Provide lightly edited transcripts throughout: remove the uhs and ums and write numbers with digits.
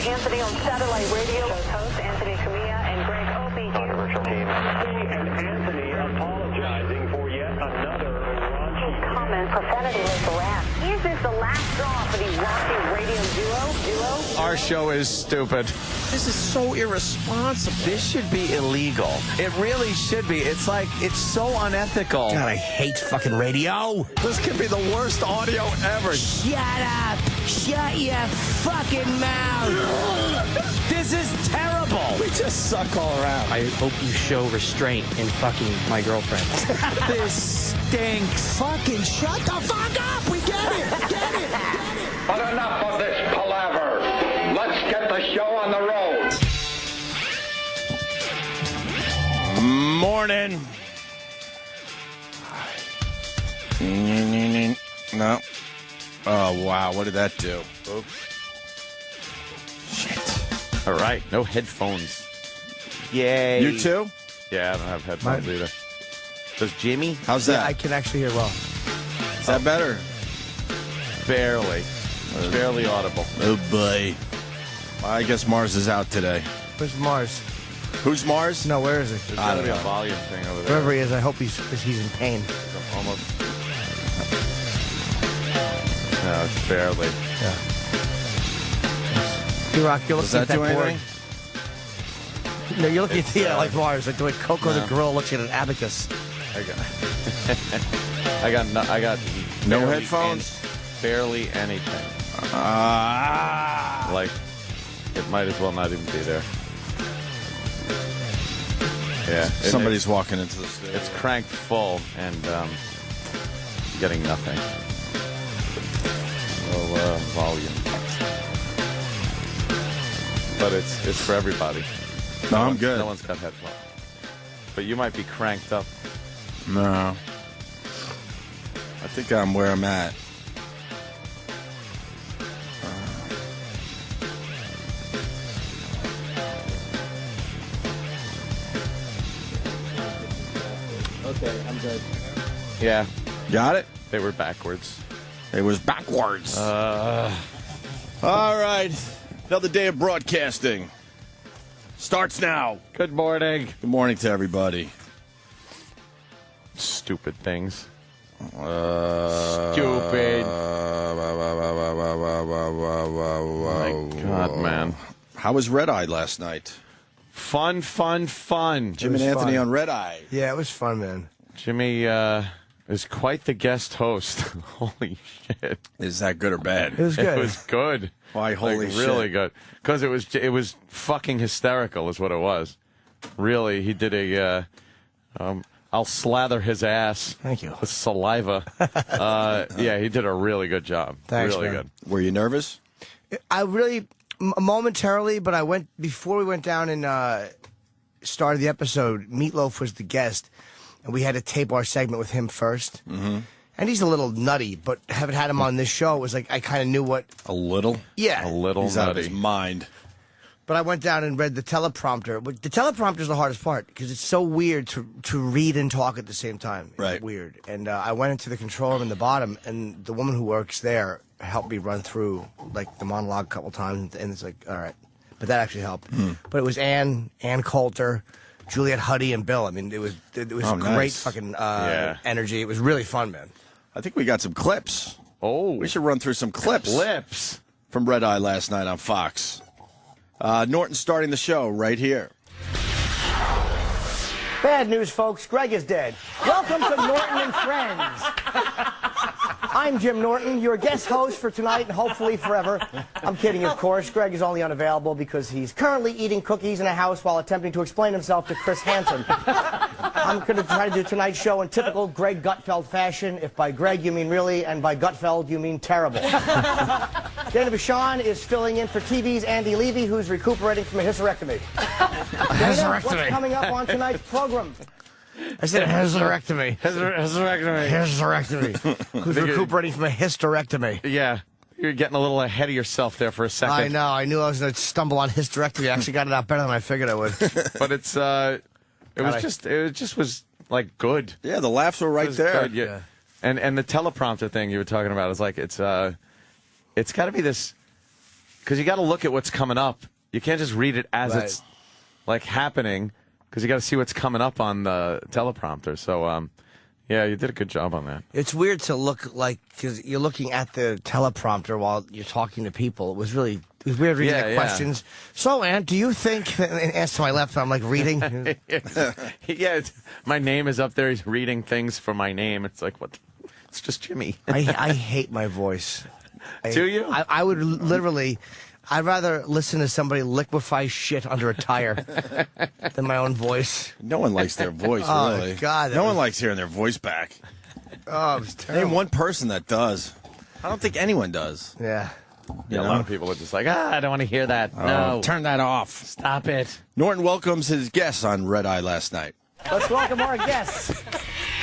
Anthony on satellite radio. Host Anthony Camilla and Greg Opie. Controversial team. And Anthony apologizing for yet another raunchy comment. Profanity was the last. Is this the last straw for the raunchy radio duo? Our show is stupid. This is so irresponsible. This should be illegal. It really should be. It's like, it's so unethical. God, I hate fucking radio. This could be the worst audio ever. Shut up. Shut your fucking mouth. This is terrible. We just suck all around. I hope you show restraint in fucking my girlfriend. This stinks. Fucking shut the fuck up. We get it. Get it. But enough of this palaver. Let's get the show on the road. Morning. No. Oh, wow. What did that do? Oops. Shit. All right, no headphones. Yay. You too? Yeah, I don't have headphones either. Does Jimmy? How's that? I can actually hear well. Is that better? Barely. Barely audible. Oh, boy. I guess Mars is out today. Where's Mars? Who's Mars? No, where is he? There's I got to don't be a know. volume thing over there. Wherever he is, I hope he's in pain. Almost. No, it's barely. Yeah. D-Rock, you're Does looking that at do that board. anything? No, you're looking It's, at like Mars, like the way Coco the gorilla looks at an abacus. I got No barely headphones? barely anything. Like, it might as well not even be there. Yeah. Somebody's walking into the studio. It's cranked full and getting nothing. No volume. But it's for everybody. No, I'm good. No one's got headphones. But you might be cranked up. No. I think I'm where I'm at. Okay, I'm good. Yeah. Got it? They were backwards. It was backwards. All right. Another day of broadcasting. Starts now. Good morning. Good morning to everybody. Stupid things. Stupid. My God, man. How was Red Eye last night? Fun. Jim and Anthony on Red Eye. Yeah, it was fun, man. Jimmy is quite the guest host. Holy shit. Is that good or bad? It was good. It was good. Why, holy shit. Really good. Because it was fucking hysterical is what it was. Really, he did a, I'll slather his ass. Thank you. With saliva. Yeah, he did a really good job. Thanks, really man. good. Were you nervous? I really, momentarily, but before we went down and started the episode, Meatloaf was the guest, and we had to tape our segment with him first. Mm-hmm. And he's a little nutty, but having had him on this show, it was like I kind of knew what... A little? Yeah. A little He's nutty. out of his mind. But I went down and read the teleprompter. The teleprompter is the hardest part because it's so weird to read and talk at the same time. It's Right. weird. And I went into the control room in the bottom, and the woman who works there helped me run through like the monologue a couple times, and it's like, all right. But that actually helped. But it was Ann Coulter, Juliet Huddy, and Bill. I mean, it was Oh, great nice. fucking Yeah. energy. It was really fun, man. I think we got some clips. Oh. We should run through some clips Lips. from Red Eye last night on Fox. Norton starting the show right here. Bad news, folks. Greg is dead. Welcome to Norton and Friends. I'm Jim Norton, your guest host for tonight and hopefully forever. I'm kidding, of course. Greg is only unavailable because he's currently eating cookies in a house while attempting to explain himself to Chris Hansen. I'm going to try to do tonight's show in typical Greg Gutfeld fashion. If by Greg you mean really, and by Gutfeld you mean terrible. Dana Vachon is filling in for TV's Andy Levy, who's recuperating from a hysterectomy. Dana, what's coming up on tonight's program? I said hysterectomy. Hysterectomy. Who's recuperating from a hysterectomy? Yeah. You're getting a little ahead of yourself there for a second. I know. I knew I was going to stumble on hysterectomy. I actually got it out better than I figured I would. But it was like good. Yeah, the laughs were right there. Good, yeah. And the teleprompter thing you were talking about is like it's got to be this because you got to look at what's coming up. You can't just read it as it's like happening, because you got to see what's coming up on the teleprompter. So, yeah, you did a good job on that. It's weird to look like, because you're looking at the teleprompter while you're talking to people. It was weird reading the questions. So, Ant, do you think, and answer to my left, I'm like reading. Yeah, my name is up there. He's reading things for my name. It's like, what? It's just Jimmy. I hate my voice. Do you? I would literally, I'd rather listen to somebody liquefy shit under a tire than my own voice. No one likes their voice, really. Oh, God. No one likes hearing their voice back. Oh, it was terrible. Name one person that does. I don't think anyone does. Yeah. Yeah, a lot of people are just like, I don't want to hear that. No. Turn that off. Stop it. Norton welcomes his guests on Red Eye last night. Let's welcome our guests.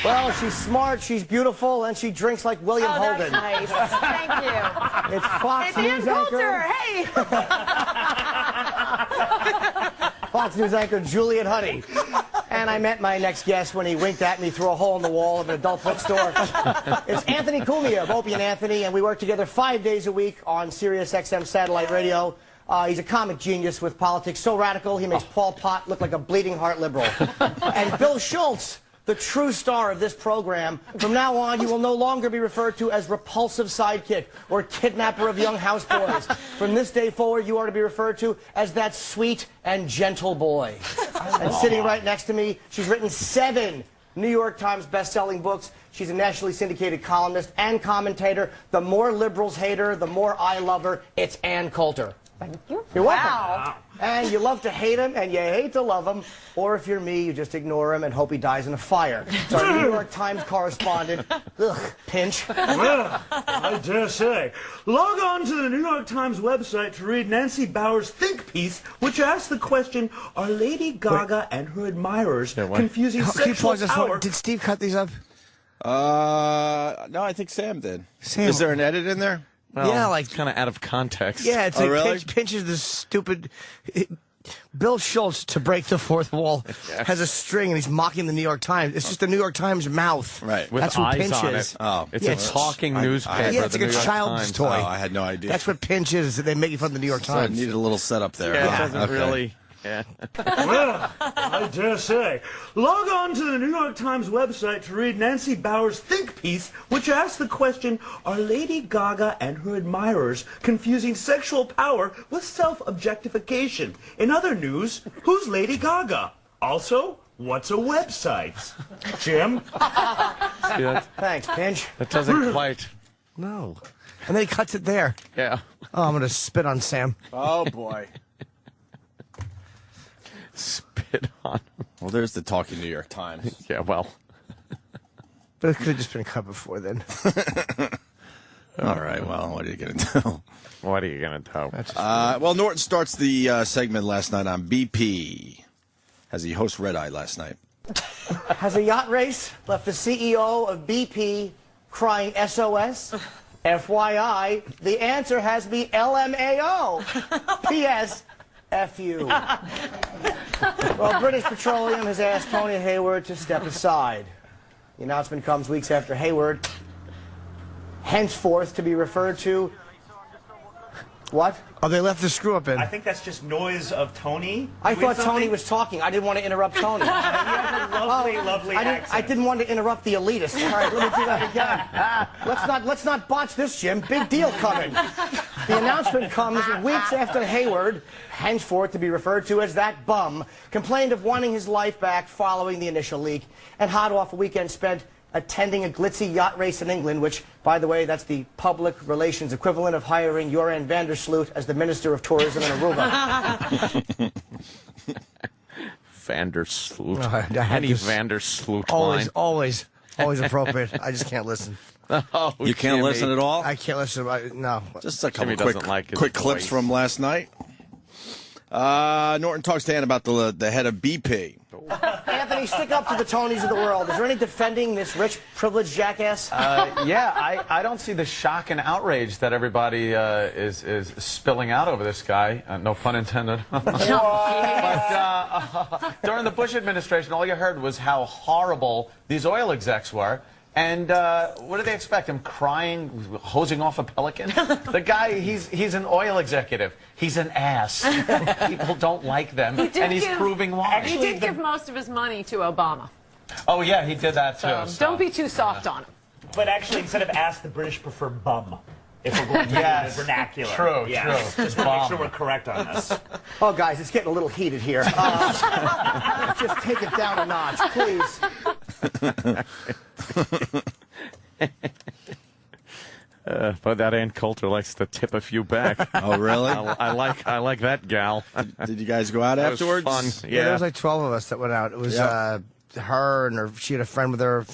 Well, she's smart, she's beautiful, and she drinks like William Holden. That's nice. Thank you. It's Fox It's News Ann anchor. Coulter. Hey. Fox News anchor Julian Huddy. And I met my next guest when he winked at me through a hole in the wall of an adult bookstore. It's Anthony Cumia of Opie and Anthony, and we work together 5 days a week on Sirius XM satellite radio. He's a comic genius with politics so radical he makes Paul Pot look like a bleeding heart liberal. And Bill Schultz, the true star of this program, from now on you will no longer be referred to as repulsive sidekick or kidnapper of young houseboys. From this day forward you are to be referred to as that sweet and gentle boy. And sitting right next to me, she's written 7 New York Times best-selling books. She's a nationally syndicated columnist and commentator. The more liberals hate her, the more I love her. It's Ann Coulter. Thank you. You're welcome. Wow. And you love to hate him, and you hate to love him. Or if you're me, you just ignore him and hope he dies in a fire. It's our New York Times correspondent, Pinch. Well, I dare say. Log on to the New York Times website to read Nancy Bauer's think piece, which asks the question, are Lady Gaga and her admirers confusing sexual power? Did Steve cut these up? No, I think Sam did. Sam. Is there an edit in there? Well, Yeah, like- it's kind of out of context. Yeah, it's Oh, like really? Pinch is this stupid... Bill Schultz, to break the fourth wall, has a string and he's mocking the New York Times. It's just the New York Times mouth. Right. With That's what eyes Pinch on is. it. Oh. It's Yeah, a it's- talking newspaper. Yeah, it's the like a New York child's Times. toy. Oh, I had no idea. That's what Pinch is. They make fun of the New York So I Times. needed a little setup there. Yeah, huh? it doesn't Okay. really... Yeah. Well, I dare say. Log on to the New York Times website to read Nancy Bauer's think piece, which asks the question, are Lady Gaga and her admirers confusing sexual power with self-objectification? In other news, who's Lady Gaga? Also, what's a website? Jim? See, Thanks, Pinch. that doesn't quite... No. And then he cuts it there. Yeah. Oh, I'm going to spit on Sam. Oh, boy. Spit on him. Well, there's the talking New York Times. Yeah, well... But it could have just been cut before then. All right, well, what are you going to do? What are you going to do? Well, Norton starts the segment last night on BP as he hosts Red Eye last night. Has a yacht race left the CEO of BP crying SOS? FYI, the answer has to be LMAO. P.S. F you. Well, British Petroleum has asked Tony Hayward to step aside. The announcement comes weeks after Hayward, henceforth to be referred to... What? Oh, they left the screw up in. I think that's just noise of Tony. I doing thought Tony something. was talking. I didn't want to interrupt Tony. He has a lovely, lovely accent. I didn't want to interrupt the elitist. All right, let me do that again. Let's not botch this, Jim. Big deal coming. The announcement comes weeks after Hayward, henceforth to be referred to as that bum, complained of wanting his life back following the initial leak, and hot off a weekend spent attending a glitzy yacht race in England, which, by the way, that's the public relations equivalent of hiring Joran van der Sloot as the Minister of Tourism in Aruba. Van der Sloot. I had Any this- Van der Sloot Always, line. always appropriate. I just can't listen. Oh, You can't Jimmy. listen at all? I can't listen. No. Just a couple Jimmy quick, doesn't like his quick clips voice. from last night. Norton talks to Ann about the head of BP. Anthony, stick up to the Tonys of the world. Is there any defending this rich, privileged jackass? Yeah, I don't see the shock and outrage that everybody is spilling out over this guy. No pun intended. But during the Bush administration, all you heard was how horrible these oil execs were. And what do they expect? Him crying, hosing off a pelican? The guy, he's an oil executive. He's an ass. People don't like them, and he's proving why. He did give most of his money to Obama. Oh, yeah, he did that, too. So don't be too soft on him. But actually, instead of ass, the British prefer bum. If we're going to use the vernacular. True. Just want to make sure we're correct on this. Oh, guys, it's getting a little heated here. Just take it down a notch, please. But that Ann Coulter likes to tip a few back. Oh, really? I like that gal. Did you guys go out That afterwards? was fun. Yeah, there was like 12 of us that went out. It was her and she had a friend with her,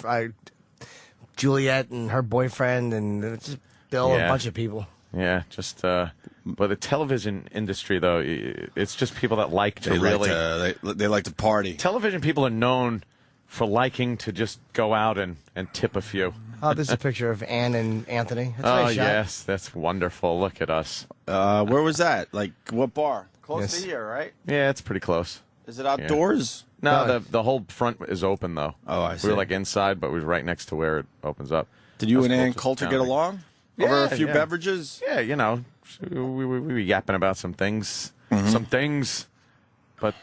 Juliet and her boyfriend, and it was just Bill and a bunch of people. Yeah, just but the television industry though, it's just people that like to they like to party. Television people are known for liking to just go out and tip a few. Oh, this is a picture of Ann and Anthony. That's a Oh nice shot. yes, that's wonderful. Look at us. Where was that? Like what bar? Close to here, right? Yeah, it's pretty close. Is it outdoors? No, the whole front is open though. Oh, I see. We were like inside, but we were right next to where it opens up. Did you and Ann Coulter get along? Over a few beverages? Yeah, you know, we were yapping about some things. But,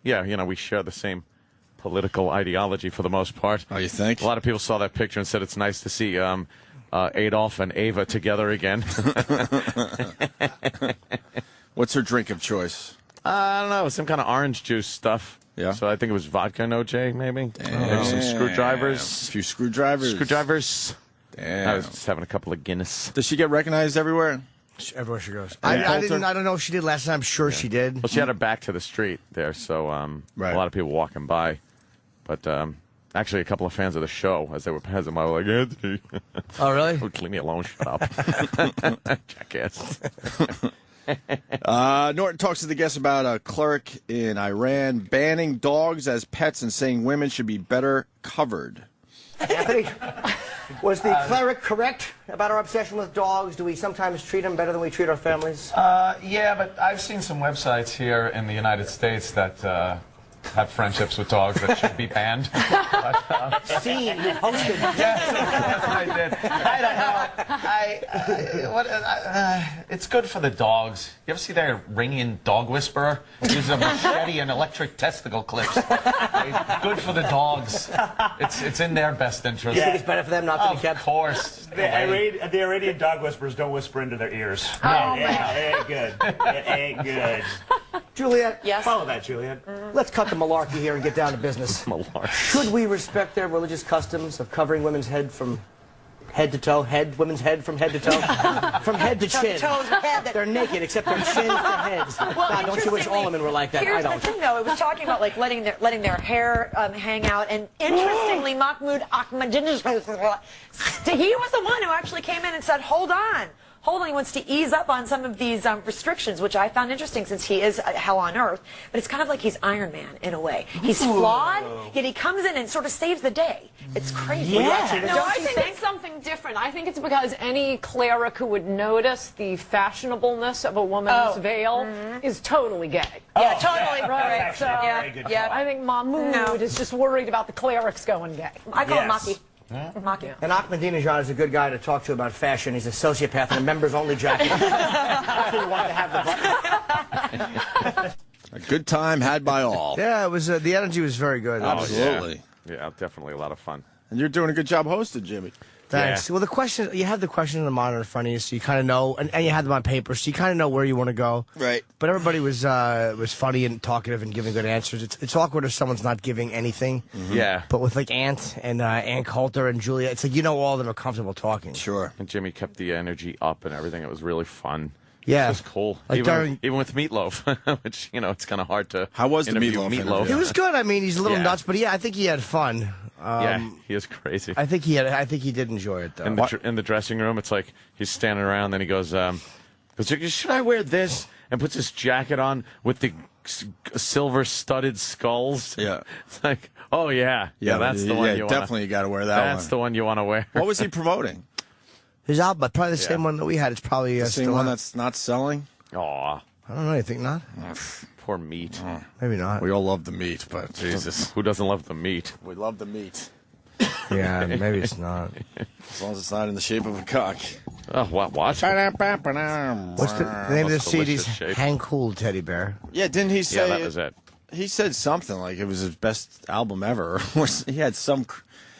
yeah, you know, we share the same political ideology for the most part. Oh, you think? A lot of people saw that picture and said it's nice to see Adolf and Ava together again. What's her drink of choice? I don't know, some kind of orange juice stuff. Yeah. So I think it was vodka and OJ, maybe. Maybe some screwdrivers. A few screwdrivers. Damn. I was just having a couple of Guinness. Does she get recognized everywhere? Everywhere she goes. I don't know if she did last time. I'm sure she did. Well, she had her back to the street there, so a lot of people walking by. But actually, a couple of fans of the show, as they were passing by, were like, Anthony. Oh, really? Leave me alone. Shut up. Jackass. Norton talks to the guests about a cleric in Iran banning dogs as pets and saying women should be better covered. Anthony, was the cleric correct about our obsession with dogs? Do we sometimes treat them better than we treat our families? Yeah, but I've seen some websites here in the United States that have friendships with dogs that should be banned. See, you posted. Yes, that's what I did. I don't know. It's good for the dogs. You ever see that Iranian dog whisperer? Uses a machete and electric testicle clips. Good for the dogs. It's in their best interest. You think it's better for them not to be kept? Of course. The Iranian dog whisperers don't whisper into their ears. Oh, it ain't good. It ain't good. Juliet? Yes? Follow that, Juliet. Let's cut the malarkey here and get down to business. Should we respect their religious customs of covering women's head from head to toe? Women's head from head to toe? From head to chin. They're naked except their chins to heads. God, don't you wish all women were like that? I don't. Here's the thing, though. It was talking about like letting their hair hang out, and interestingly, Mahmoud Ahmadinejad, he was the one who actually came in and said, "Hold on." He wants to ease up on some of these restrictions, which I found interesting since he is hell on earth. But it's kind of like he's Iron Man in a way. He's flawed, yet he comes in and sort of saves the day. It's crazy. Yeah. No, I think it's something different. I think it's because any cleric who would notice the fashionableness of a woman's veil is totally gay. Yeah, totally. Right. So, I think Mahmoud is just worried about the clerics going gay. I call him Maki. Maki. And Ahmadinejad is a good guy to talk to about fashion. He's a sociopath in a members-only jacket. That's what you want to have the button. A good time had by all. Yeah, it was. The energy was very good. Absolutely. Yeah, definitely a lot of fun. And you're doing a good job hosting, Jimmy. Thanks. Yeah. Well, the question, you have the question on the monitor in front of you, so you kind of know, and you have them on paper, so you kind of know where you want to go. Right. But everybody was funny and talkative and giving good answers. It's awkward if someone's not giving anything. Yeah. But with like Ant and Ann Coulter and Julia, it's like you know all of them are comfortable talking. Sure. And Jimmy kept the energy up and everything. It was really fun. Yeah. It was cool. Like even with Meatloaf, which, you know, it's kind of hard to How was the interview Meatloaf Meatloaf? interview? He was good. I mean, he's a little nuts, but yeah, I think he had fun. Yeah, he is crazy. I think he did enjoy it though. In the dressing room, it's like he's standing around, then he goes, should I wear this? And puts his jacket on with the silver studded skulls. Yeah. It's like, oh yeah, that's the one you want. Definitely, you got to wear that one. That's the one you want to wear. What was he promoting? His album, probably the same one that we had. It's probably The same still one out. that's not selling? Aw, I don't know. You think not? poor meat. Maybe not. We all love the meat, but Jesus, who doesn't love the meat? we love the meat. Yeah, maybe it's not. As long as it's not in the shape of a cock. Oh, what? What's the name of the CD's Hank Cool Teddy Bear? Yeah, didn't he say? Yeah, that was it. He said something like it was his best album ever. He had some.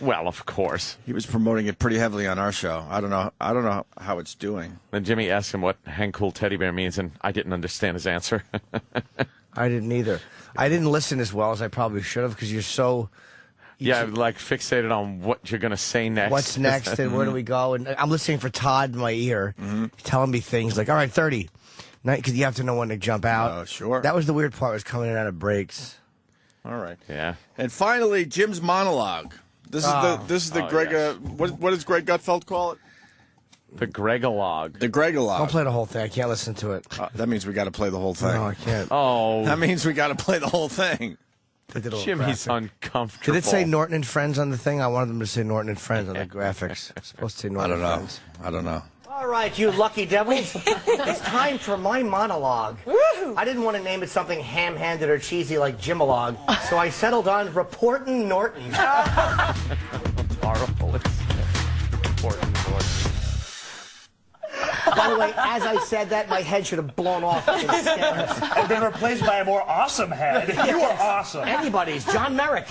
Well, of course. He was promoting it pretty heavily on our show. I don't know how it's doing. Then Jimmy asked him what Hank Cool Teddy Bear means, and I didn't understand his answer. I didn't either. I didn't listen as well as I probably should have because you're so. Like fixated on what you're going to say next. What's next and where do we go? And I'm listening for Todd in my ear, telling me things like, all right, 30. Because you have to know when to jump out. Oh, sure. That was the weird part, was coming in and out of breaks. All right. Yeah. And finally, Jim's monologue. This is the Greg. Yes. What does Greg Gutfeld call it? The Gregalogue. The Gregalogue. Don't play the whole thing. I can't listen to it. That means we got to play the whole thing. No, I can't. Oh. That means we got to play the whole thing. Jimmy's uncomfortable. Did it say Norton and Friends on the thing? I wanted them to say Norton and Friends on the graphics. It's supposed to say Norton and Friends. I don't know. All right, you lucky devils. It's time for my monologue. I didn't want to name it something ham-handed or cheesy like Jimalogue, so I settled on Reportin' Norton. Horrible. Reportin' Norton. By the way, as I said that, my head should have blown off. And been replaced by a more awesome head. You are awesome. Anybody's. John Merrick.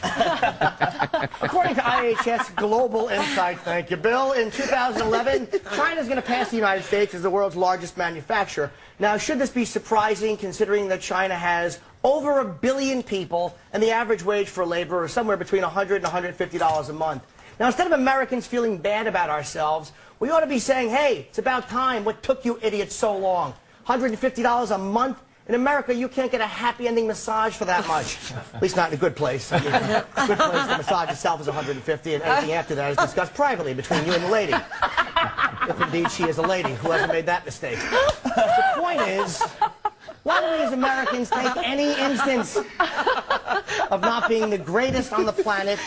According to IHS Global Insight, thank you, Bill, in 2011, China's going to pass the United States as the world's largest manufacturer. Now, should this be surprising, considering that China has over 1 billion people and the average wage for labor is somewhere between $100 and $150 a month? Now, instead of Americans feeling bad about ourselves, we ought to be saying, hey, it's about time. What took you idiots so long? $150 a month? In America, you can't get a happy ending massage for that much. At least not in a good place. I mean, a good place, the massage itself is $150, and anything after that is discussed privately between you and the lady. If indeed she is a lady. Whoever made that mistake. The point is, why do we as Americans take any instance of not being the greatest on the planet?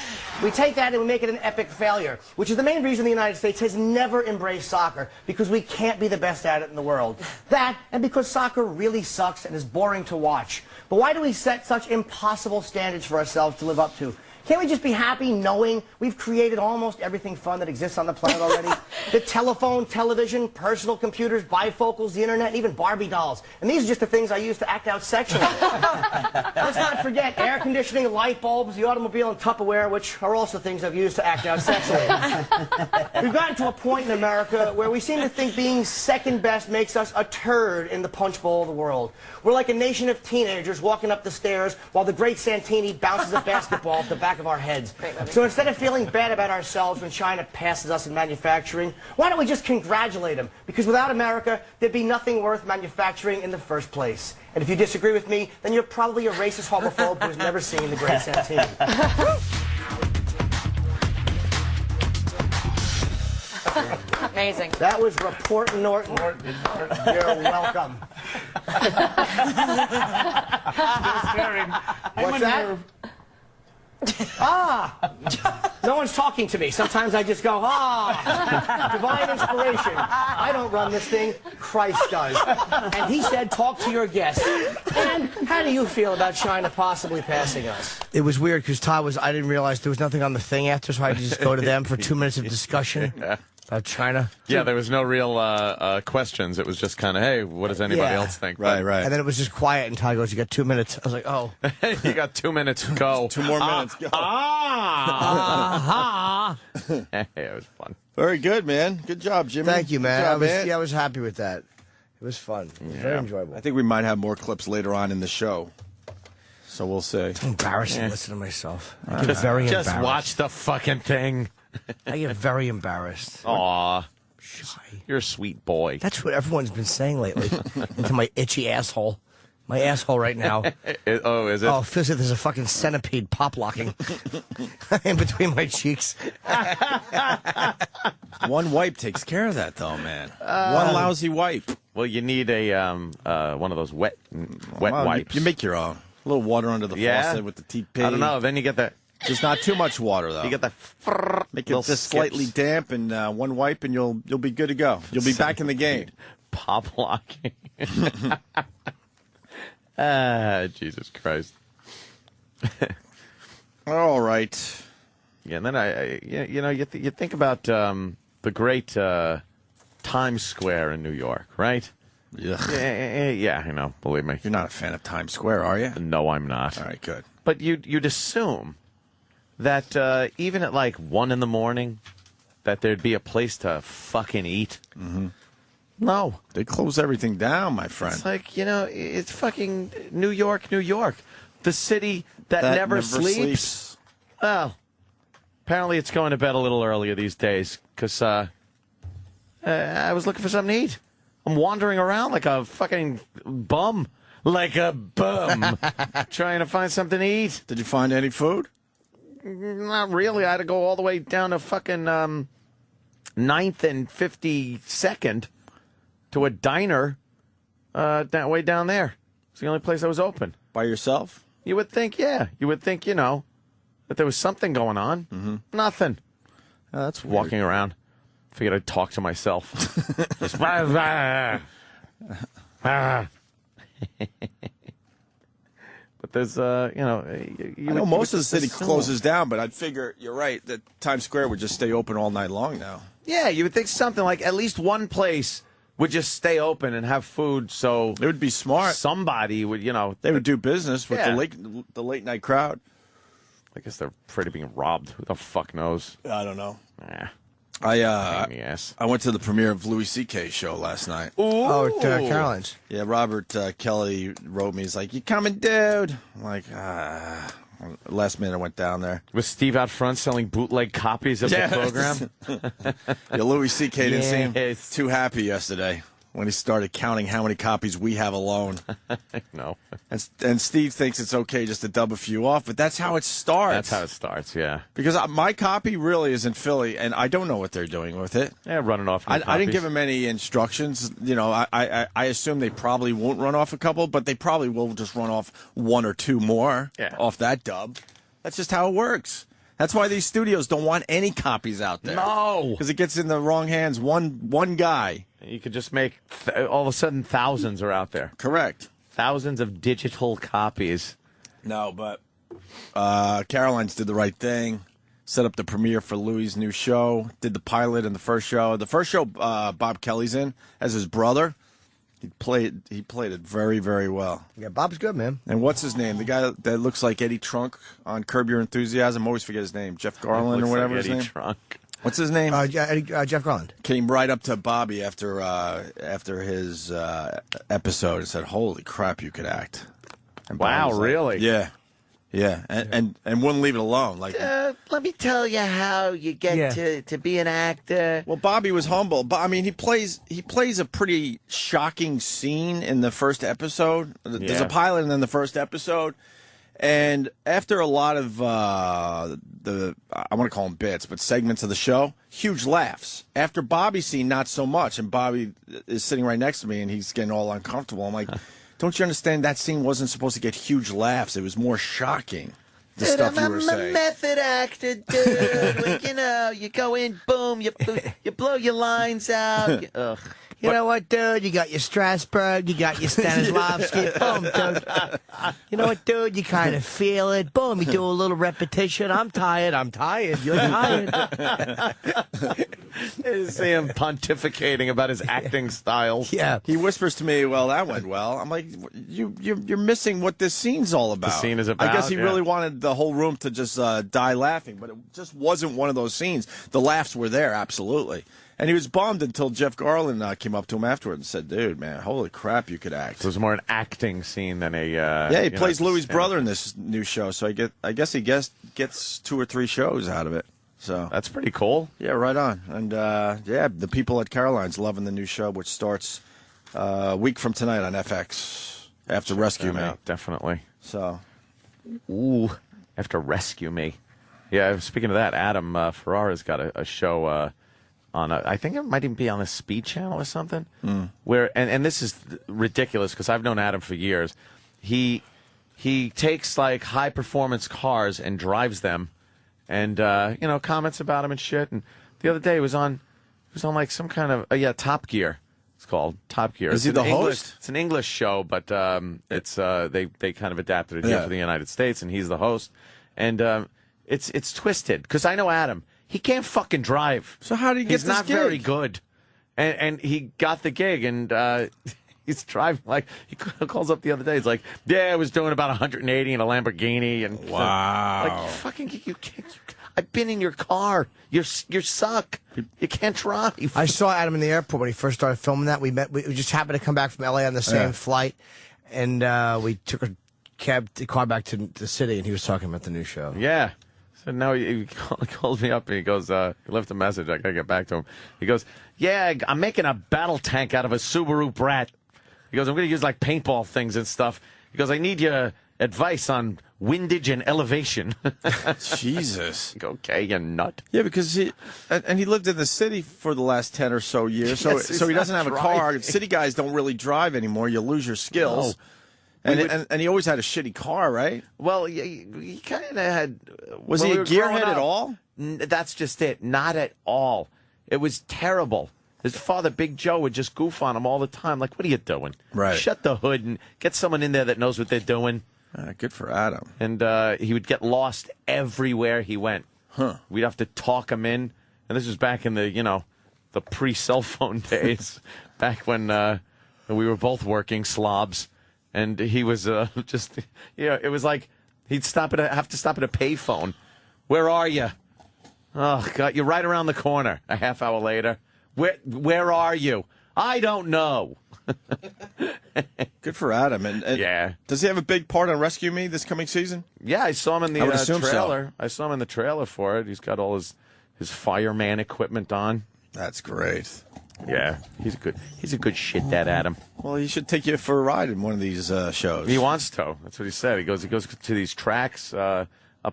We take that and we make it an epic failure, which is the main reason the United States has never embraced soccer, because we can't be the best at it in the world. That, and because soccer really sucks and is boring to watch. But why do we set such impossible standards for ourselves to live up to? Can't we just be happy knowing we've created almost everything fun that exists on the planet already? The telephone, television, personal computers, bifocals, the internet, and even Barbie dolls. And these are just the things I use to act out sexually. Let's not forget air conditioning, light bulbs, the automobile, and Tupperware, which are also things I've used to act out sexually. We've gotten to a point in America where we seem to think being second best makes us a turd in the punch bowl of the world. We're like a nation of teenagers walking up the stairs while the great Santini bounces a basketball off the back of our heads. So instead of feeling bad about ourselves when China passes us in manufacturing, why don't we just congratulate them? Because without America, there'd be nothing worth manufacturing in the first place. And if you disagree with me, then you're probably a racist homophobe who's never seen the great Santini. Amazing. That was Reportin' Norton. You're welcome. What's that? No one's talking to me. Sometimes I just go, divine inspiration. I don't run this thing. Christ does. And he said, talk to your guests. And how do you feel about China possibly passing us? It was weird because I didn't realize there was nothing on the thing after, so I had to just go to them for 2 minutes of discussion. About China? Yeah, there was no real questions. It was just kind of, hey, what does anybody else think? Right. And then it was just quiet, and Ty goes, you got 2 minutes. I was like, oh. You got 2 minutes, go. 2 more minutes, go. It was fun. Very good, man. Good job, Jimmy. Thank you, man. Good job, man. I was happy with that. It was fun. It was very enjoyable. I think we might have more clips later on in the show. So we'll see. It's embarrassing to listen to myself. I get very embarrassed. Just watch the fucking thing. I get very embarrassed. Aw. Shy. You're a sweet boy. That's what everyone's been saying lately. Into my itchy asshole. My asshole right now. Oh, is it? Oh, it feels like there's a fucking centipede pop-locking in between my cheeks. One wipe takes care of that, though, man. One lousy wipe. Well, you need a one of those wet wipes. You make your own. A little water under the faucet with the TP. I don't know. Then you get that. Just not too much water, though. You get that. Make it just slightly damp, and one wipe, and you'll be good to go. You'll be back in the game. Pop locking. Jesus Christ. All right. Yeah, and then you think about the great Times Square in New York, right? Yeah, I know. Believe me. You're not a fan of Times Square, are you? No, I'm not. All right, good. But you'd assume that even at like 1 in the morning, that there'd be a place to fucking eat. Mm-hmm. No. They close everything down, my friend. It's like, it's fucking New York, New York. The city that never sleeps. Well, apparently it's going to bed a little earlier these days because I was looking for something to eat. I'm wandering around like a fucking bum. Like a bum. Trying to find something to eat. Did you find any food? Not really. I had to go all the way down to fucking 9th and 52nd to a diner that way down there. It's the only place that was open. By yourself? You would think, yeah. You would think, that there was something going on. Mm-hmm. Nothing. That's weird. Walking around. Figured I'd talk to myself. Just, But there's, I know most of the city closes down, but I'd figure, you're right, that Times Square would just stay open all night long now. Yeah, you would think something like at least one place would just stay open and have food, so it would be smart. Somebody would, they would do business with the late night crowd. I guess they're afraid of being robbed. Who the fuck knows? I don't know. Yeah. I went to the premiere of Louis C.K.'s show last night. Ooh. Oh, Caroline's. Yeah, Robert Kelly wrote me. He's like, "You coming, dude?" I'm like, Last minute I went down there. Was Steve out front selling bootleg copies of the program? Yeah, Louis C.K. didn't seem too happy yesterday when he started counting how many copies we have alone. No. And Steve thinks it's okay just to dub a few off, but that's how it starts. That's how it starts, yeah. Because my copy really is in Philly, and I don't know what they're doing with it. Yeah, running off. I didn't give them any instructions. I assume they probably won't run off a couple, but they probably will just run off one or two more off that dub. That's just how it works. That's why these studios don't want any copies out there. No. Because it gets in the wrong hands. One guy. You could just make, all of a sudden, thousands are out there. Correct. Thousands of digital copies. No, but Caroline's did the right thing. Set up the premiere for Louis' new show. Did the pilot in the first show. The first show Bob Kelly's in as his brother. He played it very, very well. Yeah, Bob's good, man. And what's his name? The guy that looks like Eddie Trunk on Curb Your Enthusiasm. I always forget his name. Jeff Garland or whatever his name. Eddie Trunk. What's his name? Jeff Garland. Came right up to Bobby after his episode and said, "Holy crap, you could act!" And wow, Bobby's really? Like, yeah, and wouldn't leave it alone. Like, let me tell you how you get to be an actor. Well, Bobby was humble, but I mean, he plays a pretty shocking scene in the first episode. There's a pilot, and then the first episode. And after a lot of I want to call them bits, but segments of the show, huge laughs. After Bobby's scene, not so much. And Bobby is sitting right next to me, and he's getting all uncomfortable. I'm like, don't you understand that scene wasn't supposed to get huge laughs? It was more shocking, the stuff you were saying. I'm a method actor, dude. Like, you go in, boom, you blow your lines out. Ugh. You know what, dude? You got your Strasberg, you got your Stanislavski. Boom, dude. You know what, dude? You kind of feel it. Boom, you do a little repetition. I'm tired. You're tired. See him pontificating about his acting style. Yeah. He whispers to me, "Well, that went well." I'm like, you're missing what this scene's all about. The scene is about, I guess he really wanted the whole room to just die laughing, but it just wasn't one of those scenes. The laughs were there, absolutely. And he was bummed until Jeff Garland came up to him afterwards and said, "Dude, man, holy crap, you could act." So it was more an acting scene than a... he plays Louis' brother in this new show, so I guess he gets 2 or 3 shows out of it. So that's pretty cool. Yeah, right on. And, the people at Caroline's loving the new show, which starts a week from tonight on FX after Rescue Me. Definitely. So. Ooh, after Rescue Me. Yeah, speaking of that, Adam Ferrara's got a show... I think it might even be on the Speed Channel or something. Where and this is ridiculous because I've known Adam for years. He takes like high performance cars and drives them, and comments about them and shit. And the other day he was on like some kind of Top Gear. It's called Top Gear. Is he the host? It's an English show, but it's they kind of adapted it here for the United States, and he's the host. And It's twisted because I know Adam. He can't fucking drive. So how did he get He's this not gig? very good, and he got the gig and. He's driving like he calls up the other day. He's like, "Yeah, I was doing about 180 in a Lamborghini." And wow, like fucking, you can't. I've been in your car. You suck. You can't drive. I saw Adam in the airport when he first started filming that. We just happened to come back from L.A. on the same flight, and we took a car back to the city, and he was talking about the new show. Yeah. So now he calls me up and he goes, he left a message. I gotta get back to him. He goes, "Yeah, I'm making a battle tank out of a Subaru Brat." He goes, "I'm going to use like paintball things and stuff." He goes, "I need your advice on windage and elevation." Jesus. Okay, you nut. Yeah, because he lived in the city for the last 10 or so years, so Yes, he doesn't have a car. driving. City guys don't really drive anymore. You lose your skills. No. And he always had a shitty car, right? Well, he kind of had. Was when he we a were growing gearhead at up, all? That's just it. Not at all. It was terrible. His father, Big Joe, would just goof on him all the time. Like, what are you doing? Right. Shut the hood and get someone in there that knows what they're doing. Good for Adam. And he would get lost everywhere he went. Huh. We'd have to talk him in. And this was back in the pre-cell phone days, back when we were both working slobs. And he was just, it was like he'd have to stop at a payphone. "Where are you?" "Oh, God, you're right around the corner." A half hour later. Where are you?" "I don't know." Good for Adam. And yeah. Does he have a big part on Rescue Me this coming season? Yeah, I saw him in the I would assume trailer. I saw him in the trailer for it. He's got all his fireman equipment on. That's great. Yeah, he's a good shit, that Adam. Well, he should take you for a ride in one of these shows. He wants to. That's what he said. He goes to these tracks up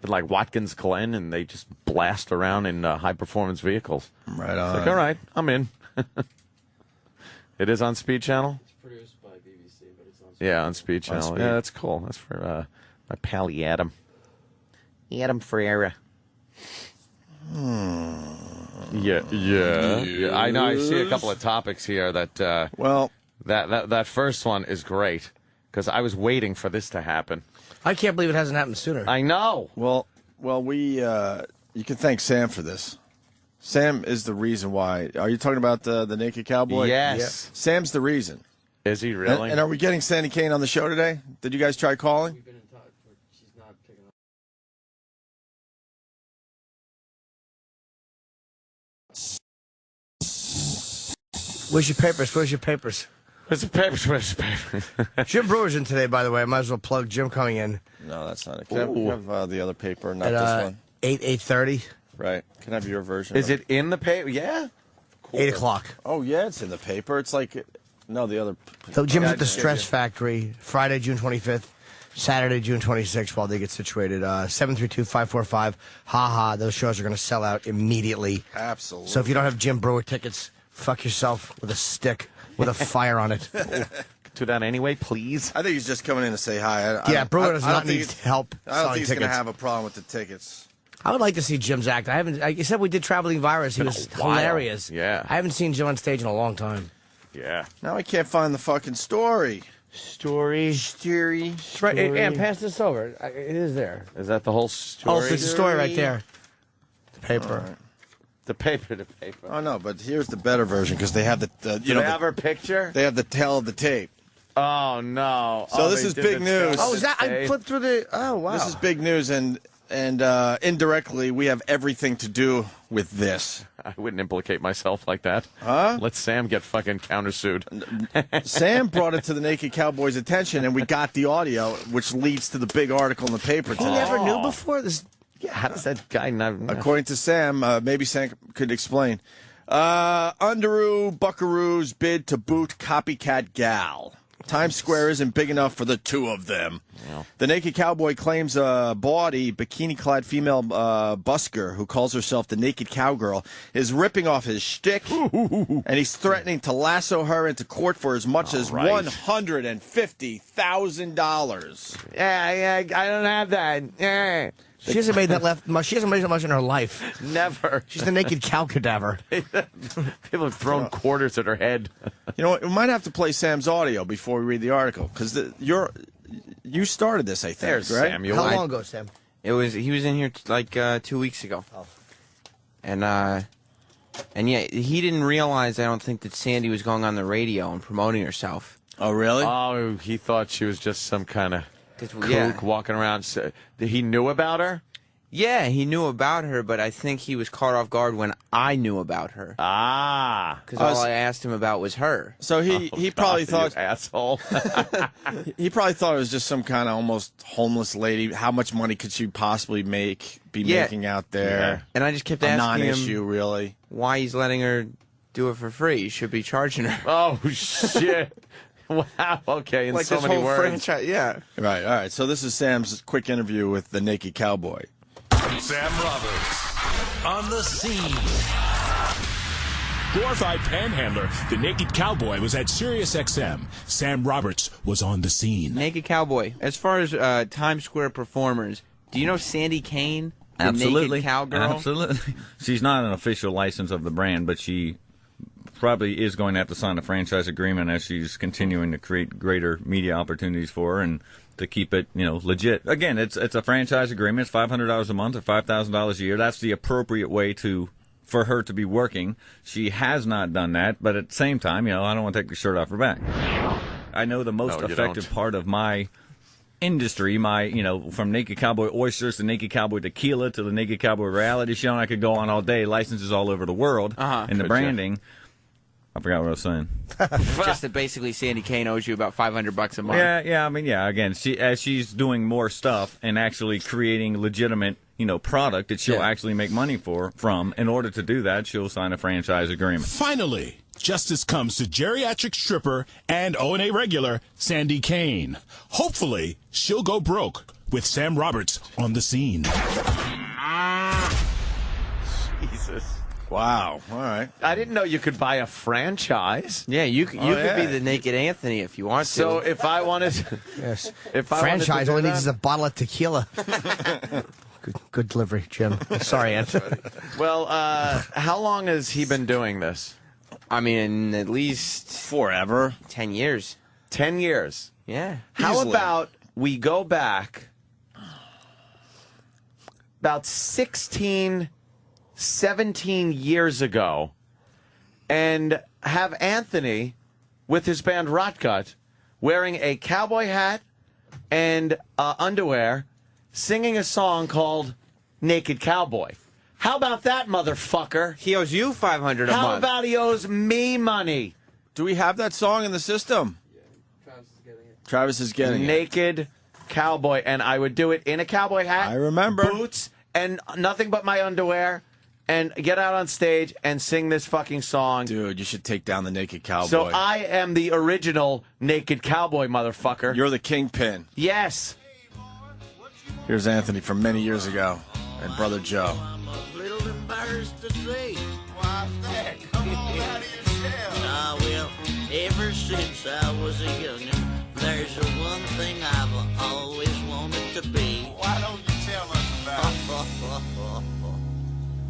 in like Watkins Glen, and they just blast around in high performance vehicles. Right It's on. like, all right, I'm in. It is on Speed Channel. It's produced by BBC, but it's on. Yeah, on Speed Channel. Speed. Yeah, that's cool. That's for my pally Adam. Adam Ferreira. Yeah. I know. I see a couple of topics here that. Well, that first one is great because I was waiting for this to happen. I can't believe it hasn't happened sooner. I know. Well, we you can thank Sam for this. Sam is the reason why. Are you talking about the Naked Cowboy? Yes. Yeah. Sam's the reason. Is he really? And are we getting Sandy Kane on the show today? Did you guys try calling? We've been in touch, but she's not picking up. Where's your papers? Where's your papers? Where's the papers? Where's the papers? Jim Brewer's in today, by the way. I might as well plug Jim coming in No, that's not it. Can I have the other paper, not at this one? 8:30, Right. Can I have your version? Is of it in the paper? Yeah. 8 o'clock. Oh, yeah, it's in the paper. It's like, no, the other. So Jim's Yeah, at the just- Stress Factory, Friday, June 25th, Saturday, June 26th, while they get situated. 732-545. Ha. Those shows are going to sell out immediately. Absolutely. So if you don't have Jim Brewer tickets, fuck yourself with a stick with a fire on it. Do that anyway, please. I think he's just coming in to say hi. Yeah, Brewer does I don't not think need he- help I don't selling think he's going to tickets. have a problem with the tickets. I would like to see Jim's act. I haven't. Like you said, we did Traveling Virus. He was a while. hilarious. Yeah. I haven't seen Jim on stage in a long time. Yeah. Now I can't find the fucking story. Story. It's right. Yeah, pass this over. It is there. Is that the whole story? Oh, it's the story right there. The paper. The paper. Oh no, but here's the better version because they have the Do they have her picture? they have the tail of the tape. Oh no! So this they is did big the news. tail Oh, of is the that? I tape. flipped through the. Oh, wow. This is big news, and indirectly we have everything to do with this. I wouldn't implicate myself like that. Huh? Let Sam get fucking countersued. Sam brought it to the Naked Cowboy's attention, and we got the audio, which leads to the big article in the paper He today. never knew before this. Yeah, how does that guy not? According to Sam, maybe Sam could explain. Underoos, Buckaroos bid to boot copycat gal. Times Square isn't big enough for the two of them. Yeah. The Naked Cowboy claims a bawdy, bikini-clad female busker who calls herself the Naked Cowgirl is ripping off his shtick, and he's threatening to lasso her into court for as much as right. $150,000. Yeah, I don't have that. Yeah. She hasn't made that She hasn't made that much in her life. Never. She's the naked cow cadaver. People have thrown quarters at her head. You know what? We might have to play Sam's audio before we read the article because you started this, I think. There's right? Samuel. How long ago, Sam? He was in here like 2 weeks ago. Oh. And yeah, he didn't realize, I don't think, that Sandy was going on the radio and promoting herself. Oh, really? Oh, he thought she was just some kind of kook yeah. walking around. He knew about her? Yeah, he knew about her, but I think he was caught off guard when I knew about her. Ah. Because all I asked him about was her. So he probably thought... You asshole. He probably thought it was just some kind of almost homeless lady. How much money could she possibly be making out there? Yeah. And I just kept a asking non-issue, really. Why he's letting her do it for free. He should be charging her. Oh, shit. Wow. Okay, in like so this many whole words. franchise, yeah. Right, all right. So this is Sam's quick interview with the Naked Cowboy. Sam Roberts on the scene. Glorified panhandler, the Naked Cowboy was at SiriusXM. Sam Roberts was on the scene. Naked Cowboy. As far as Times Square performers, do you know Sandy Kane? The Absolutely. Naked Cowgirl? Absolutely. She's not an official license of the brand, but she probably is going to have to sign a franchise agreement as she's continuing to create greater media opportunities for her and to keep it, legit. Again, it's a franchise agreement. It's $500 a month or $5,000 a year. That's the appropriate way for her to be working. She has not done that, but at the same time, I don't want to take the shirt off her back. I know the most effective part of my industry, from Naked Cowboy Oysters to Naked Cowboy Tequila to the Naked Cowboy reality show, and I could go on all day, licenses all over the world, and the branding. I forgot what I was saying. Just that basically Sandy Kane owes you about $500 a month. Yeah. Again, as she's doing more stuff and actually creating legitimate, product that she'll actually make money from. In order to do that, she'll sign a franchise agreement. Finally, justice comes to geriatric stripper and O&A regular Sandy Kane. Hopefully, she'll go broke with Sam Roberts on the scene. Jesus. Wow. All right. I didn't know you could buy a franchise. Yeah, you could be the Naked Anthony if you want to. So if I wanted, yes, if I franchise wanted only to do needs is a bottle of tequila. Good delivery, Jim. Sorry, Anthony. Well, how long has he been doing this? I mean, at least forever. 10 years. 10 years. Yeah. How about we go back about 17 years ago and have Anthony with his band Rot Gut wearing a cowboy hat and underwear singing a song called Naked Cowboy. How about that, motherfucker? He owes you $500 a month. How about he owes me money? Do we have that song in the system? Travis is getting it. Naked Cowboy, and I would do it in a cowboy hat. I remember. Boots, and nothing but my underwear, and get out on stage and sing this fucking song. Dude, you should take down the Naked Cowboy. So I am the original Naked Cowboy, motherfucker. You're the kingpin. Yes. Here's Anthony from many years ago and Brother Joe. I'm a little embarrassed to say. Why's that? Come on out of your shell. Well, ever since I was a youngin', there's the one thing I've always wanted to be. Why don't you tell us about it?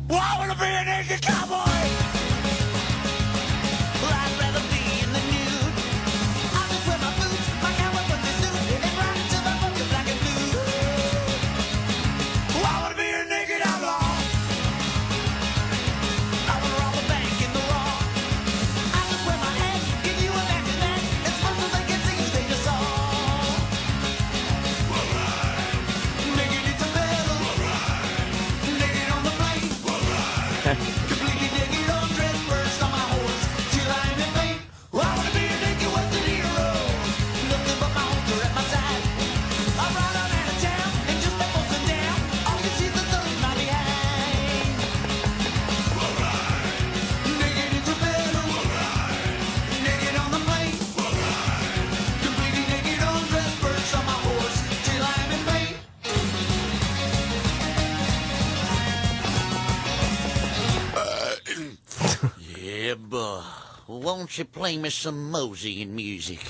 Well, I want to be a naked cowboy! Well, I'd rather be in the nude. I just wear my boots, my cowboy pussy suit, and rock to the funky black and blue. Well, I want to be a naked outlaw. I want to rob a bank in the raw. I just wear my hat, give you a back to back. It's fun so they can see you, they just saw. Naked it's a metal. Naked on the plane. Completely naked on dress, perched on my horse, till I'm in pain. Well, I wanna be a naked western hero. Nothing but my holster at my side. I ride on out of town and just step posting down. All you see is the sun in my behind. Naked into metal. Naked on the plane. Completely naked on dress, perched on my horse, till I'm in pain. Yeah, boy. Won't you play me some moseying music?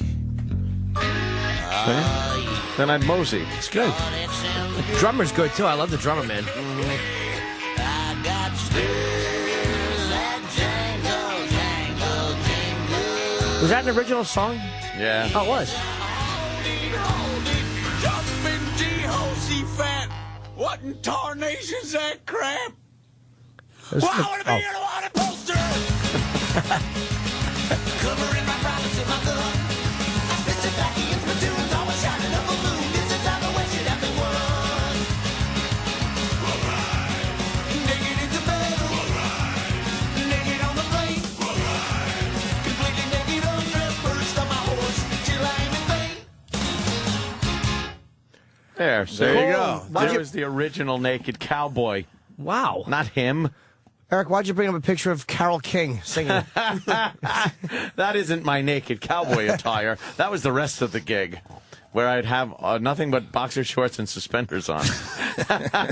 Then I'd mosey. It's good. The drummer's good, too. I love the drummer, man. I got spurs that jangle, jangle, jingle. Was that an original song? Yeah. Oh, it was. Jumping G-Hosey fat. What in tarnation's that crap? This Well, is- I want to be here to want a poster. Covering my promise and my gun. I fist it back against my tunes, always shining a balloon. This is how the way should have been won. Naked in the bed. Naked on the plate. Completely naked, undressed, perched on my horse till I am in vain. There you go. There was the original naked cowboy. Wow. Not him. Eric, why'd you bring up a picture of Carole King singing? That isn't my naked cowboy attire. That was the rest of the gig, where I'd have nothing but boxer shorts and suspenders on,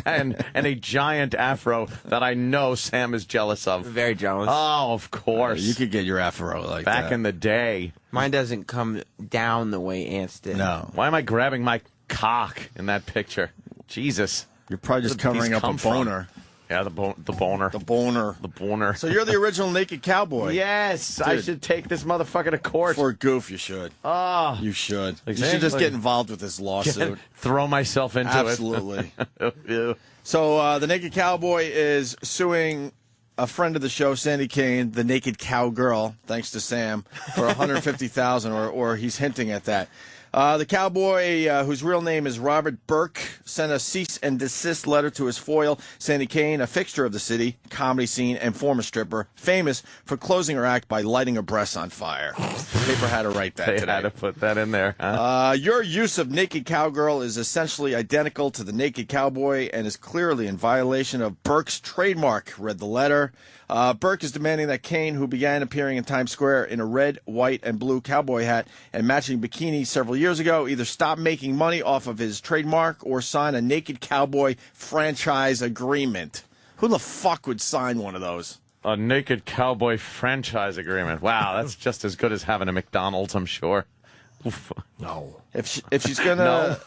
and a giant afro that I know Sam is jealous of. Very jealous. Oh, of course. You could get your afro like that. Back in the day. Mine doesn't come down the way Ant's did. No. Why am I grabbing my cock in that picture? Jesus. You're probably just covering up a boner. Yeah, the boner. The boner. The boner. So you're the original naked cowboy. Yes, I Dude. should take this motherfucker to court. For a goof, you should. Oh. You should. Like, You should just like- get involved with this lawsuit. Throw myself into Absolutely. it. Ew. So the naked cowboy is suing a friend of the show, Sandy Kane, the naked cowgirl, thanks to Sam, for $150,000, or he's hinting at that. The cowboy, whose real name is Robert Burke, sent a cease and desist letter to his foil, Sandy Kane, a fixture of the city, comedy scene, and former stripper, famous for closing her act by lighting her breasts on fire. The paper had to write that They today. had to put that in there. Huh? Your use of naked cowgirl is essentially identical to the naked cowboy and is clearly in violation of Burke's trademark, read the letter. Burke is demanding that Kane, who began appearing in Times Square in a red, white, and blue cowboy hat and matching bikini several years ago, either stop making money off of his trademark or sign a naked cowboy franchise agreement. Who the fuck would sign one of those? A naked cowboy franchise agreement. Wow, that's just as good as having a McDonald's, I'm sure. Oof. No. If she's gonna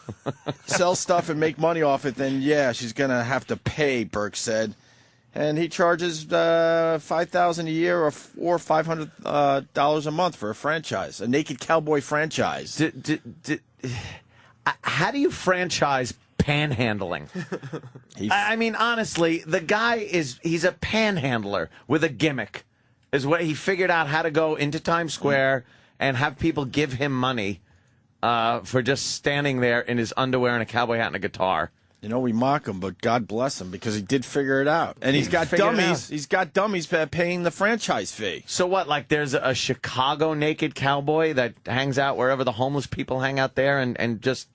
sell stuff and make money off it, then yeah, she's gonna have to pay. Burke said, and he charges $5,000 a year or $500 a month for a franchise, a naked cowboy franchise. How do you franchise panhandling? I mean, honestly, the guy he's a panhandler with a gimmick. Is what he figured out how to go into Times Square and have people give him money for just standing there in his underwear and a cowboy hat and a guitar. You know, we mock him, but God bless him because he did figure it out. And he's got figured it dummies. out. He's got dummies paying the franchise fee. So what, like there's a Chicago naked cowboy that hangs out wherever the homeless people hang out there and just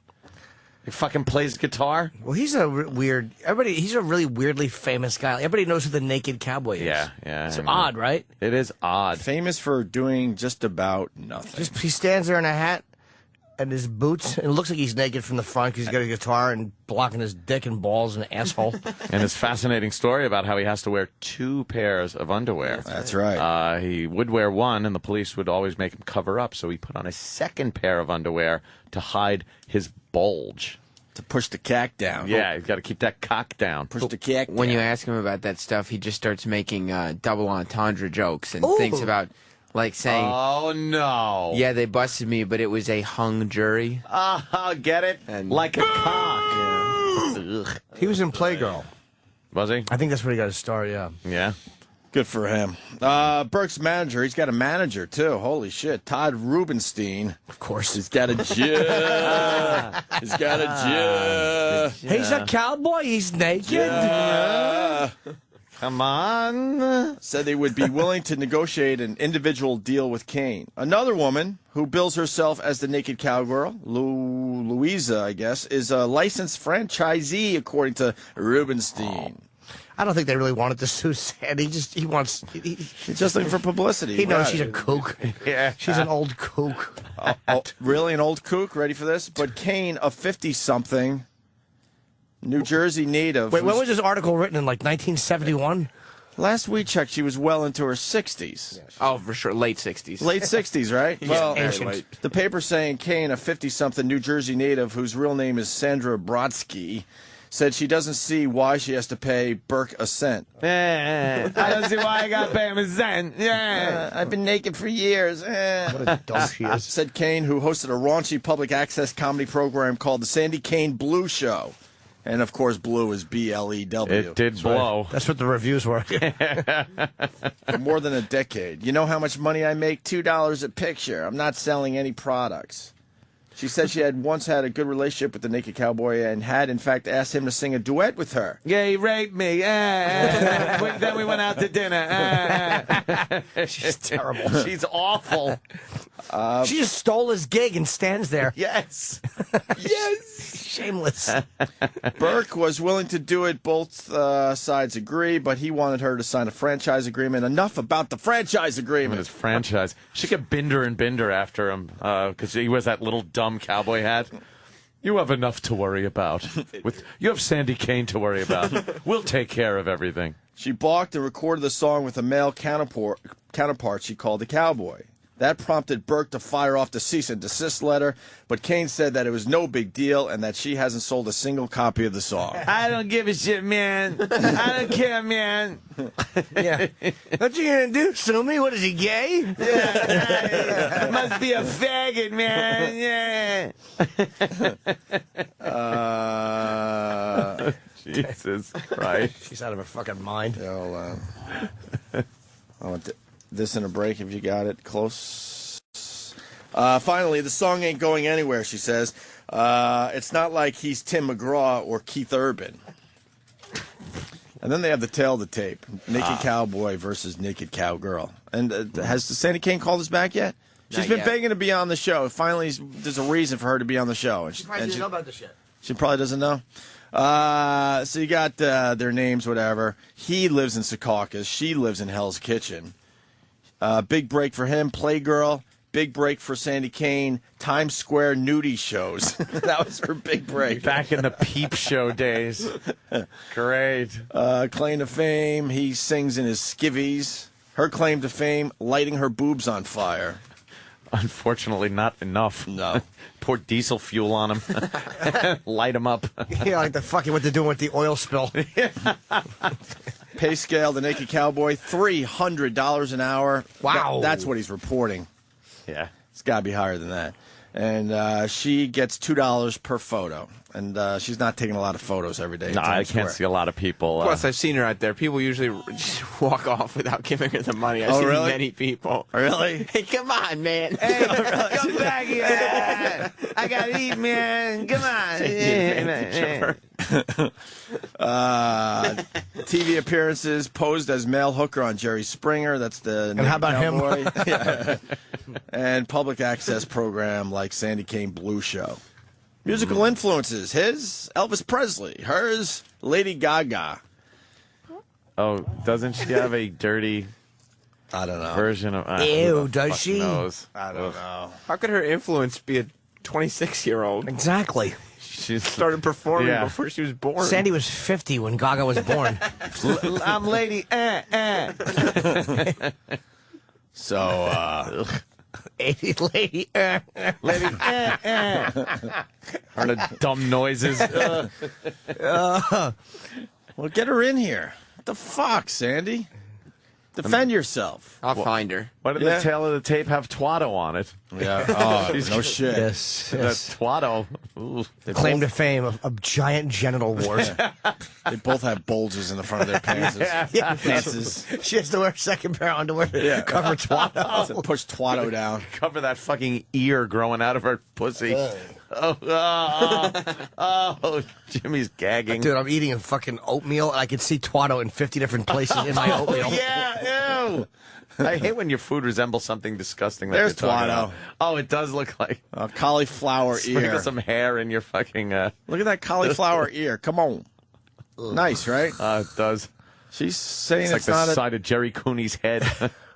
fucking plays guitar? Well, he's a weird. He's a really weirdly famous guy. Everybody knows who the naked cowboy is. Yeah. It's I mean, odd, right? It is odd. Famous for doing just about nothing. Just he stands there in a hat and his boots, and it looks like he's naked from the front because he's got a guitar and blocking his dick and balls and asshole. And his fascinating story about how he has to wear 2 pairs of underwear. That's right. He would wear one, and the police would always make him cover up, so he put on a second pair of underwear to hide his bulge. To push the cack down. Yeah, he's got to keep that cock down. Push the cack down. When you ask him about that stuff, he just starts making double entendre jokes and Ooh. thinks about, like, saying, Oh, no. yeah, they busted me, but it was a hung jury. Get it? And- Like a cock. Ugh. He was in Playgirl. Was he? I think that's where he got his start, yeah. Yeah. Good for him. Burke's manager, he's got a manager, too. Holy shit. Todd Rubenstein. Of course. He's got a job. He's got a job. He's a cowboy. He's naked. Come on. Said they would be willing to negotiate an individual deal with Kane. Another woman who bills herself as the naked cowgirl, Louisa, I guess, is a licensed franchisee, according to Rubenstein. I don't think they really wanted to sue Sandy. He's just looking for publicity. He knows Right. she's a kook. Yeah. She's an old kook. Really, an old kook? Ready for this? But Kane, a 50-something New Jersey native. Wait, when was this article written in, like, 1971? Last we checked, she was well into her 60s. Oh, for sure. Late 60s. Late 60s, right? Yeah, Well, ancient. the paper saying Kane, a 50-something New Jersey native whose real name is Sandra Brodsky, said she doesn't see why she has to pay Burke a cent. I don't see why I got to pay him a cent. Yeah. I've been naked for years. What a dumb she is. Said Kane, who hosted a raunchy public access comedy program called The Sandy Kane Blue Show. And, of course, blue is B-L-E-W. It did blow. That's what the reviews were. For more than a decade. You know how much money I make? $2 a picture. I'm not selling any products. She said she had once had a good relationship with the Naked Cowboy and had, in fact, asked him to sing a duet with her. Yeah, he raped me. Then we went out to dinner. She's terrible. She's awful. She just stole his gig and stands there. Yes. Yes. Shameless. Burke was willing to do it. Both sides agree, but he wanted her to sign a franchise agreement. Enough about the franchise agreement. His franchise. She could Binder and Binder after him because he wears that little dumb cowboy hat. You have enough to worry about. You have Sandy Kane to worry about. We'll take care of everything. She balked and recorded the song with a male counterpart she called the Cowboy. That prompted Burke to fire off the cease and desist letter, but Kane said that it was no big deal and that she hasn't sold a single copy of the song. I don't give a shit, man. I don't care, man. Yeah. What you gonna do, sue me? What is he, gay? Yeah. Must be a faggot, man. Yeah. Jesus Christ. She's out of her fucking mind. I want this in a break if you got it close. Finally, the song ain't going anywhere, she says. It's not like he's Tim McGraw or Keith Urban. And then they have the tail of the tape. Naked Cowboy versus Naked Cowgirl. And has Sandy Kane called us back yet? She's been begging to be on the show. Finally, there's a reason for her to be on the show. She probably doesn't know about this shit. She probably doesn't know. So you got their names, whatever. He lives in Secaucus. She lives in Hell's Kitchen. Big break for him. Playgirl. Big break for Sandy Kane. Times Square nudie shows. That was her big break. Back in the Peep Show days. Great. Claim to fame. He sings in his skivvies. Her claim to fame, lighting her boobs on fire. Unfortunately, not enough. No. Pour diesel fuel on him. Light him up. Yeah, like the fucking what they're doing with the oil spill. Pay scale, the Naked Cowboy, $300 an hour. Wow. That's what he's reporting. Yeah. It's got to be higher than that. And she gets $2 per photo. And she's not taking a lot of photos every day. No, I can't see a lot of people. Plus, I've seen her out there. People usually just walk off without giving her the money. I've seen really? many people. Really? Hey, come on, man. Hey, come back here. I got to eat, man. Come on. TV appearances, posed as male hooker on Jerry Springer. That's the And how about Cowboy. Yeah. And public access program like Sandy Kane Blue Show. Musical influences. His, Elvis Presley. Hers, Lady Gaga. Oh, doesn't she have a dirty I don't know. version of... Ew, does she? Knows? I don't know. How could her influence be a 26-year-old? Exactly. She started performing before she was born. Sandy was 50 when Gaga was born. I'm Lady... So, 80 lady. Lady... Heard of dumb noises. well, get her in here. What the fuck, Sandy? Defend yourself. I'll find her. Why did the tail of the tape have Twatto on it? Yeah. Oh, no shit. Yes. That Twatto. Ooh. Claim to fame of giant genital wars. They both have bulges in the front of their pants. She has to wear a second pair of underwear to cover Twatto. So push Twatto down. Cover that fucking ear growing out of her pussy. Oh, Jimmy's gagging. Dude, I'm eating a fucking oatmeal, and I can see Twatto in 50 different places in my oatmeal. Yeah, ew. I hate when your food resembles something disgusting. That There's you're talking Twatto. about. Oh, it does look like A cauliflower sprinkle ear. some hair in your fucking. Look at that cauliflower ear. Come on. Nice, right? It does. She's saying It's like it's the not side of Jerry Cooney's head.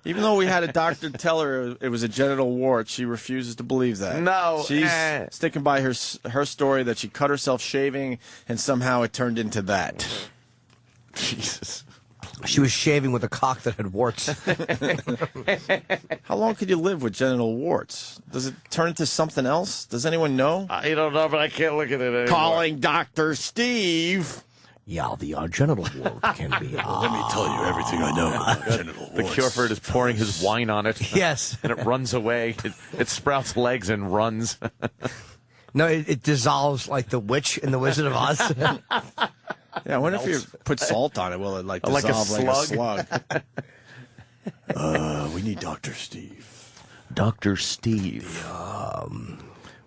Even though we had a doctor tell her it was a genital wart, she refuses to believe that. No, She's sticking by her story that she cut herself shaving and somehow it turned into that. Jesus. She was shaving with a cock that had warts. How long could you live with genital warts? Does it turn into something else? Does anyone know? I don't know, but I can't look at it anymore. Calling Dr. Steve. Yeah, the genital wart can be. Let me tell you everything I know about genital warts. The cure for it is pouring his wine on it. Yes. And it runs away. It sprouts legs and runs. No, it dissolves like the witch in the Wizard of Oz. Yeah, I wonder if you put salt on it, will it like dissolve like a slug? We need Dr. Steve. Dr. Steve.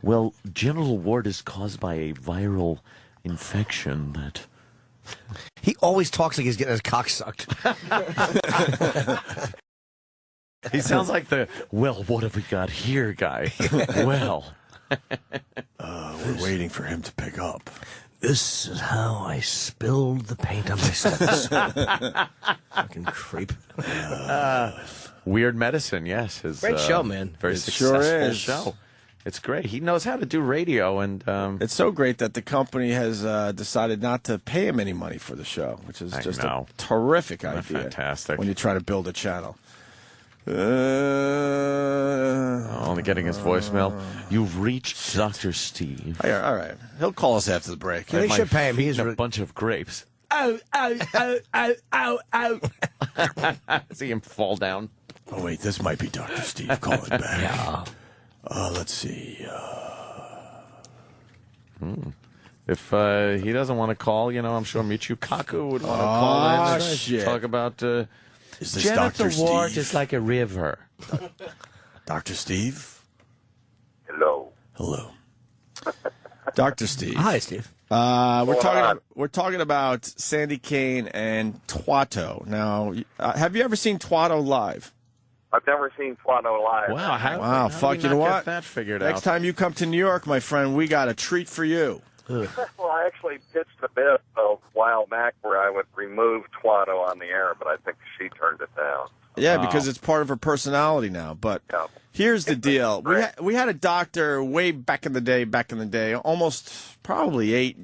Well, genital wart is caused by a viral infection that... He always talks like he's getting his cock sucked. He sounds like the, well, what have we got here guy? Well. We're waiting for him to pick up. This is how I spilled the paint on my steps. Fucking creep. Weird Medicine, yes. His, Great show, man. Very It successful sure is. show. It's great. He knows how to do radio, and it's so great that the company has decided not to pay him any money for the show, which is just a terrific idea. Fantastic. When you try to build a channel. Only getting his voicemail. You've reached Dr. Steve. All right. He'll call us after the break. They should pay him. He's a bunch of grapes. Ow, ow, ow, ow, ow, ow. See him fall down. Oh, wait, this might be Dr. Steve calling back. Yeah. Let's see. If he doesn't want to call, I'm sure Michio Kaku would want to call in and shit. talk about Is this genital Dr. wart Steve? is like a river. Dr. Steve? Hello. Hello. Dr. Steve. Hi, Steve. We're talking about Sandy Kane and Twato. Now, have you ever seen Twato live? I've never seen Twato live. Wow, fuck, you know not what? get that figured Next out. time you come to New York, my friend, we got a treat for you. Well, I actually pitched a bit a while back where I would remove Twato on the air, but I think she turned it down. Yeah, because it's part of her personality now. But here's the deal. We had a doctor way back in the day, almost probably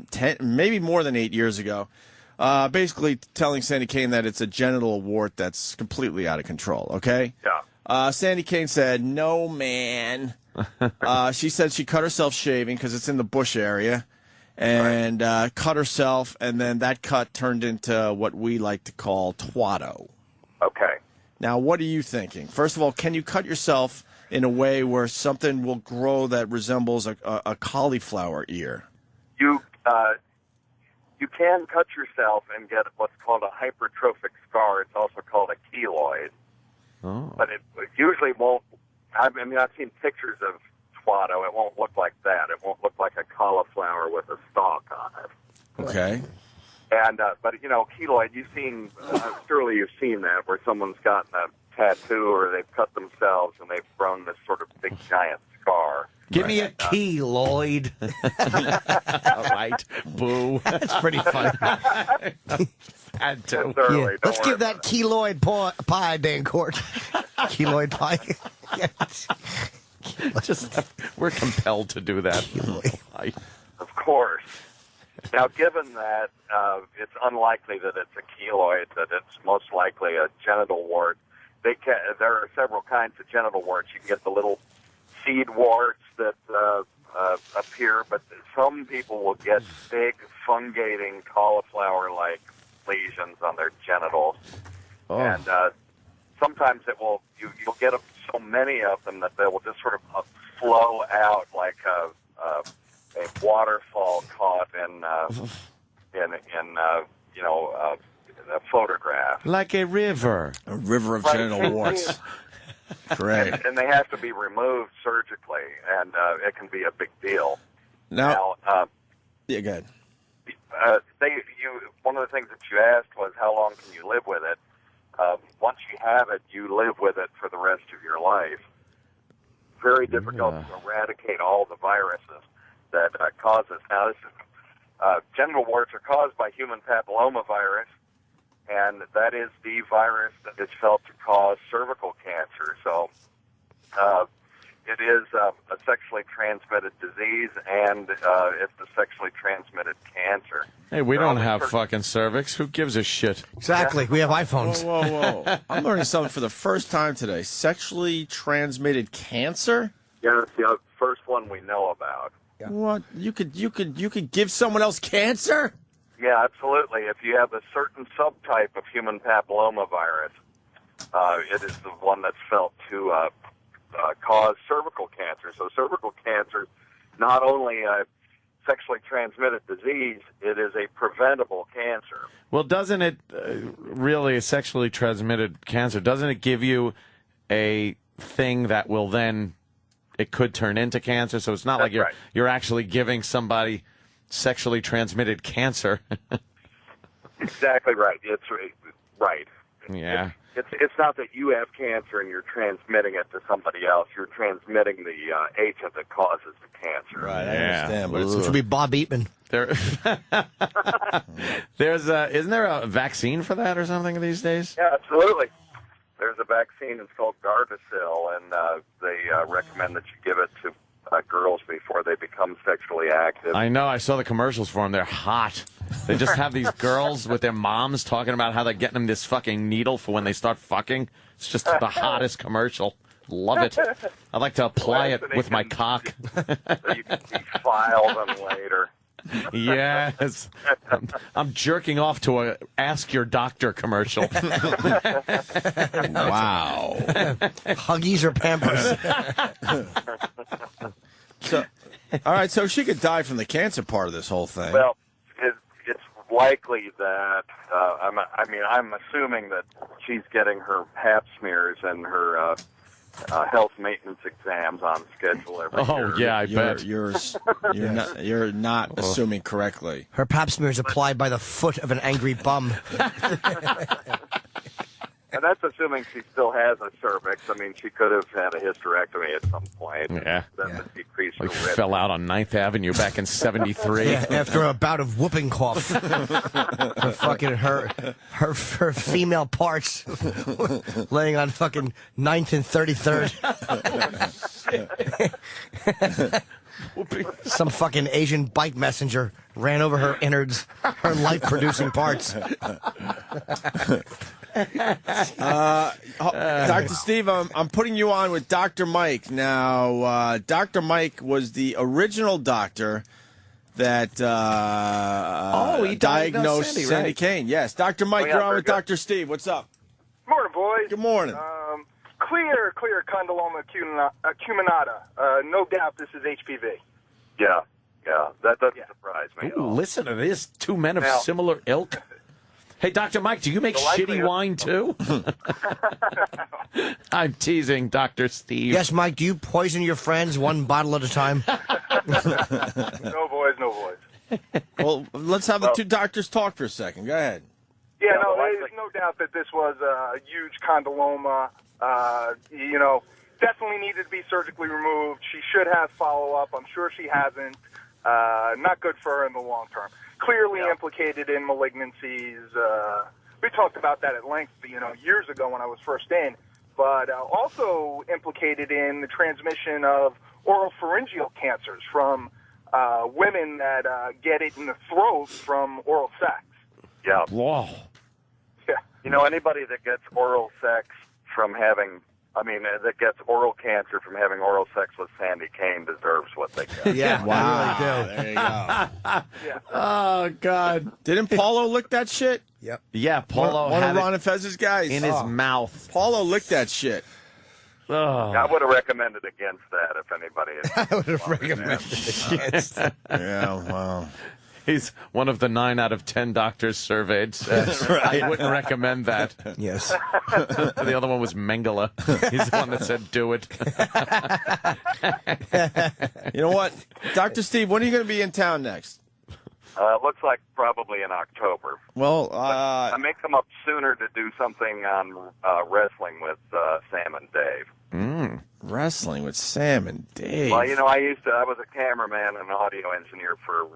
10, maybe more than 8 years ago, basically telling Sandy Kane that it's a genital wart that's completely out of control, okay? Yeah. Sandy Kane said, no, man. She said she cut herself shaving because it's in the bush area, and cut herself, and then that cut turned into what we like to call Twato. Okay. Now, what are you thinking? First of all, can you cut yourself in a way where something will grow that resembles a cauliflower ear? You can cut yourself and get what's called a hypertrophic scar. It's also called a keloid. Oh. But it usually won't. I mean, I've seen pictures of Twato. It won't look like that. It won't look like a cauliflower with a stalk on it. Okay. And but keloid. You've seen surely you've seen that where someone's gotten a tattoo or they've cut themselves and they've grown this sort of big giant scar. Give me a keloid. All right. Boo. That's pretty funny. Had to. Yeah. Let's give that keloid pie, Dan Court. Keloid pie. We're compelled to do that. Of course. Now, given that it's unlikely that it's a keloid, that it's most likely a genital wart, there are several kinds of genital warts. You can get the little seed warts that appear, but some people will get big fungating cauliflower-like lesions on their genitals. Oh. And sometimes you'll get so many of them that they will just sort of flow out like a waterfall caught in a photograph. Like a river. A river of genital warts. Great. And they have to be removed surgically, and it can be a big deal. Now yeah, go ahead. One of the things that you asked was how long can you live with it? Once you have it, you live with it for the rest of your life. Very difficult to eradicate all the viruses that cause it. Now, genital warts are caused by human papillomavirus, and that is the virus that is felt to cause cervical cancer. So it is a sexually transmitted disease, and it's a sexually transmitted cancer. Hey, we don't have fucking cervix. Who gives a shit? Exactly. We have iPhones. Whoa. I'm learning something for the first time today. Sexually transmitted cancer? Yeah, it's the first one we know about. What? You could give someone else cancer? Yeah, absolutely. If you have a certain subtype of human papillomavirus, it is the one that's felt to cause cervical cancer. So cervical cancer not only a sexually transmitted disease, it is a preventable cancer. Well, doesn't it really, a sexually transmitted cancer, doesn't it give you a thing that will then, it could turn into cancer? So it's not like you're actually giving somebody sexually transmitted cancer. Exactly right. It's right. Yeah. It's not that you have cancer and you're transmitting it to somebody else. You're transmitting the agent that causes the cancer. Right, I understand. But Which would be Bob Eatman. Isn't there a vaccine for that or something these days? Yeah, absolutely. There's a vaccine. It's called Gardasil, and they recommend that you give it to girls before they become sexually active. I know. I saw the commercials for them. They're hot. They just have these girls with their moms talking about how they're getting them this fucking needle for when they start fucking. It's just the hottest commercial. Love it. I'd like to apply it with my cock. So you can file them later. Yes. I'm jerking off to a Ask Your Doctor commercial. Wow. Huggies or Pampers? So, all right, so she could die from the cancer part of this whole thing. Well, it's likely that, I'm assuming that she's getting her pap smears and her health maintenance exams on schedule every year. Oh, yeah, I bet. You're not assuming correctly. Her pap smear is applied by the foot of an angry bum. And that's assuming she still has a cervix. I mean, she could have had a hysterectomy at some point. Yeah. That would decrease her Like risk. fell out on 9th Avenue back in 73. Yeah, after a bout of whooping cough. her female parts laying on fucking 9th and 33rd. Some fucking Asian bike messenger ran over her innards, her life-producing parts. Dr. Steve, I'm putting you on with Dr. Mike. Now, Dr. Mike was the original doctor that he diagnosed Sandy Kane. Yes, Dr. Mike, you're on with Dr. Steve. What's up? Morning, boys. Good morning. Clear condyloma acuminata. No doubt this is HPV. Yeah, that doesn't surprise me. Ooh, listen to this. Two men of similar ilk. Hey, Dr. Mike, do you make shitty wine, too? I'm teasing, Dr. Steve. Yes, Mike, do you poison your friends one bottle at a time? No voice. Well, let's have the two doctors talk for a second. Go ahead. Yeah, no, there's no doubt that this was a huge condyloma. Definitely needed to be surgically removed. She should have follow-up. I'm sure she hasn't. Not good for her in the long term. Clearly implicated in malignancies. We talked about that at length, years ago when I was first in. But also implicated in the transmission of oropharyngeal cancers from women that get it in the throat from oral sex. Yeah. Whoa. Yeah. Anybody that gets oral sex from having, that gets oral cancer from having oral sex with Sandy Kane deserves what they get. Yeah, wow. I really do. There you go. Oh, God. Didn't Paulo lick that shit? Yep. Yeah, Paulo One had of Ron and Fez's guys. in his mouth. Paulo licked that shit. Oh. I would have recommended against that if anybody had. I would have recommended against. Yeah, wow. He's one of the 9 out of 10 doctors surveyed. Right. I wouldn't recommend that. Yes. The other one was Mengele. He's the one that said, do it. You know what? Dr. Steve, when are you going to be in town next? It looks like probably in October. Well, I may come up sooner to do something on wrestling with Sam and Dave. Wrestling with Sam and Dave. Well, I was a cameraman and audio engineer for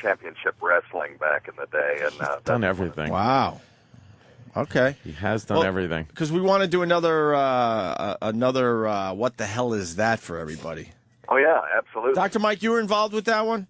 Championship Wrestling back in the day, and Done everything. Wow. Okay. He has done everything. Because we want to do another what the hell is that for everybody. Oh, yeah, absolutely. Dr. Mike, you were involved with that one?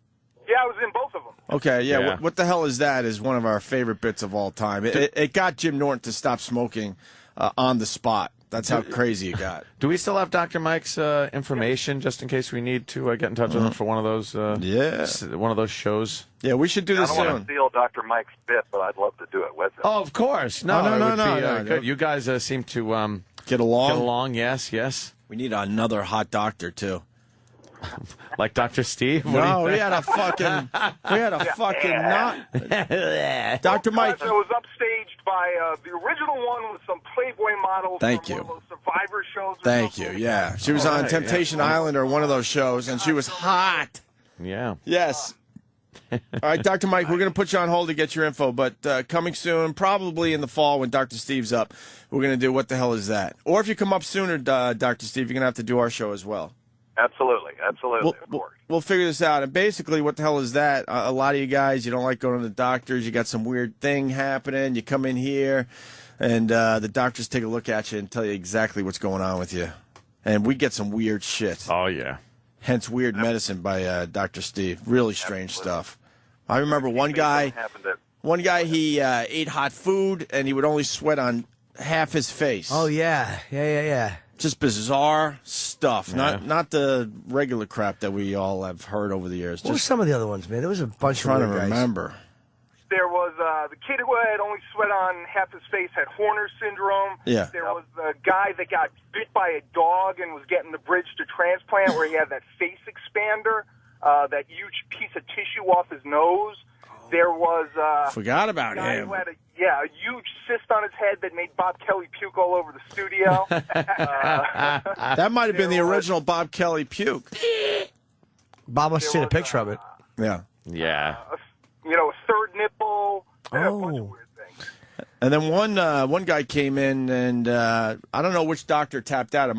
Yeah, I was in both of them. Okay, yeah. Yeah. What the hell is that is one of our favorite bits of all time. It got Jim Norton to stop smoking on the spot. That's how crazy it got. Do we still have Dr. Mike's information just in case we need to get in touch with him for one of those one of those shows? Yeah, we should do this I don't want to steal Dr. Mike's bit, but I'd love to do it with him. Oh, of course. No, No. good. You guys seem to Get along? Get along, yes. We need another hot doctor, too. Like Dr. Steve? What do you No, we think? had a fucking Dr. Mike. It was upstaged by the original one with some Playboy models. Thank from you. One of those Survivor shows. Thank you. Yeah, she was on Temptation Island or one of those shows, and she was hot. Yeah. Yes. All right, Dr. Mike, we're going to put you on hold to get your info, but coming soon, probably in the fall when Dr. Steve's up, we're going to do What the Hell Is That? Or if you come up sooner, Dr. Steve, you're going to have to do our show as well. Absolutely, of course. We'll figure this out. And basically, what the hell is that? A lot of you guys, you don't like going to the doctors. You got some weird thing happening. You come in here, and the doctors take a look at you and tell you exactly what's going on with you. And we get some weird shit. Oh, yeah. Hence Weird Medicine by Dr. Steve. Really strange stuff. I remember one guy, he ate hot food, and he would only sweat on half his face. Oh, yeah. Yeah. Just bizarre stuff. Not the regular crap that we all have heard over the years. What were some of the other ones, man? There was a bunch trying of to weird guys. remember. There was the kid who had only sweat on half his face, had Horner syndrome. Yeah. There was the guy that got bit by a dog and was getting the bridge to transplant where he had that face expander, that huge piece of tissue off his nose. There was Forgot about guy him. who had a huge cyst on his head that made Bob Kelly puke all over the studio. That might have been the original Bob Kelly puke. Bob must have seen a picture of it. Yeah. Yeah. A third nipple. A bunch of weird things. And then one guy came in, and I don't know which doctor tapped out.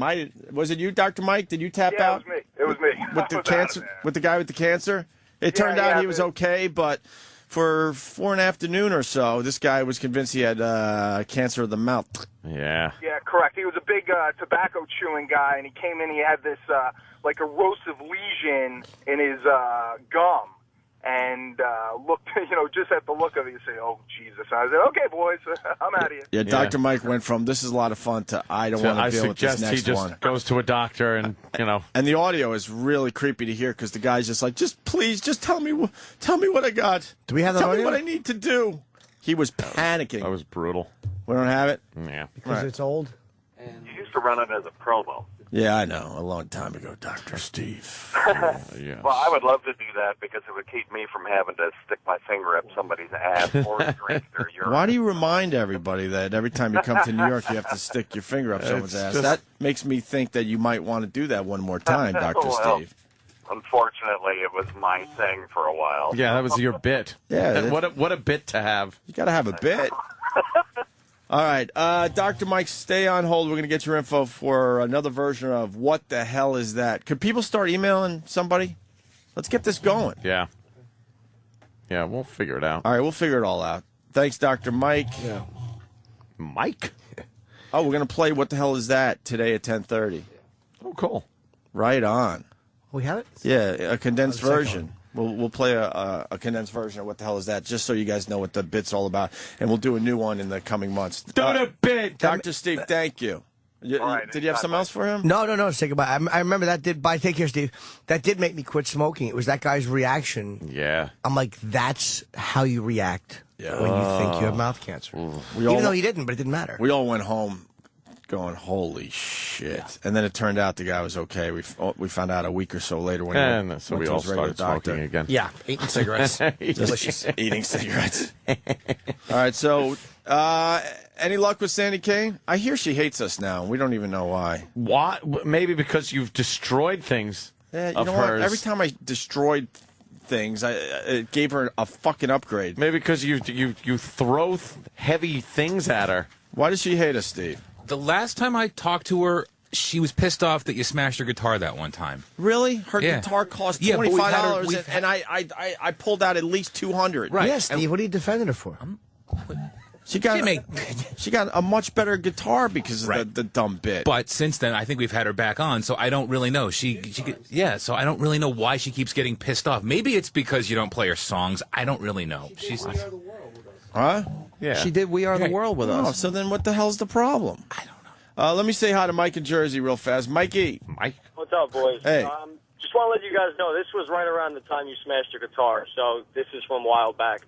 Was it you, Dr. Mike? Did you tap out? It was me. With the cancer, with the guy with the cancer. It turned out he was okay, but for an afternoon or so, this guy was convinced he had cancer of the mouth. Yeah. Yeah, correct. He was a big tobacco chewing guy, and he came in. He had this like erosive lesion in his gum, and looked, just at the look of it, you say, "Oh Jesus!" And I said, "Okay, boys, I'm out of here." Yeah, Dr. Mike went from "this is a lot of fun" to "I don't want to deal with this I next suggest he just one." goes to a doctor and And the audio is really creepy to hear because the guy's just like, please, tell me what I got. Do we have that Tell me audio? what I need to do. He was panicking. That was brutal. We don't have it? Yeah. Because it's old? You used to run it as a promo. Yeah, I know. A long time ago, Dr. Steve. Yeah. Well, I would love to do that because it would keep me from having to stick my finger up somebody's ass or drink their urine. Why do you remind everybody that every time you come to New York, you have to stick your finger up someone's ass? That makes me think that you might want to do that one more time, Dr. Well, Steve. Unfortunately, it was my thing for a while. Yeah, that was your bit. Yeah. What a bit to have. You got to have a bit. All right. Dr. Mike, stay on hold. We're going to get your info for another version of What the Hell Is That? Could people start emailing somebody? Let's get this going. Yeah. Yeah, we'll figure it out. All right, we'll figure it all out. Thanks, Dr. Mike. Yeah. Mike? Oh, we're going to play What the Hell Is That today at 10:30. Oh, cool. Right on. We have it? Yeah, a condensed Oh, the second version. We'll play a condensed version of What the Hell Is That, just so you guys know what the bit's all about. And we'll do a new one in the coming months. Do the bit! Dr. Steve, thank you. Did you have something else for him? No. Say goodbye. I remember that did. Bye. Take care, Steve. That did make me quit smoking. It was that guy's reaction. Yeah. I'm like, that's how you react when you think you have mouth cancer. Even though he didn't, but it didn't matter. We all went home going, holy shit. And then it turned out the guy was okay. We found out a week or so later when he went so we to all his regular started doctor. smoking again. Yeah, eating cigarettes. Delicious. Eating cigarettes. All right, so any luck with Sandy Kane? I hear she hates us now. We don't even know why. Why? Maybe because you've destroyed things Yeah, you of know hers. what? Every time I destroyed things, it gave her a fucking upgrade. Maybe because you throw heavy things at her. Why does she hate us, Steve? The last time I talked to her, she was pissed off that you smashed her guitar that one time. Really? Her Yeah. guitar cost Yeah, but we've had her- $25, we've and I pulled out at least $200. Right. Yeah, Steve, what are you defending her for? She got a much better guitar because of the dumb bit. But since then, I think we've had her back on, so I don't really know. So I don't really know why she keeps getting pissed off. Maybe it's because you don't play her songs. I don't really know. She's Huh? Yeah. She did We Are the World with Oh, us. so then what the hell's the problem? I don't know. Let me say hi to Mike in Jersey real fast. Mikey. Mike. What's up, boys? Hey. Just want to let you guys know, this was right around the time you smashed your guitar, so this is from a while back.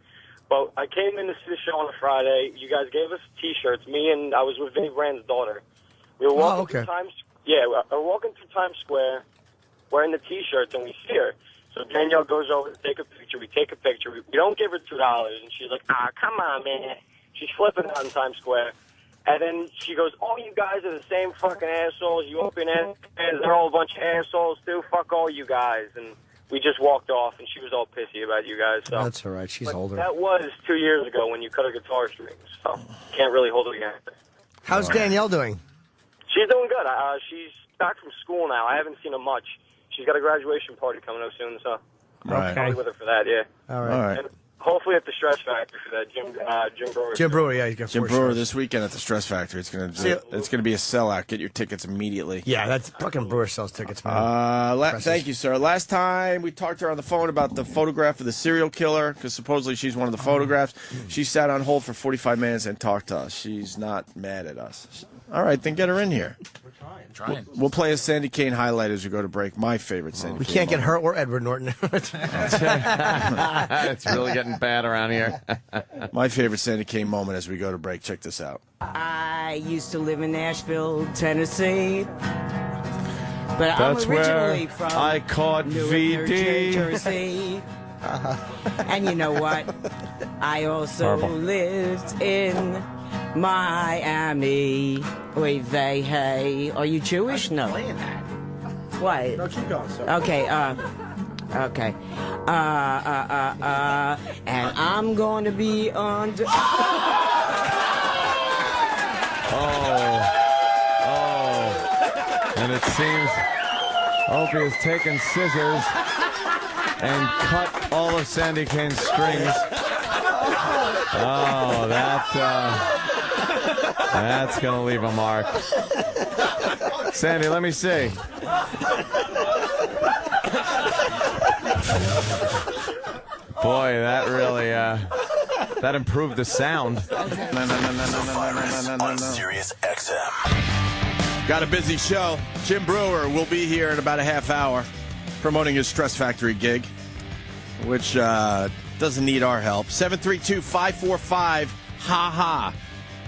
But I came in to see the show on a Friday. You guys gave us T-shirts. I was with Vinny Brand's daughter. We were walking through Times. Yeah, we were walking through Times Square, wearing the T-shirts, and we see her. So Danielle goes over to take a picture. We take a picture. We don't give her $2, and she's like, come on, man. She's flipping out in Times Square. And then she goes, oh, you guys are the same fucking assholes. You open it, and they're all a bunch of assholes, too. Fuck all you guys. And we just walked off, and she was all pissy about you guys. So That's all right. She's older. that was 2 years ago when you cut her guitar strings. So can't really hold it against her. How's Danielle doing? She's doing good. She's back from school now. I haven't seen her much. She's got a graduation party coming up soon, so Right. I'll be with her for that, yeah. All right. And hopefully at the Stress Factory for that Jim Brewer. Jim Brewer, yeah, he's got Jim 4 Brewer shows. this weekend at the Stress Factory. It's gonna be a sellout. Get your tickets immediately. Yeah, that's fucking Brewer sells tickets, man. Thank you, sir. Last time we talked to her on the phone about the photograph of the serial killer, because supposedly she's one of the photographs. She sat on hold for 45 minutes and talked to us. She's not mad at us. All right, then get her in here. Trying. We'll play a Sandy Kane highlight as we go to break. My favorite Sandy We Kane can't get moment. her or Edward Norton. It's really getting bad around here. My favorite Sandy Kane moment as we go to break. Check this out. I used to live in Nashville, Tennessee. But That's I'm where originally from I caught Newark, VD. Jersey. And you know what? I also Horrible. lived in Miami. Wait, hey. Are you Jewish? No. What? No, keep going, sir. Okay, okay. And I'm going to be on... And it seems Opie has taken scissors and cut all of Sandy Kane's strings. Oh, that's going to leave a mark. Sandy, let me see. Boy, that really, that improved the sound. On Sirius XM. Got a busy show. Jim Brewer will be here in about a half hour promoting his Stress Factory gig, which doesn't need our help. 732-545-HA-HA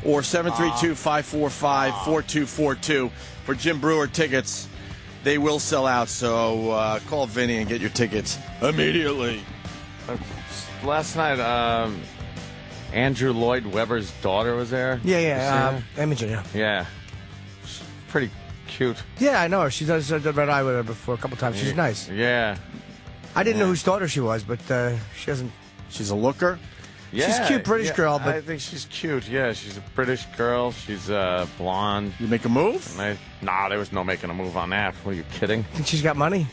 or 732-545-4242 for Jim Brewer tickets. They will sell out, so call Vinny and get your tickets immediately. Last night, Andrew Lloyd Webber's daughter was there. Yeah, Imogen, yeah. Yeah. She's pretty cute. Yeah, I know her. She's done Red Eye with her before a couple times. She's nice. Yeah. I didn't know whose daughter she was, but she hasn't. She's a looker? Yeah, she's a cute British girl, but I think she's cute. Yeah, she's a British girl. She's blonde. You make a move? Nah, there was no making a move on that. What, are you kidding? think she's got money.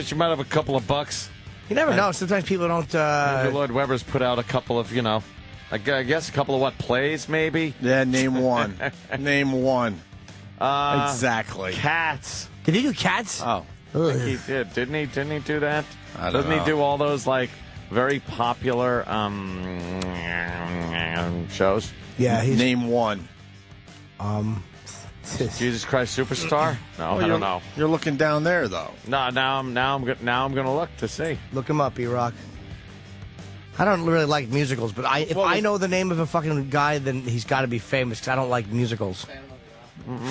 She might have a couple of bucks. You never know. Sometimes people don't. Andrew Lloyd Webber's put out a couple of, I guess a couple of plays maybe? Yeah, name one. Name one. Exactly. Cats. Did he do Cats? Oh. I think he did. Didn't he do that? I don't Doesn't know. he do all those, very popular shows? Yeah, he's... Name one. Jesus Christ Superstar? No, Well, I don't know. You're looking down there, though. No, now I'm gonna look to see. Look him up, E-Rock. I don't really like musicals, but if I know the name of a fucking guy, then he's got to be famous, because I don't like musicals.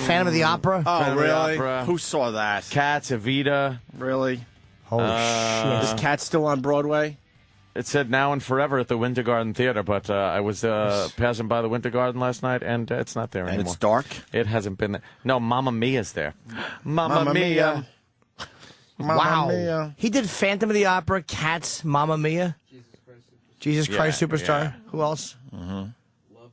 Phantom of the Opera? Oh, Phantom of the really? Opera. Who saw that? Cats, Evita. Really? Holy shit. Is Cat still on Broadway? It said Now and Forever at the Winter Garden Theater, but I was passing by the Winter Garden last night, and it's not there anymore. And it's dark? It hasn't been there. No, Mamma Mia's there. Mamma Mia. Wow. Mia. He did Phantom of the Opera, Cats, Mamma Mia. Jesus Christ Superstar. Yeah. Who else? Mm-hmm. Love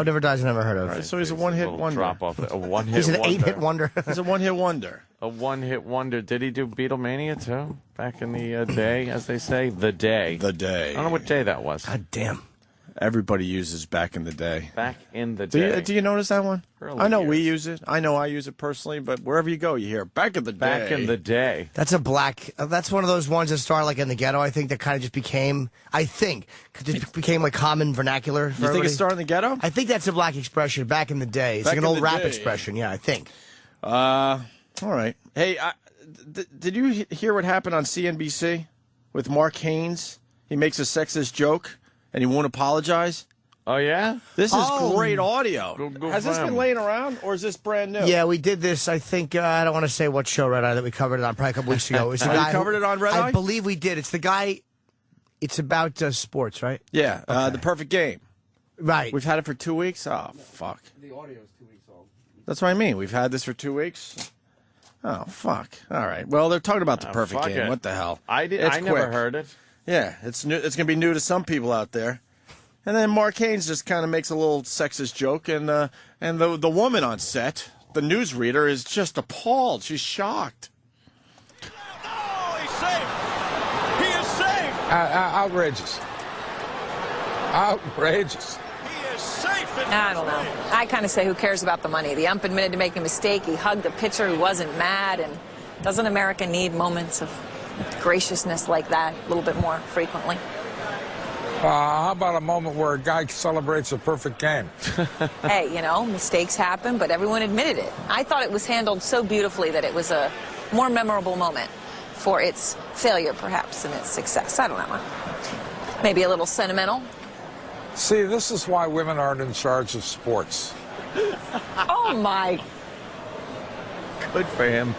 Never Dies, I never heard of. Right, so he's a one-hit wonder. Drop off. A one-hit He's an wonder. 8-hit wonder. He's a one-hit wonder. A one-hit wonder. Did he do Beatlemania, too? Back in the day, as they say? The day. The day. I don't know what day that was. God damn. Everybody uses back in the day. Back in the day. Do you notice that one? Early I know we years. use it. I know I use it personally, but wherever you go, you hear back in the day. Back in the day. That's a black. That's one of those ones that started like in the ghetto. I think that kind of just became. I think just became like common vernacular. For You think everybody. it started in the ghetto? I think that's a black expression. Back in the day, it's Back like an in old the rap day. expression. Yeah, I think. All right. Hey, did you hear what happened on CNBC with Mark Haynes? He makes a sexist joke and he won't apologize. Oh, yeah? This is great audio. Go Has this for been him. laying around, or is this brand new? Yeah, we did this, I think, I don't want to say what show, Red Eye, that we covered it on probably a couple weeks ago. It's the You guy covered it on Red Eye? I believe we did. It's the guy, it's about sports, right? Yeah, The Perfect Game. Right. We've had it for 2 weeks? Oh, fuck. The audio is 2 weeks old. That's what I mean. We've had this for 2 weeks? Oh, fuck. All right. Well, they're talking about The Perfect fuck Game. it. What the hell? I It's never quick. heard it. Yeah, it's new. It's going to be new to some people out there. And then Mark Haynes just kind of makes a little sexist joke, and the woman on set, the newsreader, is just appalled. She's shocked. Oh, he's safe. He is safe. Outrageous. Outrageous. He is safe. I don't know. I kind of say, who cares about the money? The ump admitted to making a mistake. He hugged the pitcher who wasn't mad. And doesn't America need moments of graciousness like that a little bit more frequently? How about a moment where a guy celebrates a perfect game? Hey, you know, mistakes happen, but everyone admitted it. I thought it was handled so beautifully that it was a more memorable moment for its failure, perhaps, than its success. I don't know. Maybe a little sentimental. See, this is why women aren't in charge of sports. Oh, my. Good for him.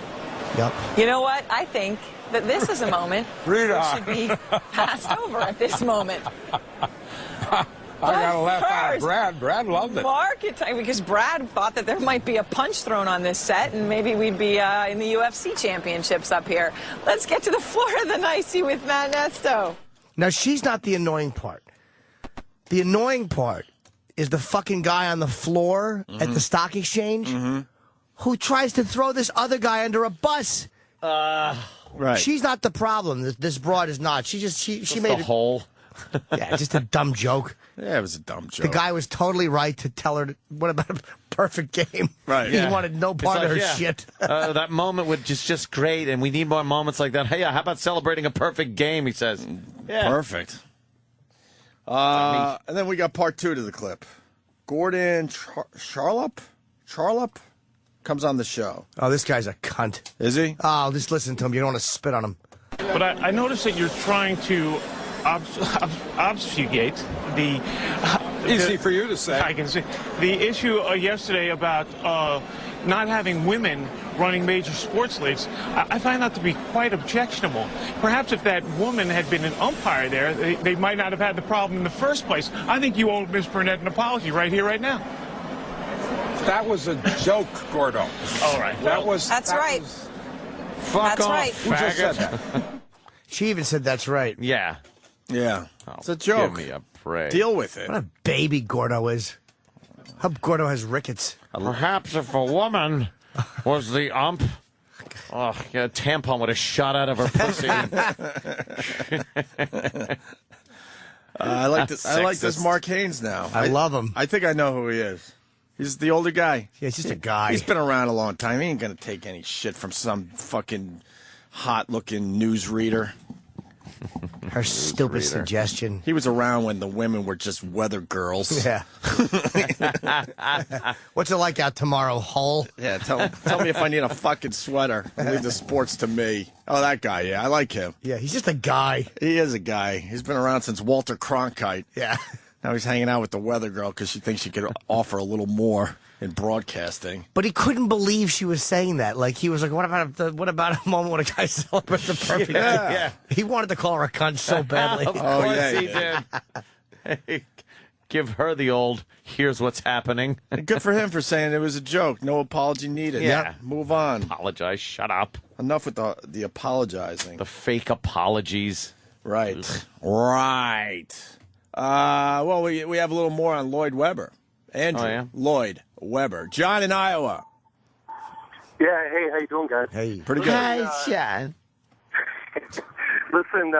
Yep. You know what? I think that this is a moment Rita. that should be passed over at this moment. I got to laugh at Brad. Brad loved it. Mark, because Brad thought that there might be a punch thrown on this set, and maybe we'd be in the UFC championships up here. Let's get to the floor of the nicey with Matt Nesto. Now, she's not the annoying part. The annoying part is the fucking guy on the floor at the stock exchange who tries to throw this other guy under a bus. Right. She's not the problem. This broad is not. She made a hole. Yeah, just a dumb joke. Yeah, it was a dumb joke. The guy was totally right to tell her, what about a perfect game? Right. He wanted no part of her shit. That moment was just great, and we need more moments like that. Hey, how about celebrating a perfect game, he says. Yeah. Perfect. And then we got part 2 to the clip. Gordon Charlop comes on the show. Oh, this guy's a cunt. Is he? Oh, just listen to him. You don't want to spit on him. But I noticed that you're trying to obfuscate the... Easy for you to say. I can see. The issue yesterday about not having women running major sports leagues, I find that to be quite objectionable. Perhaps if that woman had been an umpire there, they might not have had the problem in the first place. I think you owe Ms. Burnett an apology right here, right now. That was a joke, Gordo. All right. That's right. Fuck That's off, right. Who just said faggot. that? She even said that's right. Yeah. Yeah. Oh, It's a joke. Give me a break. Deal with it. What a baby Gordo is. Hope Gordo has rickets. Perhaps if a woman was the ump, a tampon would have shot out of her pussy. I like this Sexist. Mark Haynes now. I love him. I think I know who he is. He's the older guy. Yeah, he's just a guy. He's been around a long time. He ain't gonna take any shit from some fucking hot-looking newsreader. Her stupid suggestion. He was around when the women were just weather girls. Yeah. What's it like out tomorrow, Hull? Yeah, tell me if I need a fucking sweater. Leave the sports to me. Oh, that guy, yeah, I like him. Yeah, he's just a guy. He is a guy. He's been around since Walter Cronkite. Yeah. Now he's hanging out with the weather girl because she thinks she could offer a little more in broadcasting. But he couldn't believe she was saying that. Like, he was like, what about a moment when a guy celebrates the perfect game? Yeah. He wanted to call her a cunt so badly. Of course he did. Hey, give her the old, here's what's happening. Good for him for saying it was a joke. No apology needed. Yeah. Yep, move on. Apologize. Shut up. Enough with the apologizing. The fake apologies. Right. Right. Well, we have a little more on Lloyd Webber. Andrew. Oh, yeah? Lloyd Webber. John in Iowa. Yeah, hey, how you doing, guys? Hey. Pretty good. Hi, John. Listen,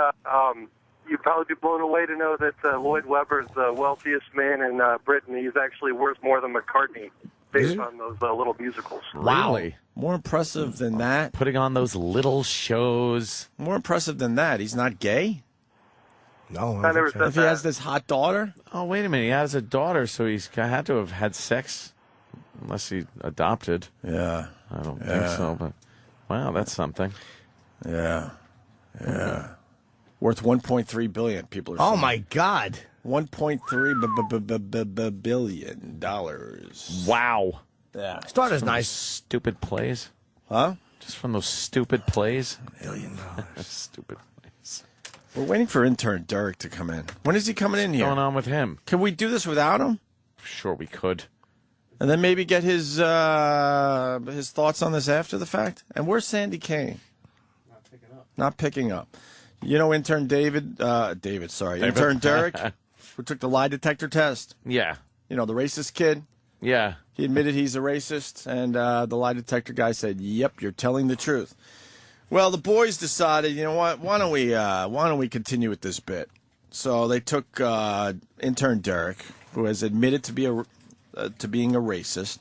you'd probably be blown away to know that Lloyd Webber's the wealthiest man in Britain. He's actually worth more than McCartney based on those little musicals. Really? More impressive than that? Putting on those little shows. More impressive than that. He's not gay? No. I never said If he that. has this hot daughter? Oh, wait a minute. He has a daughter, so he's had to have had sex. Unless he adopted. Yeah. I don't think so, but wow, that's something. Yeah. Yeah. worth $1.3 billion. People are. Oh saying. my God. $1.3 billion. Wow. Yeah. Starter's From nice. Stupid plays. Huh? Just from those stupid plays. $1 million. Stupid plays. We're waiting for intern Derek to come in. When is he coming in What's here? going on with him? Can we do this without him? Sure, we could. And then maybe get his thoughts on this after the fact. And where's Sandy Kane? Not picking up. You know, intern David. Intern Derek, who took the lie detector test. Yeah. You know, the racist kid. Yeah. He admitted he's a racist, and the lie detector guy said, "Yep, you're telling the truth." Well, the boys decided, you know what? Why don't we continue with this bit? So they took intern Derek, who has admitted to being a racist,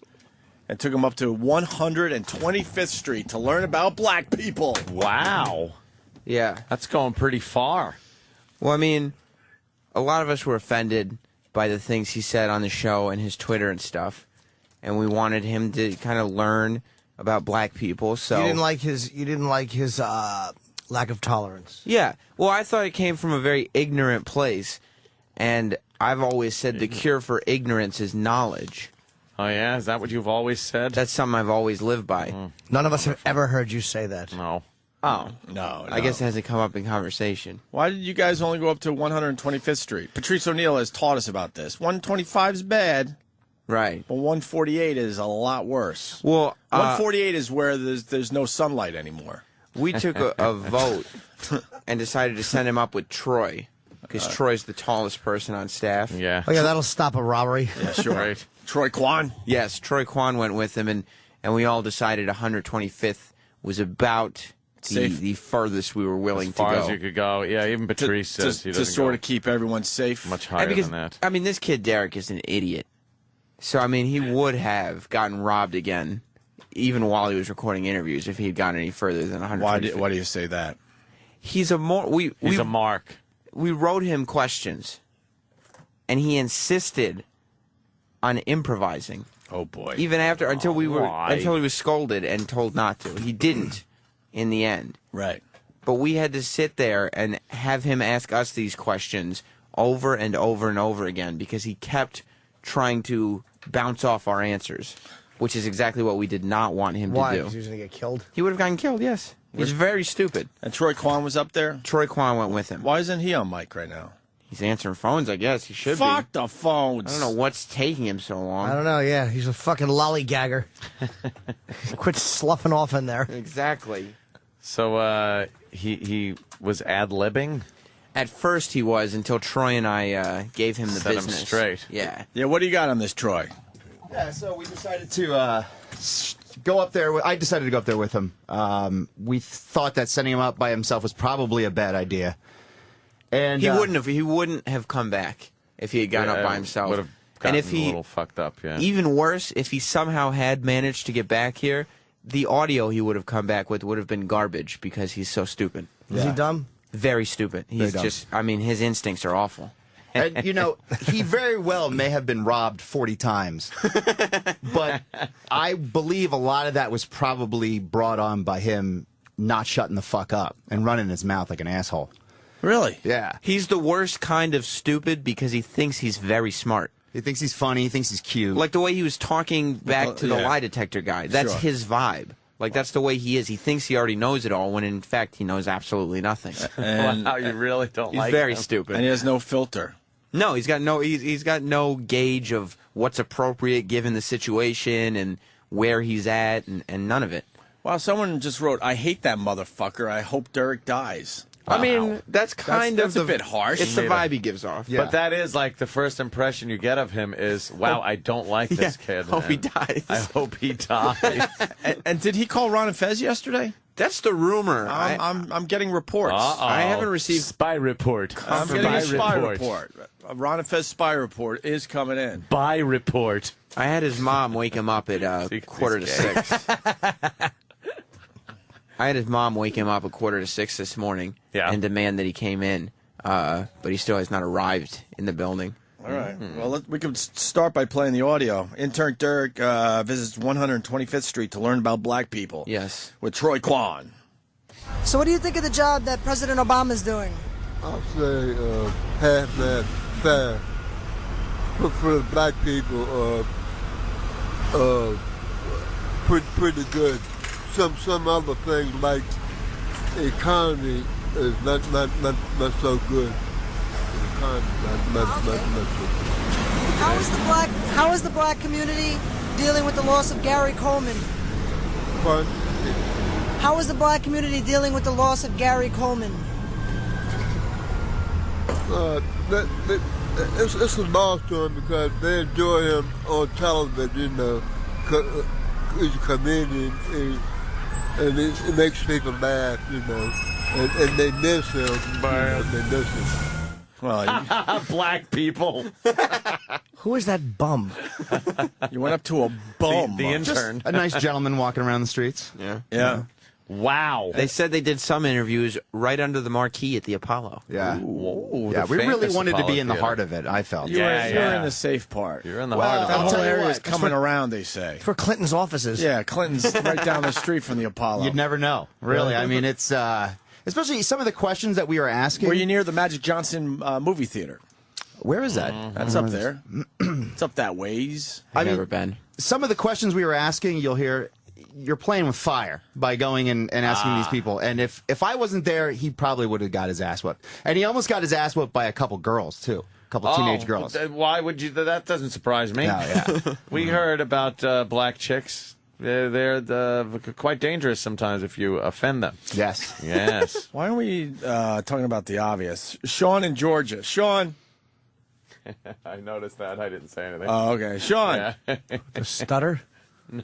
and took him up to 125th Street to learn about black people. Wow. Yeah. That's going pretty far. Well, I mean, a lot of us were offended by the things he said on the show and his Twitter and stuff, and we wanted him to kind of learn about black people. So You didn't like his lack of tolerance. Yeah. Well, I thought it came from a very ignorant place, and I've always said the cure for ignorance is knowledge. Oh, yeah? Is that what you've always said? That's something I've always lived by. None of us have ever heard you say that. No. Oh. No. I guess it hasn't come up in conversation. Why did you guys only go up to 125th Street? Patrice O'Neill has taught us about this. 125 is bad. Right. But 148 is a lot worse. Well, 148 is where there's no sunlight anymore. We took a vote and decided to send him up with Troy, because Troy's the tallest person on staff. Yeah. Oh, yeah, that'll stop a robbery. Yeah, sure. Right. Troy Kwan? Yes, Troy Kwan went with him, and we all decided 125th was about the furthest we were willing to go. As far as you could go. Yeah, even Patrice says he doesn't to sort go of keep everyone safe. much higher because, than that. I mean, this kid Derek is an idiot. So, I mean, he would have gotten robbed again, even while he was recording interviews, if he had gotten any further than 125th. Why do you say that? He's a He's a mark. We wrote him questions, and he insisted on improvising. Oh boy! Even until he was scolded and told not to. He didn't in the end. Right. But we had to sit there and have him ask us these questions over and over and over again because he kept trying to bounce off our answers, which is exactly what we did not want him Why? to do. Because he was going to get killed? He would have gotten killed, yes. He's very stupid. And Troy Kwan was up there? Troy Kwan went with him. Why isn't he on mic right now? He's answering phones, I guess. He should Fuck be. the phones. I don't know what's taking him so long. I don't know, yeah. He's a fucking lollygagger. Quit sloughing off in there. Exactly. So he was ad-libbing? At first he was, until Troy and I gave him the Set him business. straight. Yeah. Yeah, what do you got on this, Troy? Yeah, so we decided to go up there. I decided to go up there with him. We thought that sending him up by himself was probably a bad idea. And He wouldn't have come back if he had gone up by himself. Would have gotten and if he a little fucked up, yeah. Even worse, if he somehow had managed to get back here, the audio he would have come back with would have been garbage because he's so stupid. Is he dumb? Very stupid. He's dumb. just, I mean, his instincts are awful. And, you know, he very well may have been robbed 40 times. But I believe a lot of that was probably brought on by him not shutting the fuck up and running his mouth like an asshole. Really? Yeah. He's the worst kind of stupid because he thinks he's very smart. He thinks he's funny. He thinks he's cute. Like the way he was talking back to the lie detector guy. That's Sure. his vibe. Like, that's the way he is. He thinks he already knows it all, when in fact he knows absolutely nothing. And wow, you really don't He's like very him. stupid. And he has no filter. No, he's got no gauge of what's appropriate given the situation and where he's at, and none of it. Wow, someone just wrote, "I hate that motherfucker. I hope Derek dies." I mean, that's a bit harsh. It's the vibe he gives off. But that is like the first impression you get of him is, wow, I don't like this kid. Hope he man. dies. I hope he dies. and did he call Ron and Fez yesterday? That's the rumor. I'm getting reports. I haven't received spy report. I'm getting a spy report. A Ron and Fez spy report is coming in. Spy report. I had his mom wake him up at 5:45. I had his mom wake him up at 5:45 this morning and demand that he came in, but he still has not arrived in the building. All right. Well, we could start by playing the audio. Intern Derek visits 125th Street to learn about black people. Yes. With Troy Kwan. So what do you think of the job that President Obama's doing? I'll say half-mast fair for the black people. Pretty good. Some other things like the economy is not so good. The economy not so good. How is the black community dealing with the loss of Gary Coleman? Pardon? How is the black community dealing with the loss of Gary Coleman? It's a loss to him because they enjoy him on television, you know. He's a comedian, and it makes people laugh, you know. And they miss him. They miss him. Well, black people. Who is that bum? You went up to a bum. The intern. A nice gentleman walking around the streets. Yeah. Wow. They said they did some interviews right under the marquee at the Apollo. Yeah. Ooh, yeah, the we really famous wanted to Apollo be in the Theater. heart of it, I felt. You were in the safe part. You're in the Well, heart of That it. whole tell you area what, is coming around, they say. For Clinton's offices. Yeah, Clinton's right down the street from the Apollo. You'd never know, really. I mean, it's especially some of the questions that we were asking. Were you near the Magic Johnson movie theater? Where is that? That's up there. It's up that ways. I've never been. Some of the questions we were asking, you'll hear, you're playing with fire by going and asking these people. And if I wasn't there, he probably would have got his ass whipped. And he almost got his ass whipped by a couple girls, too. A couple teenage girls. Why would you? That doesn't surprise me. No, yeah. We heard about black chicks. They're quite dangerous sometimes if you offend them. Yes. Yes. Why aren't we talking about the obvious? Sean in Georgia. Sean. I noticed that. I didn't say anything. Oh, okay. Sean. Yeah. The stutter?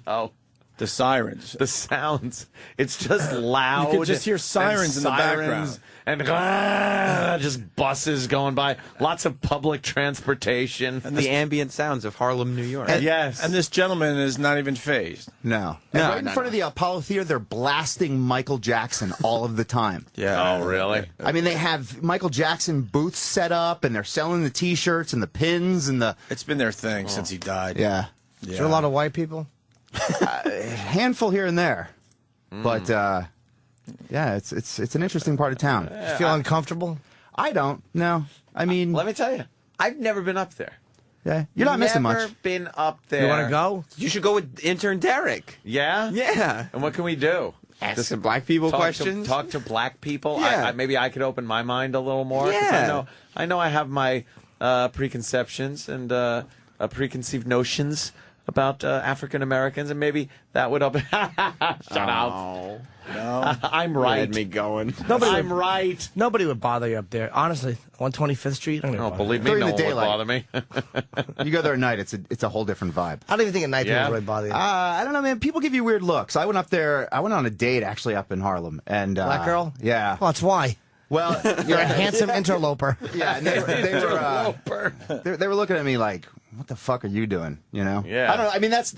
No. The sirens. The sounds. It's just loud. You can just hear sirens in the background. And just buses going by. Lots of public transportation. And the ambient sounds of Harlem, New York. Yes. And this gentleman is not even phased. No. And right in front of the Apollo Theater, they're blasting Michael Jackson all of the time. Yeah. Oh, really? I mean, they have Michael Jackson booths set up, and they're selling the T-shirts and the pins and the... It's been their thing since he died. Yeah. Is there a lot of white people? A handful here and there. But, yeah, it's an interesting part of town. You feel uncomfortable? I don't, no. I mean... Let me tell you, I've never been up there. Yeah, you're not missing much. Never been up there. You want to go? You should go with intern Derek. Yeah? Yeah. And what can we do? Ask some black people questions. Talk to black people. Yeah. Maybe I could open my mind a little more. 'Cause Yeah. I know I have my preconceptions and preconceived notions about African Americans, and maybe that would open. Shut up. No. I'm You right. had me going. I'm right. Nobody would bother you up there. Honestly, 125th Street. Oh, believe me, During no the one would daylight. bother me. You go there at night, it's a whole different vibe. I don't even think at night Yeah. people really bother you. I don't know, man. People give you weird looks. I went up there. I went on a date actually up in Harlem, and Black girl? Yeah. Well, that's why. Well, You're a handsome interloper. yeah. And they were looking at me like, "What the fuck are you doing?" You know? Yeah. I don't know. I mean, that's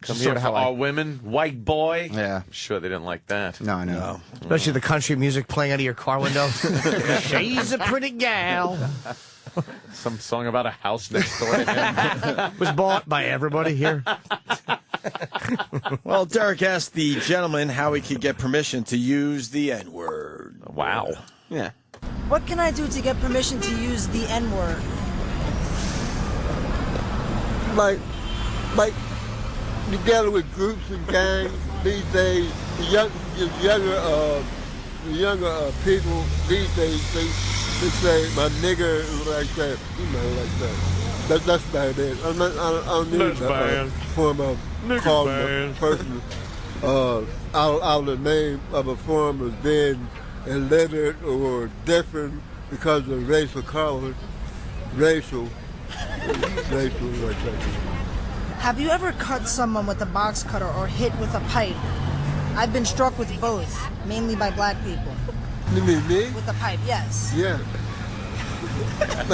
Come sort here of for how all women, white boy. Yeah. I'm sure they didn't like that. No, I know. Especially the country music playing out of your car window. She's a pretty gal. Some song about a house next door to him. Was bought by everybody here. Well, Derek asked the gentleman how he could get permission to use the N-word. Wow. Yeah. What can I do to get permission to use the N-word? Like together with groups and gangs these days, the younger people these days they say my nigger like that, you know, like that. That's bad. I don't need a form of calling a person out of the name of a form of being illiterate or different because of racial color, racial like that. Have you ever cut someone with a box cutter or hit with a pipe? I've been struck with both, mainly by black people. You mean me? With a pipe, yes. Yeah. It was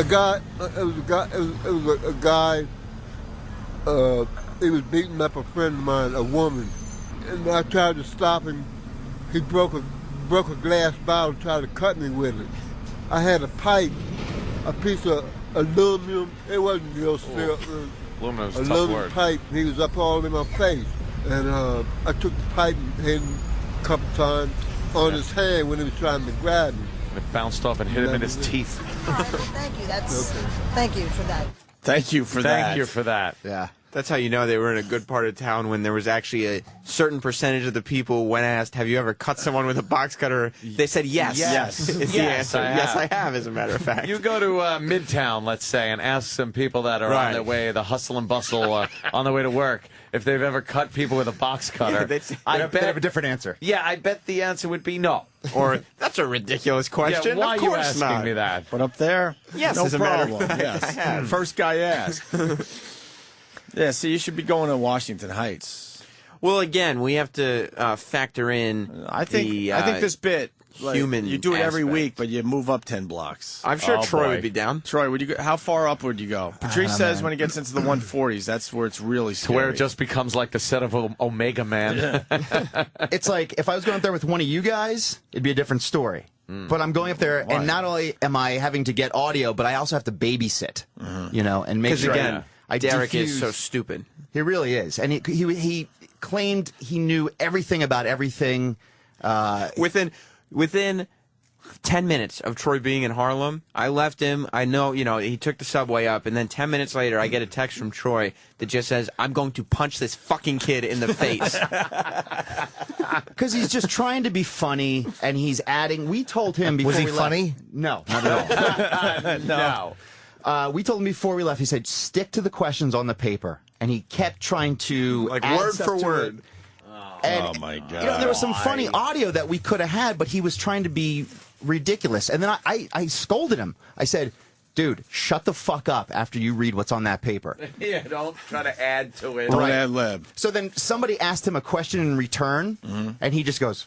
a guy, he was beating up a friend of mine, a woman. And I tried to stop him. He broke a glass bottle, tried to cut me with it. I had a pipe, a piece of aluminum. It wasn't real steel. Aluminum's a tough Aluminum word. pipe. He was up all in my face. And I took the pipe and hit him a couple times on his hand when he was trying to grab me. It bounced off and hit him in his teeth. Thank you. Thank you for that. Thank you for that. Thank you for that. Yeah. That's how you know they were in a good part of town when there was actually a certain percentage of the people, when asked, have you ever cut someone with a box cutter, they said yes. Yes. It's the Yes, answer. I Yes, have. I have, as a matter of fact. You go to Midtown, let's say, and ask some people that are on their way, the hustle and bustle, on their way to work, if they've ever cut people with a box cutter. They'd have a different answer. Yeah, I bet the answer would be no. Or, that's a ridiculous question. Yeah, why of are you course asking not. me that? But up there, Yes, no as a matter of problem. fact, Yes. I have. First guy asked. Yeah, see, you should be going to Washington Heights. Well, again, we have to factor in I think this bit, like, human you do it every aspect. week, but you move up 10 blocks. I'm sure Troy would be down. Troy, would you go, how far up would you go? Patrice says when it gets into the 140s, that's where it's really To scary. where it just becomes like the set of Omega Man. It's like if I was going up there with one of you guys, it'd be a different story. But I'm going up there, and not only am I having to get audio, but I also have to babysit, you know, and make Because, sure again, I Derek is diffuse- so stupid. He really is, and he claimed he knew everything about everything. Within 10 minutes of Troy being in Harlem, I left him. I know, he took the subway up, and then 10 minutes later, I get a text from Troy that just says, I'm going to punch this fucking kid in the face. Because he's just trying to be funny, and he's adding. We told him before Was he we left- funny? No, not at all. No. We told him before we left. He said, "Stick to the questions on the paper," and he kept trying to add word stuff for to word. it. And, Oh, my God. there was some funny audio that we could have had, but he was trying to be ridiculous. And then I scolded him. I said, "Dude, shut the fuck up after you read what's on that paper." Yeah, don't try to add to it. Don't ad lib. So then somebody asked him a question in return, and he just goes,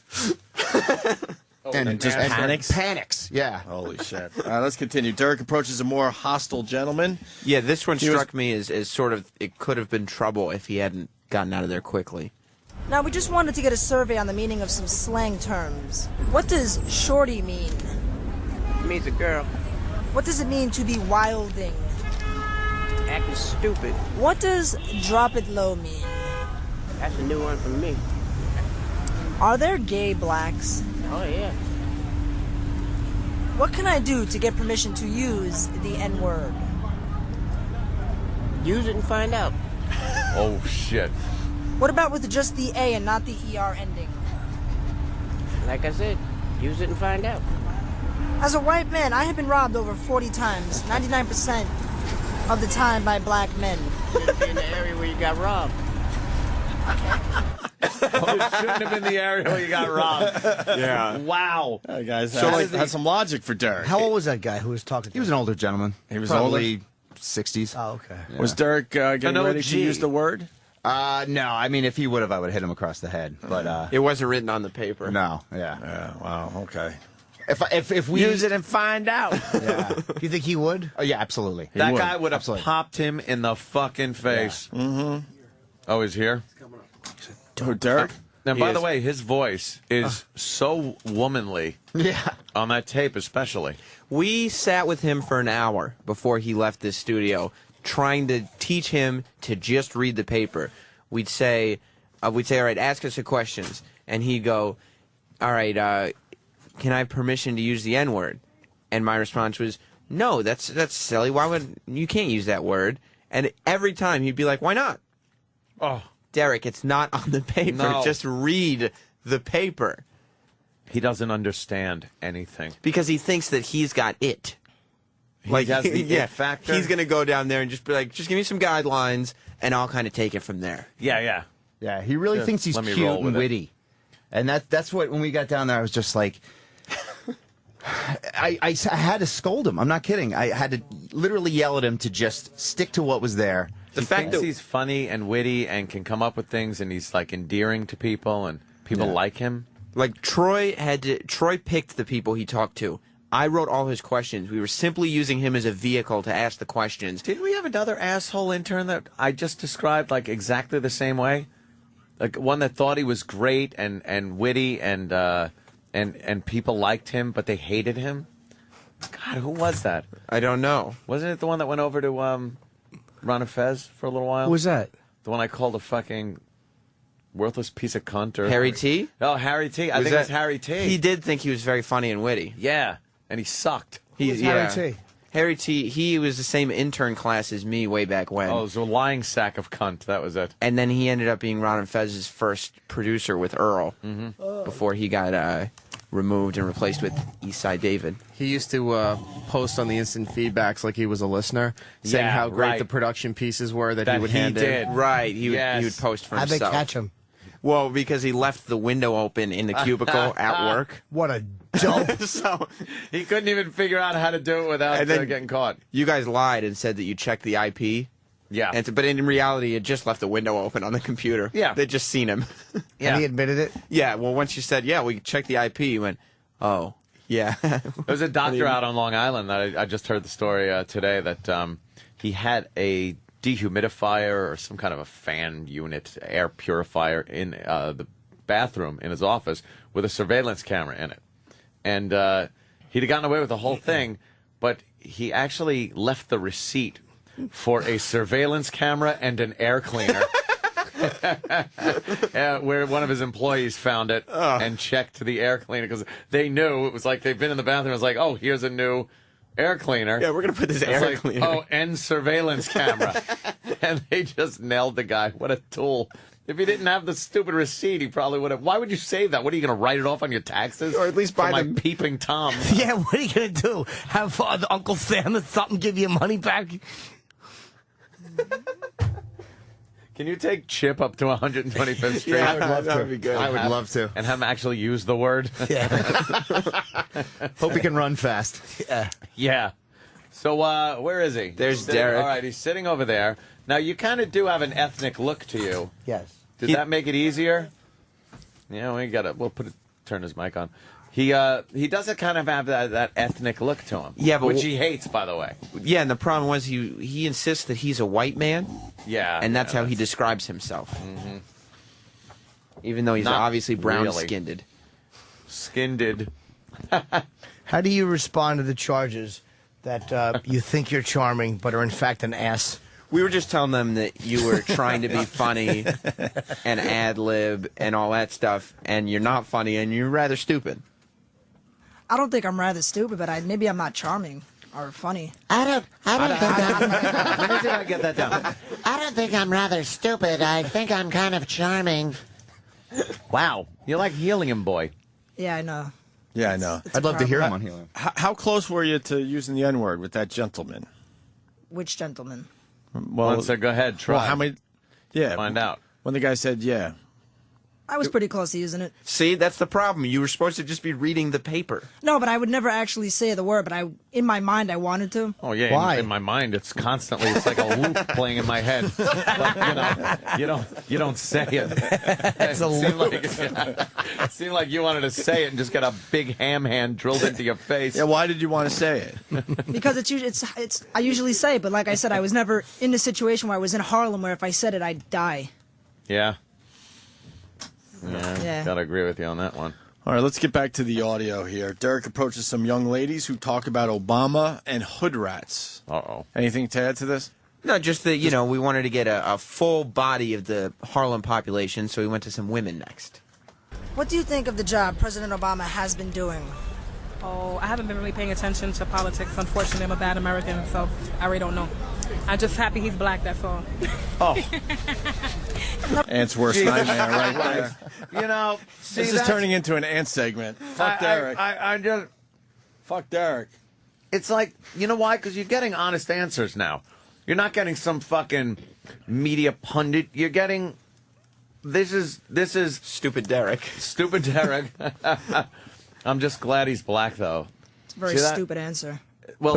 And just panics? Panics, yeah. Holy shit. All right, let's continue. Derek approaches a more hostile gentleman. Yeah, this one He was- struck me as sort of, it could have been trouble if he hadn't gotten out of there quickly. Now, we just wanted to get a survey on the meaning of some slang terms. What does shorty mean? It means a girl. What does it mean to be wilding? Acting stupid. What does drop it low mean? That's a new one for me. Are there gay blacks? Oh, yeah. What can I do to get permission to use the N-word? Use it and find out. Oh, shit. What about with just the A and not the ER ending? Like I said, use it and find out. As a white man, I have been robbed over 40 times, 99% of the time by black men. Be in the area where you got robbed. It shouldn't have been the area where you got robbed. Yeah. Wow. Guys, So, like, has some logic for Derek. How old was that guy who was talking to He was an older gentleman. He was probably 60s. Oh, okay. Yeah. Was Derek getting An ready OG. to use the word? No, I mean, if he would have, I would have hit him across the head. But It wasn't written on the paper. no, yeah. Yeah, wow, okay. If we Use it and find out. yeah, Do you think he would? oh yeah, absolutely. That would. guy would have Absolutely. popped him in the fucking face. Mm-hmm. Oh, he's here? Oh, Derek? And He by the is. way, his voice is so womanly Yeah. on that tape, especially. We sat with him for an hour before he left this studio, trying to teach him to just read the paper. We'd say, all right, ask us the questions, and he'd go, all right, can I have permission to use the N-word? And my response was, no, that's silly. Why would you can't use that word? And every time he'd be like, why not? Oh, Derek, it's not on the paper. No. Just read the paper. he doesn't understand anything. Because he thinks that he's got it. He has the it factor? He's going to go down there and just be like, just give me some guidelines, and I'll kind of take it from there. Yeah, yeah. Yeah, he really Just thinks he's let me cute roll and with it. witty. And that's what, when we got down there, I was just like, I had to scold him. I'm not kidding. I had to literally yell at him to just stick to what was there. The fact that he's funny and witty and can come up with things and he's like endearing to people and people like him. Like Troy picked the people he talked to. I wrote all his questions. We were simply using him as a vehicle to ask the questions. Didn't we have another asshole intern that I just described like exactly the same way? Like one that thought he was great and witty and people liked him, but they hated him. God, who was that? I don't know. Wasn't it the one that went over to Ron Fez for a little while? Who was that? The one I called a fucking worthless piece of cunt. Or Harry T? Oh, Harry T. I think it was Harry T. He did think he was very funny and witty. Yeah. and he sucked. Harry T. Harry T. He was the same intern class as me way back when. Oh, it was a lying sack of cunt. That was it. And then he ended up being Ron and Fez's first producer with Earl before he got removed and replaced with Eastside David. He used to post on the instant feedbacks like he was a listener, saying how great the production pieces were that he would hand in. Right, he would post for How'd himself. they catch him? Well, because he left the window open in the cubicle at work. What a dope. So he couldn't even figure out how to do it without getting caught. You guys lied and said that you checked the IP. Yeah. But in reality, it just left the window open on the computer. Yeah. They'd just seen him. And he admitted it? Yeah, well, once you said, yeah, we checked the IP, you went, oh, yeah. There's a doctor out on Long Island that I just heard the story today that he had a dehumidifier or some kind of a fan unit, air purifier in the bathroom in his office with a surveillance camera in it. And he'd have gotten away with the whole thing, but he actually left the receipt for a surveillance camera and an air cleaner. Where one of his employees found it and checked the air cleaner because they knew it was like they've been in the bathroom. It was like, oh, here's a new air cleaner. Yeah, we're going to put this It's air like, cleaner. Oh, and surveillance camera. And they just nailed the guy. What a tool. If he didn't have the stupid receipt, he probably would have. Why would you save that? What are you going to write it off on your taxes? Or at least buy my them. peeping Tom. Yeah, what are you going to do? Have Uncle Sam or something give you money back? Can you take Chip up to 125th Street? Yeah, I would love to. That would be good. I would love to. And have him actually use the word. Yeah. Hope he can run fast. Yeah. Yeah. So where is he? There's He's sitting- Derek. All right, he's sitting over there. Now, you kind of do have an ethnic look to you. Yes. Did that make it easier? Yeah, we'll turn his mic on. He doesn't kind of have that ethnic look to him. Yeah, but which he hates, by the way. Yeah, and the problem was he insists that he's a white man. Yeah. And that's how he describes himself. Mm-hmm. Even though he's Not obviously really. brown-skinned. Skinned. How do you respond to the charges that you think you're charming but are in fact an ass? We were just telling them that you were trying to be funny and ad-lib and all that stuff, and you're not funny and you're rather stupid. I don't think I'm rather stupid, but maybe I'm not charming or funny. I don't think I'm. Let me see if I can get that down. I don't think I'm rather stupid. I think I'm kind of charming. Wow. You're like Helium Boy. Yeah, I know. Yeah, I know. I'd love to hear him on Helium. How close were you to using the N-word with that gentleman? Which gentleman? Well, So go ahead, try. Well, how many? Yeah. Find out. When the guy said, yeah. I was pretty close to using it. See, that's the problem. You were supposed to just be reading the paper. No, but I would never actually say the word, but in my mind, I wanted to. Oh yeah, Why? In my mind, it's constantly. It's like a loop playing in my head. But, you don't say it. That's a loop. It seemed like you wanted to say it and just get a big ham hand drilled into your face. Yeah, why did you want to say it? Because I usually say it, but like I said, I was never in a situation where I was in Harlem where if I said it, I'd die. Yeah. Yeah. Gotta agree with you on that one. All right, let's get back to the audio here. Derek approaches some young ladies who talk about Obama and hood rats. Uh-oh. Anything to add to this? No, just that, we wanted to get a full body of the Harlem population, so we went to some women next. What do you think of the job President Obama has been doing? Oh, I haven't been really paying attention to politics. Unfortunately, I'm a bad American, so I really don't know. I'm just happy he's black, that's all. Oh. Ant's worst nightmare right there. This is turning into an Ant segment. Fuck Derek. I just... Fuck Derek. It's like, you know why? Because you're getting honest answers now. You're not getting some fucking media pundit. You're getting... This is... Stupid Derek. Stupid Derek. I'm just glad he's black, though. It's a very See that? stupid answer. Well,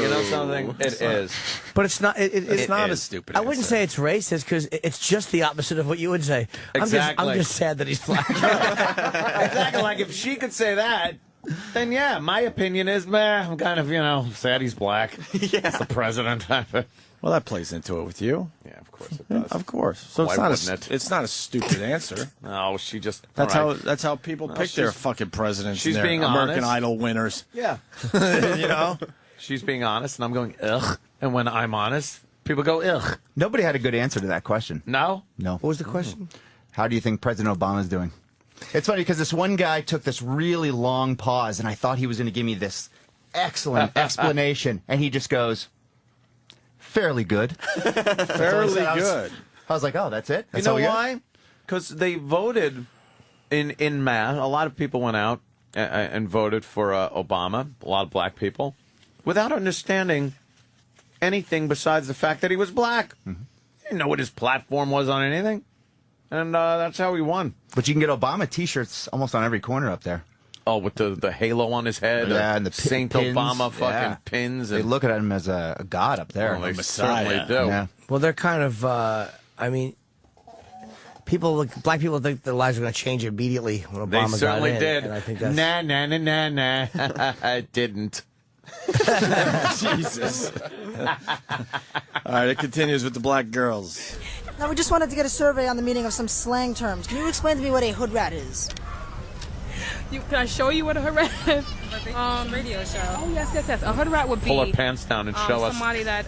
you know something? It is. But it's not. It's not is. a stupid. I wouldn't say it's racist because it's just the opposite of what you would say. Exactly. I'm just sad that he's black. Exactly. Like if she could say that, then yeah, my opinion is, I'm kind of, sad he's black. Yeah. It's the president. Well, that plays into it with you. Yeah, of course it does. Of course. So Why it's wouldn't it? It's not a stupid answer. No, she just. That's all right. how. That's how people pick their fucking presidents. She's and their being American honest. Idol winners. Yeah. You know. She's being honest, and I'm going ugh. And when I'm honest, people go ugh. Nobody had a good answer to that question. No. No. What was the question? How do you think President Obama's doing? It's funny because this one guy took this really long pause, and I thought he was going to give me this excellent explanation. And he just goes, fairly good. Fairly good. I was like, oh, that's it? You know why? Because they voted in mass. A lot of people went out and voted for Obama, a lot of black people, without understanding anything besides the fact that he was black. Mm-hmm. He didn't know what his platform was on anything. And that's how he won. But you can get Obama T-shirts almost on every corner up there. Oh, with the halo on his head. Yeah, and the Saint pins. Obama fucking Yeah. pins. They And, look at him as a god up there. well, they certainly do. Yeah. Well, they're kind of, I mean, black people think their lives are going to change immediately when They Obama got certainly in. did. And I think that's... Nah. It didn't. Jesus. All right, it continues with the black girls. Now, we just wanted to get a survey on the meaning of some slang terms. Can you explain to me what a hood rat is? Can I show you what a hood rat is? Radio show. Oh, yes. A hood rat would be... Pull her pants down and show us. Somebody that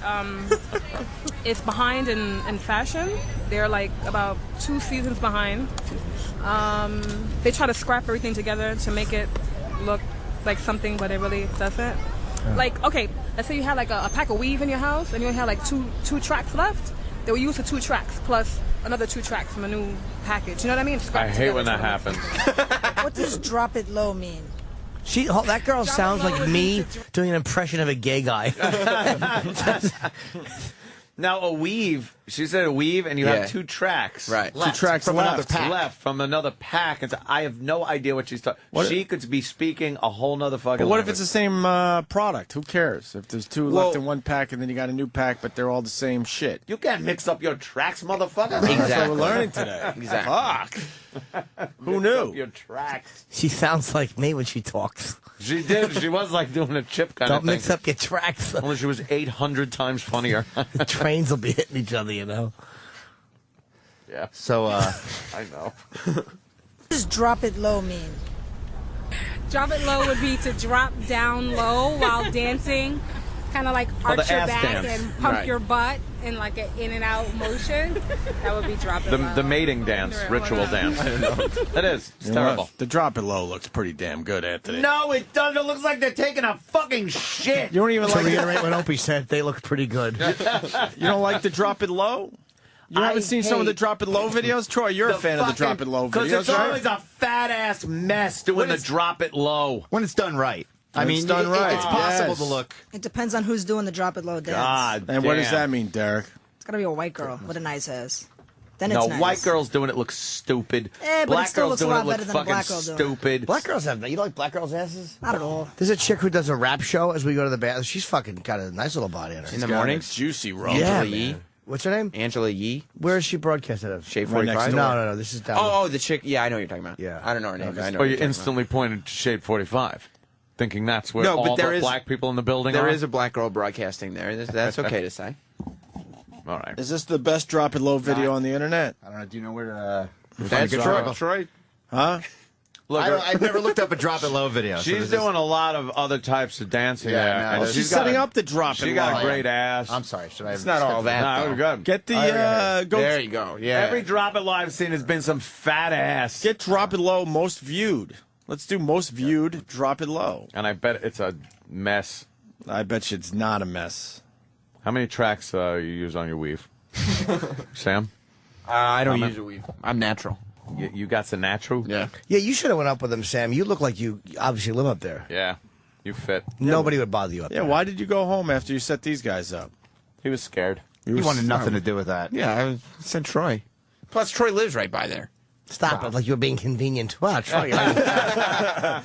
is behind in fashion. They're like about 2 seasons behind. They try to scrap everything together to make it look like something, but it really doesn't. Like, okay, let's say you had like a pack of weave in your house and you only had like two tracks left. They will use the 2 tracks plus another 2 tracks from a new package. You know what I mean? I hate when that happens. What does drop it low mean? That girl sounds like me doing an impression of a gay guy. Now, a weave, she said a weave, and you have 2 tracks. Right. 2 tracks from left. another pack. Left from another pack. And so I have no idea what she's talking. She could be speaking a whole nother fucking But what if language. it's the same product? Who cares? If there's 2 left in one pack and then you got a new pack, but they're all the same shit. You can't mix up your tracks, motherfucker. That's what we're learning today. Exactly. Fuck. Who Mix knew? up your tracks. She sounds like me when she talks. She did. She was like doing a chip kind Don't of thing. mix up your tracks. Only she was 800 times funnier. The trains will be hitting each other, you know. Yeah. So, I know. What does drop it low mean? Drop it low would be to drop down low while dancing. Kind of like Oh, the arch your ass back dance. and pump Right. your butt in like an in and out motion. That would be drop it low. The mating dance, ritual dance. It is. It's You know terrible. what? The drop it low looks pretty damn good, Anthony. No, it doesn't. It looks like they're taking a fucking shit. You don't even To like reiterate what Opie said, they look pretty good. You don't like the drop it low? You haven't seen some of the drop it low videos? Troy, you're a fan of the drop it low videos, Because it's right? always a fat ass mess doing the drop it low. when it's done right. I When mean, it's done right, it's possible yes. to look. It depends on who's doing the drop it low dance. God And what does damn. that mean, Derek? It's gotta be a white girl with a nice ass. Then No, it's nice. white girls doing it looks stupid. But Black it still girls looks a doing lot it look better than a fucking black girl doing it. stupid. Black girls have that. You like black girls' asses? Not at all. There's a chick who does a rap show as we go to the bathroom. She's fucking got a nice little body in her. In the morning? Juicy roll. Yeah, Angela Yee. man. What's her name? Angela Yee. Where is she broadcast out of? Shade Right next 45? door. No. This is down. Oh, the chick. Yeah, I know what you're talking about. Yeah. I don't know her name. but I know Or what you you're talking instantly pointed to Shade 45, thinking that's where No, but all there the is- black people in the building about. are. There is a black girl broadcasting there. That's okay to say. All right. Is this the best drop it low video on the internet? I don't know. Do you know where to? That's Troy. Huh? Look, I've never looked up a drop it low video. so she's this is- doing a lot of other types of dancing Yeah, there. no, and well, She's got setting a- up the drop it She got low. a great ass. I'm sorry. Should I? It's not all that. No, though. good. Get the go. There you go. Yeah. Every drop it low I've seen has been some fat ass. Get drop it low most viewed. Let's do most viewed. Drop it low. And I bet it's a mess. I bet you it's not a mess. How many tracks you use on your weave? Sam? I don't use a weave. I'm natural. You got some natural? Yeah. Yeah, you should have went up with them, Sam. You look like you obviously live up there. Yeah. You fit. Nobody would bother you up Yeah, there. why did you go home after you set these guys up? He was scared. He wanted nothing to do with that. Yeah, I said Troy. Plus, Troy lives right by there. Stop it, like you were being convenient. Wow, Troy. All right,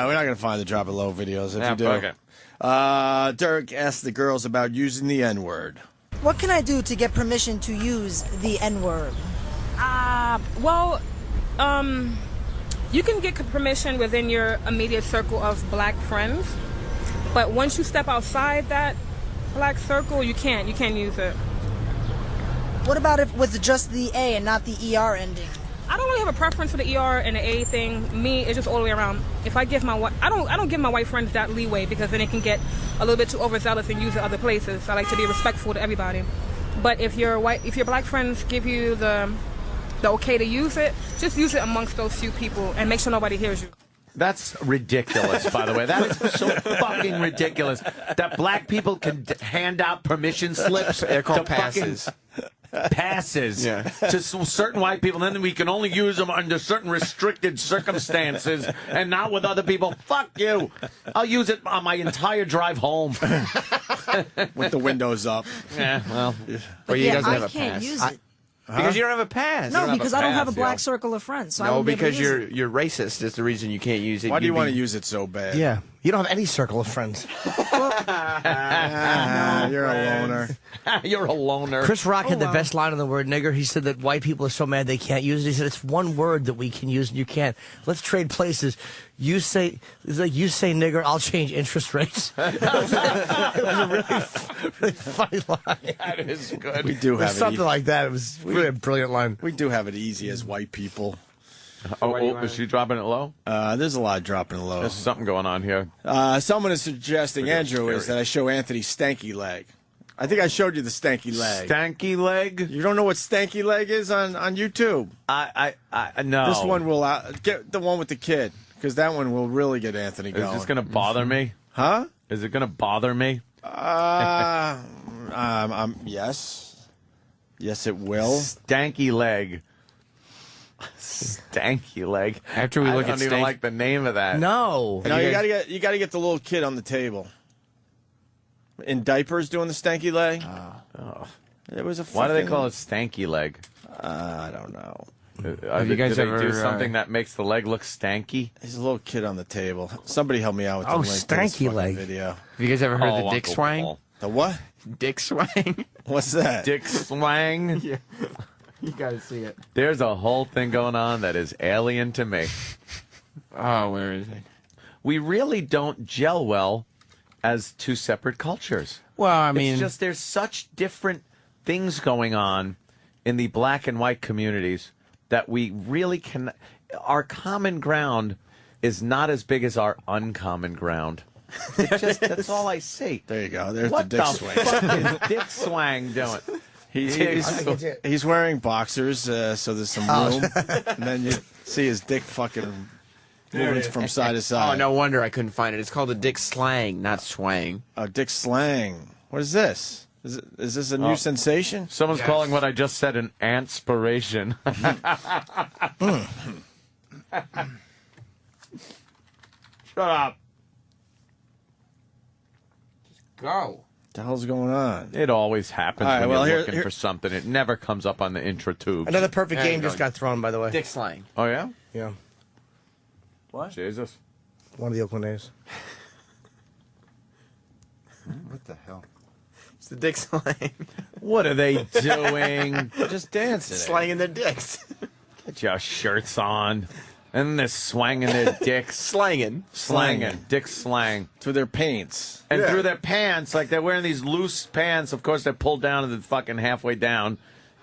we're not going to find the drop it low videos if Yeah, you do. okay. Derek asked the girls about using the N-word. What can I do to get permission to use the N-word? Well, you can get permission within your immediate circle of black friends, but once you step outside that black circle, you can't use it. What about if with just the A and not the ER ending? I don't really have a preference for the ER and the A thing. Me, it's just all the way around. If I give I don't give my white friends that leeway because then it can get a little bit too overzealous and use it other places. I like to be respectful to everybody. But if your black friends give you the okay to use it, just use it amongst those few people and make sure nobody hears you. That's ridiculous, by the way. That is so fucking ridiculous that black people can hand out permission slips. They're called to passes. Passes to certain white people, and then we can only use them under certain restricted circumstances and not with other people. Fuck you. I'll use it on my entire drive home. With the windows up. Yeah, well. But he yeah, doesn't have I a can't pass. use it. Because you don't have a pass. No, because I don't have a pass, black yo. circle of friends. So I No, won't be able to because use it. you're racist. Is the reason you can't use it. Why do you You'd want to be- use it so bad? Yeah. You don't have any circle of friends. You're a loner. You're a loner. Chris Rock had the best line on the word nigger. He said that white people are so mad they can't use it. He said it's one word that we can use and you can't. Let's trade places. You say nigger, I'll change interest rates. It was a really funny line. That is good. We do have something it. like that. It was really a brilliant line. We do have it easy as white people. Is she dropping it low? There's a lot of dropping it low. There's something going on here. Someone is suggesting, Andrew, is that I show Anthony stanky leg. I think I showed you the stanky leg. Stanky leg? You don't know what stanky leg is on YouTube? I no. This one will get the one with the kid, because that one will really get Anthony going. Is this going to bother me? Huh? Is it going to bother me? Yes. Yes, it will. Stanky leg. Stanky leg. After we look I at don't even stank- like the name of that. No. No, you gotta get the little kid on the table. In diapers doing the stanky leg. It was a. Why do they call it stanky leg? I don't know. Have you guys do ever they do something that makes the leg look stanky? There's a little kid on the table. Somebody help me out with the Oh, link to this stanky fucking leg. video. Have you guys ever heard of the Oh, dick Uncle swang? Paul. The what? Dick swang? What's that? Dick swang. Yeah. You gotta see it. There's a whole thing going on that is alien to me. Oh, where is it? We really don't gel well as two separate cultures. Well, I mean, it's just there's such different things going on in the black and white communities that we really can. Our common ground is not as big as our uncommon ground. That's all I see. There you go. There's What the dick the swing. fuck is Dick Swang doing? He's wearing boxers, so there's some room. And then you see his dick fucking moving from side to side. Oh, no wonder I couldn't find it. It's called a dick slang, not swang. Oh, dick slang. What is this? Is this a new sensation? Someone's calling what I just said an antspiration. Shut up. Go. What the hell's going on? It always happens All right, when well, you're here- looking for something. It never comes up on the intro tube. Another perfect There you game go. just got thrown, by the way. Dick slang. Oh, yeah? Yeah. What? Jesus. One of the Oakland A's. What the hell? It's the dick slang. What are they doing? Just dancing. Slanging their dicks. Get your shirts on. And they're swanging their dicks. Slanging. Slanging. Dick slang. Through their paints. And through their pants, like they're wearing these loose pants. Of course, they're pulled down to the fucking halfway down.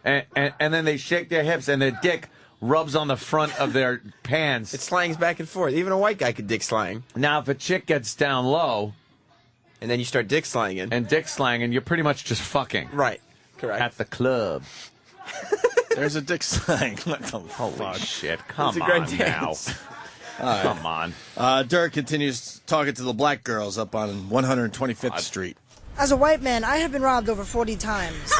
And then they shake their hips and their dick rubs on the front of their pants. It slangs back and forth. Even a white guy could dick slang. Now, if a chick gets down low And then you start dick slanging. and dick slanging, you're pretty much just fucking Right. Correct. at the club. There's a dick slang. What the Holy fuck? shit. Come It's a great on dance. now. Come on. Dirk continues talking to the black girls up on 125th Street. As a white man, I have been robbed over 40 times.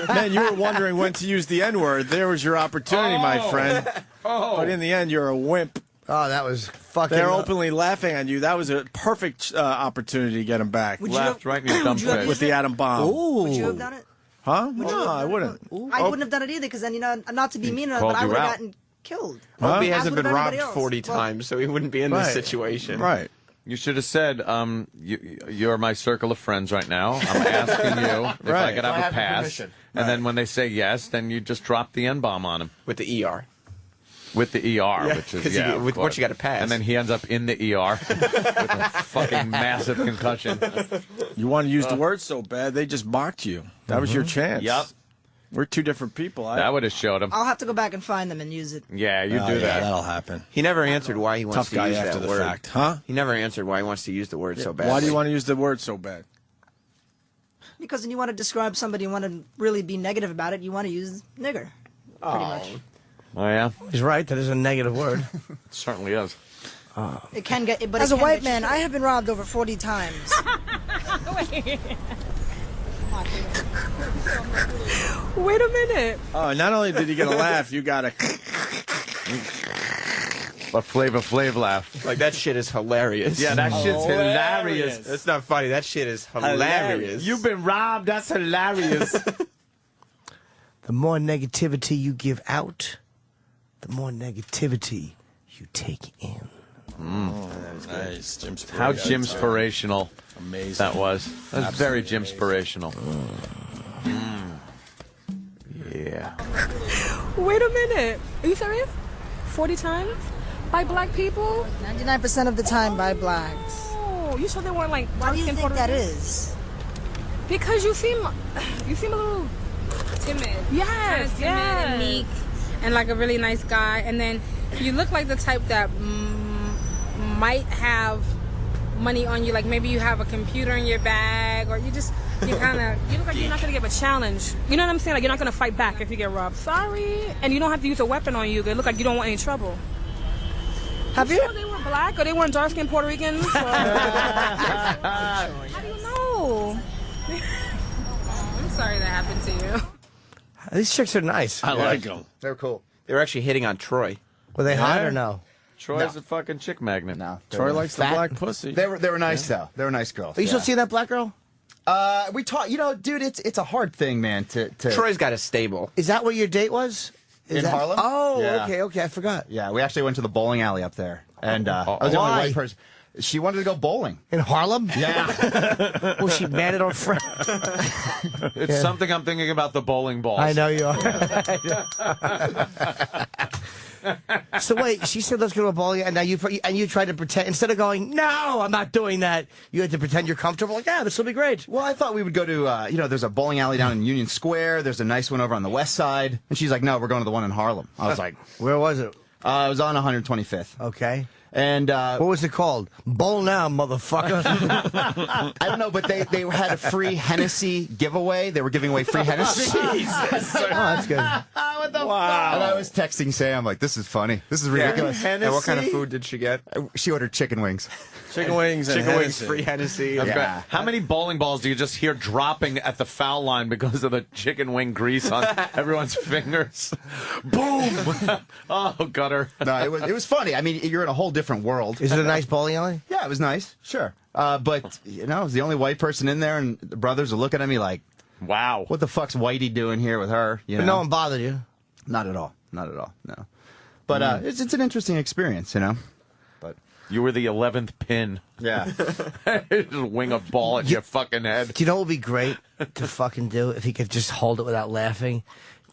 Man, you were wondering when to use the N-word. There was your opportunity, my friend. But in the end, you're a wimp. Oh, that was fucking. They're openly laughing on you. That was a perfect opportunity to get him back. Would you Laughed right in your dumb would you have face. With the atom bomb. Would you have done it? Huh? you No, have I done it? wouldn't. I wouldn't have done it either, because then, not to be mean enough, called but I you would have out. gotten killed. Hope he As hasn't would been robbed everybody else. 40 Well- times, so he wouldn't be in this situation. Right. You should have said, you're my circle of friends right now. I'm asking you if I Right. could Do I have a have your pass. permission? And then when they say yes, then you just drop the N-bomb on him. With the ER. With the ER, Yeah, which is, 'cause yeah, you- of with what course. you gotta pass. And then he ends up in the ER with a fucking massive concussion. You want to use the word so bad, they just mocked you. That was your chance. Yep. We're two different people. That would have showed him. I'll have to go back and find them and use it. Yeah, you Oh, do yeah, that. that'll happen. He never answered why he wants Tough to guy use after that the word. fact. Huh? He never answered why he wants to use the word so badly. Why do you want to use the word so bad? Because when you want to describe somebody and want to really be negative about it, you want to use nigger. Pretty much. Oh, yeah? He's right. That is a negative word. It certainly is. It can get. But As it a can white get man, you- I have been robbed over 40 times. Wait a minute. Oh, not only did you get a laugh, you got a. A Flavor Flav laugh. Like, that shit is hilarious. Yeah, that shit's hilarious. That's not funny. That shit is hilarious. You've been robbed. That's hilarious. The more negativity you give out, the more negativity you take in. Nice. Jim's How Jimspirational Amazing. that was. That was very Jimspirational. Yeah. Wait a minute. Are you serious? 40 times? By black people? 99% of the time by blacks. Oh, you sure they weren't like Why do you dark-skinned think Puerto that Ricans? is? Because you seem a little timid. Yes, Kinda timid and meek and like a really nice guy. And then you look like the type that might have money on you. Like maybe you have a computer in your bag, or you look like you're not gonna give a challenge. You know what I'm saying? Like you're not gonna fight back if you get robbed. Sorry, and you don't have to use a weapon on you. They look like you don't want any trouble. Have you? Sure they were black or they weren't dark-skinned Puerto Ricans? Or... How do you know? I'm sorry that happened to you. These chicks are nice. I like them. They're cool. They were actually hitting on Troy. Were they hot Yeah. or no? Troy's a fucking chick magnet. No. Troy likes the Fat. black pussy. They were nice though. They were nice girls. Are you still yeah. seeing that black girl? We taught, dude, it's a hard thing, man, to Troy's got a stable. Is that where your date was? in Harlem. Oh, Yeah. okay, I forgot. Yeah, we actually went to the bowling alley up there, and I was the only Why? white person. She wanted to go bowling. In Harlem? Yeah. Was she mad at her friend? It's something I'm thinking about the bowling balls. I know you are. So wait, she said let's go to a bowling, and now you tried to pretend instead of going, no, I'm not doing that. You had to pretend you're comfortable. Like, yeah, this will be great. Well, I thought we would go to, there's a bowling alley down in Union Square. There's a nice one over on the west side. And she's like, no, we're going to the one in Harlem. I was like, where was it? It was on 125th. Okay. And what was it called? Bowl now, motherfucker. I don't know, but they had a free Hennessy giveaway. They were giving away free Hennessy. Jesus. Oh, that's good. What the fuck? And I was texting Sam, like, this is funny. This is ridiculous. And what kind of food did she get? She ordered chicken wings. Chicken wings and Chicken wings, Hennessy. free Hennessy. That's Yeah. great. How many bowling balls do you just hear dropping at the foul line because of the chicken wing grease on everyone's fingers? Boom! Oh, gutter. No, it was funny. I mean, you're in a whole different world. Is it a nice bowling alley? Yeah, it was nice. Sure. But, I was the only white person in there, and the brothers are looking at me like, wow, what the fuck's Whitey doing here with her? You But know? no one bothered you. Not at all. Not at all. No. But it's an interesting experience, But you were the 11th pin. Yeah. Just wing a ball at your fucking head. Do you know what would be great to fucking do if he could just hold it without laughing?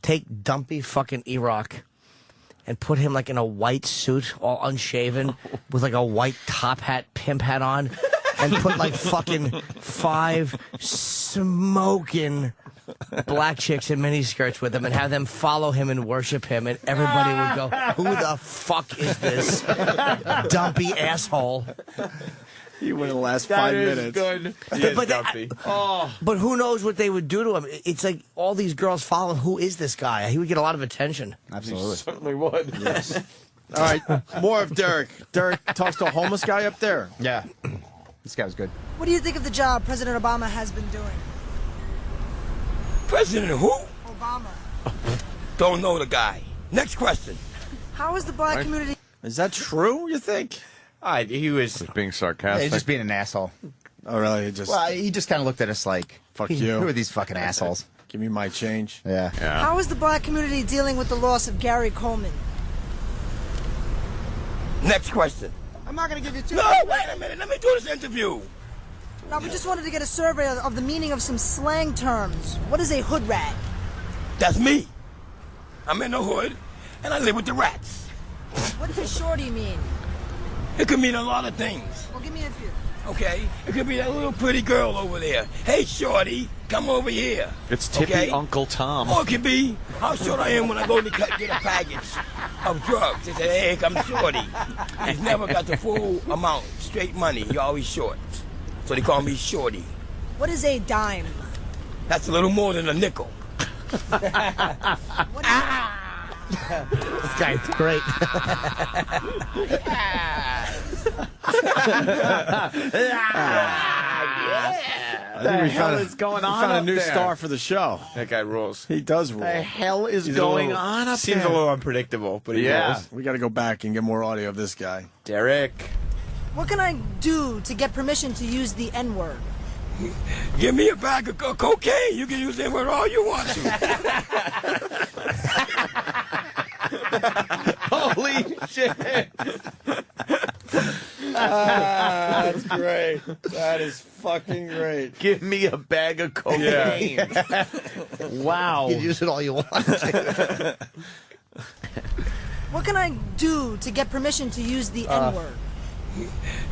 Take Dumpy fucking E-Rock and put him like in a white suit, all unshaven, with like a white top hat, pimp hat on, and put like fucking 5 smoking black chicks in miniskirts with him and have them follow him and worship him, and everybody would go, who the fuck is this dumpy asshole? You win the last 5 minutes. Good. But who knows what they would do to him? It's like all these girls follow him. Who is this guy? He would get a lot of attention. Absolutely. Certainly would. Yes. All right, more of Derek. Derek talks to a homeless guy up there. Yeah. This guy was good. What do you think of the job President Obama has been doing? President who? Obama. Don't know the guy. Next question. How is the black community? Is that true, you think? He was being sarcastic. He's just being an asshole. Oh, really? Well, he just kind of looked at us like, Fuck you. Who are these fucking assholes? Give me my change. Yeah. How is the black community dealing with the loss of Gary Coleman? Next question. I'm not going to give you two. No, wait a minute. Let me do this interview. No, we just wanted to get a survey of the meaning of some slang terms. What is a hood rat? That's me. I'm in the hood, and I live with the rats. What does a shorty mean? It could mean a lot of things. Well, give me a few. Okay? It could be that little pretty girl over there. Hey, shorty, come over here. It's Tippy Okay? Uncle Tom. Or it could be how short I am when I go to get a package of drugs. They say, hey, come shorty. He's never got the full amount, straight money. He always short. So they call me shorty. What is a dime? That's a little more than a nickel. This guy's great. I think we found, is going we on found a up new there? star for the show. That guy rules. He does rule. The hell is He's going a little- on up Seems there? a little unpredictable, but he Yeah. rules. We got to go back and get more audio of this guy. Derek. What can I do to get permission to use the N-word? Give me a bag of cocaine. You can use them with all you want to. Holy shit! That's great. That is fucking great. Give me a bag of cocaine. Wow. You can use it all you want. What can I do to get permission to use the N-word?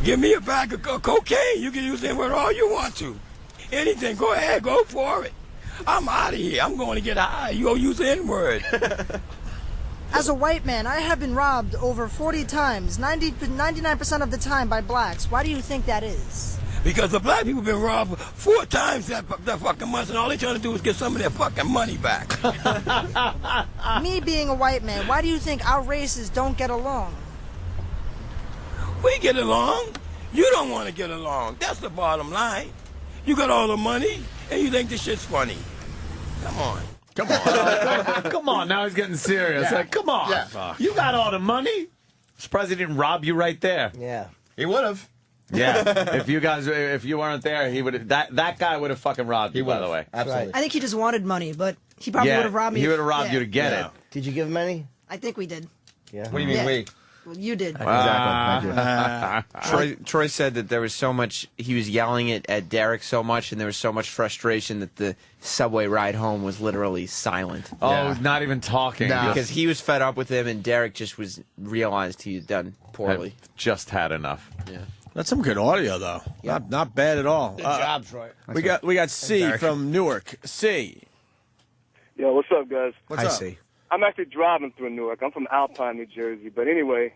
Give me a bag of cocaine. You can use them with all you want to. Anything. Go ahead. Go for it. I'm out of here. I'm going to get high. You go use the N-word. As a white man, I have been robbed over 40 times, 99% of the time by blacks. Why do you think that is? Because the black people been robbed 4 times that fucking month, and all they trying to do is get some of their fucking money back. Me being a white man, why do you think our races don't get along? We get along. You don't want to get along. That's the bottom line. You got all the money, and you think this shit's funny. Come on. Come on. Come on. Now he's getting serious. Yeah. Like, come on. Yeah. You got all the money. Surprised he didn't rob you right there. Yeah. He would have. Yeah. if you weren't there, he would. That guy would have fucking robbed you. By the way. Absolutely. I think he just wanted money, but he probably would have robbed me. He would have robbed you to get it. Did you give him any? I think we did. Yeah. What do you mean, Yeah. we? Well, you did. Troy said that there was so much, he was yelling at Derek so much, and there was so much frustration that the subway ride home was literally silent. Oh, not even talking. Because he was fed up with him, and Derek just realized he had done poorly. Just had enough. Yeah. That's some good audio, though. Not bad at all. Good job, Troy. We got C from Newark. C. Yo, what's up, guys? What's up? C. I'm actually driving through Newark. I'm from Alpine, New Jersey. But anyway,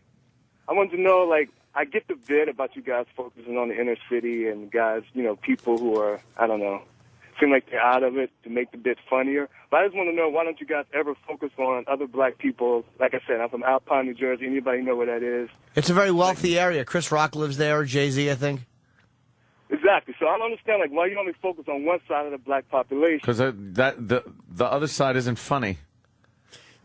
I wanted to know, like, I get the bit about you guys focusing on the inner city and guys, people who are, I don't know, seem like they're out of it to make the bit funnier. But I just want to know, why don't you guys ever focus on other black people? Like I said, I'm from Alpine, New Jersey. Anybody know where that is? It's a very wealthy area. Chris Rock lives there, or Jay-Z, I think. Exactly. So I don't understand, like, why you only focus on one side of the black population. Because the other side isn't funny.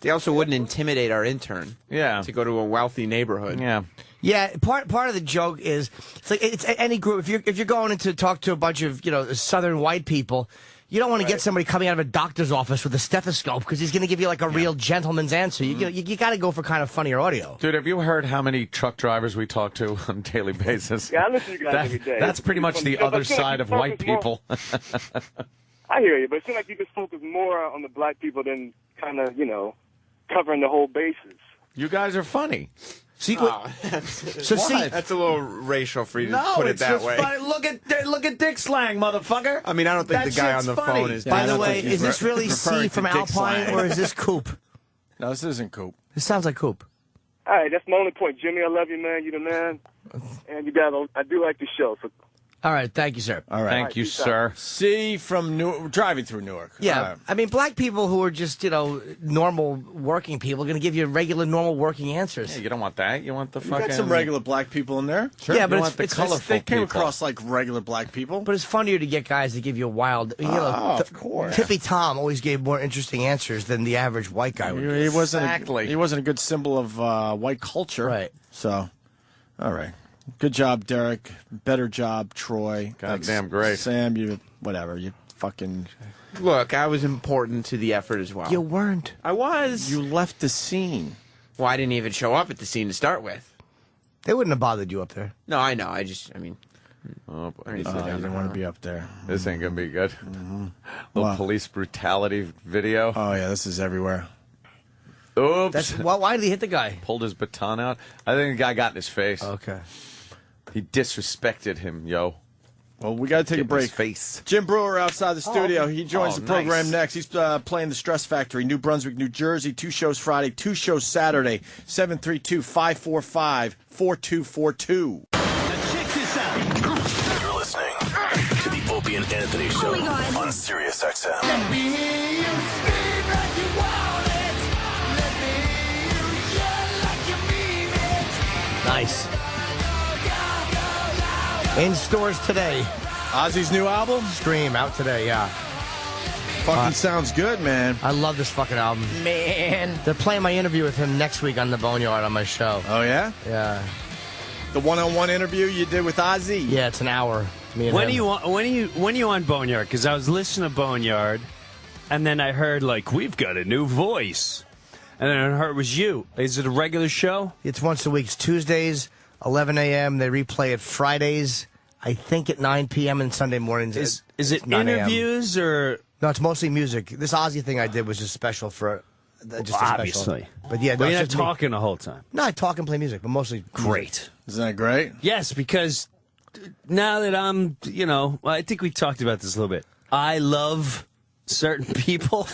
They also wouldn't intimidate our intern. Yeah. To go to a wealthy neighborhood. Yeah. Yeah, part of the joke is it's any group. If you're going in to talk to a bunch of Southern white people, you don't want to get somebody coming out of a doctor's office with a stethoscope because he's going to give you like a real gentleman's answer. You got to go for kind of funnier audio. Dude, have you heard how many truck drivers we talk to on a daily basis? Yeah, I listen to you guys every day. That's pretty much the other side of white people. I hear you, but it seems like you just focus more on the black people than kind of, covering the whole bases. You guys are funny. See, that's a little racial for you to put it that way. Funny. Look at Dick Slang, motherfucker. I mean, I don't think the guy on the phone is. By the way, is this really C from Alpine or is this Coop? No, this isn't Coop. This sounds like Coop. All right, that's my only point. Jimmy, I love you, man. You the man. And you guys, I do like the show. So. All right, thank you, sir. All right. Thank you, sir. C from driving through Newark. Yeah, I mean, black people who are just, normal working people are going to give you regular, normal working answers. Yeah, you don't want that. You want the You fucking... got some regular black people in there. Sure. Yeah, but you want the colorful they came people. across like regular black people. But it's funnier to get guys that give you a wild, of course. Tippy Tom always gave more interesting answers than the average white guy would. He wasn't Exactly. he wasn't a good symbol of white culture. Right. So, all right. Good job, Derek. Better job, Troy. Goddamn great. Sam, you fucking... Look, I was important to the effort as well. You weren't. I was. You left the scene. Well, I didn't even show up at the scene to start with. They wouldn't have bothered you up there. No, I know. I mean... Oh, boy. You didn't want to be up there. This ain't going to be good. Little police brutality video. Oh, yeah, this is everywhere. Oops. Why did he hit the guy? Pulled his baton out. I think the guy got in his face. Okay. He disrespected him, yo. Well, we got to take a break. Face. Jim Brewer outside the studio. He joins Oh, the program nice. next. He's playing the Stress Factory, New Brunswick, New Jersey. 2 shows Friday, 2 shows Saturday. 732-545-4242. You're listening to the Opie and Anthony Show on Sirius XM. Let me hear you scream like you want it. Let me hear you yell like you mean it. Nice. In stores today. Ozzy's new album? Scream, out today, yeah. Fucking sounds good, man. I love this fucking album. Man. They're playing my interview with him next week on the Boneyard on my show. Oh, yeah? Yeah. The one-on-one interview you did with Ozzy? Yeah, it's an hour. Me and when him. are you on Boneyard? Because I was listening to Boneyard, and then I heard, like, we've got a new voice. And then I heard it was you. Is it a regular show? It's once a week. It's Tuesdays, 11 a.m. They replay it Fridays, I think at 9 p.m. and Sunday mornings. Is it 9 a.m. interviews or? No, it's mostly music. This Ozzy thing I did was just special for just a special. Obviously. But yeah, But no, you're not it's just me. talking the whole time. No, I talk and play music, but mostly Great. Isn't that great? Yes, because now that I'm, I think we talked about this a little bit. I love certain people,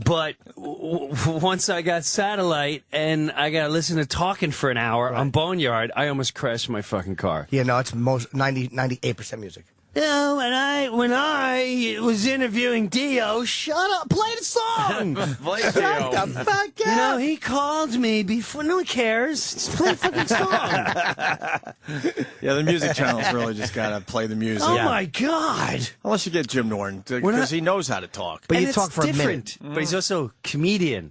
but once I got satellite and I got to listen to talking for an hour on Boneyard, I almost crashed my fucking car. Yeah, no, it's 98% music. Yeah, when I was interviewing Dio, shut up, play the song. Play Shut Dio. the fuck up. He called me before. No one cares. Just play the fucking song. Yeah, the music channel's really just got to play the music. Oh, my God. Unless you get Jim Norton, because he knows how to talk. But And you it's talk for different, a minute. But he's also a comedian.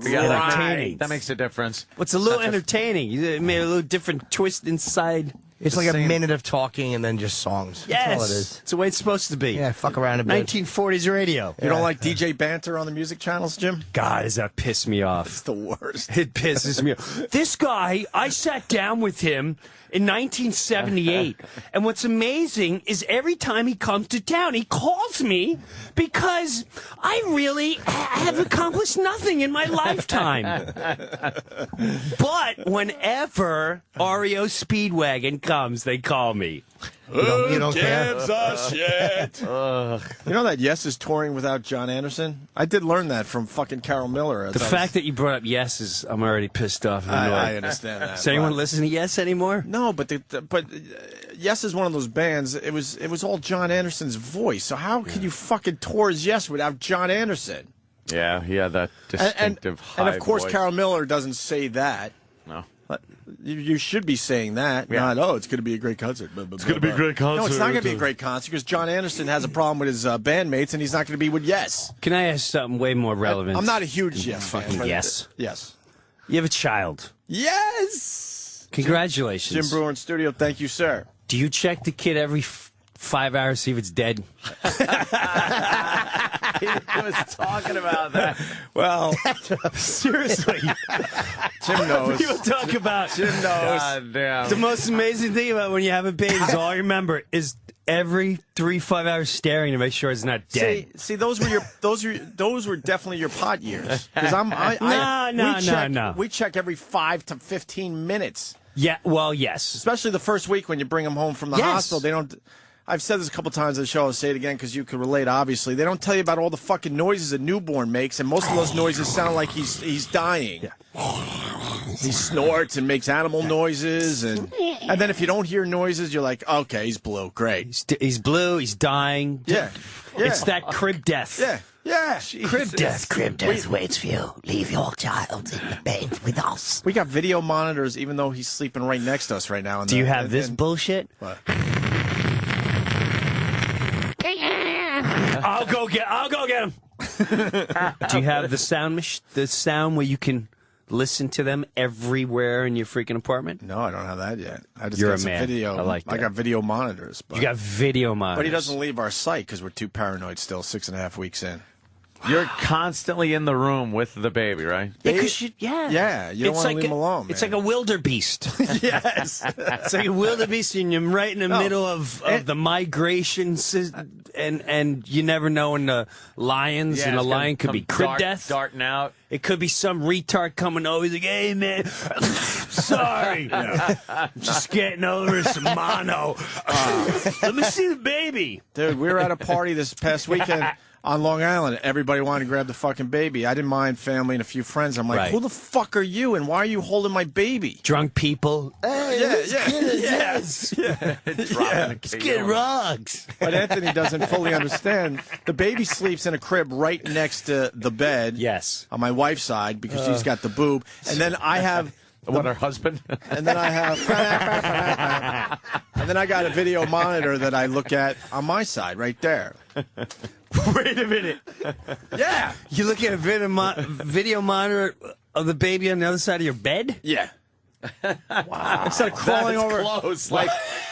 Yeah, Entertaining. that makes a difference. What's a little entertaining? You made a little different twist inside. It's like a minute of talking and then just songs. Yes. That's all it is. It's the way it's supposed to be. Yeah, fuck around a bit. 1940s radio. You don't like DJ banter on the music channels, Jim? God, does that piss me off? It's the worst. It pisses me off. This guy, I sat down with him in 1978, and what's amazing is every time he comes to town, he calls me because I really have accomplished nothing in my lifetime. But whenever REO Speedwagon comes, they call me. You don't care? Gives a shit. You know that Yes is touring without John Anderson? I did learn that from fucking Carol Miller. The fact that you brought up Yes is, I'm already pissed off. I understand that. Does anyone listen to Yes anymore? No, but Yes is one of those bands. It was all John Anderson's voice. So how could you fucking tour as Yes without John Anderson? Yeah, he had that distinctive high and of course, voice. Carol Miller doesn't say that. No. You should be saying that. Yeah. Not, it's going to be a great concert. It's gonna be a great concert. No, it's not going to be a great concert because John Anderson has a problem with his bandmates and he's not going to be with Yes. Can I ask something way more relevant? I'm not a huge Yes fan. Fucking but- Yes. Yes. You have a child. Yes! Congratulations. Jim Brewer in studio, thank you, sir. Do you check the kid every 5 hours, see if it's dead? He was talking about that. Well, seriously. Jim knows. People talk about Jim knows. God damn. the most amazing thing about when you have a baby is all you remember is every 3-5 hours staring to make sure it's not dead. See, those were definitely your pot years. Because No. We check every 5 to 15 minutes. Yeah, well, yes. Especially the first week when you bring them home from the Yes. hospital. They don't. I've said this a couple times on the show. I'll say it again because you can relate. Obviously, they don't tell you about all the fucking noises a newborn makes, and most of those noises sound like he's dying. Yeah. He snorts and makes animal noises, and then if you don't hear noises, you're like, okay, he's blue, great. He's blue. He's dying. Yeah. It's that crib death. Yeah. Yeah. Crib death. Crib death waits for you. Leave your child in the bed with us. We got video monitors, even though he's sleeping right next to us right now. Do you have this bullshit? What? I'll go get him. Do you have the sound where you can listen to them everywhere in your freaking apartment? No, I don't have that yet. I just You're got a some man. video. I like that. I got video monitors. But, You got video monitors. but he doesn't leave our site because we're too paranoid still. 6.5 weeks in. You're constantly in the room with the baby, right? Yeah, because you don't want to leave him alone. It's like a wildebeest. Yes. It's like a wildebeest, and you're right in the middle of the migration, and you never know when the lions, and the lion could be crib death. Darting out. It could be some retard coming over. He's like, hey, man, sorry. Just getting over some mono. Let me see the baby. Dude, we were at a party this past weekend. on Long Island. Everybody wanted to grab the fucking baby. I didn't mind family and a few friends. I'm like, Right. who the fuck are you and why are you holding my baby? Drunk people. Hey, this kid is yes. Yeah. This kid rocks. But Anthony doesn't fully understand. The baby sleeps in a crib right next to the bed. Yes. On my wife's side because she's got the boob. And then I have... What, her husband? And then I have... And then I got a video monitor that I look at on my side right there. Wait a minute. Yeah. You look at a video monitor of the baby on the other side of your bed? Yeah. Wow. Instead of crawling over... close. Like,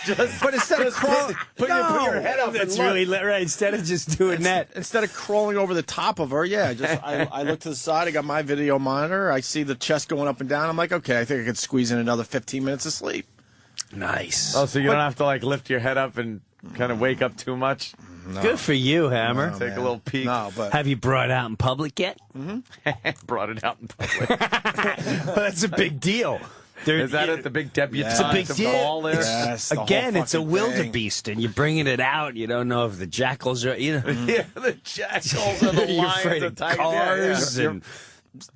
But instead of crawling... put your head up That's and look. really right. Instead of just doing that. Instead of crawling over the top of her, I look to the side. I got my video monitor. I see the chest going up and down. I'm like, okay, I think I could squeeze in another 15 minutes of sleep. Nice. Oh, so you don't have to, like, lift your head up and kind of wake up too much? No. Good for you, Hammer. No, Take a little peek. No, but... Have you brought it out in public yet? Mm-hmm. Brought it out in public. Well, that's a big deal. Is that at the big debutante It's a big of deal. the ball there? Yes, the Again, whole it's a fucking wildebeest, and you're bringing it out. You don't know if the jackals are, you know. Yeah, the jackals and the You're lions afraid and of tigers. cars Yeah, yeah. and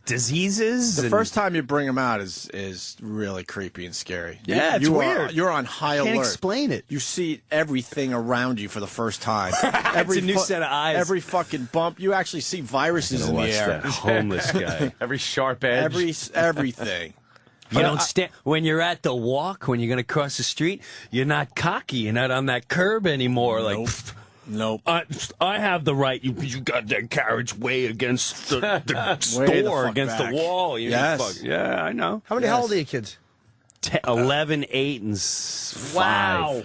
diseases. The and- first time you bring them out is really creepy and scary. Yeah, it's weird. You're on high Can't alert. explain it. You see everything around you for the first time. It's a new set of eyes. Every fucking bump. You actually see viruses in the Watch air. that homeless guy. Every sharp edge. Everything. You don't stand when you're at the walk. When you're going to cross the street, you're not cocky. You're not on that curb anymore. Like, pfft, Nope. I have the right. You got that carriageway against the Way the store, fuck against back. the wall. You Yes. fuck- yeah, I know. How old are your kids? 11, 8, and 5. Wow.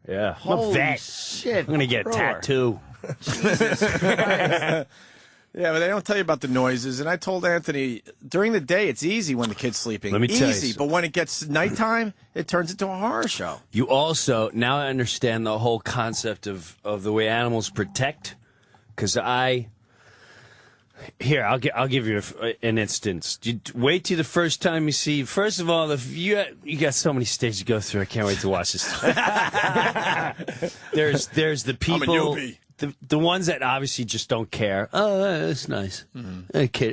Yeah, I'm a Holy vet. shit. I'm gonna get a Roar. tattoo. Yeah, but they don't tell you about the noises. And I told Anthony, during the day, it's easy when the kid's sleeping. Let me tell you easy. something. But when it gets nighttime, it turns into a horror show. You also now I understand the whole concept of the way animals protect. Because I'll give you an instance. You wait till the first time you see. First of all, if you got so many stages to go through, I can't wait to watch this. there's the people. I'm a newbie. The ones that obviously just don't care. Oh, that's nice. Okay,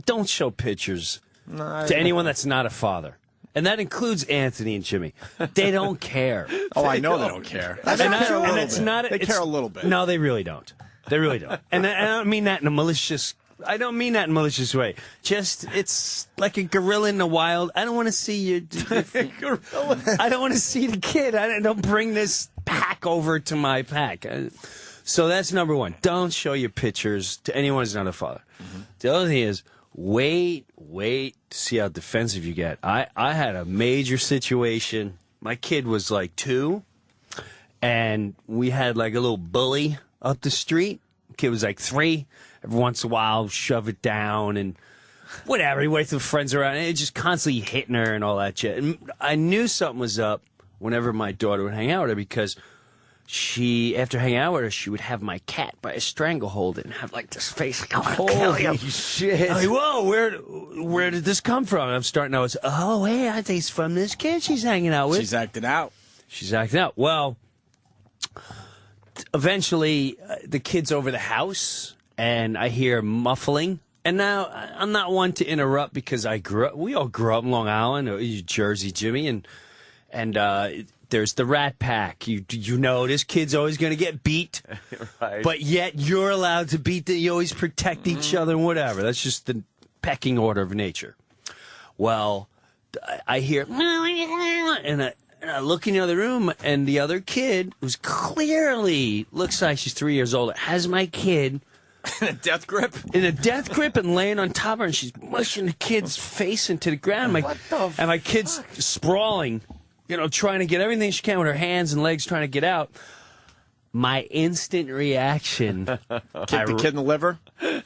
don't show pictures to anyone that's not a father, and that includes Anthony and Jimmy. They don't care. Oh, I know they don't care. And They care a little it's bit. not. They it's- care a little bit. No, they really don't. They really don't. And I don't mean that in a malicious. I don't mean that in a malicious way. Just it's like a gorilla in the wild. I don't want to see you. I don't want to see the kid. I don't bring this pack over to my pack. So that's number one. Don't show your pictures to anyone who's not a father. The other thing is wait to see how defensive you get. I had a major situation. My kid was like 2, and we had like a little bully up the street. Kid was like 3. Every once in a while, shove it down and whatever. He waited till friends around. And it just constantly hitting her and all that shit. And I knew something was up whenever my daughter would hang out with her because after hanging out with her, she would have my cat by a stranglehold and have like this face like, Holy shit. I'm like, whoa, where did this come from? And I'm starting to notice, oh, hey, I think it's from this kid she's hanging out with. She's acting out. She's acting out. Well, eventually, the kid's over the house, and I hear muffling. And now, I'm not one to interrupt because we all grew up in Long Island, or Jersey, Jimmy, and there's the Rat Pack. You know this kid's always going to get beat, Right. but yet you're allowed to beat. You always protect each other and whatever. That's just the pecking order of nature. Well, I hear, and I look in the other room, and the other kid, who's clearly looks like she's 3 years old, has my kid In a death grip? in a death grip and laying on top of her, and she's mushing the kid's face into the ground. And my kid's sprawling, trying to get everything she can with her hands and legs, trying to get out. My instant reaction. Kick the kid in the liver? Well,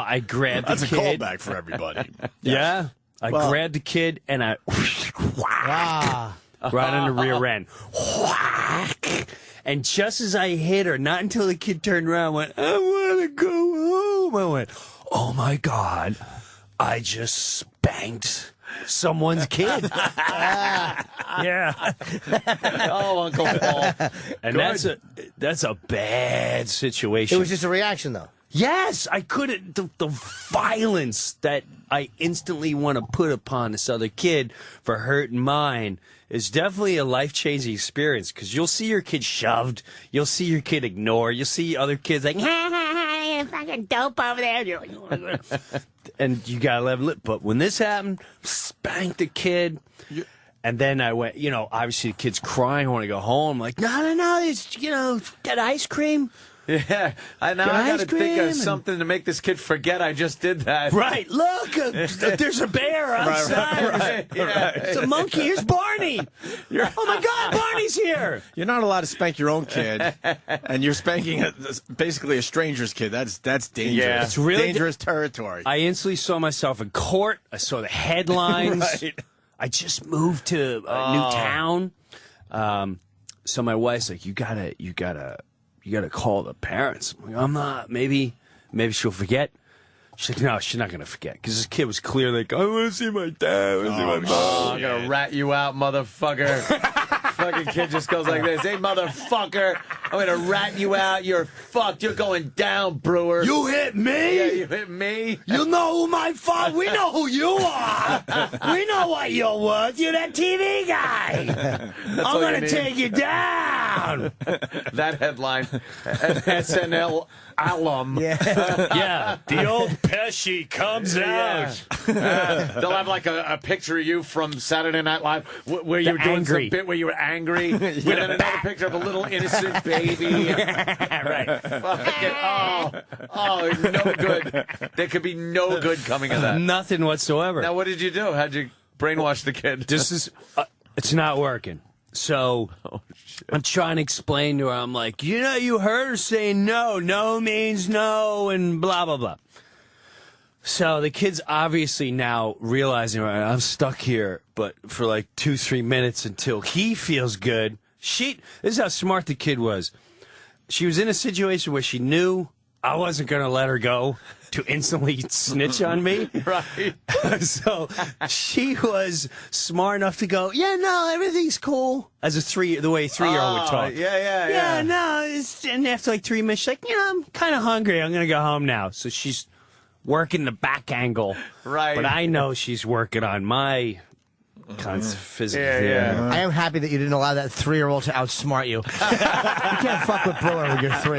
I grabbed That's the a kid. callback for everybody. Yeah. I Well- grabbed the kid and I right on the rear end. Whack. And just as I hit her, not until the kid turned around and went, I want to go home. I went, oh my God. I just spanked someone's kid. Yeah. Oh, Uncle Paul. And that's a bad situation. It was just a reaction, though. Yes, I couldn't. The violence that I instantly want to put upon this other kid for hurting mine is definitely a life-changing experience, because you'll see your kid shoved, you'll see your kid ignored, you'll see other kids like, you're fucking dope over there. And you got to level it. But when this happened, spanked the kid. And then I went, obviously the kid's crying. I want to go home. I'm like, no, it's, get ice cream. Yeah, I got to think of something to make this kid forget I just did that. Right, look, there's a bear outside. Right. Yeah. It's a monkey. Here's Barney. Oh my God, Barney's here. You're not allowed to spank your own kid, and you're spanking basically a stranger's kid. That's dangerous. Yeah, it's really dangerous territory. I instantly saw myself in court. I saw the headlines. Right. I just moved to a new town. So my wife's like, you gotta call the parents. I'm like, I'm not. Maybe she'll forget. She's like, no, she's not gonna forget, because this kid was clearly like, I want to see my dad. I want to see my mom. I'm gonna rat you out, motherfucker. Fucking kid just goes like this. Hey, motherfucker, I'm gonna rat you out. You're fucked. You're going down, Brewer. You hit me? Yeah, you hit me. You know who my father? We know who you are. We know what you're worth. You're that TV guy. I'm gonna take you down. That headline, an SNL alum. Yeah, the old Pesci comes out. They'll have like a picture of you from Saturday Night Live where you were doing some bit where you were angry, with then another picture of a little innocent baby. Right. Oh, no good. There could be no good coming of that. Nothing whatsoever. Now, what did you do? How'd you brainwash the kid? This is, it's not working. So I'm trying to explain to her. I'm like, you heard her say no. No means no, and blah, blah, blah. So the kid's obviously now realizing, right, I'm stuck here, but for like 2-3 minutes until he feels good. This is how smart the kid was. She was in a situation where she knew I wasn't going to let her go to instantly snitch on me. Right. So she was smart enough to go, yeah, no, everything's cool. As the way a 3-year-old would talk. Yeah. No. And after like 3 minutes, she's like, I'm kind of hungry. I'm going to go home now. So she's working the back angle. Right. But I know she's working on my physical. Yeah. I am happy that you didn't allow that 3-year-old to outsmart you. You can't fuck with Brewer when you're 3.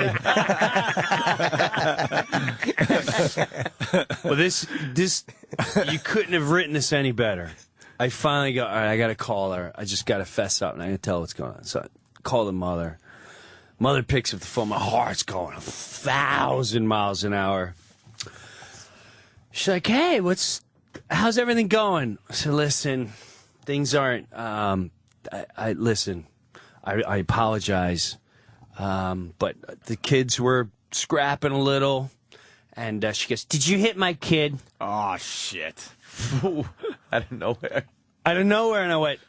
Well, this you couldn't have written this any better. I finally go, all right, I got to call her. I just got to fess up, and I got to tell her what's going on. So I call the mother. Mother picks up the phone. My heart's going 1,000 miles an hour. She's like, hey, how's everything going? I said, listen, things aren't, listen, I apologize, but the kids were scrapping a little, and she goes, did you hit my kid? Oh, shit. Out of nowhere. Out of nowhere, and I went,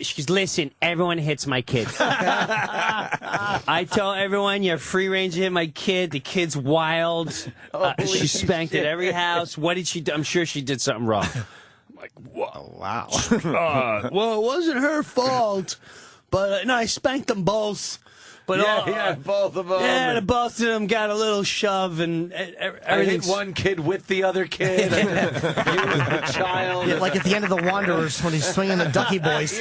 she goes, listen, everyone hits my kid. I tell everyone you're free range to hit my kid. The kid's wild. She spanked at every house. What did she do? I'm sure she did something wrong. I'm like, whoa, wow. Well, it wasn't her fault, but no, I spanked them both. But both of them. Yeah, the both of them got a little shove, and everything. I hit one kid with the other kid. And you with the child. Yeah, like at the end of The Wanderers when he's swinging the Ducky Boys.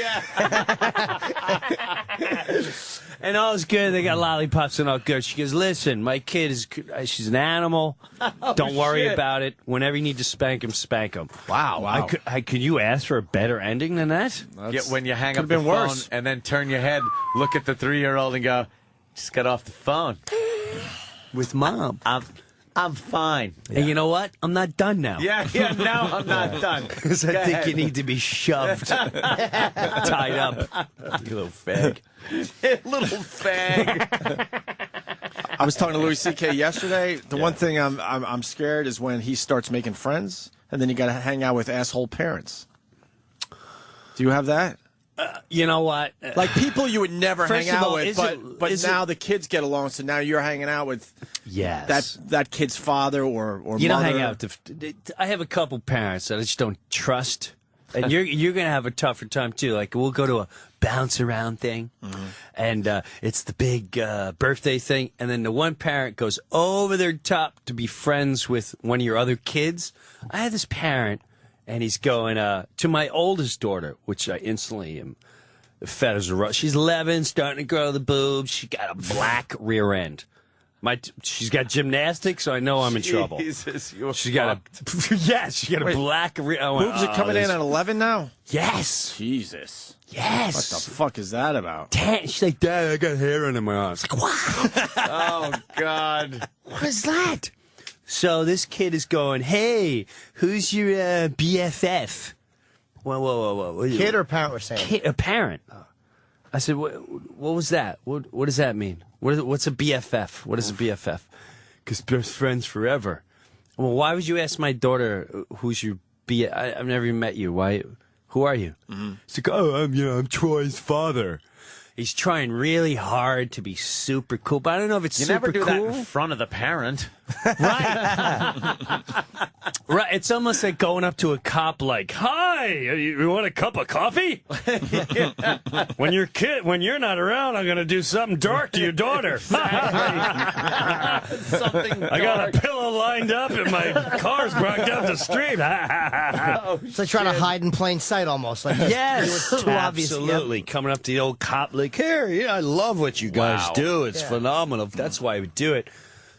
And all's good. They got lollipops and all good. She goes, listen, my kid she's an animal. Don't worry about it. Whenever you need to spank him, spank him. Wow. Could you ask for a better ending than that? When you hang up the phone and then turn your head, look at the 3-year-old and go, just got off the phone. With Mom. I'm fine. And you know what? I'm not done now. Yeah, now I'm not done. Because I think you need to be shoved. Tied up. You little fag. Little fag. I was talking to Louis C.K. yesterday. The one thing I'm scared is when he starts making friends, and then you got to hang out with asshole parents. Do you have that? You know what? Like people you would never hang out with, but now the kids get along, so now you're hanging out with that kid's father or you mother. don't hang out with I have a couple parents that I just don't trust And you're gonna have a tougher time too. Like we'll go to a bounce around thing, and it's the big birthday thing, and then the one parent goes over their top to be friends with one of your other kids. I had this parent, and he's going to my oldest daughter, which I instantly am fed as a rug. She's 11, starting to grow the boobs. She got a black rear end. She's got gymnastics, so I know I'm in trouble. Jesus, you're She's got she got a black rear. Boobs are coming in at 11 now? Yes. Jesus. Yes. What the fuck is that about? She's like, Dad, I got hair under my arms. Like, what? Oh, God. What is that? So this kid is going, hey, who's your BFF? Whoa. Kid or parent were saying? A parent. I said, what was that? What does that mean? What's a BFF? What is a BFF? Because best friends forever. Well, why would you ask my daughter who's your BFF? I've never even met you. Why? Who are you? He's like, I'm Troy's father. He's trying really hard to be super cool, but I don't know if it's super never do cool. that in front of the parent. Right, it's almost like going up to a cop like, hi, you want a cup of coffee? When you're not around, I'm going to do something dark to your daughter. I got a pillow lined up and my car's parked up the street. It's like trying to hide in plain sight almost. Like Yes, too obvious. absolutely. Coming up to the old cop like, here, I love what you guys do. It's phenomenal. That's why I would do it.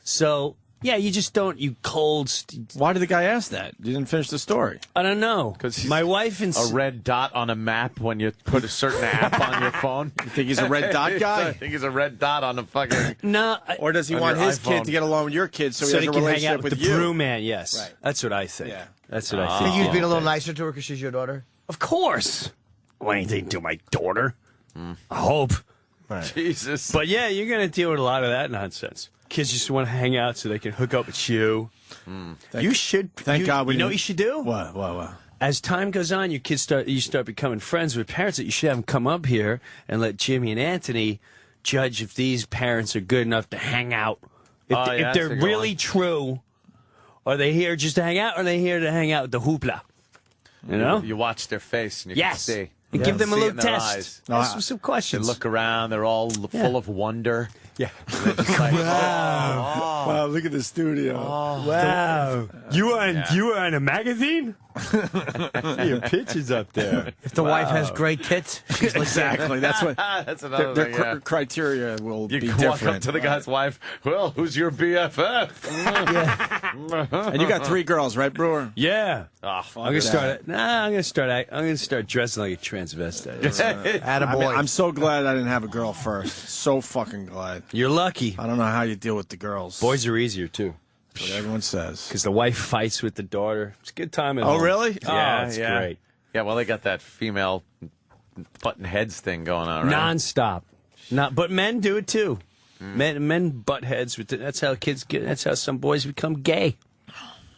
So, yeah, you just don't, you cold. Why did the guy ask that? You didn't finish the story. I don't know. Because my wife and a red dot on a map when you put a certain app on your phone. You think he's a red dot guy? I think he's a red dot on the fucking. No. Or does he on want your his iPhone. kid to get along with your kid so he has a can hang relationship out with the you? brew man? Yes, Right. That's what I think. Yeah. That's what I Think think. he was being a little nicer to her because she's your daughter? Of course. Well, anything to my daughter. I hope. Right. Jesus. But yeah, you're going to deal with a lot of that nonsense. Kids just want to hang out so they can hook up with you. You should. Thank God we You know what didn't- you should do? What? As time goes on, your kids start becoming friends with parents that you should have them come up here and let Jimmy and Anthony judge if these parents are good enough to hang out. If they're really true, are they here just to hang out, or are they here to hang out with the hoopla? You know? You watch their face and you Yes. can see. And You give can them a see it little in their test. eyes. Ask them some They questions. look around. They're all full of wonder. Yeah. Wow, look at the studio. Wow. You were on a magazine? Your picture's up there. If the wife has great tits, she's like Exactly. That's what. That's another Their thing, yeah. criteria will You be walk different. up to the guy's wife. Well, who's your BFF? And you got 3 girls, right, Brewer? Yeah. Oh, I'm gonna start dressing like a transvestite. attaboy. I'm so glad I didn't have a girl first. So fucking glad. You're lucky. I don't know how you deal with the girls. Boys are easier too. That's what everyone says. Because the wife fights with the daughter. It's a good time at Oh, home. really? Yeah, it's great. Yeah, well, they got that female button heads thing going on, right? Non-stop. But men do it too. Men butt heads. That's how kids get. That's how some boys become gay. A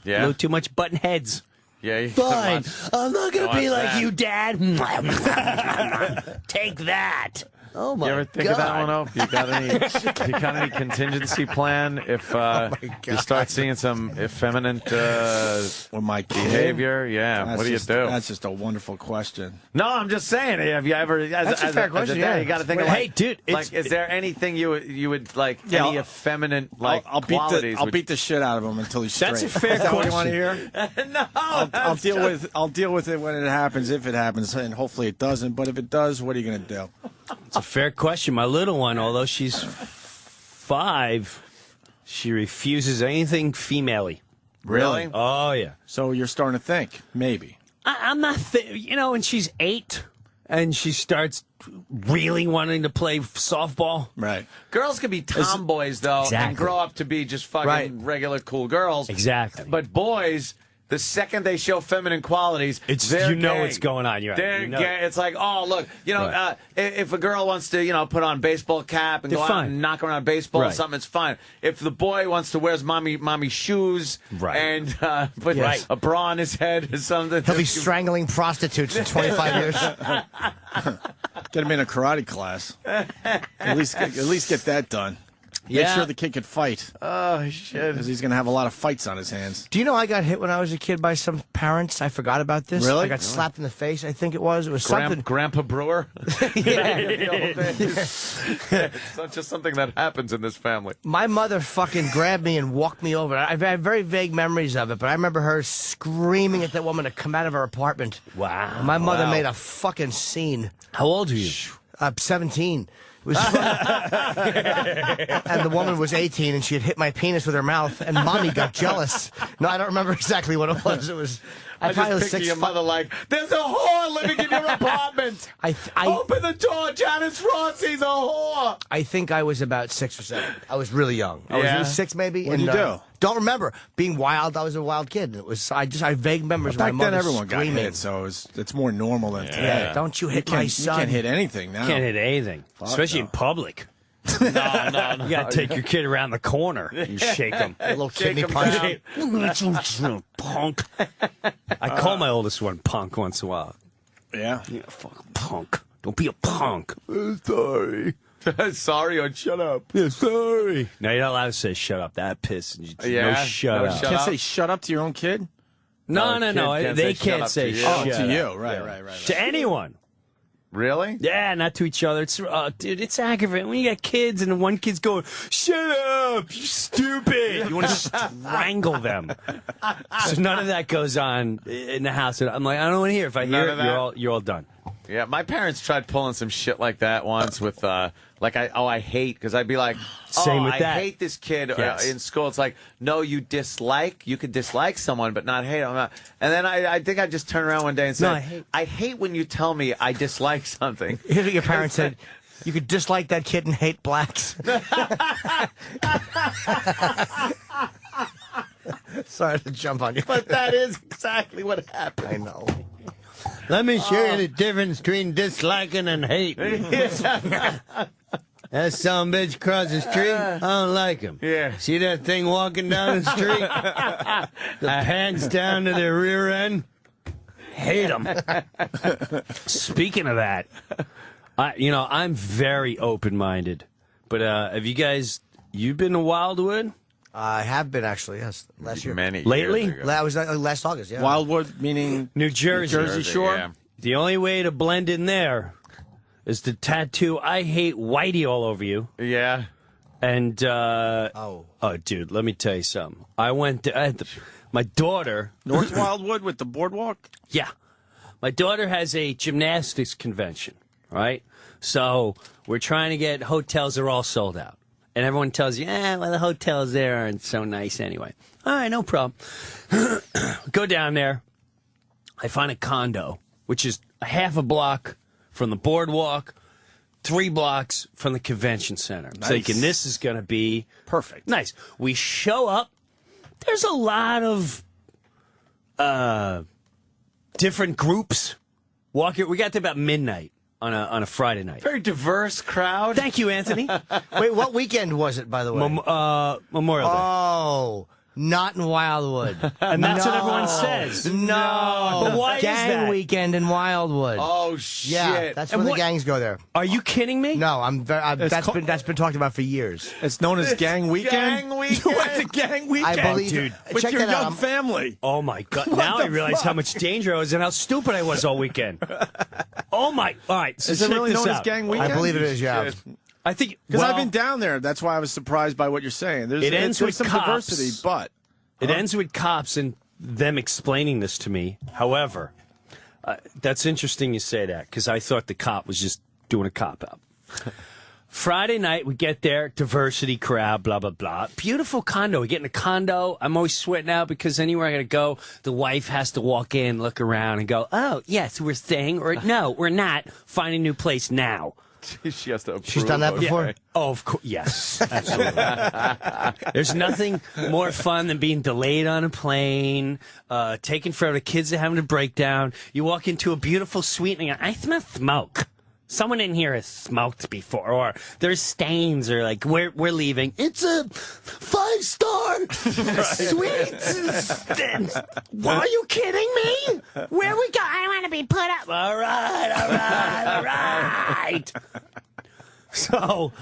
Yeah. little too much button heads. Yeah. You Fine. I'm not gonna Watch be like that. you, Dad. Take that. Oh my You ever think of that one, Oak? You got any contingency plan if you start seeing some effeminate With my kid? behavior? Yeah. That's What do you just- do? That's just a wonderful question. No, I'm just saying. Have you ever? That's a fair question, dad, yeah. You got to think of Hey, dude, like, is there anything you would like? Yeah, any I'll- effeminate like I'll beat qualities? the I'll beat the shit out of him until he's straight. That's a fair Is that what you question. want to hear? No, I'll deal with it when it happens, if it happens, and hopefully it doesn't. But if it does, what are you going to do? It's a fair question. My little one, although she's 5, she refuses anything female-y. Really? Oh yeah. So you're starting to think maybe. I'm not. When she's 8 and she starts really wanting to play softball. Right. Girls can be tomboys though, Exactly. and grow up to be just fucking Right. regular cool girls. Exactly. But boys, the second they show feminine qualities, they're you know gay. what's going on. You're right. They're You know. gay. It's like, oh look, Right. if a girl wants to, put on a baseball cap and They're go out fine. and knock around a baseball or Right. something, it's fine. If the boy wants to wear his mommy shoes Right. and put Yes. a bra on his head or something, He'll be strangling prostitutes in 25 years. Get him in a karate class. At least get that done. Make sure the kid could fight. Oh, shit. Because he's going to have a lot of fights on his hands. Do you know I got hit when I was a kid by some parents? I forgot about this. Really? I got slapped in the face, I think it was. It was something. Grandpa Brewer? Yeah. It's not just something that happens in this family. My mother fucking grabbed me and walked me over. I have very vague memories of it, but I remember her screaming at that woman to come out of her apartment. Wow. And my mother made a fucking scene. How old are you? 17. It was and the woman was 18, and she had hit my penis with her mouth, and Mommy got jealous. No, I don't remember exactly what it was. It was. I probably just was picture your mother like, there's a whore living in your apartment. Open the door, Janice Rossi's a whore. I think I was about 6 or 7. I was really young. I Yeah? was 6 maybe. What'd you do? Don't remember being wild. I was a wild kid. It was. I have vague memories. Back of my then, mother everyone got screaming. hit, so it's more normal than today. Yeah, don't you hit my son. You can't hit anything now. Can't hit anything, especially in public. No. You got to take your kid around the corner. You shake him. A little kidney punch. Punk. I call my oldest one punk once in a while. Yeah. Yeah, fucking punk. Don't be a punk. Sorry. Sorry or shut up. Yeah, sorry. No, you're not allowed to say shut up. That pisses you. Yeah? No, shut No, up. shut Can't up. say shut up to your own kid? No. They can't say you. shut Oh, up. to you. Right. To anyone. Really? Yeah, not to each other. It's dude, it's aggravating when you got kids and one kid's going, "Shut up, you stupid!" You want to strangle them. So none of that goes on in the house. I'm like, I don't want to hear. If I None hear of it, that? you're all done. Yeah, my parents tried pulling some shit like that once with, I hate, because I'd be like, Same with I that. hate this kid Yes. in school. It's like, no, you could dislike someone, but not hate them. And then I think I just turned around one day and said, No, I hate when you tell me I dislike something. Here's what your parents said. You could dislike that kid and hate blacks. Sorry to jump on you. But that is exactly what happened. I know. Let me show you the difference between disliking and hating. That some bitch across the street, I don't like him. Yeah. See that thing walking down the street? The pants down to their rear end? Hate him. Speaking of that, I'm very open-minded. But have you've been to Wildwood? I have been actually, yes, last year. Many Lately? years ago. I was last August, yeah. Wildwood, meaning New Jersey. Jersey Shore? Yeah. The only way to blend in there is to tattoo "I hate Whitey" all over you. Yeah. And oh, dude, let me tell you something. I went to my daughter. North Wildwood with the boardwalk? Yeah, my daughter has a gymnastics convention, right? So we're trying to get hotels. They're all sold out, and everyone tells you, the hotels there aren't so nice anyway. All right, no problem. Go down there. I find a condo, which is a half a block from the boardwalk, 3 blocks from the convention center. I'm thinking this is going to be perfect. Nice. We show up. There's a lot of different groups walking. We got to about midnight on a Friday night. Very diverse crowd. Thank you, Anthony. Wait, what weekend was it, by the way? Memorial Day. Oh, not in Wildwood. And that's what everyone says. No. But why is Gang that? weekend in Wildwood. Oh, shit. Yeah, that's where the gangs go there. Are you kidding me? No, that's been talked about for years. It's known as Gang Weekend? Gang Weekend. You went to Gang Weekend? I believe, dude. With check your that out. young family. Oh, my God. Now I realize how much danger I was and how stupid I was all weekend. Oh, my. All right. So Is it check really this known as out. Gang Weekend? I believe it is, yeah. I think. Because I've been down there. That's why I was surprised by what you're saying. There's with some cops. diversity, but... It ends with cops and them explaining this to me. However, that's interesting you say that because I thought the cop was just doing a cop-out. Friday night, we get there, diversity crowd, blah, blah, blah. Beautiful condo. We get in a condo. I'm always sweating out because anywhere I got to go, the wife has to walk in, look around, and go, oh, yes, we're staying, or no, we're not. Find a new place now. She has to approve. She's done that before? Yeah. Oh, of course. Yes, absolutely. There's nothing more fun than being delayed on a plane, taking forever. The kids are having a breakdown. You walk into a beautiful suite and you go, I smell smoke. Someone in here has smoked before, or there's stains, or like we're leaving. It's a 5-star suite. Are you kidding me? Where we go? I want to be put up. All right. So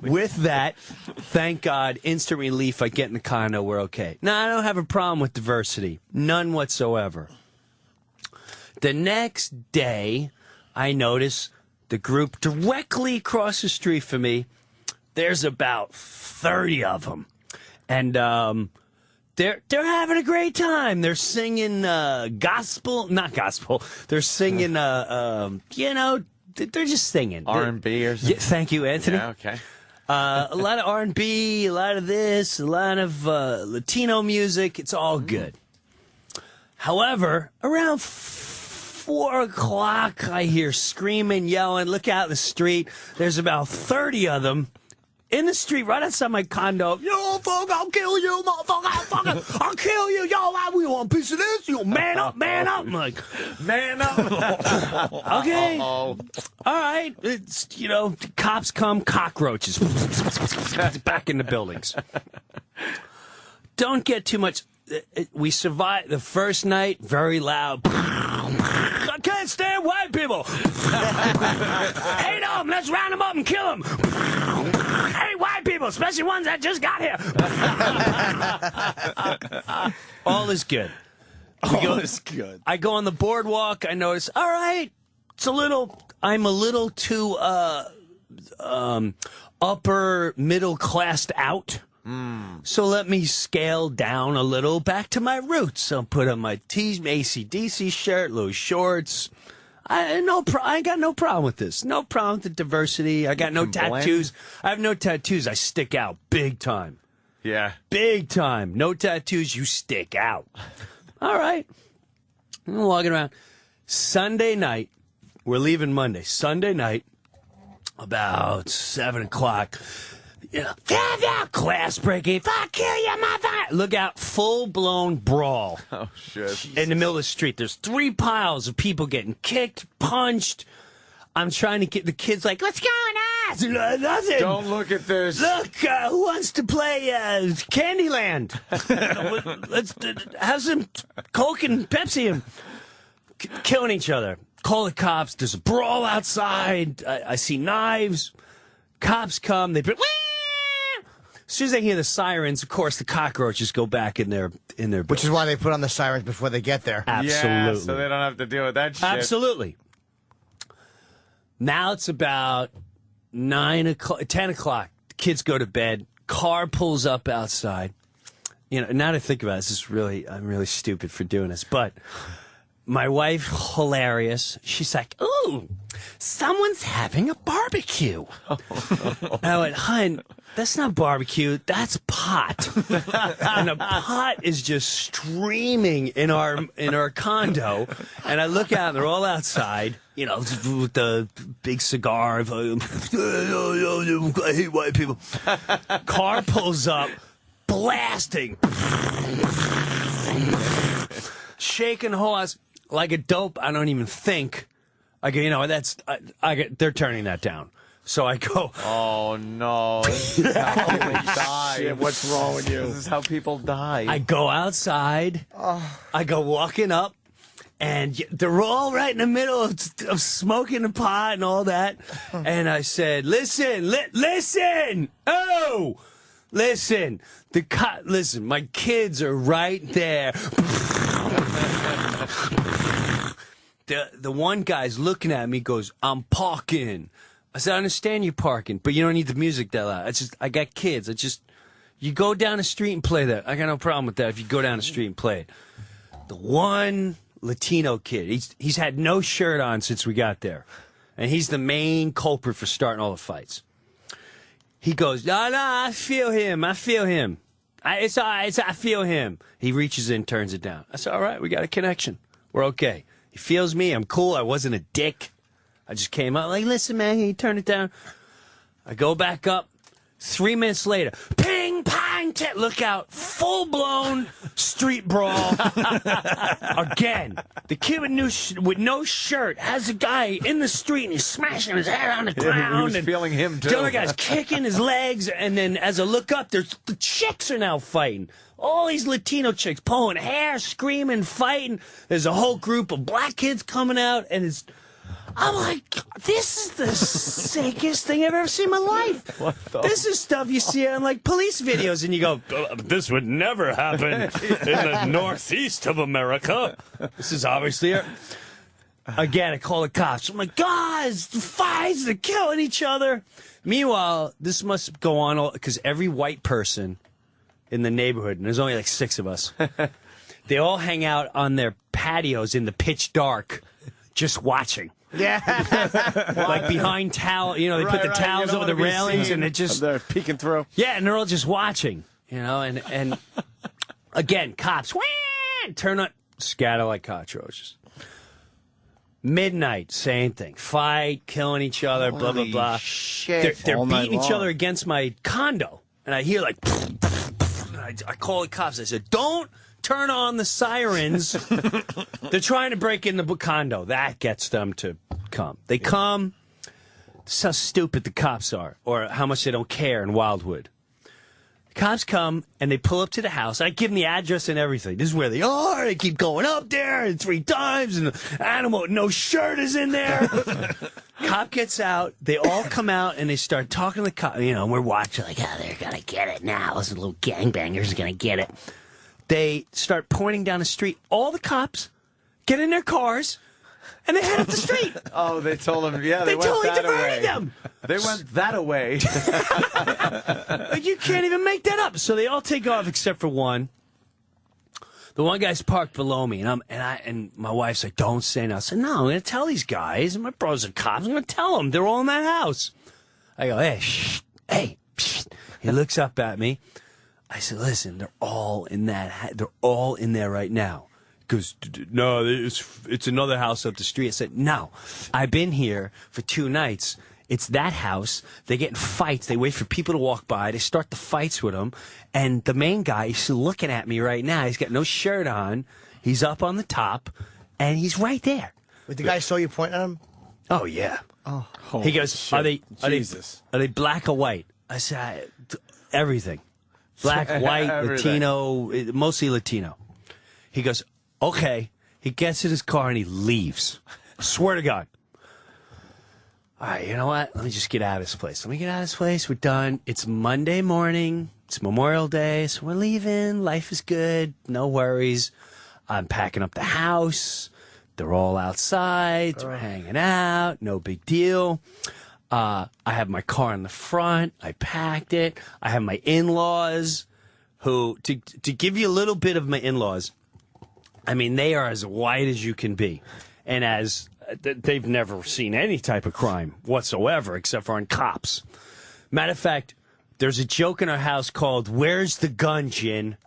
With that, thank God, instant relief. I get in the condo, we're okay. Now, I don't have a problem with diversity. None whatsoever. The next day, I notice the group directly across the street from me, there's about 30 of them. And they're having a great time. They're singing gospel, not gospel. They're singing, they're just singing. R&B or something? Yeah, thank you, Anthony. Yeah, okay. A lot of R&B, a lot of this, a lot of Latino music. It's all good. However, around 4 o'clock, I hear screaming, yelling. Look out in the street. There's about 30 of them in the street right outside my condo. Yo, fuck, I'll kill you, motherfucker. I'll kill you. Yo, we want a piece of this. You man up, man up. I'm like, man up. Okay. All right. It's, the cops come, cockroaches. Back in the buildings. Don't get too much. We survived the first night, very loud. I can't stand white people. Hate them. Let's round them up and kill them. Hate white people, especially ones that just got here. All is good. All is good. I go on the boardwalk. I notice, all right, I'm a little too upper middle classed out. So let me scale down a little back to my roots. I'll put on my AC/DC shirt, little shorts. I got no problem with this. No problem with the diversity. I got no tattoos. I have no tattoos. I stick out big time. Yeah. Big time. No tattoos. You stick out. All right. I'm walking around. Sunday night. We're leaving Monday. Sunday night, about 7 o'clock. Class breaking. Fuck you, you mother. Look out, full-blown brawl. Oh, shit. In the middle of the street. There's 3 piles of people getting kicked, punched. I'm trying to get the kids like, what's going on? Nothing. Don't look at this. Look, who wants to play Candyland? Let's have some Coke and Pepsi and killing each other. Call the cops. There's a brawl outside. I see knives. Cops come. They as soon as they hear the sirens, of course, the cockroaches go back in their Which is why they put on the sirens before they get there. Absolutely. Yeah, so they don't have to deal with that shit. Absolutely. Now it's about 10 o'clock. The kids go to bed. Car pulls up outside. Now that I think about it, I'm really stupid for doing this, but my wife, hilarious. She's like, ooh, someone's having a barbecue. I went, hun, that's not barbecue. That's pot. And the pot is just streaming in our condo. And I look out, and they're all outside, with the big cigar. I hate white people. Car pulls up, blasting. Shaking the whole house. Like a dope, I don't even think. I go, they're turning that down. So I go, oh no, this is how people die. Shit, what's wrong with you? This is how people die. I go outside. I go walking up, and they're all right in the middle of smoking the pot and all that. And I said, listen, listen, listen. Listen, my kids are right there. The one guy's looking at me, goes, I'm parking. I said, I understand you parking, but you don't need the music that loud. I got kids. You go down the street and play that. I got no problem with that if you go down the street and play it. The one Latino kid, he's had no shirt on since we got there. And he's the main culprit for starting all the fights. He goes, no, I feel him. I feel him. It's all right. I feel him. He reaches in, turns it down. I said, all right, we got a connection. We're okay. He feels me. I'm cool. I wasn't a dick. I just came out like, listen, man, can you turn it down? I go back up. 3 minutes later, ping, pang, look out, full-blown street brawl. Again, the kid with no shirt has a guy in the street, and he's smashing his head on the ground. He was and feeling him, too. The other guy's kicking his legs, and then as I look up, the chicks are now fighting. All these Latino chicks pulling hair, screaming, fighting. There's a whole group of black kids coming out, and I'm like, this is the sickest thing I've ever seen in my life. This is stuff you see on like police videos, and you go, this would never happen in the northeast of America. This is obviously again, I call the cops. I'm like, guys, the fights, they're killing each other. Meanwhile, this must go on because every white person in the neighborhood, and there's only like 6 of us, they all hang out on their patios in the pitch dark, just watching. Yeah. Like behind towel, you know, they put the towels over the railings and it just... They're peeking through. Yeah, and they're all just watching, you know, and again, cops, turn on, scatter like cockroaches. Midnight, same thing. Fight, killing each other, blah, blah, blah. Shit. They're All night beating each long. other against my condo. And I hear like, I call the cops. I said, don't turn on the sirens. They're trying to break in the condo. That gets them to come. They come. This is how stupid the cops are, or how much they don't care in Wildwood. Cops come, and they pull up to the house. I give them the address and everything. This is where they are. They keep going up there 3 times, and the animal, no shirt is in there. Cop gets out. They all come out, and they start talking to the cop. You know, and we're watching like, oh, they're going to get it now. Those little gangbangers are going to get it. They start pointing down the street. All the cops get in their cars, and they head up the street. Oh, they told them, yeah, they went totally that diverted away. them. They went that away. You can't even make that up. So they all take off except for one. The one guy's parked below me, and my wife's like, "Don't say nothing." I said, "No, I'm going to tell these guys. And my brothers are cops. I'm going to tell them. They're all in that house." I go, "Hey, shh, hey." Shh. He looks up at me. I said, "Listen, they're all in that. They're all in there right now." He goes, "No, it's another house up the street." I said, "No, I've been here for 2 nights. It's that house. They get in fights. They wait for people to walk by. They start the fights with them. And the main guy, he's looking at me right now. He's got no shirt on. He's up on the top, and he's right there." But the guy saw you pointing at him? Oh, yeah. Oh. He goes, shit. Are they black or white? I said, everything. Black, white, Everything. Latino, mostly Latino. He goes, okay. He gets in his car and he leaves. Swear to God. All right, you know what? Let me just get out of this place. We're done. It's Monday morning. It's Memorial Day, so we're leaving. Life is good. No worries. I'm packing up the house. They're all outside. They're hanging out. No big deal. I have my car in the front. I packed it. I have my in-laws who, to give you a little bit of my in-laws, I mean, they are as white as you can be. And as they've never seen any type of crime whatsoever except for on cops. Matter of fact, there's a joke in our house called, "Where's the gun, Jin?"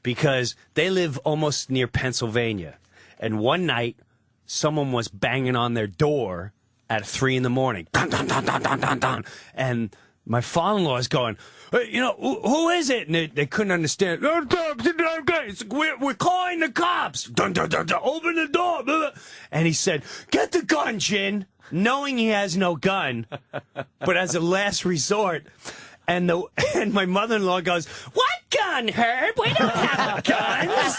Because they live almost near Pennsylvania. And one night, someone was banging on their door at 3 in the morning. Dun, dun, dun, dun, dun, dun, dun. And my father-in-law is going, "Hey, you know, who is it?" And they couldn't understand. It's like, we're calling the cops. Dun, dun, dun, dun, open the door. Blah, blah. And he said, "Get the gun, Jin," knowing he has no gun, but as a last resort. And my mother-in-law goes, "What gun, Herb? We don't have guns."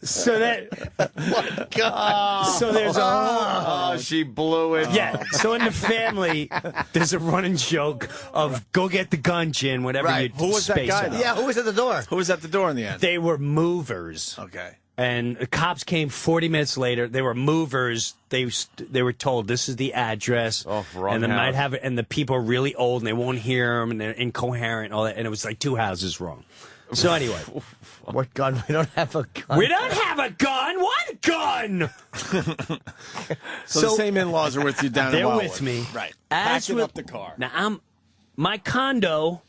So that, God. So there's a whole. Oh, she blew it. Yeah. So in the family, there's a running joke of "Go get the gun, Jin," whenever you Who was that space guy, out. though? Yeah, who was at the door? Who was at the door in the end? They were movers. Okay. And the cops came 40 minutes later. They were movers. They were told this is the address. Oh, wrong and they might house. have it. And the people are really old and they won't hear them and they're incoherent and all that. And it was like 2 houses wrong. So anyway, What gun? We don't have a gun. we don't have a gun. What gun? So the same in-laws are with you down in They're Wildwood. with me. Right. As Packing with- up the car. Now my condo.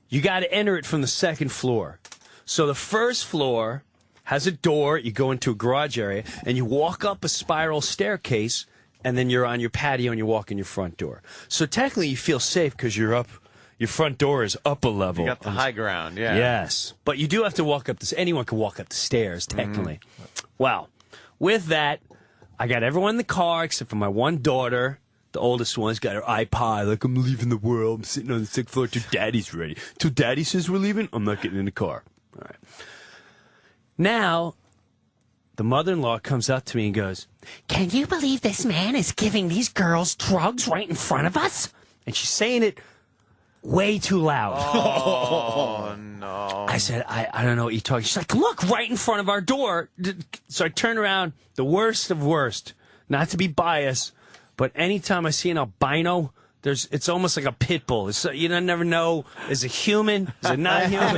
You got to enter it from the 2nd floor. So the 1st floor has a door. You go into a garage area, and you walk up a spiral staircase, and then you're on your patio, and you walk in your front door. So technically, you feel safe because you're up. Your front door is up a level. You got the high ground, yeah. Yes, but you do have to walk up the. Anyone can walk up the stairs, technically. Well, with that, I got everyone in the car except for my one daughter. The oldest one's got her iPod. Like, "I'm leaving the world. I'm sitting on the 6th floor till Daddy's ready. Till Daddy says we're leaving, I'm not getting in the car." All right. Now, the mother-in-law comes up to me and goes, "Can you believe this man is giving these girls drugs right in front of us?" And she's saying it way too loud. Oh, no. I said, I don't know what you're talking. She's like, "Look, right in front of our door." So I turn around, the worst of worst, not to be biased, but anytime I see an albino, it's almost like a pit bull. You never know, is it human? Is it not human?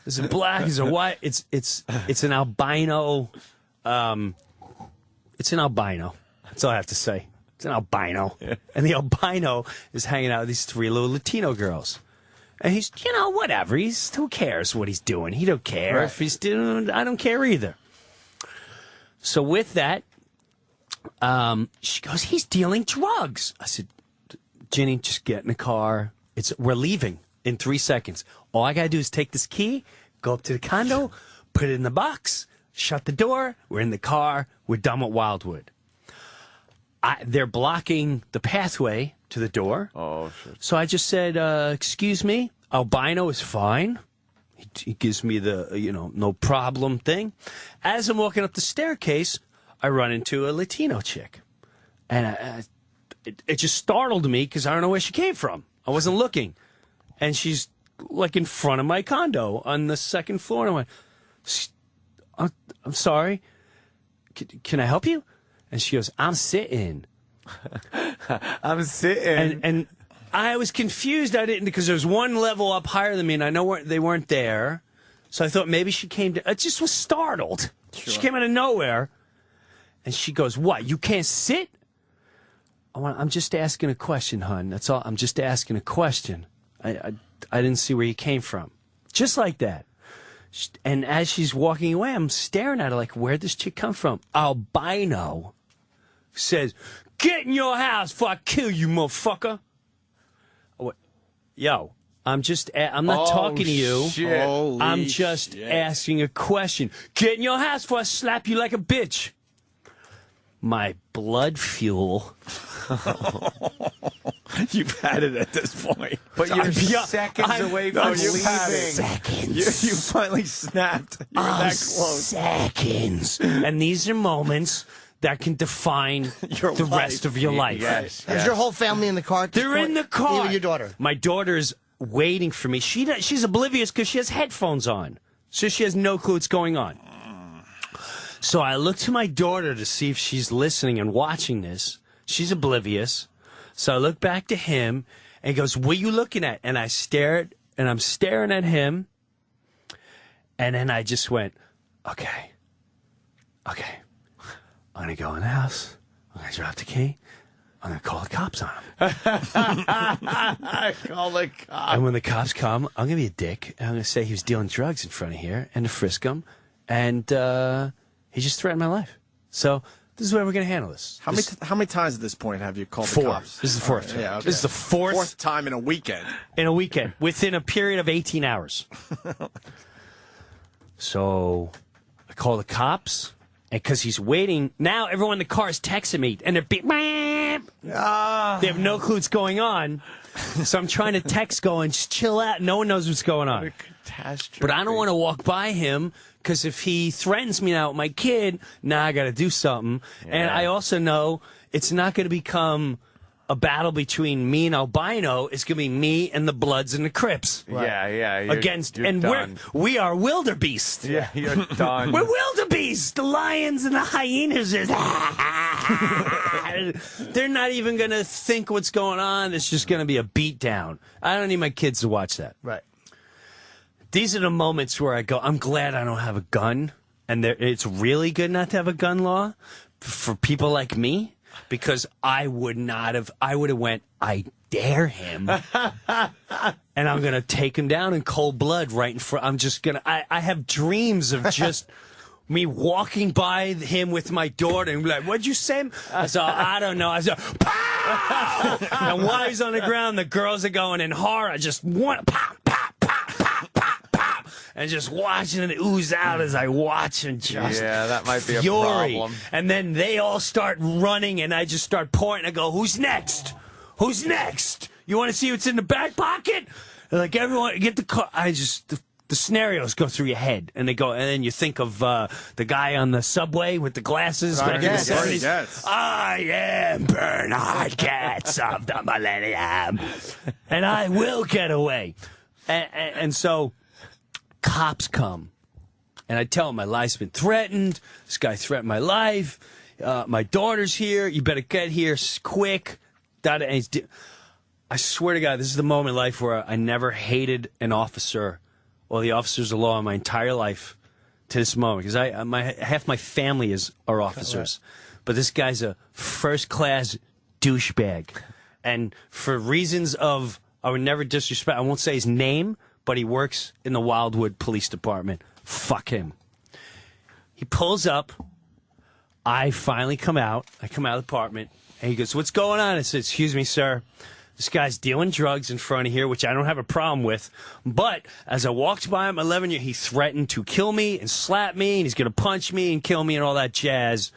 Is it black? Is it white? It's an albino. It's an albino. That's all I have to say. It's an albino. Yeah. And the albino is hanging out with these 3 little Latino girls. And he's, whatever. Who cares what he's doing? He don't care. Right. If he's doing, I don't care either. So with that, she goes, "He's dealing drugs." I said, "Ginny, just get in the car. We're leaving in 3 seconds. All I got to do is take this key, go up to the condo, put it in the box, shut the door. We're in the car. We're done with Wildwood." They're blocking the pathway to the door. Oh, shit. So I just said, "Excuse me, albino is fine." He gives me the, no problem thing. As I'm walking up the staircase, I run into a Latino chick. And it just startled me because I don't know where she came from. I wasn't looking. And she's like in front of my condo on the 2nd floor. And I went, I'm sorry. Can I help you? And she goes, "I'm sitting." I'm sitting. And I was confused. I didn't, because there was one level up higher than me, and I know they weren't there. So I thought maybe she came to. I just was startled. Sure. She came out of nowhere. And she goes, "What? You can't sit?" I'm just asking a question, hon. That's all. I'm just asking a question. I didn't see where you came from. Just like that. And as she's walking away, I'm staring at her like, where'd this chick come from? Albino says, "Get in your house before I kill you, motherfucker." Yo, I'm not talking to you. Shit. I'm just asking a question. "Get in your house before I slap you like a bitch." My blood fuel. You've had it at this point. But you're seconds away from leaving. Seconds. You finally snapped. You were that close. Seconds. And these are moments that can define the rest of your life. Yes. Is your whole family in the car? At this They're in point? the car. Even your daughter. My daughter's waiting for me. She's oblivious because she has headphones on. So she has no clue what's going on. So I look to my daughter to see if she's listening and watching this. She's oblivious. So I look back to him and he goes, "What are you looking at?" And I stared, and I'm staring at him. And then I just went, okay. I'm going to go in the house. I'm going to drop the key. I'm going to call the cops on him. Call the cops. And when the cops come, I'm going to be a dick. And I'm going to say he was dealing drugs in front of here and to frisk him. And he just threatened my life. So this is the way we're going to handle this. How many times at this point have you called the 4. cops? This is the 4th. Yeah, okay. This is the 4th time in a weekend. Within a period of 18 hours. So I call the cops, and because he's waiting, now everyone in the car is texting me, and they're they have no clue what's going on. So I'm trying to text going, "Just chill out." No one knows what's going on. What a catastrophe. But I don't want to walk by him, because if he threatens me now with my kid, now I got to do something. Yeah. And I also know it's not going to become a battle between me and albino. It's going to be me and the Bloods and the Crips. Right. Yeah. You're done. We are wildebeest. Yeah, you're done. We're wildebeest. The lions and the hyenas are. They're not even going to think what's going on. It's just going to be a beatdown. I don't need my kids to watch that. Right. These are the moments where I go, I'm glad I don't have a gun. And it's really good not to have a gun law for people like me, because I would have went, "I dare him." And I'm going to take him down in cold blood right in front. I'm just going to, I have dreams of just me walking by him with my daughter and be like, "What'd you say?" I said, "I don't know." I said, "Pow!" And while he's on the ground, the girls are going in horror. Just one, pow, pow, pow, pow, pow, pow. And just watching it ooze out as I watch, and just that might be a fury. problem. And then they all start running, and I just start pointing. I go, "Who's next? Who's next? You want to see what's in the back pocket?" They're like, "Everyone, get the car." the scenarios go through your head, and then you think of the guy on the subway with the glasses. Back in the 70s. I am Bernard Katz of the Millennium, and I will get away. And so cops come, and I tell them my life's been threatened. This guy threatened my life. My daughter's here. You better get here quick. And I swear to God, this is the moment in life where I never hated an officer or the officers of law in my entire life to this moment, because half my family are officers, but this guy's a first-class douchebag, and for reasons of I would never disrespect, I won't say his name, but he works in the Wildwood Police Department. Fuck him. He pulls up. I finally come out. I come out of the apartment, and he goes, "What's going on?" I said, "Excuse me, sir. This guy's dealing drugs in front of here, which I don't have a problem with. But as I walked by him 11 years, he threatened to kill me and slap me, and he's going to punch me and kill me and all that jazz."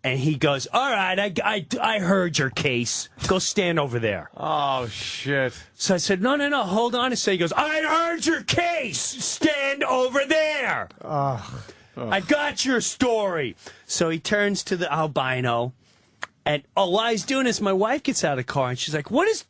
And he goes, "All right, I heard your case. Go stand over there." Oh, shit. So I said, no, hold on a second. He goes, "I heard your case. Stand over there." I got your story. So he turns to the albino. And while he's doing this, my wife gets out of the car, and she's like, What is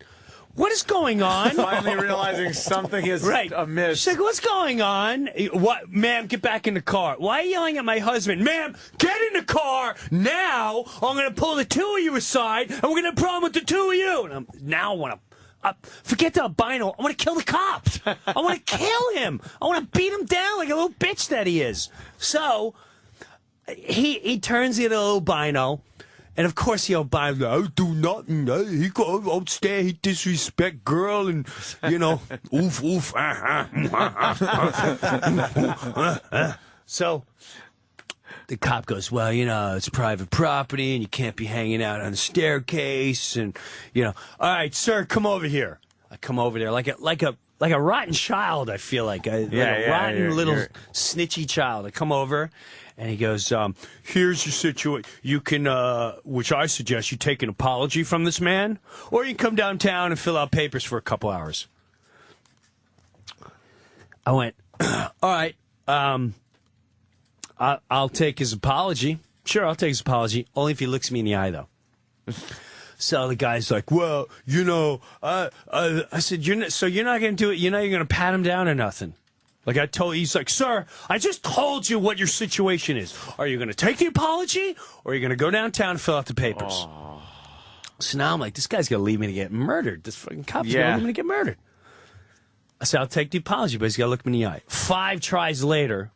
going on? Finally realizing something is amiss. She's like, "What's going on?" "What, ma'am, get back in the car." "Why are you yelling at my husband?" "Ma'am, get in the car now. I'm going to pull the two of you aside, and we're going to have a problem with the two of you." And I want to forget the albino. I want to kill the cops. I want to kill him. I want to beat him down like a little bitch that he is. So he turns into a little albino. And of course, the albino, "I do nothing. He go upstairs, he disrespect girl, and oof, oof." So the cop goes, "Well, it's private property, and you can't be hanging out on the staircase, and all right, sir, come over here." I come over there like a rotten child. I feel like a rotten little snitchy child. I come over. And he goes, "Here's your situation. You can, which I suggest you take an apology from this man, or you can come downtown and fill out papers for a couple hours." I went, "All right, I'll take his apology. Sure, I'll take his apology, only if he looks me in the eye, though." So the guy's like, "Well, I said, you're not going to do it. You're going to pat him down or nothing." Like I told, he's like, "Sir, I just told you what your situation is. Are you going to take the apology, or are you going to go downtown and fill out the papers?" Oh. So now I'm like, this guy's going to leave me to get murdered. This fucking cop's going to leave me to get murdered. I said, "I'll take the apology, but he's got to look me in the eye." 5 tries later,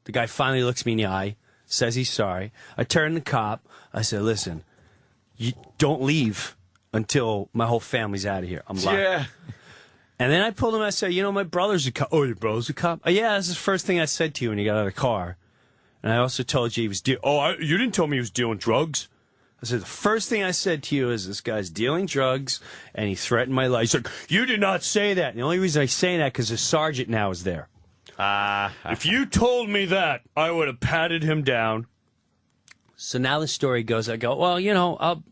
the guy finally looks me in the eye, says he's sorry. I turn to the cop. I said, "Listen, you don't leave until my whole family's out of here. I'm locked." Yeah. And then I pulled him. I said, "My brother's a cop." "Oh, your brother's a cop?" "Oh, yeah, that's the first thing I said to you when you got out of the car." And I also told you he was you didn't tell me he was dealing drugs. I said, "The first thing I said to you is this guy's dealing drugs, and he threatened my life." He's like, "You did not say that." And the only reason I say that because the sergeant now is there. "If you told me that, I would have patted him down." So now the story goes, I go, "Well, I'll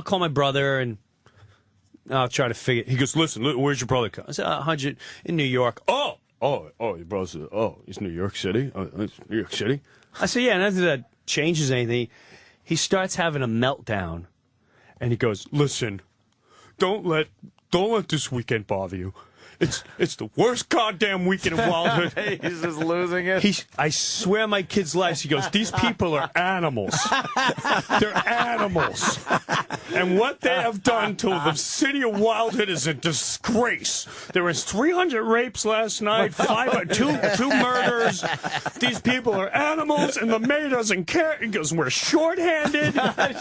call my brother and I'll try to figure." He goes, "Listen, where's your brother?" I said, 100 in New York." Oh, your brother's, he's New York City? It's New York City? I said, "Yeah, and nothing that changes anything." He starts having a meltdown, and he goes, "Listen, don't let this weekend bother you. It's the worst goddamn weekend of Wildwood." He's just losing it. I swear my kids' lives. He goes, "These people are animals. They're animals. And what they have done to the city of Wildwood is a disgrace. There was 300 rapes last night, two murders. These people are animals, and the mayor doesn't care." He goes, "We're shorthanded."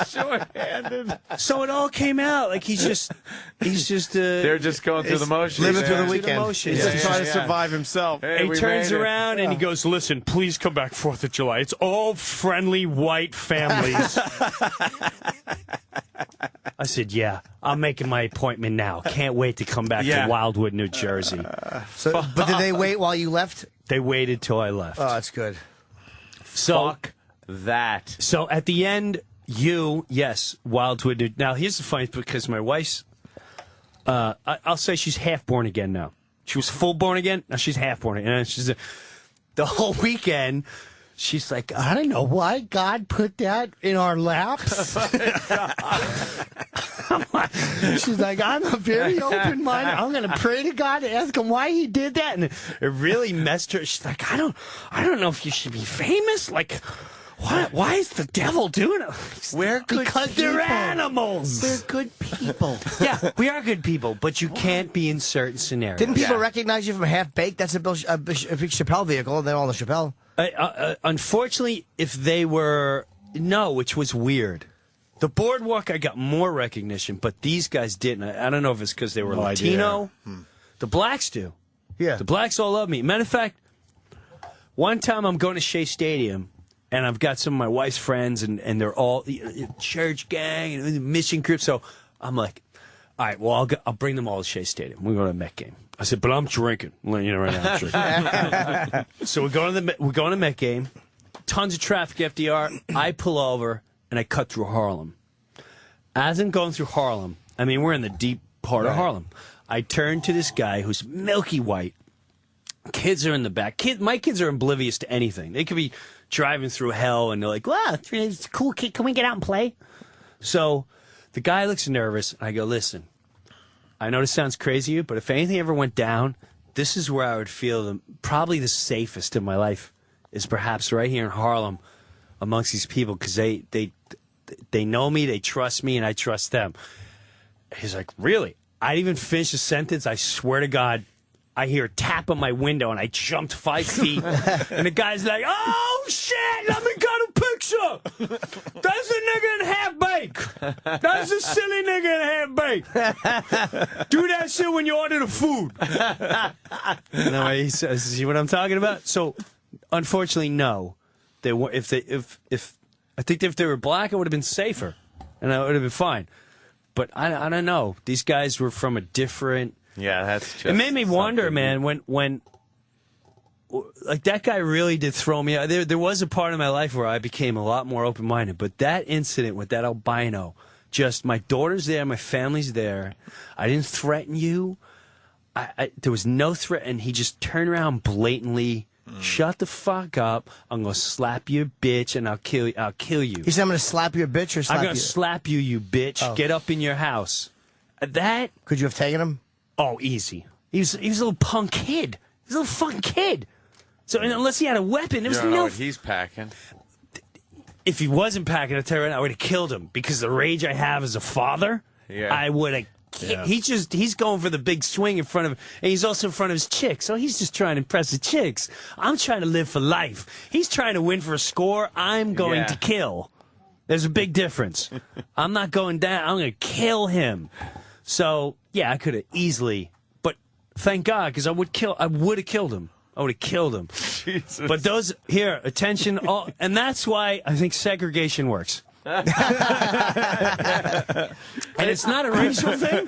Shorthanded. So it all came out. Like he's just. They're just going through the motions. Living through the weekend. He's just trying to survive himself. Hey, he turns around and he goes, "Listen, please come back 4th of July. It's all friendly white families." I said, "Yeah, I'm making my appointment now. Can't wait to come back to Wildwood, New Jersey." But did they wait while you left? They waited till I left. Oh, that's good. So, Fuck that. So at the end, Wildwood. Now here's the funny, because my wife's, I'll say she's half born again now. She was full born again. Now she's half born again. And she's the whole weekend. She's like, I don't know why God put that in our laps. She's like, I'm a very open-minded. I'm going to pray to God and ask him why he did that. And it really messed her. She's like, I don't know if you should be famous. Like, why is the devil doing it? We're good because people. they're animals. We're good people. Yeah, we are good people, but you can't be in certain scenarios. Didn't people recognize you from Half Baked? That's a big Chappelle vehicle. They're all the Chappelle. Unfortunately, if they were which was weird. The Boardwalk, I got more recognition, but these guys didn't. I don't know if it's because they were Latino. The blacks do. Yeah. The blacks all love me. Matter of fact, one time I'm going to Shea Stadium, and I've got some of my wife's friends, and they're all church gang and mission group. So I'm like, all right, well, I'll bring them all to Shea Stadium. We're going to a Met game. I said, but I'm drinking. Right now I'm drinking. So we're going to the Met game. Tons of traffic, FDR. I pull over, and I cut through Harlem. As I'm going through Harlem, I mean, we're in the deep part of Harlem. I turn to this guy who's milky white. Kids are in the back. My kids are oblivious to anything. They could be driving through hell, and they're like, wow, it's a cool kid. Can we get out and play? So the guy looks nervous, and I go, listen, I know this sounds crazy to you, but if anything ever went down, this is where I would feel probably the safest in my life is perhaps right here in Harlem amongst these people because they know me, they trust me, and I trust them. He's like, really? I didn't even finish the sentence. I swear to God, I hear a tap on my window, and I jumped 5 feet. And the guy's like, oh, shit, let me get a picture. That's a nigga in half-baked. That's a silly nigga in half-baked. Do that shit when you order the food. No, he says, see what I'm talking about? So, unfortunately, no. I think if they were black, it would have been safer, and I would have been fine. But I don't know. These guys were from a different... Yeah, that's just... It made me wonder, man, when like, that guy really did throw me out. There was a part of my life where I became a lot more open-minded, but that incident with that albino, just, my daughter's there, my family's there. I didn't threaten you. There was no threat, and he just turned around blatantly... Shut the fuck up. I'm going to slap you, bitch, and I'll kill you. He said, I'm going to slap your bitch or slap you? I'm going to slap you, you bitch. Oh. Get up in your house. That... Could you have taken him? Oh, easy. He was a little punk kid. He was a little fucking kid. So unless he had a weapon, there was You don't know no... what he's packing. If he wasn't packing, I'll tell you right now, I would have killed him. Because the rage I have as a father, I would have... Yeah. He's going for the big swing in front of, and he's also in front of his chick, so he's just trying to impress the chicks. I'm trying to live for life. He's trying to win for a score. I'm going to kill. There's a big difference. I'm not going down. I'm going to kill him. So yeah, I could have easily, but thank God, because I would have killed him. I would have killed him. Jesus. But attention, and that's why I think segregation works. And it's not a racial thing.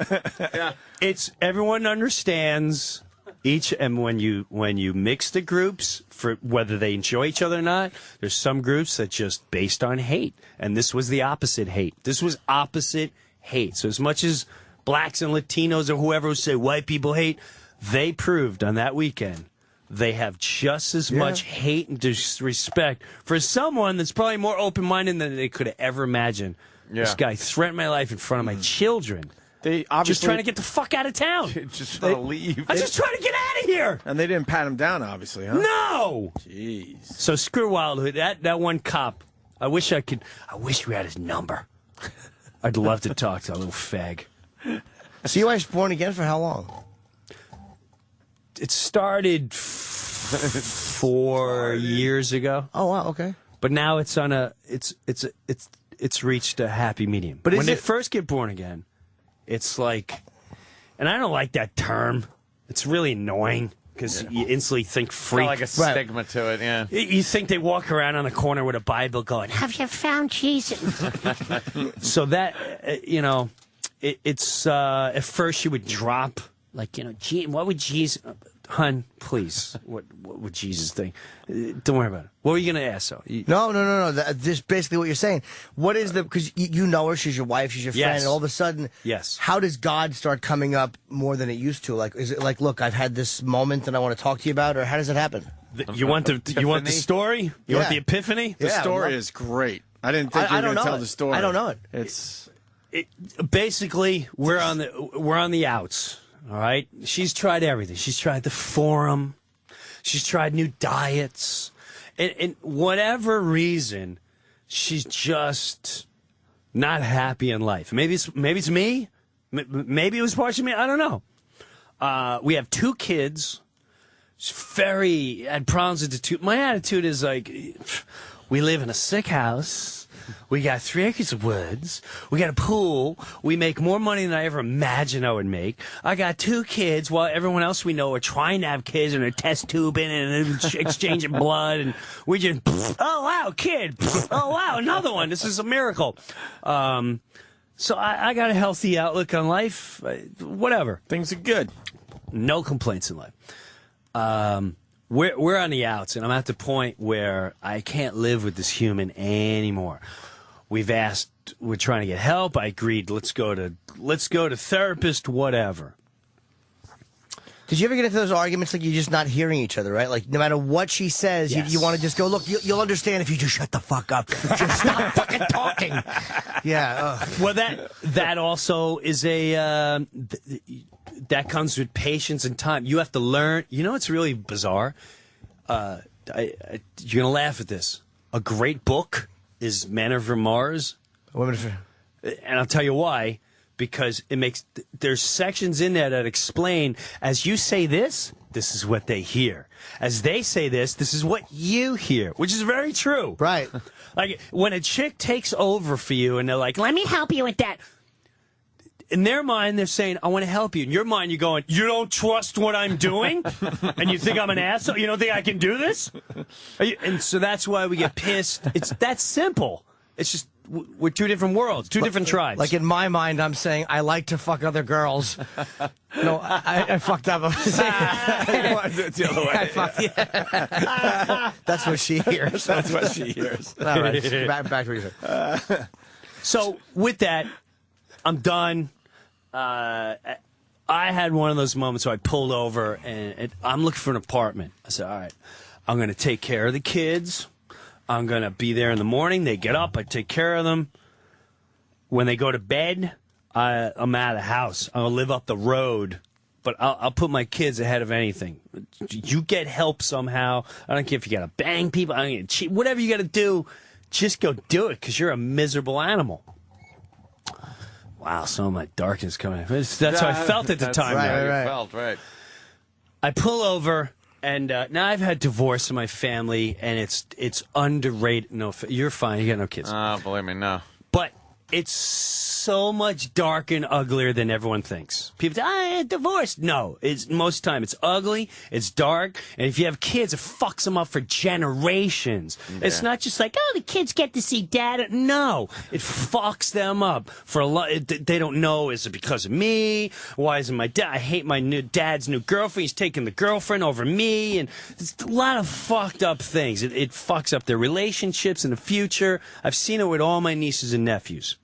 Yeah. It's everyone understands each, and when you mix the groups for whether they enjoy each other or not, there's some groups that just based on hate, and this was the opposite hate. This was opposite hate. So as much as blacks and Latinos or whoever would say white people hate, they proved on that weekend they have just as much hate and disrespect for someone that's probably more open-minded than they could have ever imagined. Yeah. This guy threatened my life in front of my children. They obviously just trying to get the fuck out of town. Just want to leave. I'm just trying to get out of here. And they didn't pat him down, obviously, huh? No. Jeez. So screw Wildhood. That one cop. I wish we had his number. I'd love to talk to a little fag. So you guys born again for how long? It started 4 years ago. Oh wow, okay. But now it's on it's reached a happy medium. But when they first get born again, it's like, and I don't like that term. It's really annoying because you instantly think freak. Like a stigma to it, yeah. You think they walk around on the corner with a Bible going, "Have you found Jesus?" So that it's at first you would drop. Like, gee, what would Jesus... hun, please. What would Jesus think? Don't worry about it. What were you going to ask, though? No. This is basically what you're saying. What is because you know her, she's your wife, she's your friend, Yes. and all of a sudden, Yes. how does God start coming up more than it used to? Like, is it like, look, I've had this moment and I want to talk to you about, or how does it happen? You want the story? You want the epiphany? The story is great. I didn't think you were going to tell the story. I don't know it. It's basically we're on the outs. All right. She's tried everything. She's tried the forum. She's tried new diets, and whatever reason, she's just not happy in life. Maybe it's me. Maybe it was partially me. I don't know. We have 2 kids. Had problems with the 2. My attitude is like, we live in a sick house. We got 3 acres of woods. We got a pool. We make more money than I ever imagined I would make. I got 2 kids while everyone else we know are trying to have kids and are test tubing and exchanging blood. And we just, oh, wow, kid. Oh, wow, another one. This is a miracle. So I got a healthy outlook on life. Whatever. Things are good. No complaints in life. We're on the outs, and I'm at the point where I can't live with this human anymore. We're trying to get help. I agreed. Let's go to therapist, whatever. Did you ever get into those arguments like you're just not hearing each other, right? Like no matter what she says, Yes. you want to just go, look, you'll understand if you just shut the fuck up. Just stop fucking talking. Yeah. Well, that also is that comes with patience and time. You have to learn. You know, it's really bizarre. You're gonna laugh at this. A great book is Men Over Mars, and I'll tell you why. Because there's sections in there that explain, as you say this is what they hear. As they say this is what you hear, which is very true. Right. Like, when a chick takes over for you and they're like, let me help you with that. In their mind, they're saying, I want to help you. In your mind, you're going, you don't trust what I'm doing? And you think I'm an asshole? You don't think I can do this? And so that's why we get pissed. It's that simple. It's just, we're 2 different worlds, 2 different tribes. Like in my mind, I'm saying I like to fuck other girls. No, I fucked up. It's the other way. That's what she hears. That's what she hears. All right, back to what you said. So with that, I'm done. I had one of those moments where I pulled over and I'm looking for an apartment. I said, all right, I'm going to take care of the kids. I'm going to be there in the morning. They get up. I take care of them. When they go to bed, I'm out of the house. I'll live up the road, but I'll put my kids ahead of anything. You get help somehow. I don't care if you got to bang people. I don't cheat. Whatever you got to do, just go do it because you're a miserable animal. Wow, some of my darkness coming. That's how I felt at the time. Right. Felt right. I pull over. And now I've had divorce in my family, and it's underrated. No, you're fine. You got no kids. Believe me, no. But it's so much darker and uglier than everyone thinks. People say, divorce. No, most of the time it's ugly, it's dark, and if you have kids, it fucks them up for generations. Yeah. It's not just like, oh, the kids get to see dad. No, it fucks them up for a lot. They don't know, is it because of me? Why isn't my dad? I hate my dad's new girlfriend. He's taking the girlfriend over me, and it's a lot of fucked up things. It fucks up their relationships in the future. I've seen it with all my nieces and nephews.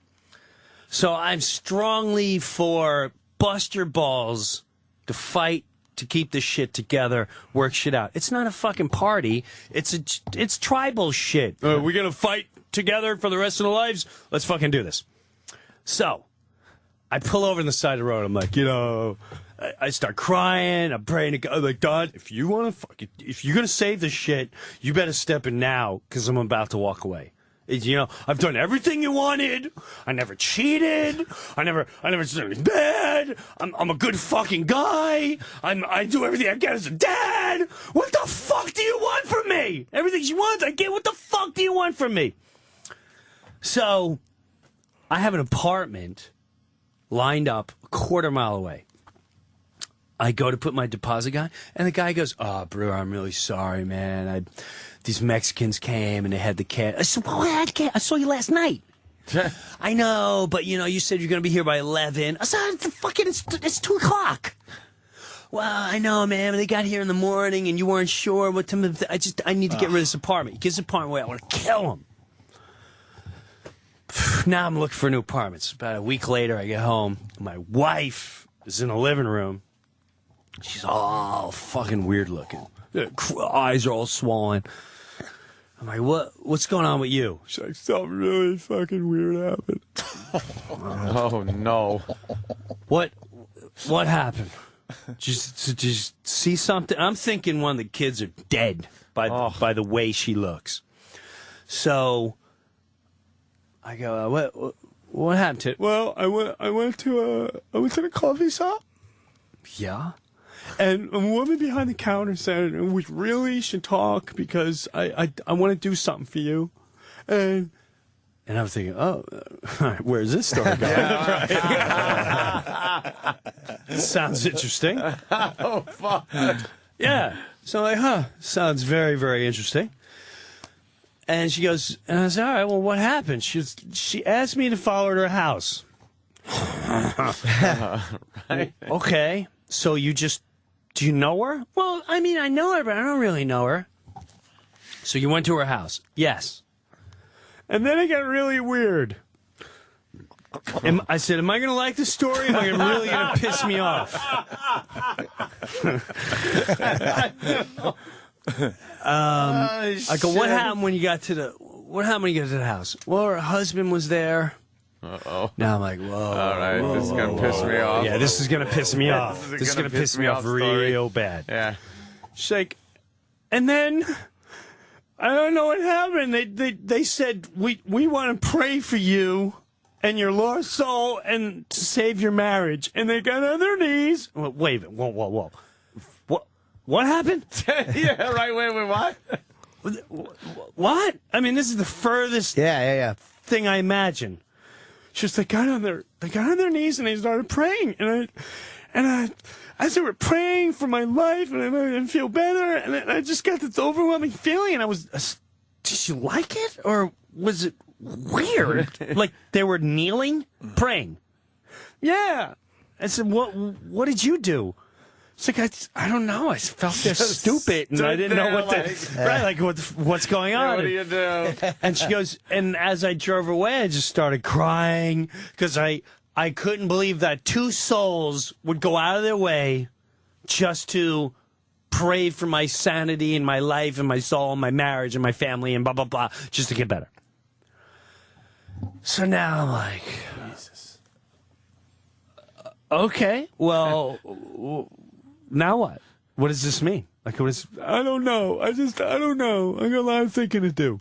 So I'm strongly for bust your balls to fight to keep this shit together, work shit out. It's not a fucking party. It's tribal shit. We're gonna fight together for the rest of our lives. Let's fucking do this. So I pull over on the side of the road. I'm like, I start crying. I'm praying to God. I'm like, God, if you're gonna save this shit, you better step in now because I'm about to walk away. I've done everything you wanted. I never cheated. I never did anything bad. I'm a good fucking guy. I do everything I can as a dad. What the fuck do you want from me? Everything she wants, I get. What the fuck do you want from me? So, I have an apartment lined up a quarter mile away. I go to put my deposit guy, and the guy goes, "Oh, bro, I'm really sorry, man. These Mexicans came and they had the cat." I said, "Well, I saw you last night." I know, but you said you're going to be here by 11. I said, "It's 2 o'clock." well, I know, man, but they got here in the morning and you weren't sure what time. I need to get rid of this apartment. He gives the apartment away. I want to kill him. Now I'm looking for new apartments. About a week later, I get home. My wife is in the living room. She's all fucking weird looking. Eyes are all swollen. I'm like, what's going on with you? She's like, something really fucking weird happened. Oh, no. What happened? Did you see something? I'm thinking one of the kids are dead by the way she looks. So I go, what happened to it? Well, I went to the coffee shop. Yeah. And a woman behind the counter said, we really should talk because I want to do something for you. And I was thinking, oh, where's this story going? Sounds interesting. Oh, fuck. Yeah. So I'm like, sounds very, very interesting. And she goes, and I said, all right, well, what happened? She asked me to follow her to her house. Right. Okay. So do you know her? Well, I mean, I know her, but I don't really know her. So you went to her house? Yes. And then it got really weird. I said, am I going to like this story? Am I really going to piss me off? I go, what happened when you got to the house? Well, her husband was there. Uh-oh. Now I'm like, whoa. All right, this is going to piss me off. Yeah, this is going to piss me off. This is going to piss me off real bad. Yeah. She's like, and then, I don't know what happened. They said, we want to pray for you and your lost soul and to save your marriage. And they got on their knees. Well, wait a minute. Whoa. What happened? Yeah, right. Wait, what? What? I mean, this is the furthest thing I imagine. Just they got on their knees and they started praying, and I as they were praying for my life, and I didn't feel better, and I just got this overwhelming feeling, and I was, did you like it, or was it weird? Like they were kneeling, praying. Yeah, I said, what did you do? It's like I don't know. I felt they're stupid, and I didn't know what's going on. What do you do? And she goes, and as I drove away, I just started crying because I couldn't believe that two souls would go out of their way just to pray for my sanity and my life and my soul and my marriage and my family and blah blah blah, just to get better. So now I'm like, Jesus. Okay, well. Now what? What does this mean? Like, I don't know. I don't know. I got a lot of thinking to do.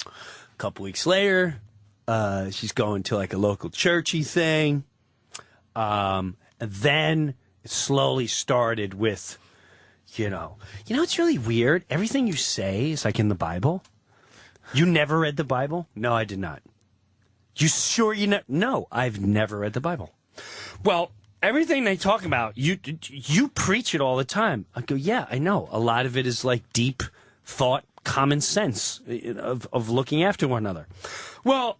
A couple weeks later, she's going to like a local churchy thing. And then it slowly started with, you know, it's really weird. Everything you say is like in the Bible. You never read the Bible? No, I did not. You sure you never? No, I've never read the Bible. Well, everything they talk about, you preach it all the time. I go, yeah, I know. A lot of it is like deep thought, common sense of looking after one another. Well,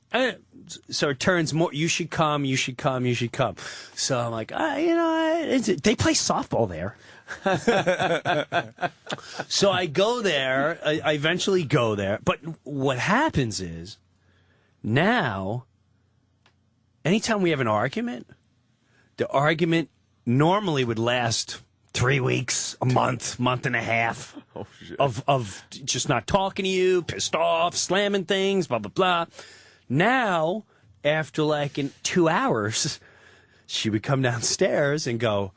so it turns more, you should come. So I'm like, they play softball there. So I go there. I eventually go there. But what happens is, now, anytime we have an argument, the argument normally would last 3 weeks, a month and a half of just not talking to you, pissed off, slamming things, blah, blah, blah. Now, after like in 2 hours, she would come downstairs and go,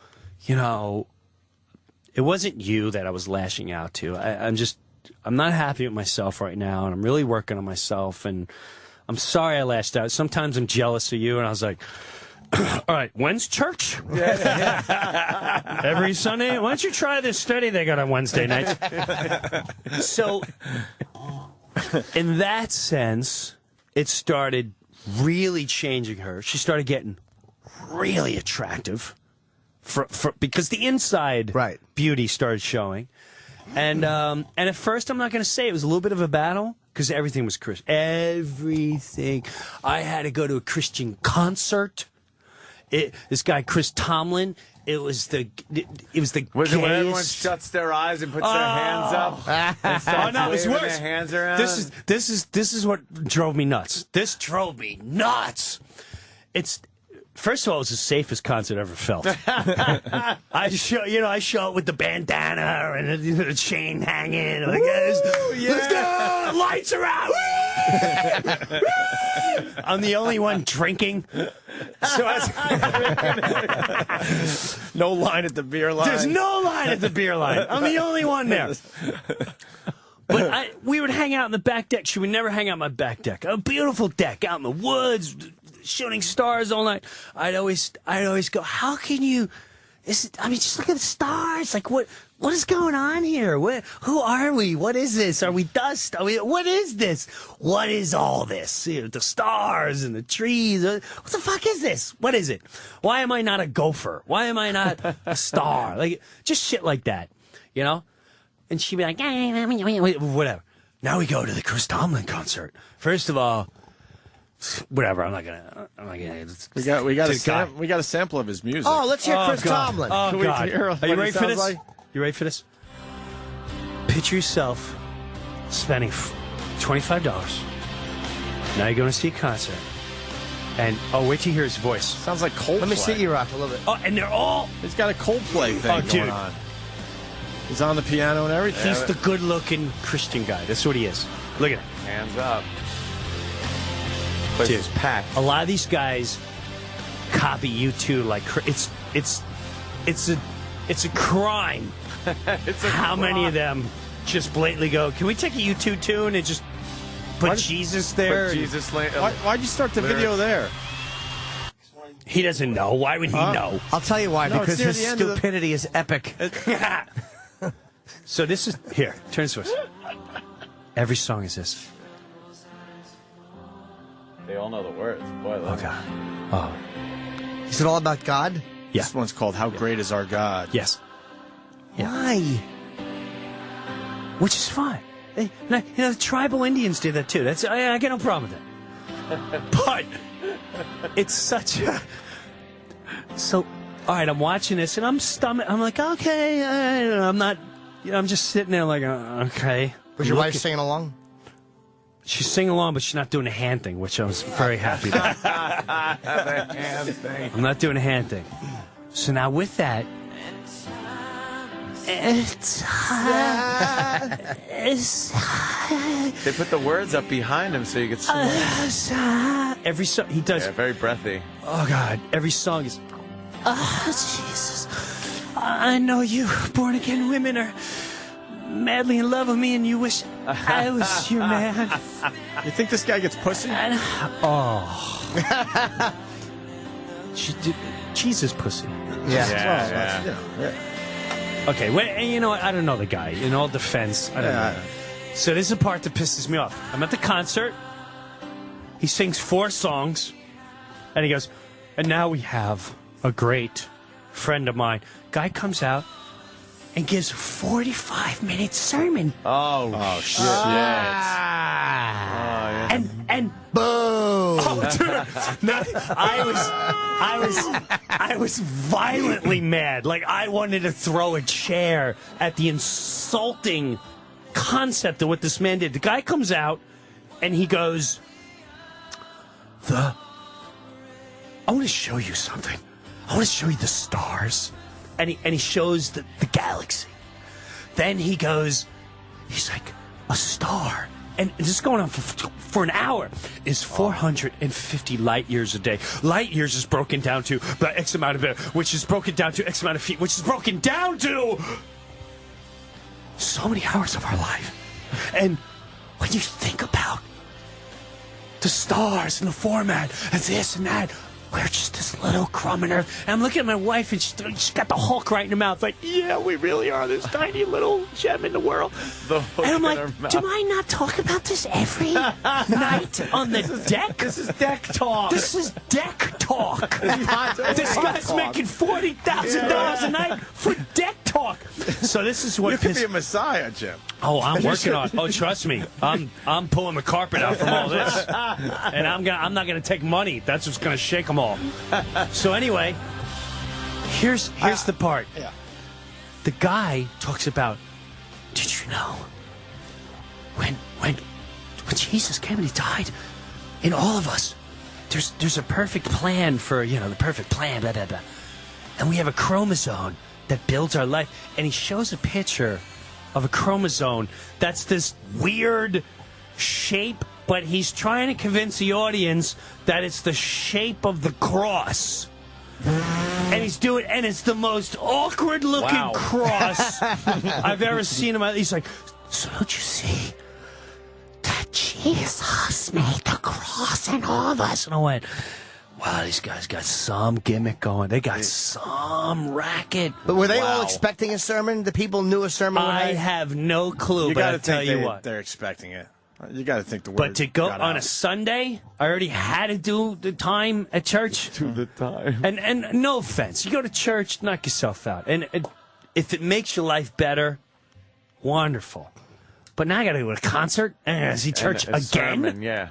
it wasn't you that I was lashing out to. I'm not happy with myself right now, and I'm really working on myself, and I'm sorry I lashed out. Sometimes I'm jealous of you, and I was like, all right, when's church? Every Sunday? Why don't you try this study they got on Wednesday nights? So, in that sense, it started really changing her. She started getting really attractive because the inside beauty started showing. And at first, I'm not going to say it was a little bit of a battle because everything was Christian. Everything. I had to go to a Christian concert. This guy, Chris Tomlin, It was the Was it when everyone gayest- shuts their eyes and puts their hands up? And Oh starts no, it's waving worse. their hands around? This is what drove me nuts. This drove me nuts. It's first of all, it was the safest concert I ever felt. I show up with the bandana and the chain hanging. Like, let's go! Lights are out! I'm the only one drinking. So no line at the beer line. There's no line at the beer line. I'm the only one there. But we would hang out in the back deck. She would never hang out my back deck. A beautiful deck out in the woods, shooting stars all night. I'd always go, how can you? Just look at the stars. Like what is going on here? Who are we? What is this? Are we dust? What is this? What is all this? The stars and the trees. What the fuck is this? What is it? Why am I not a gopher? Why am I not a star? Like just shit like that, you know? And she'd be like, whatever. Now we go to the Chris Tomlin concert. First of all, whatever. I'm not gonna. We got a sample of his music. Oh, let's hear Chris Tomlin. Oh Can we God! hear Are what you he ready for sounds this? like? You ready for this? Picture yourself spending $25. Now you're going to see a concert, and wait till you hear his voice. Sounds like Coldplay. Let me see you rock a little bit. Oh, and they're all. He's got a Coldplay thing dude. going on. He's on the piano and everything. He's the good-looking Christian guy. That's what he is. Look at him. Hands up. Place is packed. A lot of these guys copy U2 like it's a crime. How many of them just blatantly go, can we take a U2 tune and just put Jesus there? Put Jesus Why'd you start the video there? He doesn't know. Why would he know? I'll tell you why. No, because it's near his the end of the- stupidity is epic. So this is here. Turn to us. Every song is this. They all know the words. Boy, Oh God. Oh. Is it all about God? Yeah. This one's called "How Great Is Our God." Yes. Why? Which is fine. The tribal Indians do that too. I got no problem with that. But it's such a. So, all right, I'm watching this and I'm like, okay, I'm not. I'm just sitting there like, okay. Was your wife singing along? She's singing along, but she's not doing a hand thing, which I was very happy about. The hand thing. I'm not doing a hand thing. So now with that, They put the words up behind him so you could see. every song he does. Yeah, very breathy. Oh God, every song is. Oh Jesus, I know you born again women are madly in love with me, and you wish I was your man. You think this guy gets pussy? Jesus pussy. Yeah. Okay, well, and you know what? I don't know the guy. In all defense, I don't know. So this is the part that pisses me off. I'm at the concert. He sings 4 songs, and he goes, and now we have a great friend of mine. Guy comes out and gives a 45-minute sermon. Oh shit. And boom! Oh, dude, no, I was violently mad. Like I wanted to throw a chair at the insulting concept of what this man did. The guy comes out and he goes, I want to show you something. I want to show you the stars. And he shows the galaxy. Then he goes, he's like, a star. And this is going on for an hour. Is 450 light years a day. Light years is broken down to the X amount of, which is broken down to X amount of feet, which is broken down to so many hours of our life. And when you think about the stars and the format and this and that, we're just this little crumb in earth. And I'm looking at my wife, and she's got the Hulk right in her mouth. Like, yeah, we really are this tiny little gem in the world. And I'm like, do I not talk about this every night on the deck? This is deck talk. This is deck talk. This guy's making $40,000 a night for deck talk. So this is what you could be a messiah, Jim. Oh, I'm working on. Oh, trust me, I'm pulling the carpet out from all this, and I'm not gonna take money. That's what's gonna shake them all. So anyway, Here's the part. Yeah. The guy talks about, did you know when Jesus came and he died, in all of us, there's a perfect plan for, the perfect plan, blah, blah, blah. And we have a chromosome that builds our life. And he shows a picture of a chromosome that's this weird shape, but he's trying to convince the audience that it's the shape of the cross. And he's doing, and it's the most awkward looking cross I've ever seen in my life. He's like, so don't you see that Jesus made the cross in all of us? And I went, wow, these guys got some gimmick going. They got some racket. But were they all expecting a sermon? The people knew a sermon? I have no clue, but I'll tell you what. They're expecting it. You got to think the word. But to go got on out. a Sunday, I already had to do the time at church. Do the time. And no offense, you go to church, knock yourself out. And if it makes your life better, wonderful. But now I got to go to a concert and see church And a again. sermon, yeah.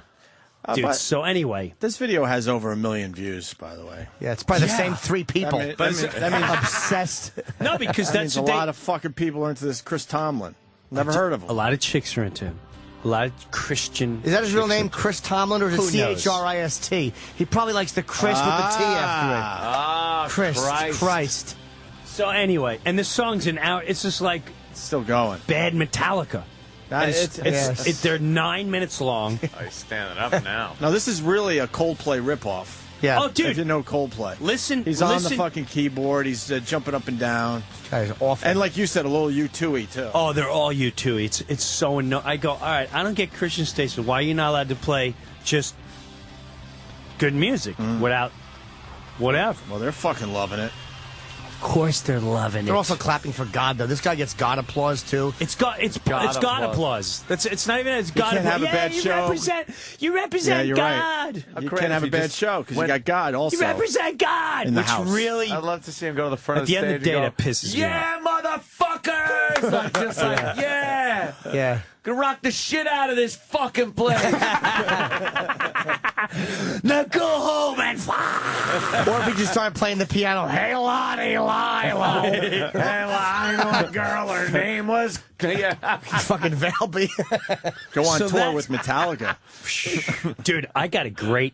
Dude, so anyway. This video has over 1 million views, by the way. Yeah, it's probably the same 3 people. That means obsessed. No, because that that's means a lot of fucking people are into this Chris Tomlin. Never heard of him. A lot of chicks are into him. A lot of Christian. Is that his real name, Chris Tomlin, or is Who it knows? Christ? He probably likes the Chris with the T after it. Christ. So anyway, and this song's an hour. It's just like still going. Bad Metallica. They're 9 minutes long. Oh, he's standing up now. No, this is really a Coldplay ripoff. Yeah. Oh, dude. If you know Coldplay. Listen. He's on the fucking keyboard. He's jumping up and down. Guy's awful. And like you said, a little U2-y, too. Oh, they're all U2. It's so annoying. I go, all right, I don't get Christian station. Why are you not allowed to play just good music without whatever? Well, they're fucking loving it. Of course they're loving They're it. also clapping for God, though. This guy gets God applause, too. It's God applause. It's not even it's You God can't applause. have a bad show. You represent you're God. Right. You can't have a bad show because you got God also. You represent God. in the which house. really, I'd love to see him go to the front at of the the end stage of the day, and that go, pisses me off. yeah, motherfuckers! yeah. Yeah. Gonna rock the shit out of this fucking place. Now go home and fuck. Or if he just started playing the piano. Hey, Lottie, Hey, I know a girl, her name was... Yeah. fucking Valby. Go on So tour that's- with Metallica. Dude, I got a great.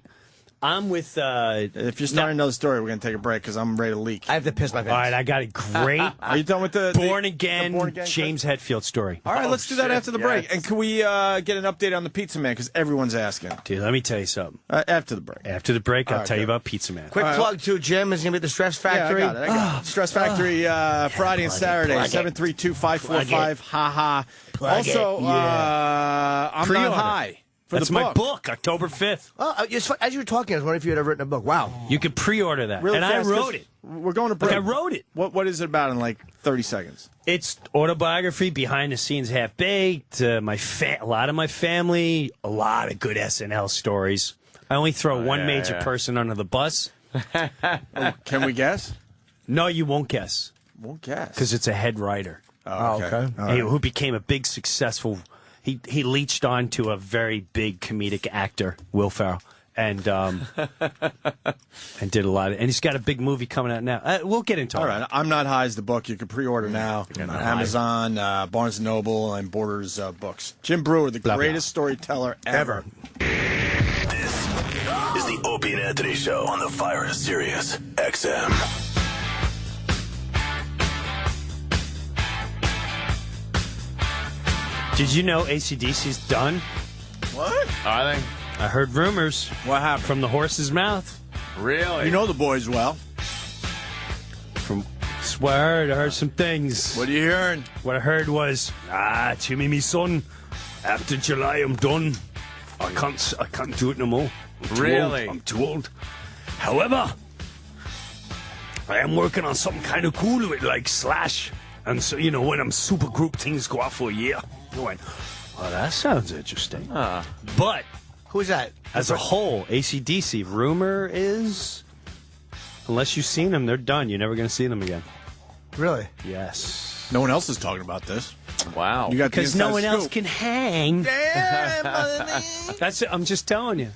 I'm with. If you're starting another story, we're going to take a break because I'm ready to leak. I have to piss my pants. All right, I got a great. Are you done with the Born Again, Born Again James Hetfield story? All right, let's do that after the break. yes. And can we get an update on the Pizza Man? Because everyone's asking. Dude, let me tell you something. After the break. After the break, I'll right, tell you good. about Pizza Man. Quick plug, too, Jim. Is going to be at the Stress Factory. Yeah, I got it. Stress Factory Friday and Saturday, 732-545. Ha. Also, I'm Pre-order. Not High. For That's the my book, October 5th. Oh, as you were talking, I was wondering if you had ever written a book. Wow. You could pre-order that. Really and fast, I 'cause wrote it. We're going to break. Like, I wrote it. What is it about in like 30 seconds? It's autobiography, behind the scenes, half baked. A lot of my family, a lot of good SNL stories. I only throw one major person under the bus. Can we guess? No, you won't guess. Won't guess. Because it's a head writer. Oh, okay. All right. Who became a big successful. He leached on to a very big comedic actor, Will Ferrell, and and did a lot of. And he's got a big movie coming out now. We'll get into it. All right. I'm Not High is the book. You can pre-order now on Amazon, Barnes & Noble, and Borders Books. Jim Brewer, the greatest storyteller ever. This is the Opie and Anthony Show on the Fire is Sirius XM. Did you know AC/DC's done? What? I think. I heard rumors. What happened? From the horse's mouth. Really? You know the boys well. I heard some things. What are you hearing? What I heard was, Timmy, me son, after July I'm done. I can't do it no more. I'm too Really? old. I'm too old. However, I am working on something kind of cool with like Slash. And so, when I'm super group, things go out for a year. I went, oh, that sounds interesting. But who's that? As a whole, AC/DC, rumor is, unless you've seen them, they're done. You're never going to see them again. Really? Yes. No one else is talking about this. Wow. You got Because no one else can hang. That's it. I'm just telling you.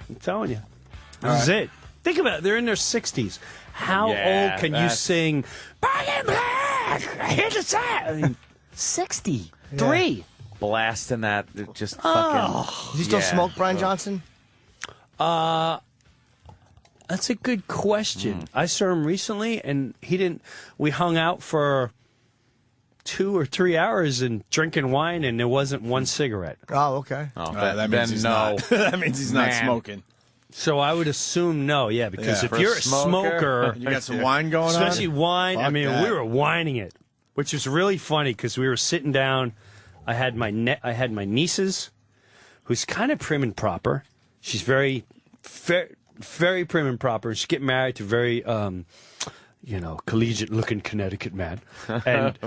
I'm telling you. This is it. Think about it. They're in their 60s. How Yeah, old can you that's- sing, Back in Black, hit the side? I mean, 63. Blasting that, it just Does fucking. he still yeah. smoke, Brian Johnson? That's a good question. I saw him recently, and he didn't. We hung out for 2 or 3 hours and drinking wine, and there wasn't one cigarette. Oh, okay. Oh, that means he's not. That means he's not smoking. So I would assume no, yeah, because Yeah. if For a you're a smoker, smoker, you got some wine going on? especially wine. I Fuck mean, that. we were whining it, which was really funny because we were sitting down. I had my nieces, who's kind of prim and proper. She's very prim and proper. She's getting married to a very, collegiate-looking Connecticut man, and.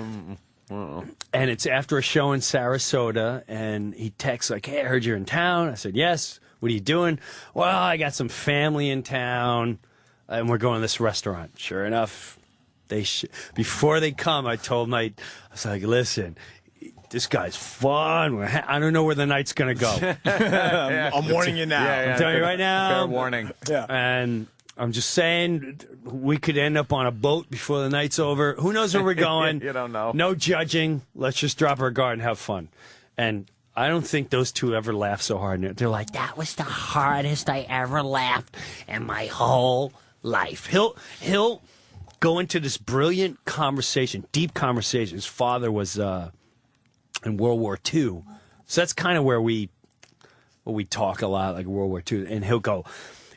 And it's after a show in Sarasota, and he texts like, "Hey, I heard you're in town." I said, "Yes. What are you doing?" "Well, I got some family in town, and we're going to this restaurant." Sure enough, before they come, I told I was like, "Listen, this guy's fun. I don't know where the night's gonna go." I'm warning you now. I'm telling you right now. Fair warning. Yeah. And I'm just saying, we could end up on a boat before the night's over. Who knows where we're going? You don't know. No judging. Let's just drop our guard and have fun. And I don't think those two ever laugh so hard. They're like, That was the hardest I ever laughed in my whole life. he'll go into this brilliant conversation, deep conversation. His father was in World War II. So that's kind of where we talk a lot, like World War II. And he'll go,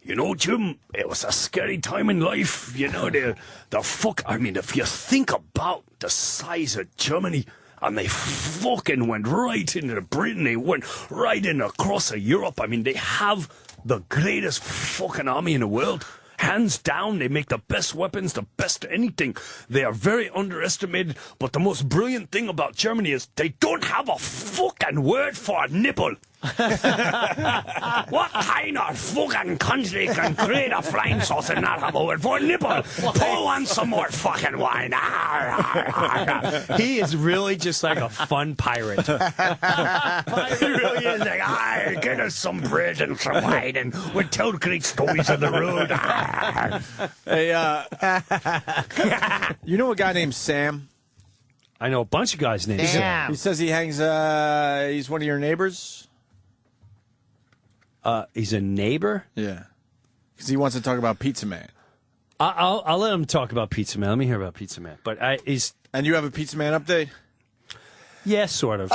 "You know, Jim, it was a scary time in life. You know, the fuck. I mean, if you think about the size of Germany, and they fucking went right into Britain, they went right in across Europe. I mean, they have the greatest fucking army in the world. Hands down, they make the best weapons, the best anything. They are very underestimated, but the most brilliant thing about Germany is they don't have a fucking word for a nipple. What kind of fucking country can create a flying sauce and not have a word for a nipple? Pull on some more fucking wine." He is really just like a fun pirate. He really is like, get us some bread and some wine, and we'll tell great stories on the road. Hey, you know a guy named Sam? I know a bunch of guys named Sam. He says he hangs. He's one of your neighbors. He's a neighbor? Yeah, because he wants to talk about Pizza Man. I'll let him talk about Pizza Man. Let me hear about Pizza Man. But and you have a Pizza Man update? Yeah, sort of.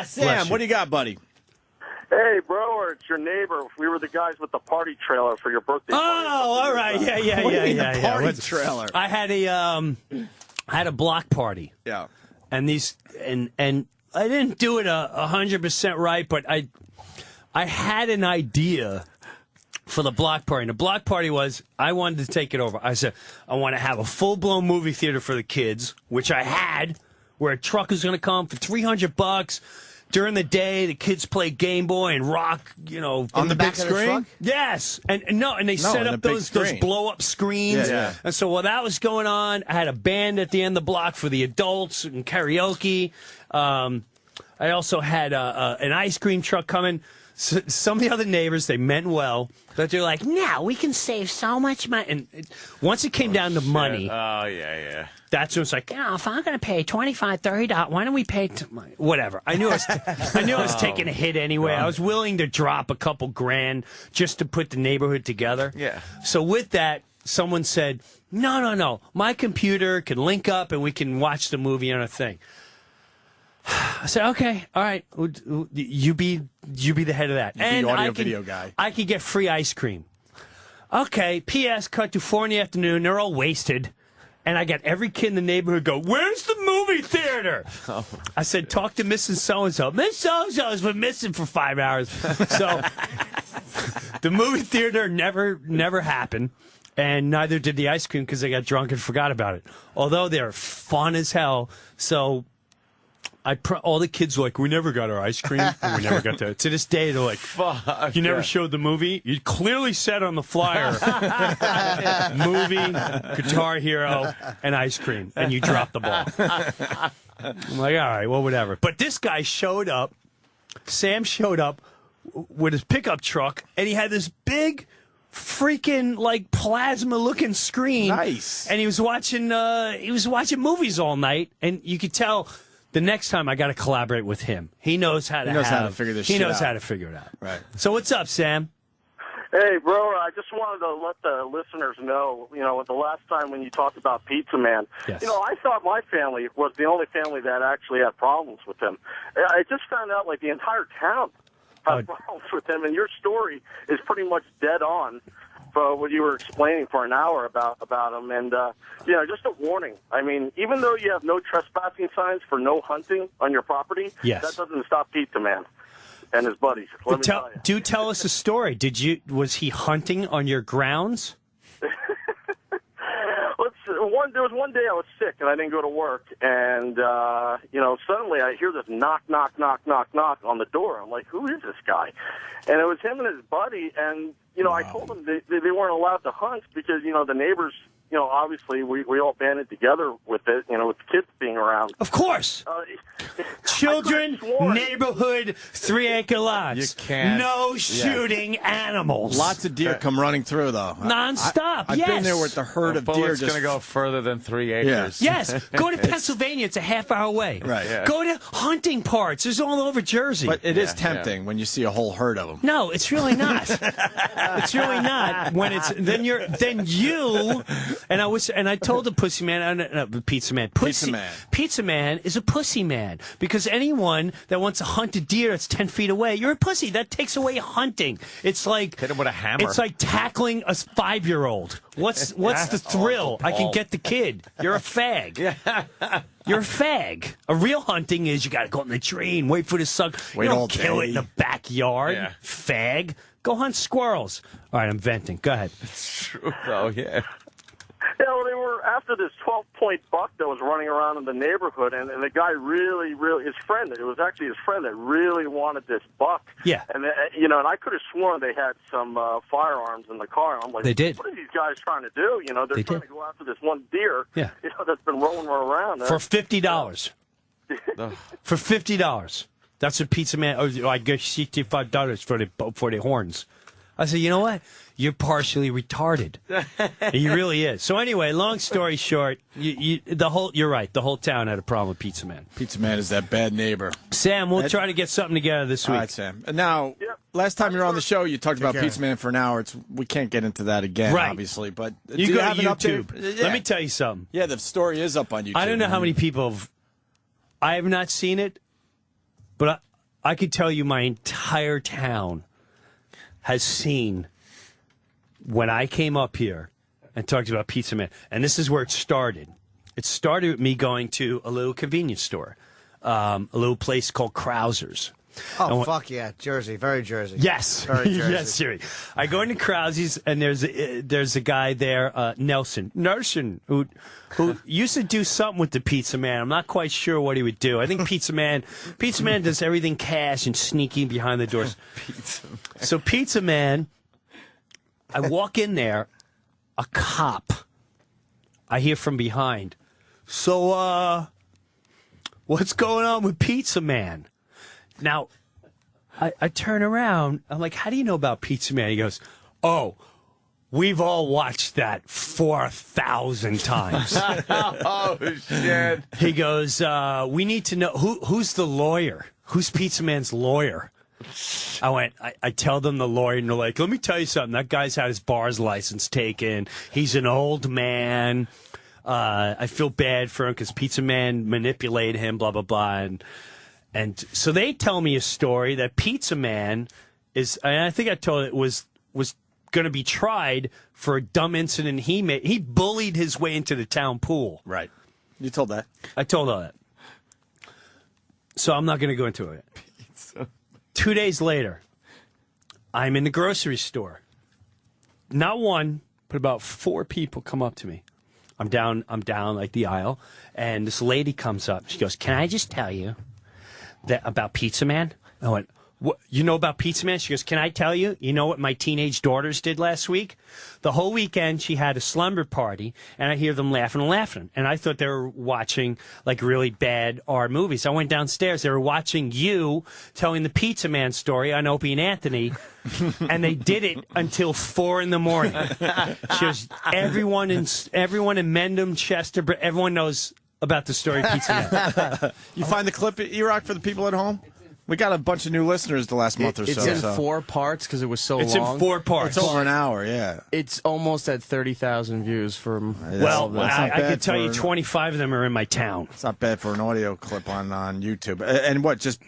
Sam, what do you got, buddy? Hey, bro, or it's your neighbor. We were the guys with the party trailer for your birthday. Oh, all right. Yeah. What do you mean, the party What's- trailer? I had a block party. Yeah. And and I didn't do it 100% right, but I had an idea for the block party. And the block party was, I wanted to take it over. I said, I want to have a full-blown movie theater for the kids, which I had, where a truck is going to come for $300. During the day, the kids play Game Boy and rock, on the big screen. Yes, and they set up those blow up screens. Yeah. And so while that was going on, I had a band at the end of the block for the adults and karaoke. I also had an ice cream truck coming. So, some of the other neighbors, they meant well, but they're like, "No, we can save so much money." And once it came down to money, Oh, yeah. that's when it's like, if I'm going to pay $25, $30, why don't we pay whatever? I knew I was taking a hit anyway. I was willing to drop a couple grand just to put the neighborhood together. Yeah. So with that, someone said, no, my computer can link up and we can watch the movie on a thing. I said, okay, all right, you be the head of that. You be the audio video guy. I could get free ice cream. Okay, P.S. cut to 4 in the afternoon. They're all wasted. And I got every kid in the neighborhood go, "Where's the movie theater?" I said, "Talk to Mrs. So-and-so." Miss So-and-so has been missing for 5 hours. So the movie theater never happened. And neither did the ice cream because they got drunk and forgot about it. Although they're fun as hell. So all the kids were like, "We never got our ice cream. And we never got that." To this day, they're like, Fuck. "You never showed the movie? You clearly said on the flyer, movie, Guitar Hero, and ice cream, and you dropped the ball." I'm like, all right, well, whatever. But this guy showed up. Sam showed up with his pickup truck, and he had this big freaking like plasma looking screen. Nice. And he was watching movies all night, and you could tell the next time I got to collaborate with him. He knows how to figure this He shit knows out. how to figure it out. Right. So what's up, Sam? Hey, bro, I just wanted to let the listeners know, the last time when you talked about Pizza Man, Yes. I thought my family was the only family that actually had problems with him. I just found out, like, the entire town had problems with him, and your story is pretty much dead on for what you were explaining for an hour about him. And, just a warning. I mean, even though you have no trespassing signs for no hunting on your property, Yes. that doesn't stop Pizza Man and his buddies. Let me tell you. Do tell us a story. Was he hunting on your grounds? There was one day I was sick and I didn't go to work, and suddenly I hear this knock, knock, knock, knock, knock on the door. I'm like, who is this guy? And it was him and his buddy, and I told them they weren't allowed to hunt because the neighbors. Obviously, we all banded together with it, with the kids being around. Of course. Children, neighborhood, 3-acre lots. You can't. No shooting animals. Lots of deer come running through, though. Non-stop, I've been there with the herd of deer. Bullet's just going to go further than 3 acres. Yes. Go to Pennsylvania. It's a half-hour away. Right. Yeah. Go to hunting parks. It's all over Jersey. But it is tempting when you see a whole herd of them. No, it's really not. It's really not. When it's then you and I told the Pizza Man is a pussy man because anyone that wants to hunt a deer that's 10 feet away, you're a pussy. That takes away hunting. It's like hit him with a hammer. It's like tackling a 5-year-old. What's the thrill? I can get the kid. You're a fag. You're a fag. A real hunting is you got to go in the tree and wait for the sun. Wait you don't all kill day. it in the backyard. Yeah. Fag. Go hunt squirrels. All right, I'm venting. Go ahead. It's true, though, yeah. Yeah, well, they were after this 12-point buck that was running around in the neighborhood, and the guy really, his friend, it was actually his friend that really wanted this buck. Yeah. And, and I could have sworn they had some firearms in the car. And I'm like, They did. What are these guys trying to do? They're They trying did. to go after this one deer, Yeah. that's been rolling around. For $50. For $50. That's what Pizza Man. Oh, I get $65 for the horns. I said, you know what? You're partially retarded. He really is. So anyway, long story short, you're right. The whole town had a problem with Pizza Man. Pizza Man is that bad neighbor. Sam, we'll try to get something together this week. All right, Sam. And now, last time you were on the show, you talked about care. Pizza Man for an hour. We can't get into that again, Right. obviously. But do You go have to an YouTube. update? Let me tell you something. Yeah, the story is up on YouTube. I don't know how many people I have not seen it, but I could tell you my entire town has seen when I came up here and talked about Pizza Man. And this is where it started. It started with me going to a little convenience store, a little place called Krauser's. Oh, fuck yeah. Jersey. Very Jersey. Yes. Very Jersey. Yes, Siri. I go into Krause's, and there's a guy there, Nelson, who used to do something with the Pizza Man. I'm not quite sure what he would do. I think Pizza Man does everything cash and sneaky behind the doors. So Pizza Man, I walk in there, a cop. I hear from behind. So, what's going on with Pizza Man? Now, I turn around. I'm like, how do you know about Pizza Man? He goes, oh, we've all watched that 4,000 times. Oh, shit. He goes, we need to know, who's the lawyer? Who's Pizza Man's lawyer? I tell them the lawyer, and they're like, let me tell you something. That guy's had his bar's license taken. He's an old man. I feel bad for him because Pizza Man manipulated him, blah, blah, blah. And so they tell me a story that Pizza Man is, and I think I told it was going to be tried for a dumb incident he made. He bullied his way into the town pool. Right. You told that. I told all that. So I'm not going to go into it. 2 days later, I'm in the grocery store. Not one, but about 4 people come up to me. I'm down like the aisle, and this lady comes up. She goes, "Can I just tell you that about Pizza Man?" I went, You know about Pizza Man? She goes, can I tell you? You know what my teenage daughters did last week? The whole weekend, she had a slumber party, and I hear them laughing and laughing. And I thought they were watching, like, really bad R movies. I went downstairs. They were watching you telling the Pizza Man story on Opie and Anthony, and they did it until 4 in the morning. She goes, everyone in Mendham, Chester, everyone knows about the story of Pizza Man. You find the clip, E-Rock, for the people at home? We got a bunch of new listeners the last month or so. It's in 4 parts because it was so long. It's in 4 parts. It's over an hour, yeah. It's almost at 30,000 views from. Well, I can tell you 25 of them are in my town. It's not bad for an audio clip on YouTube. And what, just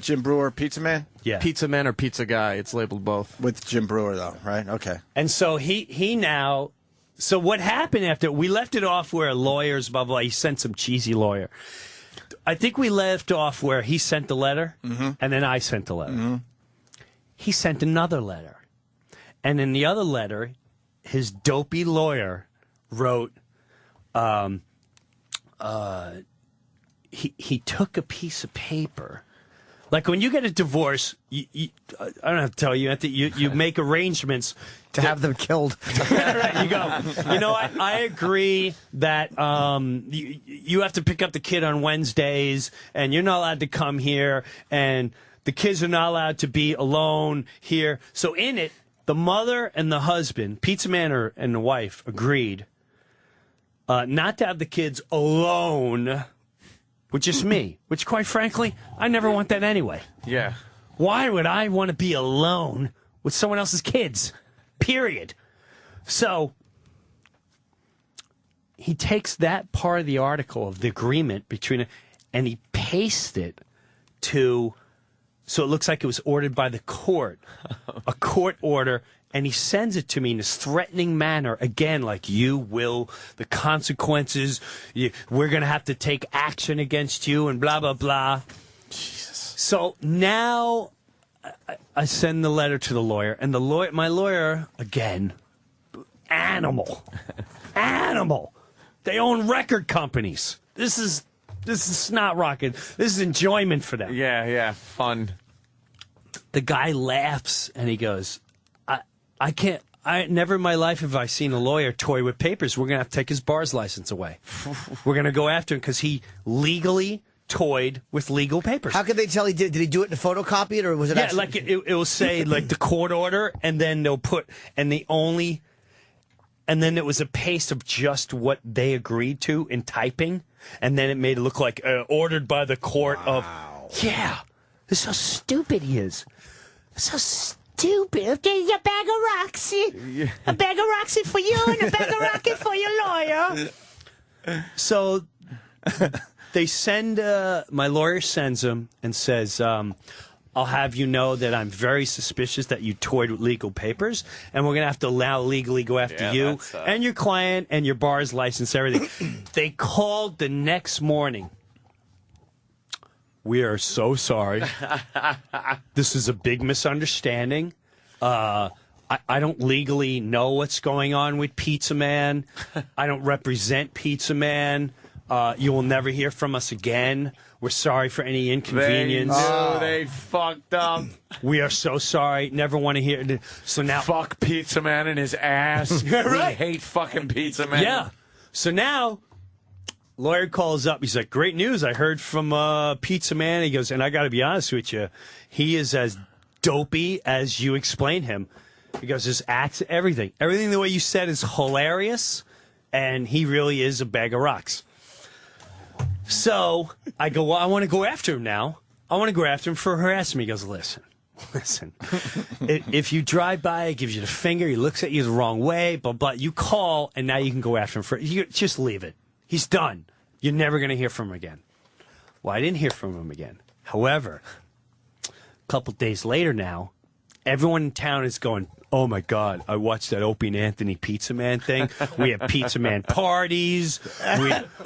Jim Brewer, Pizza Man? Yeah. Pizza Man or Pizza Guy. It's labeled both. With Jim Brewer, though, right? Okay. And so he now. So what happened after we left it off where lawyers, blah, blah, he sent some cheesy lawyer. I think we left off where he sent the letter, and then I sent the letter. He sent another letter. And in the other letter, his dopey lawyer wrote, he took a piece of paper. Like when you get a divorce, I don't have to tell you, you make arrangements to have them killed. Right, you go, you know, I agree that you have to pick up the kid on Wednesdays, and you're not allowed to come here, and the kids are not allowed to be alone here. So in it, the mother and the husband, Pizza Man and the wife, agreed not to have the kids alone with just me, which, quite frankly, I never want that anyway. Yeah. Why would I want to be alone with someone else's kids? Period. So he takes that part of the article of the agreement between, and he pastes it to, so it looks like it was ordered by the court, a court order, and he sends it to me in this threatening manner, again, like, you will, the consequences, we're going to have to take action against you, and blah, blah, blah. Jesus. So now I send the letter to the lawyer, and my lawyer, again, animal. They own record companies. This is snot rocket. This is enjoyment for them. Yeah, fun. The guy laughs, and he goes, I never in my life have I seen a lawyer toy with papers. We're going to have to take his bar's license away. We're going to go after him because he legally toyed with legal papers. How could they tell he did? Did he do it and photocopy it, or was it? Yeah, actually... like it will say like the court order, and then they'll put and then it was a paste of just what they agreed to in typing, and then it made it look like ordered by the court of. Yeah, this is how stupid he is. This is how stupid. Okay, a bag of Roxy. A bag of Roxy for you and a bag of Rocky for your lawyer. So they send, my lawyer sends them and says, I'll have you know that I'm very suspicious that you toyed with legal papers, and we're going to have to legally go after you and your client and your bar's license, everything. They called the next morning. We are so sorry. This is a big misunderstanding. I don't legally know what's going on with Pizza Man. I don't represent Pizza Man. You will never hear from us again. We're sorry for any inconvenience. They fucked up. We are so sorry. Never want to hear. So now, fuck Pizza Man and his ass. Right. We hate fucking Pizza Man. Yeah. So now, lawyer calls up. He's like, "Great news! I heard from Pizza Man." He goes, "And I got to be honest with you, he is as dopey as you explain him." He goes, "His acts, everything the way you said is hilarious, and he really is a bag of rocks." So I go, "Well, I want to go after him now. I want to go after him for harassing me." He goes, Listen. If you drive by, he gives you the finger, he looks at you the wrong way, but you call, and now you can go after him just leave it. He's done. You're never going to hear from him again. Well, I didn't hear from him again. However, a couple days later now, everyone in town is going, "Oh my God, I watched that Opie and Anthony Pizza Man thing. We have Pizza Man parties.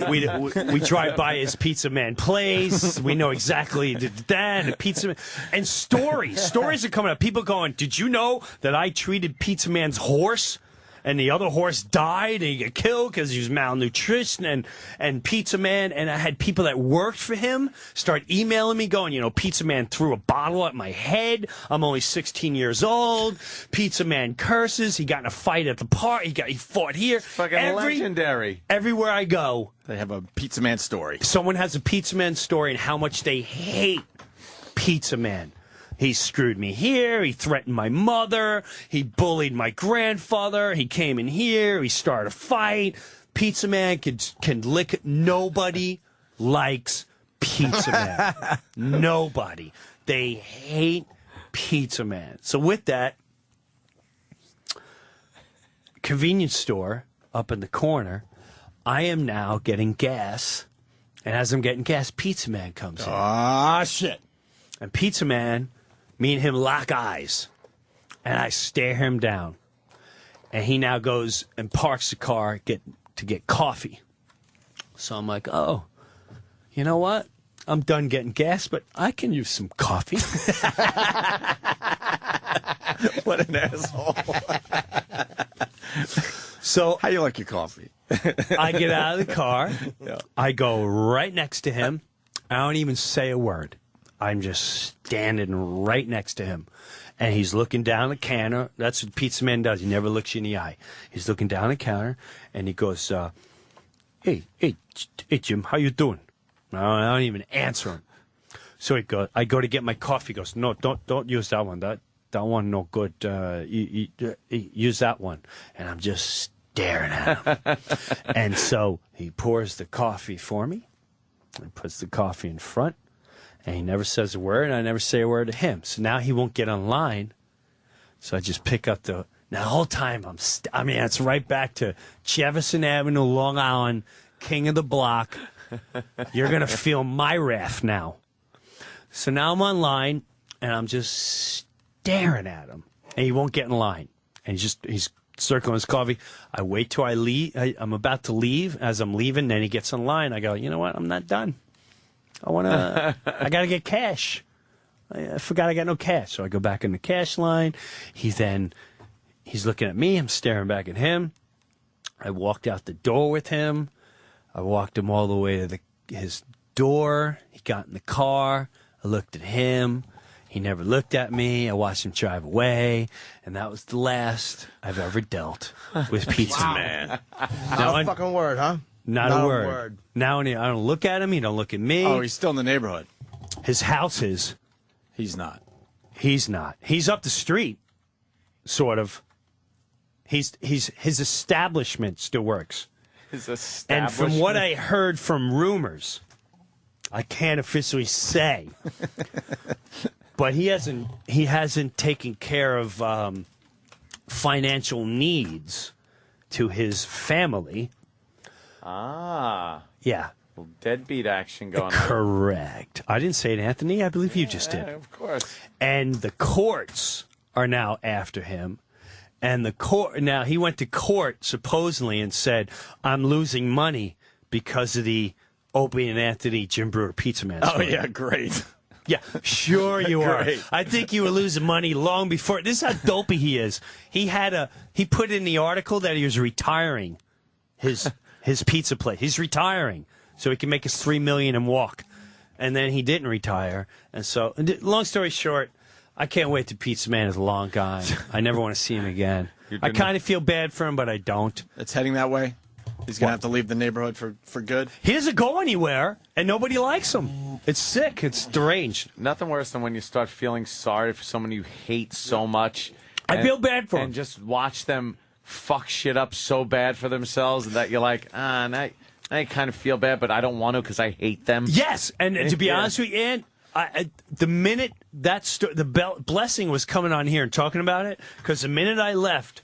We drive by his Pizza Man place. We know exactly that. And Pizza Man. And stories are coming up. People going, "Did you know that I treated Pizza Man's horse and the other horse died and he got killed because he was malnutrition and Pizza Man, and I had people that worked for him start emailing me going, Pizza Man threw a bottle at my head. I'm only 16 years old. Pizza Man curses. He got in a fight at the park. He fought here. Fucking legendary. Everywhere I go, they have a Pizza Man story. Someone has a Pizza Man story and how much they hate Pizza Man. He screwed me here. He threatened my mother. He bullied my grandfather. He came in here. He started a fight. Pizza Man can lick. Nobody likes Pizza Man. Nobody. They hate Pizza Man. So with that, convenience store up in the corner, I am now getting gas. And as I'm getting gas, Pizza Man comes in. Ah, shit. And Pizza Man, me and him lock eyes. And I stare him down. And he now goes and parks the car to get coffee. So I'm like, oh, you know what? I'm done getting gas, but I can use some coffee. What an asshole. So how you like your coffee? I get out of the car. Yeah. I go right next to him. I don't even say a word. I'm just standing right next to him. And he's looking down the counter. That's what Pizza Man does. He never looks you in the eye. He's looking down the counter, and he goes, hey, Jim, how you doing? I don't even answer him. So I go to get my coffee. He goes, no, don't use that one. That one no good. You use that one. And I'm just staring at him. And so he pours the coffee for me and puts the coffee in front. And he never says a word, and I never say a word to him. So now he won't get online. So I just pick up now the whole time it's right back to Jefferson Avenue, Long Island, king of the block. You're going to feel my wrath now. So now I'm online, and I'm just staring at him. And he won't get in line. And he's circling his coffee. I wait till I leave. I'm about to leave. As I'm leaving, then he gets in line. I go, you know what? I'm not done. I got to get cash. I forgot I got no cash. So I go back in the cash line. He's looking at me. I'm staring back at him. I walked out the door with him. I walked him all the way to his door. He got in the car. I looked at him. He never looked at me. I watched him drive away. And that was the last I've ever dealt with Pizza Man. Not a fucking word, huh? Not a word. Now I don't look at him. He don't look at me. Oh, he's still in the neighborhood. His house is. He's not. He's not. He's up the street, sort of. His establishment still works. His establishment. And from what I heard from rumors, I can't officially say, but he hasn't taken care of financial needs to his family. Ah. Yeah. Well, deadbeat action going on. Correct. I didn't say it, Anthony. I believe you just did. Of course. And the courts are now after him. And now he went to court supposedly and said, I'm losing money because of the Opie and Anthony Jim Brewer Pizza Man story. Oh, yeah, great. Yeah, sure you are. Great. I think you were losing money long before. This is how dopey he is. He put in the article that he was retiring his pizza place. He's retiring so he can make his $3 million and walk. And then he didn't retire. And so, long story short, I can't wait till Pizza Man is long gone. I never want to see him again. I kind of feel bad for him, but I don't. It's heading that way? He's going to have to leave the neighborhood for good? He doesn't go anywhere, and nobody likes him. It's sick. It's deranged. Nothing worse than when you start feeling sorry for someone you hate so much. I feel bad for him. And just watch them fuck shit up so bad for themselves that you're like, I kind of feel bad, but I don't want to because I hate them. Yes, and to be honest with you, Ann, the minute the Blessing was coming on here and talking about it, because the minute I left,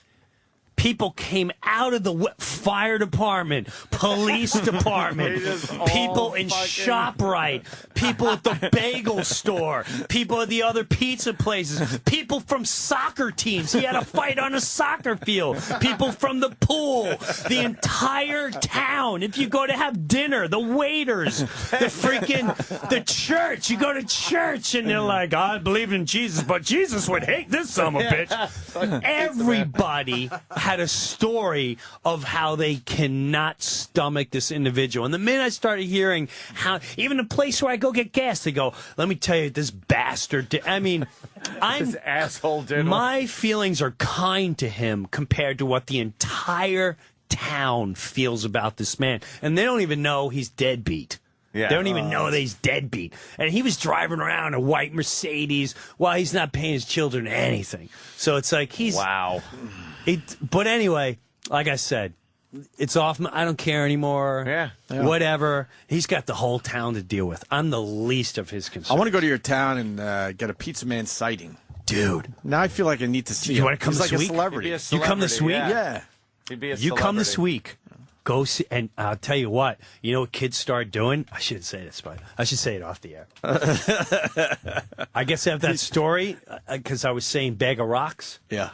people came out of the fire department, police department, people in ShopRite, people at the bagel store, people at the other pizza places, people from soccer teams. He had a fight on a soccer field. People from the pool, the entire town. If you go to have dinner, the waiters, the church. You go to church and they're like, I believe in Jesus, but Jesus would hate this son of a bitch. Everybody had a story of how they cannot stomach this individual. And the minute I started hearing how, even the place where I go get gas, they go, let me tell you, this bastard did. I mean, This asshole did. my feelings are kind to him compared to what the entire town feels about this man. And they don't even know he's deadbeat. Yeah. They don't even know that he's deadbeat. And he was driving around a white Mercedes while he's not paying his children anything. So it's like he's... Wow. But anyway, like I said, it's off. I don't care anymore. Yeah. Whatever. He's got the whole town to deal with. I'm the least of his concerns. I want to go to your town and get a Pizza Man sighting. Dude. Now I feel like I need to see You him. want to come He's this like week? a celebrity. You come this week? Yeah. He'd be a You come this celebrity. week. Go see, and I'll tell you what. You know what kids start doing? I shouldn't say this, but I should say it off the air. I guess after that story, because I was saying bag of rocks. Yeah.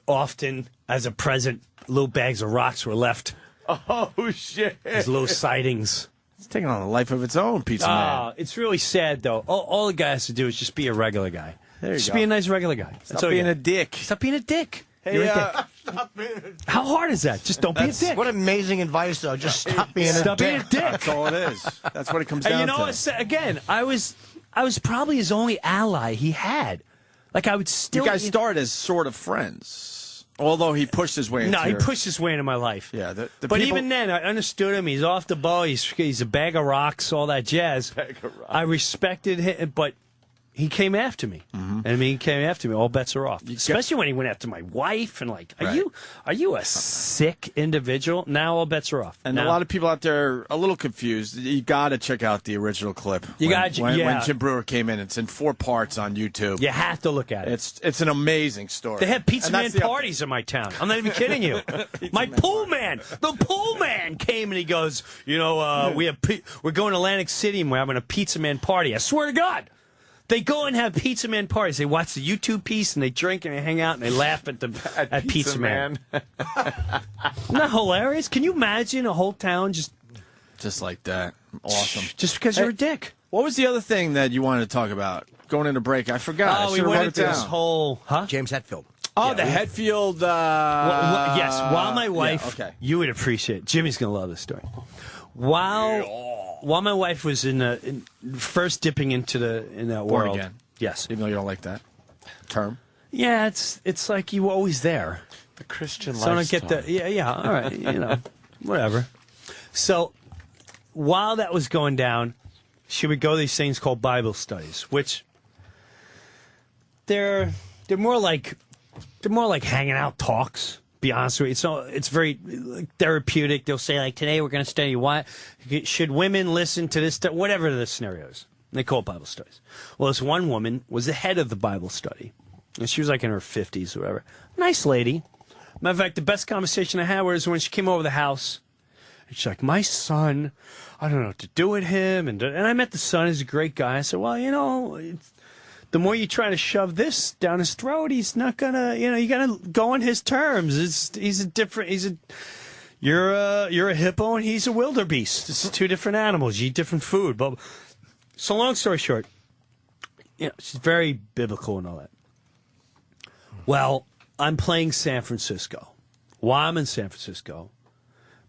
Often, as a present, little bags of rocks were left Oh, shit. as little sightings. It's taking on a life of its own, Pizza Man. It's really sad, though. All the guy has to do is just be a regular guy. There you just go. be a nice regular guy. Stop being a dick. Stop being a dick. Hey, You're a dick. How hard is that? Just don't be a dick. What amazing advice, though. Just stop being a Stop being a dick. dick. That's all it is. That's what it comes And down you know, to. what? Again, I was probably his only ally he had. Like I would still. You guys started as sort of friends, although he pushed his way into No, he your- pushed his way into my life. Yeah, the but people- even then, I understood him. He's off the ball. He's a bag of rocks, all that jazz. I respected him, but he came after me. Mm-hmm. I mean, he came after me. All bets are off. Especially when he went after my wife and like, are you a sick individual? Now all bets are off. And now, a lot of people out there are a little confused. You got to check out the original clip. You when- gotta- when, yeah. when Jim Brewer came in. It's in 4 parts on YouTube. you have to look at it. It's an amazing story. They have Pizza And Man that's the parties in my town. I'm not even kidding you. My pool man, the pool man came and he goes, we're going to Atlantic City and we're having a Pizza Man party. I swear to God. They go and have Pizza Man parties. They watch the YouTube piece and they drink and they hang out and they laugh at Pizza Man. Isn't that hilarious? Can you imagine a whole town just like that? Awesome. Just because you're a dick. What was the other thing that you wanted to talk about? Going into break, I forgot. I we should've went wrote into it this down. whole James Hetfield. Oh, the Hetfield. Yes, while my wife, okay. you would appreciate it. Jimmy's going to love this story. While my wife was in first dipping into that Born world. again. Yes. Even though you don't like that term. Yeah, it's like you were always there. The Christian So I don't lifestyle. get the yeah, all right, whatever. So while that was going down, she would go to these things called Bible studies, which they're more like hanging out talks. Be honest with you, so it's very therapeutic. They'll say like, today we're going to study why should women listen to this, whatever the scenario is. They call it Bible studies. Well, this one woman was the head of the Bible study, and she was like in her 50s or whatever. Nice lady. Matter of fact, the best conversation I had was when she came over the house. And she's like, my son, I don't know what to do with him. And I met the son. He's a great guy. I said, well, the more you try to shove this down his throat, he's not gonna, you gotta go on his terms. You're a hippo and he's a wildebeest. It's 2 different animals. You eat different food. But so long story short, she's very biblical and all that. Well, I'm playing San Francisco. While I'm in San Francisco,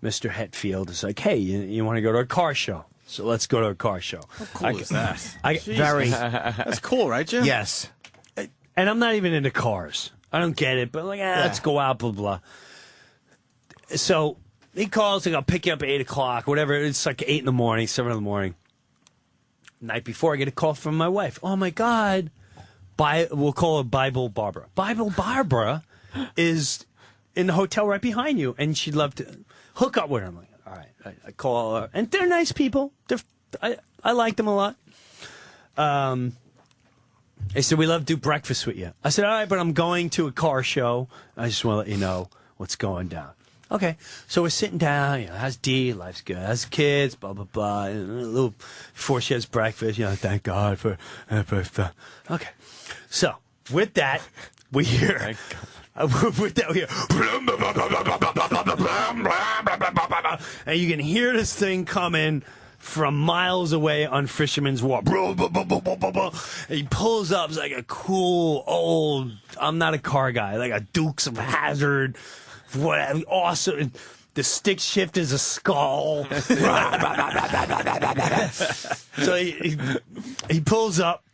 Mr. Hetfield is like, hey, you want to go to a car show? So let's go to a car show. How cool is that? That's cool, right, Jim? Yes. And I'm not even into cars. I don't get it, but let's go out, blah, blah. So he calls, like, I'll pick you up at 8 o'clock, whatever. It's like 8 in the morning, 7 in the morning. Night before, I get a call from my wife. Oh, my God. We'll call her Bible Barbara. Bible Barbara is in the hotel right behind you, and she'd love to hook up with her. I'm like, all right. I call her, and they're nice people. I like them a lot. They said, we love to do breakfast with you. I said, all right, but I'm going to a car show. I just want to let you know what's going down. Okay, so we're sitting down, how's Dee? Life's good. How's the kids? Blah, blah, blah. And a little before she has breakfast, thank God for okay. So, with that, we hear... with that, we hear... And you can hear this thing coming from miles away on Fisherman's Wharf. He pulls up, it's like a cool old, I'm not a car guy, like a Dukes of Hazzard, whatever, awesome. The stick shift is a skull. So he pulls up,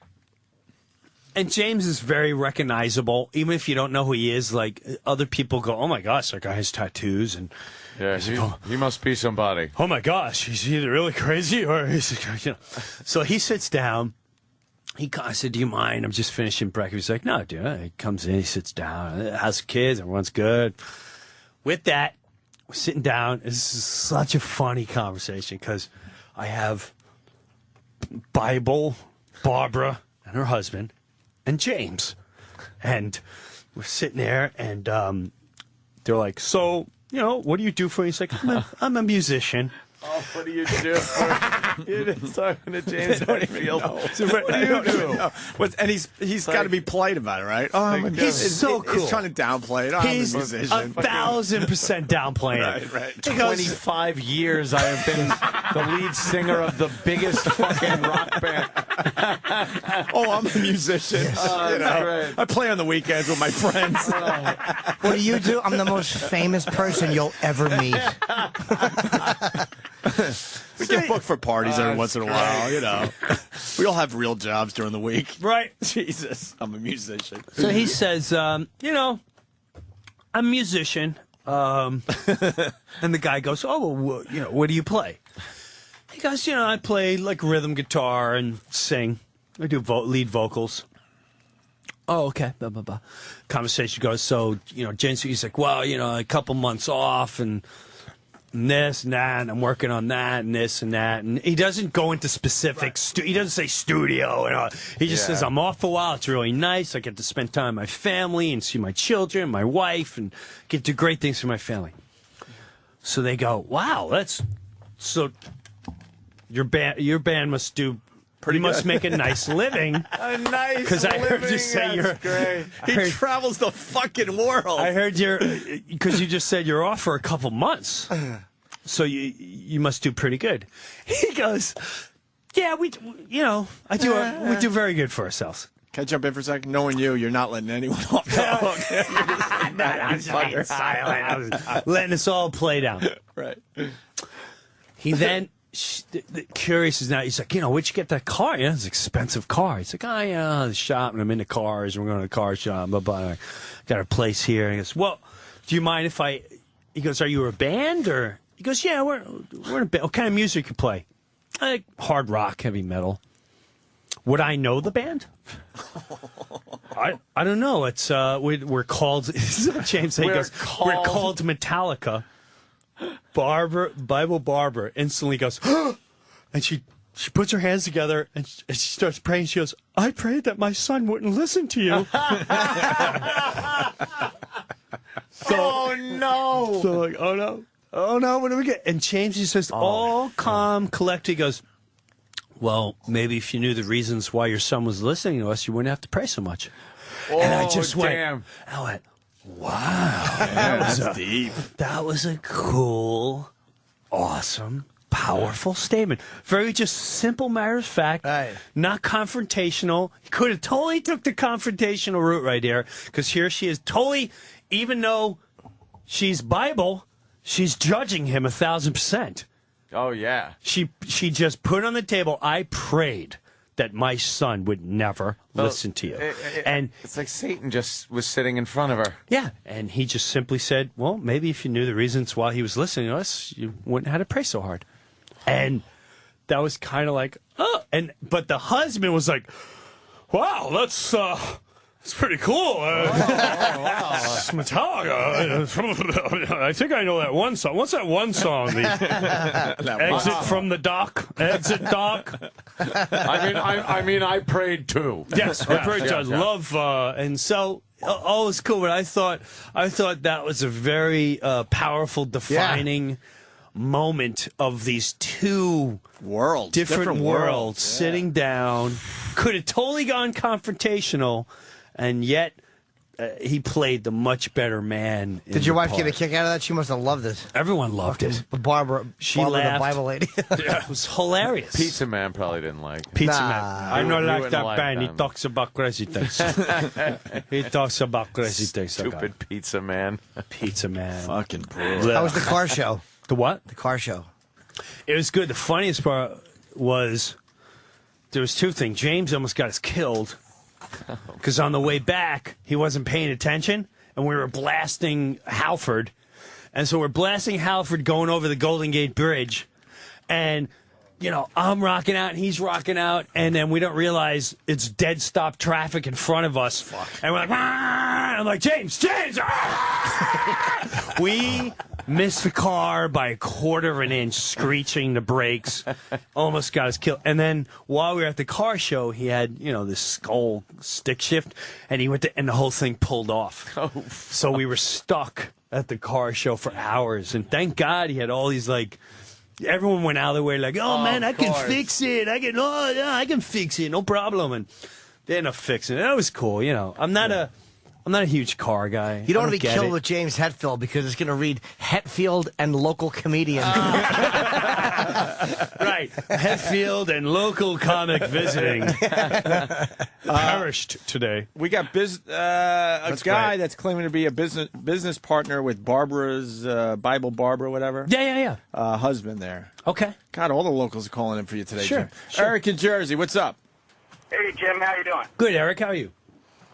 and James is very recognizable, even if you don't know who he is. Like, other people go, oh my gosh, that guy has tattoos, and yeah, he must be somebody. Oh my gosh, he's either really crazy or he's, you know. So he sits down. I said, do you mind? I'm just finishing breakfast. He's like, no, dude. He comes in, he sits down. How's the kids? Everyone's good. With that, we're sitting down. This is such a funny conversation because I have Bible, Barbara, and her husband, and James. And we're sitting there, and they're like, so, you know, what do you do for me? He's like, I'm a musician. Oh, what do you do? You're just talking to James Hetfield. So what do you do? And he's got to be polite about it, right? Oh, he's so cool. He's trying to downplay it. Oh, He's I'm a musician. 1,000% downplaying it. Right. 25 years I have been the lead singer of the biggest fucking rock band. Oh, I'm a musician. You know, I play on the weekends with my friends. What do you do? I'm the most famous person you'll ever meet. We get booked for parties every once in a while, you know. We all have real jobs during the week. Right. Jesus, I'm a musician. So he says, you know, I'm a musician. And the guy goes, oh, well, you know, what do you play? He goes, you know, I play like rhythm guitar and sing. I do lead vocals. Oh, okay. Blah, blah, blah. Conversation goes, so, you know, James, he's like, well, you know, a couple months off and this and that, and I'm working on that and this and that. And he doesn't go into specifics. He doesn't say studio and all. He just says, I'm off for a while. It's really nice. I get to spend time with my family and see my children, my wife, and get to do great things for my family. So they go, wow, that's so your band must do pretty much make a nice living. A nice Because I heard you say you're great. He travels the fucking world. I heard because you just said you're off for a couple months, so you must do pretty good. He goes, yeah, we do very good for ourselves. Can I jump in for a second? Knowing you're not letting anyone off the hook. I'm just being silent. I was letting us all play down. Right. He then. Curious is now, he's like, you know, where'd you get that car? Yeah, it's an expensive car. He's like, oh, yeah, the shop, and I'm into cars, and we're going to the car shop, blah, blah. Got a place here. And he goes, well, do you mind if he goes, are you a band? Or he goes, yeah, we're in a band. What kind of music you play? I like hard rock, heavy metal. Would I know the band? I don't know. It's we're called James. He goes, we're called Metallica. Bible Barbara instantly goes, and she puts her hands together and she starts praying. She goes, I prayed that my son wouldn't listen to you. Oh no! So like, oh no, what do we get? And James, he says, all calm, collected. He goes, well, maybe if you knew the reasons why your son was listening to us, you wouldn't have to pray so much. And I just went, wow, that's deep. That was a cool, awesome, powerful statement. Very just simple matter of fact, not confrontational. He could have totally took the confrontational route right there, because here she is totally, even though she's Bible, she's judging him 1,000%. Oh, yeah. She just put on the table, I prayed that my son would never listen to you. And it's like Satan just was sitting in front of her. Yeah, and he just simply said, well, maybe if you knew the reasons why he was listening to us, you wouldn't have to pray so hard. And that was kind of like, oh. But the husband was like, wow, that's pretty cool. Metallica. I think I know that one song. What's that one song? The Exit from the Dock. Exit Dock. I mean, I prayed too. Yes, I prayed too. I love, and so all was cool. But I thought that was a very powerful, defining moment of these two different worlds sitting down. Could have totally gone confrontational. And yet, he played the much better man. Did your wife get a kick out of that? She must have loved it. Everyone loved it. Barbara, She Barbara laughed. the Bible lady. Yeah, it was hilarious. Pizza Man probably didn't like it. Pizza Nah. Man. I don't You like wouldn't that like band. He them. talks about crazy things. He talks about crazy things. that guy. Stupid Pizza Man. Pizza Man. Fucking brutal. How was the car show? The what? The car show. It was good. The funniest part was there was two things. James almost got us killed because on the way back he wasn't paying attention, and we were blasting Halford, and so we're blasting Halford going over the Golden Gate Bridge, and I'm rocking out and he's rocking out, and then we don't realize it's dead stop traffic in front of us, and we're like, "Ah!" I'm like, James. Ah! We missed the car by a quarter of an inch, screeching the brakes, almost got us killed. And then while we were at the car show, he had, this skull stick shift, and he went and the whole thing pulled off. So we were stuck at the car show for hours, and thank God he had all these everyone went out of their way oh man, I can fix it. I can fix it, no problem. And they ended up fixing it. That was cool. I'm not a huge car guy. You don't want to be get killed it. with James Hetfield because it's going to read Hetfield and local comedian. Right. Hetfield and local comic visiting. Perished today. We got a guy that's claiming to be a business partner with Barbara's Bible Barbara, whatever. Yeah. Husband there. Okay. God, all the locals are calling in for you today, Sure, Jim. sure. Eric in Jersey, what's up? Hey, Jim, how you doing? Good, Eric. How are you?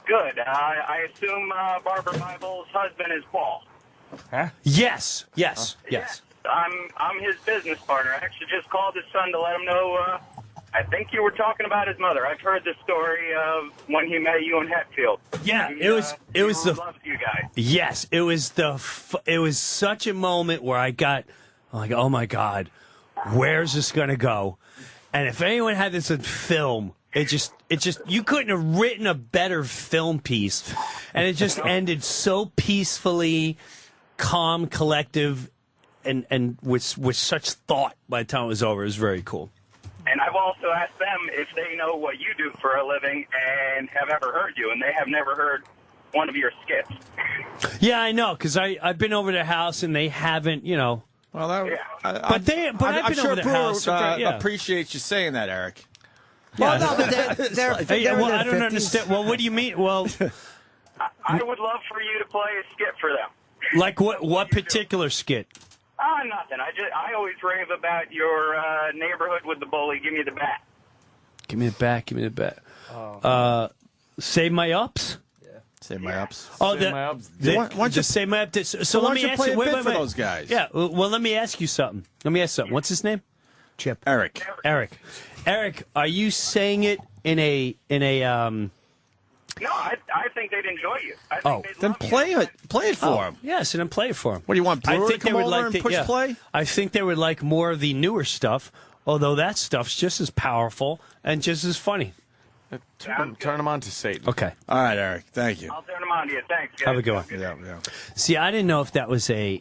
Good. I assume Barbara Bible's husband is Paul. Huh? Yes. I'm his business partner. I actually just called his son to let him know. I think you were talking about his mother. I've heard the story of when he met you in Hetfield. Yeah, He, it was the loved you guys. Yes, it was it was such a moment where I got oh my God, where's this gonna go? And if anyone had this in film, it just you couldn't have written a better film piece, and it just ended so peacefully, calm, collective, and with such thought by the time it was over. It was very cool. And I've also asked them if they know what you do for a living and have ever heard you, and they have never heard one of your skits. Yeah, I know, because I've been over their house and they haven't, Well, that, Yeah. I've been sure over their house. Yeah. appreciates you saying that, Eric. Well, no, but they're Hey, in well, their I don't 50s. understand. Well, what do you mean? Well, I would love for you to play a skit for them. like what particular skit? Nothing. I always rave about your neighborhood with the bully. Give me the bat. Give me the bat. Save my ups. Save my ups. Oh, Save my ups. Why don't you- just save my ups. So why let don't me you ask play you. a Wait, bit wait, for wait. those guys? Yeah. Well, let me ask you something. What's his name? Chip. Eric. Eric, are you saying it in a No, I think they'd enjoy you. I think Oh, they'd Then love you. play it for him. Yes, and then play it for him. What do you want, Brewer I think to come they would over like and push play? I think they would like more of the newer stuff, although that stuff's just as powerful and just as funny. Turn him on to Satan. Okay. All right, Eric. Thank you. I'll turn them on to you. Thanks, guys. Have a good one. Yeah. See, I didn't know if that was there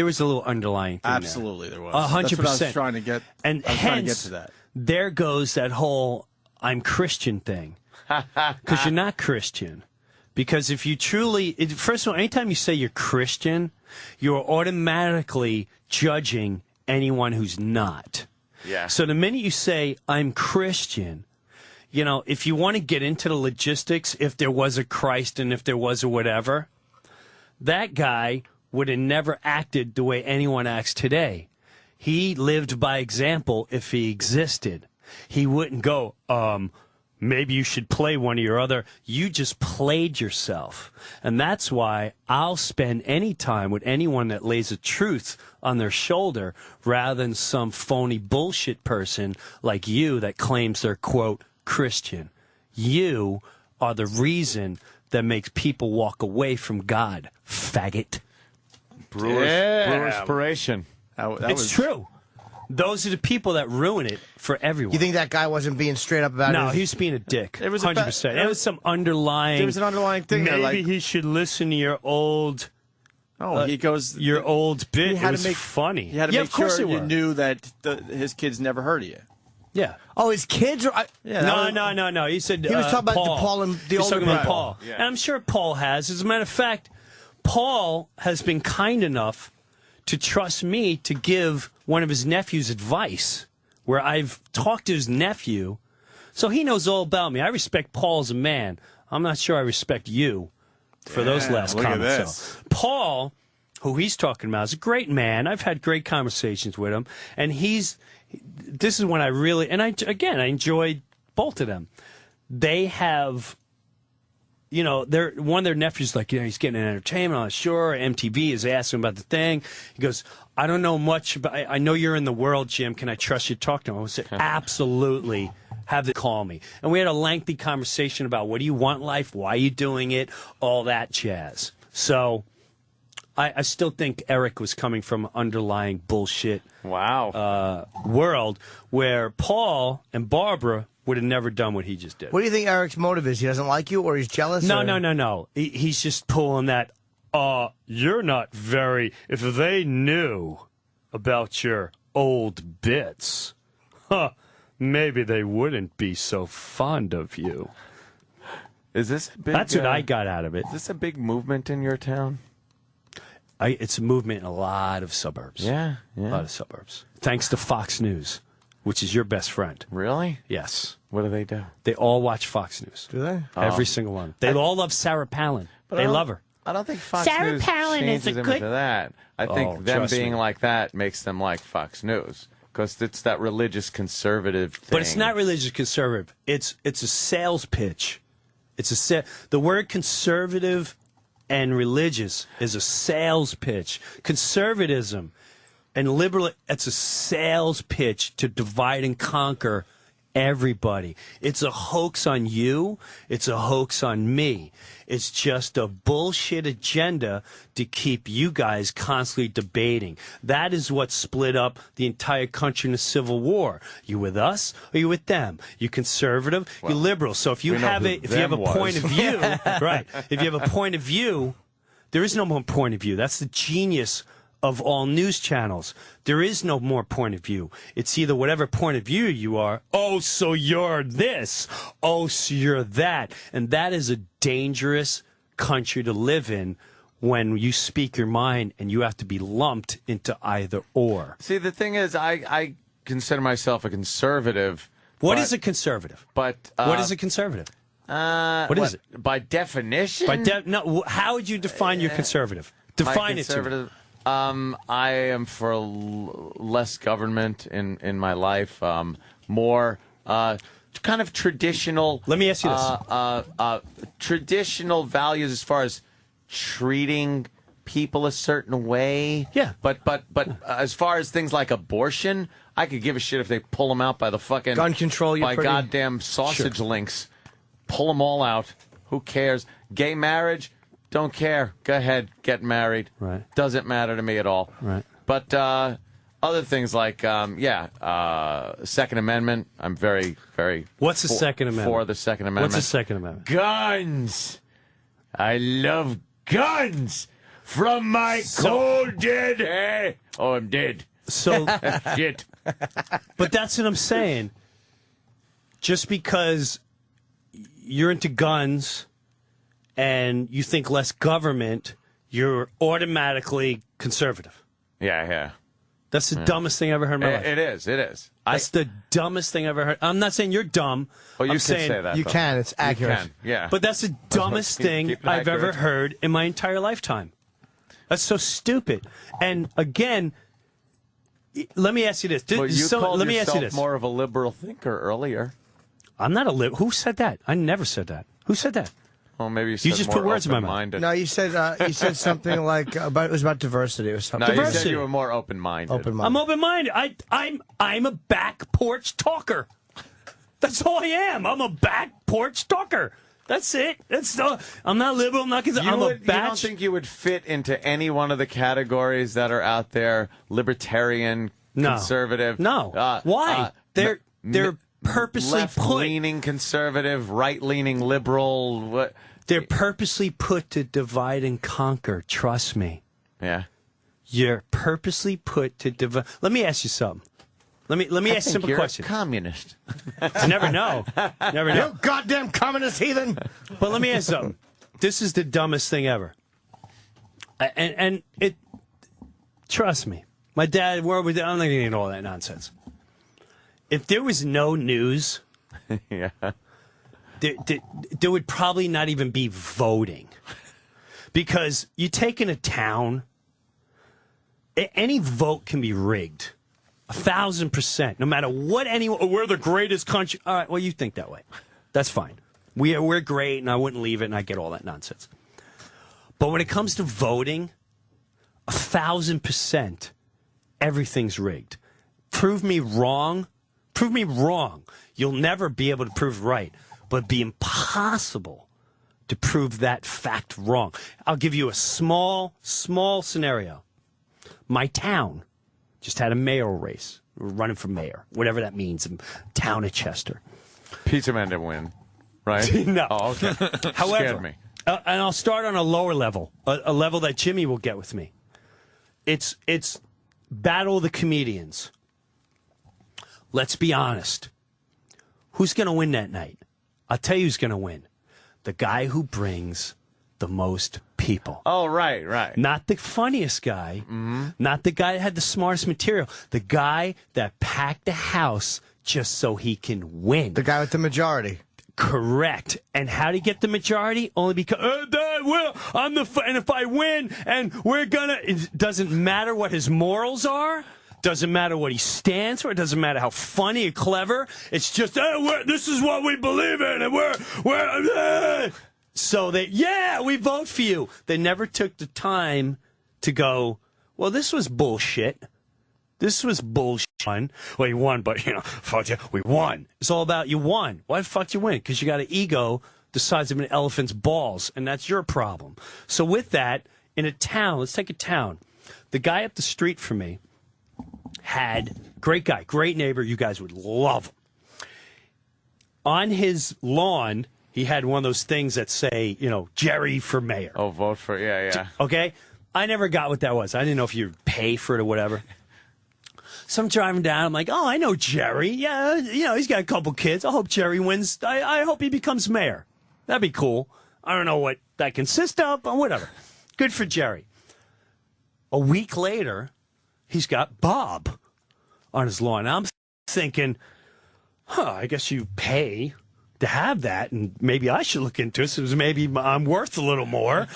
was a little underlying thing Absolutely, there was. 100%. That's what I was trying to get. And I was trying to get hence, to that. there goes that whole I'm Christian thing. Because you're not Christian. Because if you first of all, anytime you say you're Christian, you're automatically judging anyone who's not. Yeah. So the minute you say, I'm Christian, if you want to get into the logistics, if there was a Christ and if there was a whatever, that guy would have never acted the way anyone acts today. He lived by example if he existed. He wouldn't go, maybe you should play one of your other. You just played yourself. And that's why I'll spend any time with anyone that lays a truth on their shoulder rather than some phony bullshit person like you that claims they're, quote, Christian. You are the reason that makes people walk away from God, faggot. Brewer inspiration. It's true. Those are the people that ruin it for everyone. You think that guy wasn't being straight up about it? No, he was being a dick. It was 100%. There was some underlying. There was an underlying thing Maybe there, like- he should listen to your old. He goes. Your old bit. He had it was to make funny. He had to yeah, make of course sure it you was. knew that his kids never heard of you. Yeah. Oh, his kids are. No. He said He was talking about Paul. Paul and the He was older talking about brother. Paul. Yeah. And I'm sure Paul has. As a matter of fact, Paul has been kind enough to trust me to give one of his nephews advice, where I've talked to his nephew, so he knows all about me. I respect Paul as a man. I'm not sure I respect you for those last look at comments. this. So, Paul, who he's talking about, is a great man. I've had great conversations with him, and this is when I really, and I enjoyed both of them. They have, one of their nephews, like, he's getting an entertainment on sure. MTV is asking about the thing. He goes, I don't know much, but I know you're in the world, Jim. Can I trust you to talk to him? I said, absolutely. Have them call me. And we had a lengthy conversation about what do you want in life, why are you doing it, all that jazz. So I still think Eric was coming from underlying bullshit world where Paul and Barbara would have never done what he just did. What do you think Eric's motive is? He doesn't like you, or he's jealous? No. He's just pulling that, you're not very, if they knew about your old bits, maybe they wouldn't be so fond of you. Is this a big, That's what I got out of it. Is this a big movement in your town? It's a movement in a lot of suburbs. Yeah. A lot of suburbs. Thanks to Fox News, which is your best friend. Really? Yes. What do they do? They all watch Fox News. Do they? Every single one. They all love Sarah Palin. They love her. I don't think Fox Sarah News Palin is changes a them good- into that. I think them being like that makes them like Fox News because it's that religious conservative thing. But it's not religious conservative. It's a sales pitch. The word conservative and religious is a sales pitch. Conservatism and liberal, it's a sales pitch to divide and conquer everybody. It's a hoax on you. It's a hoax on me. It's just a bullshit agenda to keep you guys constantly debating. That is what split up the entire country in the Civil War. You with us or you with them? You conservative, you liberal. So if you have a point of view, right? If you have a point of view, there is no more point of view. That's the genius of all news channels. There is no more point of view. It's either whatever point of view you are, oh, so you're this, oh, so you're that. And that is a dangerous country to live in when you speak your mind and you have to be lumped into either or. See, the thing is, I consider myself a conservative. What is a conservative? But what is a conservative? What is it? By definition? No. How would you define your conservative? Define it to me. I am for less government in my life, more kind of traditional. Let me ask you this: traditional values as far as treating people a certain way. Yeah. But as far as things like abortion, I could give a shit if they pull them out by the fucking gun control. By goddamn sausage links, pull them all out. Who cares? Gay marriage. Don't care. Go ahead. Get married. Right. Doesn't matter to me at all. Right. But other things like, Second Amendment. I'm very, very. What's the Second Amendment? For the Second Amendment. What's the Second Amendment? Guns. I love guns. From my cold dead hair. Oh, I'm dead. So shit. But that's what I'm saying. Just because you're into guns and you think less government, you're automatically conservative. Yeah. That's the dumbest thing I ever heard in my life. It is. That's the dumbest thing I ever heard. I'm not saying you're dumb. Oh, you I'm can saying, say that. You though. can. It's accurate. You can. Yeah. But that's the dumbest thing Keep it I've ever accurate. heard in my entire lifetime. That's so stupid. And again, let me ask you this. Well, you called let me ask you yourself this. more of a liberal thinker earlier. I'm not a liberal. Who said that? I never said that. Who said that? Well, maybe you said just more put words in my mouth. open-minded. No, you said something like it was about diversity or something. No, you Diversity. said you were more open-minded. I'm open-minded. I'm a back porch talker. That's all I am. I'm a back porch talker. That's it. I'm not liberal. I'm not conservative. I'm a You don't think you would fit into any one of the categories that are out there? Libertarian, conservative? No. Why? They're purposely left-leaning conservative, right-leaning liberal. What? They're purposely put to divide and conquer. Trust me. Yeah. You're purposely put to divide. Let me ask you something. Let me ask a simple you're question. A communist. You never know. Never know. You goddamn communist heathen. But let me ask you something. This is the dumbest thing ever. And it, trust me, my dad, I'm not going to get into all that nonsense. If there was no news, yeah, there would probably not even be voting. Because you take in a town, any vote can be rigged. 1,000%. No matter what anyone, we're the greatest country. All right, well, you think that way. That's fine. We're great, and I wouldn't leave it, and I get all that nonsense. But when it comes to voting, 1,000%, everything's rigged. Prove me wrong. Prove me wrong. You'll never be able to prove right, but it'd be impossible to prove that fact wrong. I'll give you a small scenario. My town just had a mayoral race. We're running for mayor, whatever that means, in town of Chester. Pizza Man didn't win, right? No. Oh, okay. However, Scared me. And I'll start on a lower level, a level that Jimmy will get with me. It's Battle of the Comedians. Let's be honest. Who's going to win that night? I'll tell you who's going to win. The guy who brings the most people. Oh, right. Not the funniest guy. Not the guy that had the smartest material. The guy that packed the house just so he can win. The guy with the majority. Correct. And how do you get the majority? Only because, and if I win, and we're gonna, it doesn't matter what his morals are. Doesn't matter what he stands for. It doesn't matter how funny or clever. It's just, this is what we believe in, and we're so we vote for you. They never took the time to go, well, this was bullshit. This was bullshit. Well, you won, but, fuck you, we won. It's all about you won. Why the fuck you win? Because you got an ego the size of an elephant's balls, and that's your problem. So with that, in a town, let's take a town. The guy up the street from me had, great guy, great neighbor, you guys would love him. On his lawn, he had one of those things that say, Jerry for mayor. Oh, vote for, yeah. Okay? I never got what that was. I didn't know if you pay for it or whatever. So I'm driving down. I'm like, oh, I know Jerry. Yeah, he's got a couple kids. I hope Jerry wins. I hope he becomes mayor. That'd be cool. I don't know what that consists of, but whatever. Good for Jerry. A week later, he's got Bob on his lawn. I'm thinking, I guess you pay to have that, and maybe I should look into it. So maybe I'm worth a little more,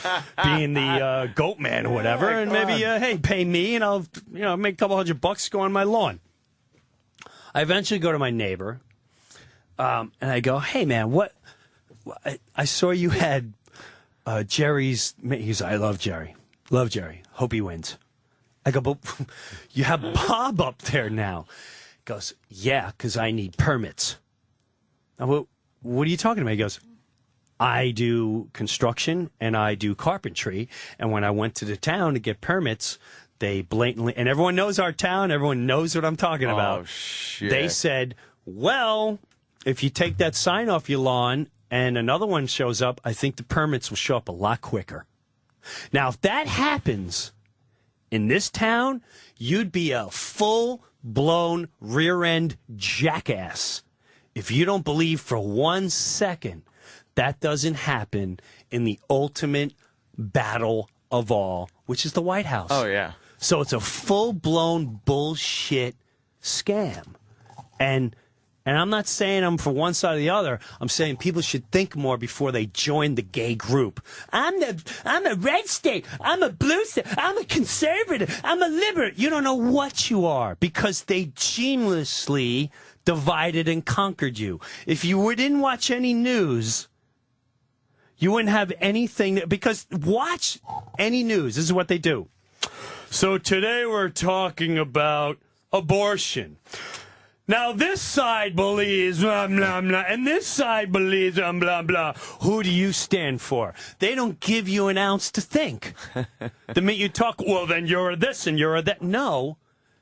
being the goat man or whatever, and maybe hey, pay me, and I'll make a couple $100 go on my lawn. I eventually go to my neighbor, and I go, hey man, what? I saw you had Jerry's. He's I love Jerry, hope he wins. I go, but you have Bob up there now. He goes, yeah, because I need permits. I go, what are you talking about? He goes, I do construction and I do carpentry. And when I went to the town to get permits, they blatantly, and everyone knows our town, everyone knows what I'm talking about. Oh, shit. They said, well, if you take that sign off your lawn and another one shows up, I think the permits will show up a lot quicker. Now, if that happens in this town, you'd be a full-blown rear-end jackass. If you don't believe for 1 second that doesn't happen in the ultimate battle of all, which is the White House. Oh, yeah. So it's a full-blown bullshit scam. And I'm not saying I'm for one side or the other. I'm saying people should think more before they join the gay group. I'm a red state. I'm a blue state. I'm a conservative. I'm a liberal. You don't know what you are because they geniusly divided and conquered you. If you didn't watch any news, you wouldn't have anything. Because watch any news. This is what they do. So today we're talking about abortion. Now this side believes blah, blah, blah, and this side believes blah, blah, blah. Who do you stand for? They don't give you an ounce to think. The minute you talk, well, then you're this and you're that. No.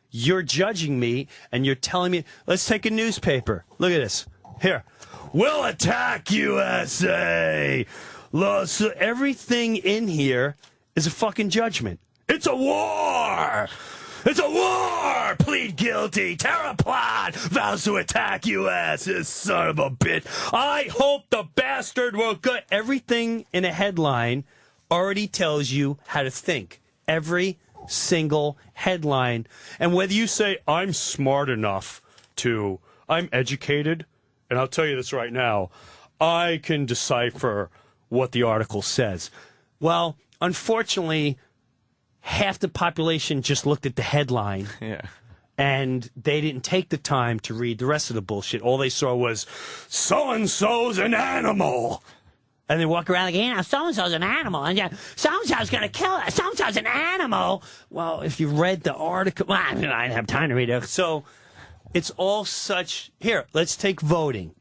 You're judging me, and you're telling me, let's take a newspaper. Look at this. Here. We'll attack USA. So everything in here is a fucking judgment. It's a war. It's a war! Plead guilty. Terror plot. Vows to attack U.S. This son of a bitch. I hope the bastard will get everything in a headline already tells you how to think. Every single headline. And whether you say, I'm smart enough to, I'm educated, and I'll tell you this right now, I can decipher what the article says. Well, unfortunately, half the population just looked at the headline. Yeah. And they didn't take the time to read the rest of the bullshit. All they saw was, so-and-so's an animal. And they walk around like, yeah, so-and-so's an animal. And yeah, so-and-so's going to kill us. So-and-so's an animal. Well, if you read the article, well, I didn't have time to read it. So it's all such. Here, let's take voting.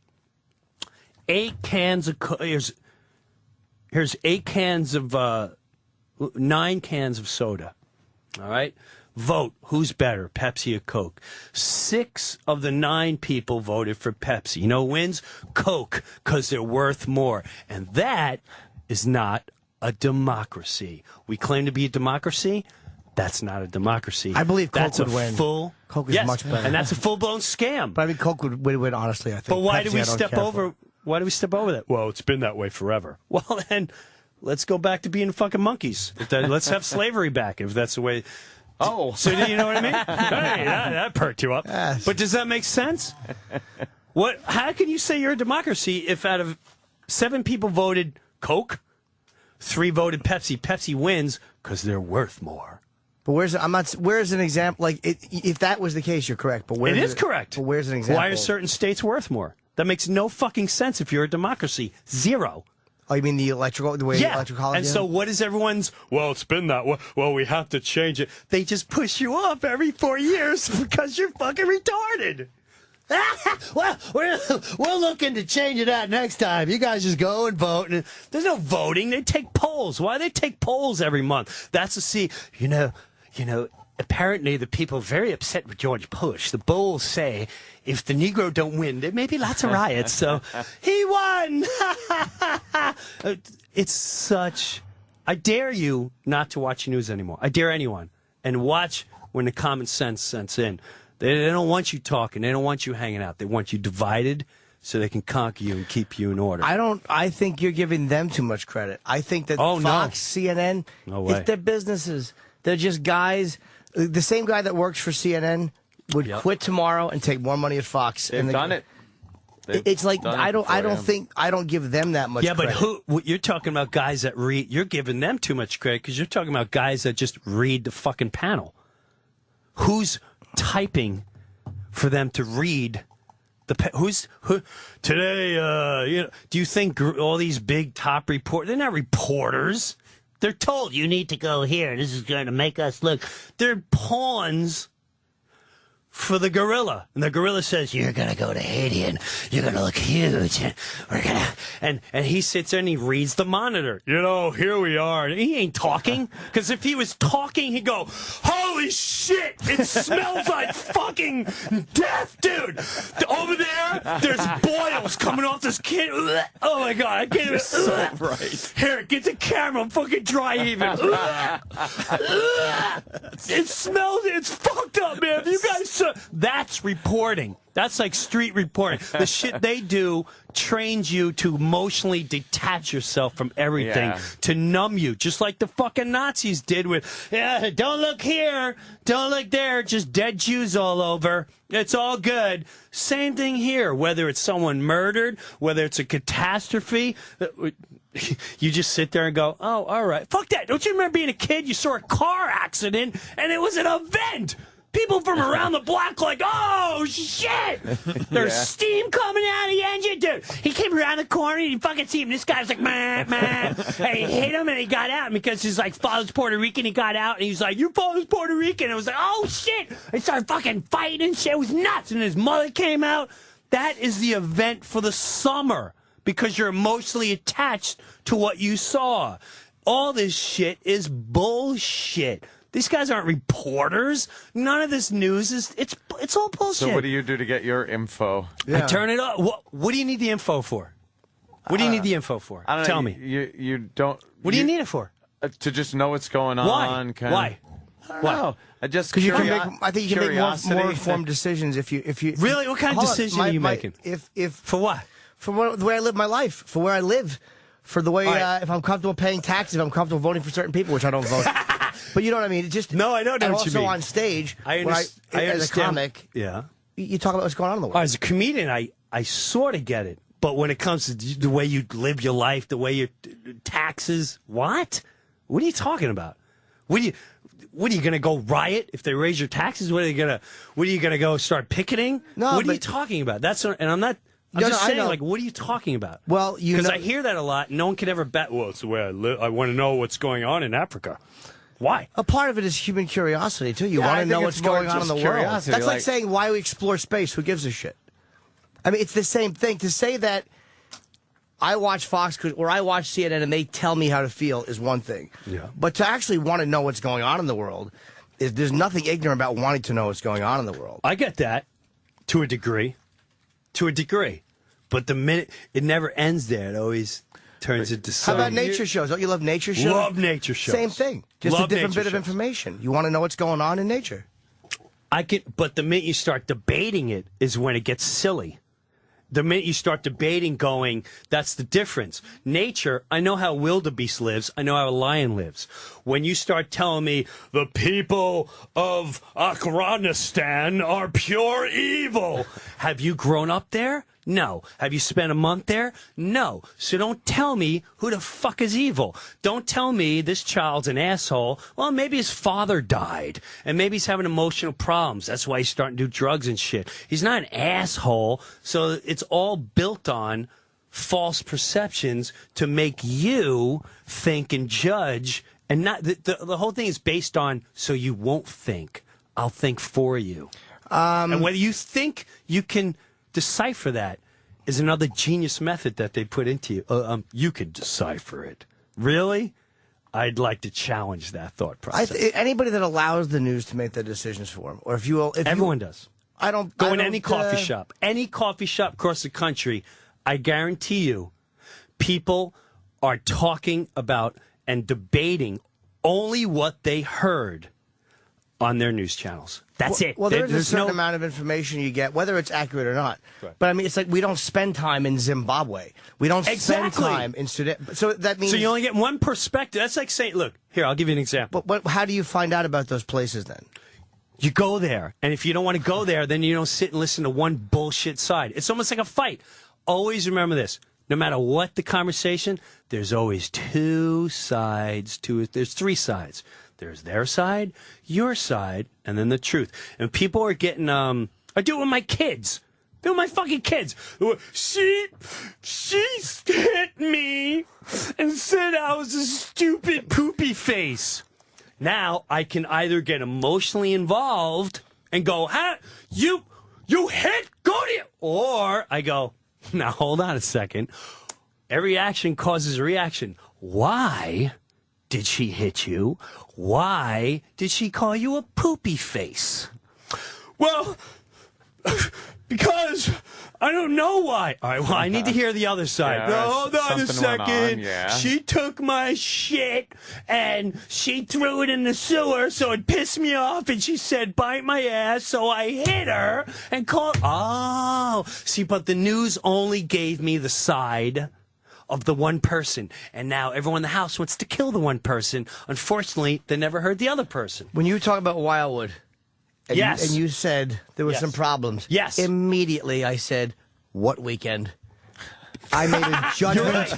8 cans of, here's 8 cans of, 9 cans of soda. All right? Vote. Who's better, Pepsi or Coke? 6 of the 9 people voted for Pepsi. You know who wins? Coke, because they're worth more. And that is not a democracy. We claim to be a democracy. That's not a democracy. I believe Coke that's would a win. Full, Coke is much better. And that's a full-blown scam. But I mean, Coke would win, honestly, I think. But why Pepsi, do we I don't step care over? Why do we step over that? Well, it's been that way forever. Well, then let's go back to being fucking monkeys. Let's have slavery back if that's the way. Oh, so you know what I mean? Hey, that perked you up. Yes. But does that make sense? What? How can you say you're a democracy if out of 7 people voted Coke, 3 voted Pepsi? Pepsi wins because they're worth more. But where's an example? Like, if that was the case, you're correct. But It is correct. But where's an example? Why are certain states worth more? That makes no fucking sense if you're a democracy. Zero. Oh, you mean the way electoral college? And so what is everyone's, well, it's been that way. Well, we have to change it. They just push you up every 4 years because you're fucking retarded. Well, we're looking to change it out next time. You guys just go and vote. And there's no voting. They take polls. Why do they take polls every month? That's to see, you know, apparently the people are very upset with George Bush. The polls say if the Negro don't win, there may be lots of riots. So he won. It's such. I dare you not to watch news anymore. I dare anyone. And watch when the common sense sets in. They don't want you talking. They don't want you hanging out. They want you divided so they can conquer you and keep you in order. I think you're giving them too much credit. I think that Fox, CNN, No way. it's their businesses. They're just guys. The same guy that works for CNN would quit tomorrow and take more money at Fox. They've done it. It's like I don't give them that much credit. Yeah, but you're talking about guys that read. You're giving them too much credit because you're talking about guys that just read the fucking panel. Who's typing for them to read the today? Do you think all these big top reporters? They're not reporters. They're told you need to go here. This is going to make us look. They're pawns for the gorilla. And the gorilla says, you're going to go to Haiti and you're going to look huge. And we're going to, and he sits there and he reads the monitor. You know, here we are. And he ain't talking. Because if he was talking, he'd go, holy shit, it smells like fucking death, dude. Over there, there's boils coming off this kid. Oh my God, I can't even. So right. Here, get the camera. I'm fucking dry even. It smells, it's fucked up, man. If you guys that's reporting. That's like street reporting. The shit they do trains you to emotionally detach yourself from everything, to numb you, just like the fucking Nazis did with, don't look here, don't look there, just dead Jews all over. It's all good. Same thing here, whether it's someone murdered, whether it's a catastrophe. You just sit there and go, oh, all right. Fuck that. Don't you remember being a kid? You saw a car accident, and it was an event. People from around the block like, oh, shit. There's steam coming out of the engine. Dude, he came around the corner, and you fucking see him. This guy's like, man. And he hit him, and he got out. And because his like father's Puerto Rican, he got out, and he's like, your father's Puerto Rican. And it was like, oh, shit. They started fucking fighting and shit. It was nuts. And his mother came out. That is the event for the summer because you're emotionally attached to what you saw. All this shit is bullshit. These guys aren't reporters. None of this news is, it's all bullshit. So what do you do to get your info? I turn it on. What do you need the info for? What do you need the info for? I don't Tell know, me. You don't. What do you need it for? To just know what's going on. Why? Wow. Just because you can make. I think you can make more informed decisions if you. Really, what kind of decision are you making? If for what? For the way I live my life, for where I live, for the way if I'm comfortable paying taxes, if I'm comfortable voting for certain people, which I don't vote. But you know what I mean? It just no, I don't know and what you mean. Also on stage, I as a comic, yeah, you talk about what's going on in the world. As a comedian, I sort of get it, but when it comes to the way you live your life, the way your taxes, what are you talking about? What are you going to go riot if they raise your taxes? What are you going to go start picketing? No, what are you talking about? And I'm not. I'm just saying, like, what are you talking about? Well, because I hear that a lot. No one can ever bet. Well, it's the way I live. I want to know what's going on in Africa. Why? A part of it is human curiosity too. You want to know what's going on in the world. That's like saying, why we explore space? Who gives a shit? I mean, it's the same thing. To say that I watch Fox or I watch CNN and they tell me how to feel is one thing. Yeah. But to actually want to know what's going on in the world, there's nothing ignorant about wanting to know what's going on in the world. I get that to a degree. But the minute it never ends there, it always turns into something. How about nature shows? Don't you love nature shows? Love nature shows. Same thing. Just love a different bit shows. of information. You want to know what's going on in nature. But the minute you start debating it is when it gets silly. The minute you start debating going, that's the difference. Nature, I know how a wildebeest lives. I know how a lion lives. When you start telling me the people of Afghanistan are pure evil, have you grown up there? No. Have you spent a month there? No. So don't tell me who the fuck is evil. Don't tell me this child's an asshole. Well, maybe his father died, and maybe he's having emotional problems. That's why he's starting to do drugs and shit. He's not an asshole, so it's all built on false perceptions to make you think and judge, and not the whole thing is based on so you won't think. I'll think for you. And whether you think you can decipher that is another genius method that they put into you. You can decipher it. Really? I'd like to challenge that thought process. Anybody that allows the news to make their decisions for them, or if you will, everyone does. I don't go in any coffee shop across the country. I guarantee you, people are talking about and debating only what they heard on their news channels. That's it. Well, there's a certain amount of information you get, whether it's accurate or not. Right. But I mean, it's like we don't spend time in Zimbabwe. We don't spend time in Sudan. So that means. So you only get one perspective. That's like saying, look, here, I'll give you an example. But how do you find out about those places then? You go there. And if you don't want to go there, then you don't sit and listen to one bullshit side. It's almost like a fight. Always remember this. No matter what the conversation, there's always two sides to it. There's three sides. There's their side, your side, and then the truth. And people are getting, I do it with my kids. Do it with my fucking kids. She hit me and said I was a stupid poopy face. Now I can either get emotionally involved and go, you hit, go to you. Or I go, now hold on a second. Every action causes a reaction. Why did she hit you? Why did she call you a poopy face? Well, because I don't know why. All right, well, I need to hear the other side. Yeah, hold on a second. Yeah. She took my shit and she threw it in the sewer, so it pissed me off, and she said, bite my ass, so I hit her and called. Oh, see, but the news only gave me the side of the one person, and now everyone in the house wants to kill the one person. Unfortunately, they never heard the other person. When you talk about Wildwood, and yes, you said there were some problems. Yes, immediately I said, "What weekend?" I made a judgment,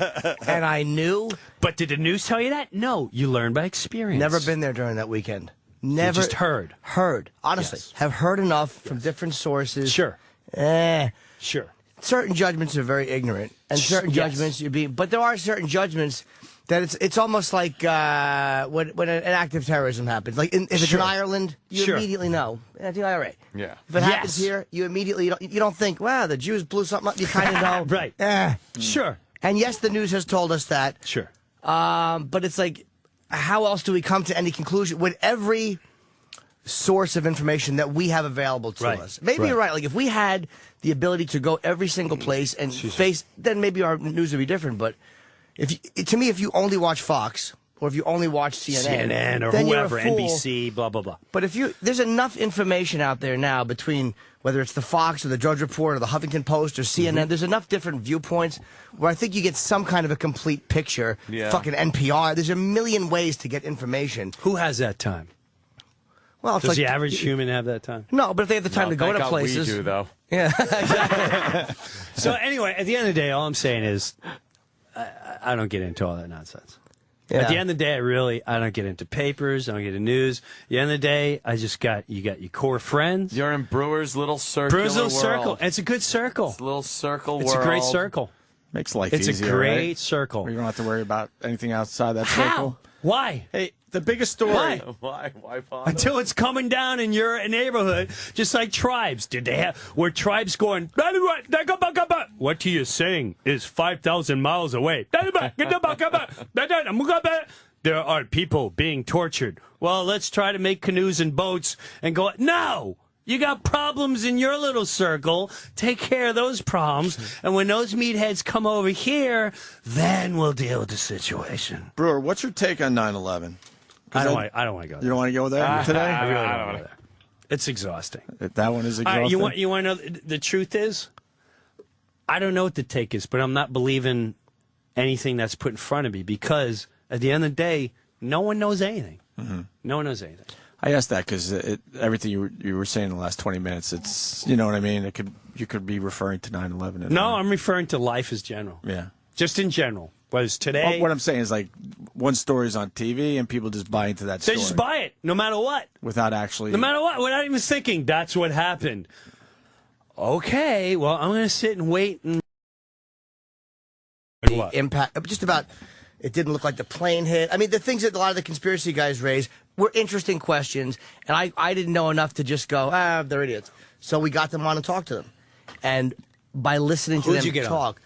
and I knew. But did the news tell you that? No, you learned by experience. Never been there during that weekend. Never. You just heard. Heard. Honestly, have heard enough from different sources. Sure. Sure. Certain judgments are very ignorant, and certain judgments but there are certain judgments that it's almost like when an act of terrorism happens. Like if it's in Ireland, you immediately know. The IRA. Yeah. If it happens here, you immediately you don't think, wow, the Jews blew something up. You kind of know. Right. Sure. And yes, the news has told us that. Sure. But it's like, how else do we come to any conclusion with every source of information that we have available to us? Maybe you're right. Like if we had the ability to go every single place and face, then maybe our news would be different. But to me, if you only watch Fox or if you only watch CNN, CNN or then you're a whoever, fool. NBC, blah, blah, blah. But there's enough information out there now between whether it's the Fox or the Drudge Report or the Huffington Post or CNN, there's enough different viewpoints where I think you get some kind of a complete picture. Yeah. Fucking NPR. There's a million ways to get information. Who has that time? Well, it's Does like the average human have that time? No, but if they have the time to go to thank God we places. do, though. Yeah, So anyway, at the end of the day, all I'm saying is I don't get into all that nonsense. Yeah. At the end of the day, I don't get into papers. I don't get into news. At the end of the day, you got your core friends. You're in Brewer's little circle. Brewer's little circle. And it's a good circle. It's a little circle It's world. a great circle. Makes life It's easier, a great right? circle. Where you don't have to worry about anything outside that How? circle. Why? Hey, the biggest story. Why? Why bother? Until it's coming down in your neighborhood, just like tribes. Did they have where tribes going? What he is saying is 5,000 miles away. There are people being tortured. Well, let's try to make canoes and boats and go. No. You got problems in your little circle. Take care of those problems. And when those meatheads come over here, then we'll deal with the situation. Brewer, what's your take on 9/11? I don't want to go there. You don't want to go there today? I really don't want to go there. It's exhausting. That one is All right, exhausting. you want to know the truth is? I don't know what the take is, but I'm not believing anything that's put in front of me because at the end of the day, no one knows anything. Mm-hmm. No one knows anything. I asked that because everything you were saying in the last 20 minutes, it's, you know what I mean? You could be referring to 9/11. No, I'm referring to life as general. Yeah. Just in general. Whereas today... Well, what I'm saying is like one story's on TV and people just buy into that They story. just buy it, no matter what. Without actually... No matter what, without even thinking, that's what happened. Okay, well, I'm going to sit and wait and... The impact, just about, it didn't look like the plane hit. I mean, the things that a lot of the conspiracy guys raised were interesting questions, and I didn't know enough to just go, they're idiots. So we got them on and talked to them. And by listening to Who'd them you get on? talk,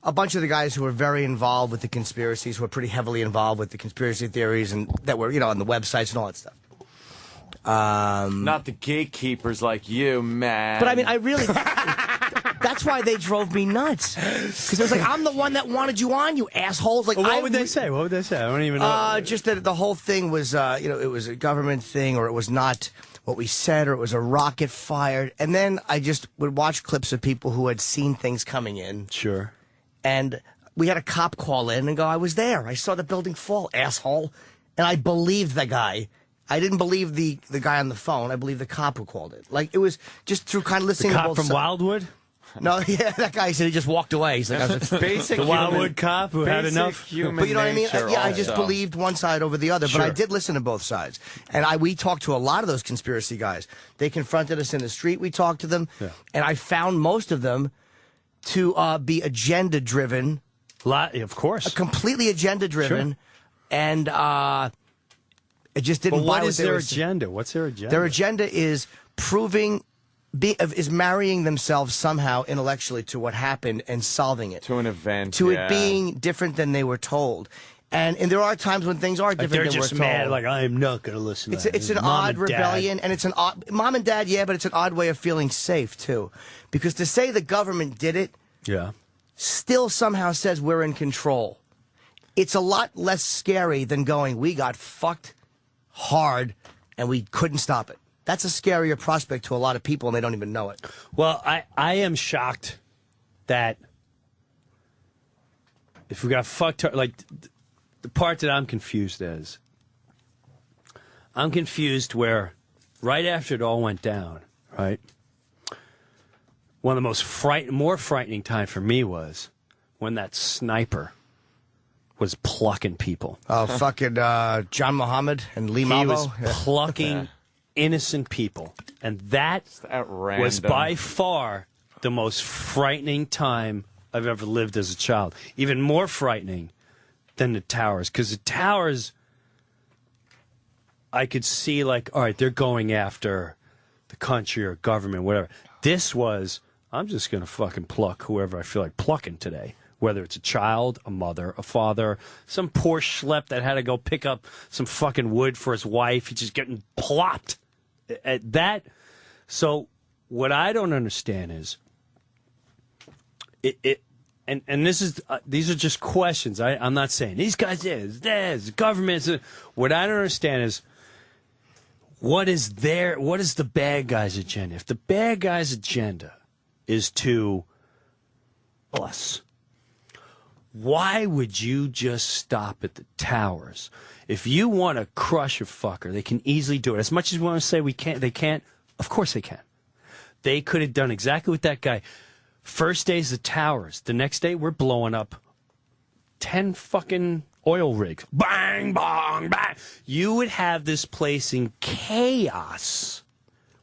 a bunch of the guys who were very involved with the conspiracies, who were pretty heavily involved with the conspiracy theories, and that were, on the websites and all that stuff. Not the gatekeepers like you, man. But I mean, I really... That's why they drove me nuts. Because it was like, I'm the one that wanted you on, you assholes. Like, Well, what would they say? What would they say? I don't even know. Just that the whole thing was, it was a government thing, or it was not what we said, or it was a rocket fired. And then I just would watch clips of people who had seen things coming in. Sure. And we had a cop call in and go, I was there. I saw the building fall, asshole. And I believed the guy. I didn't believe the guy on the phone. I believed the cop who called it. Like, it was just through kind of listening The to cop both from sides. Wildwood? No, yeah, that guy said he just walked away. He's like, I was Basic the human- Wildwood cop who had basic enough. human But you know what I mean? nature Yeah, I just also. believed one side over the other. But I Sure. did listen to both sides. And we talked to a lot of those conspiracy guys. They confronted us in the street. We talked to them. Yeah. And I found most of them to be agenda-driven. Of course. Completely agenda-driven. Sure. And it just didn't But buy what is they their were saying. agenda? What's their agenda? Their agenda is proving... is marrying themselves somehow intellectually to what happened and solving it. To an event, To yeah. it being different than they were told. And there are times when things are Like different they're than just we're told. mad. Like I am not going to listen. It's to that. it's an Mom odd and Dad. rebellion, and it's an odd mom and dad, yeah, but it's an odd way of feeling safe too, because to say the government did it, Yeah. still somehow says we're in control. It's a lot less scary than going, we got fucked hard, and we couldn't stop it. That's a scarier prospect to a lot of people, and they don't even know it. Well, I am shocked that if we got fucked, like the part that I'm confused is, I'm confused where right after it all went down, right? One of the most more frightening time for me was when that sniper was plucking people. Oh, fucking John Muhammad and Lee He Malvo. was Yeah. plucking innocent people. And that random. was by far the most frightening time I've ever lived as a child. Even more frightening than the towers. Because the towers, I could see like, all right, they're going after the country or government, whatever. This was, I'm just going to fucking pluck whoever I feel like plucking today. Whether it's a child, a mother, a father, some poor schlep that had to go pick up some fucking wood for his wife. He's just getting plopped at that. So what I don't understand is and this is these are just questions. I'm not saying these guys is government. What I don't understand is what is the bad guys' agenda? If the bad guys' agenda is to us, why would you just stop at the towers? If you want to crush a fucker, they can easily do it. As much as we want to say we can't, they can't. Of course they can. They could have done exactly what that guy. First day's the towers. The next day we're blowing up 10 fucking oil rigs. Bang, bang, bang. You would have this place in chaos.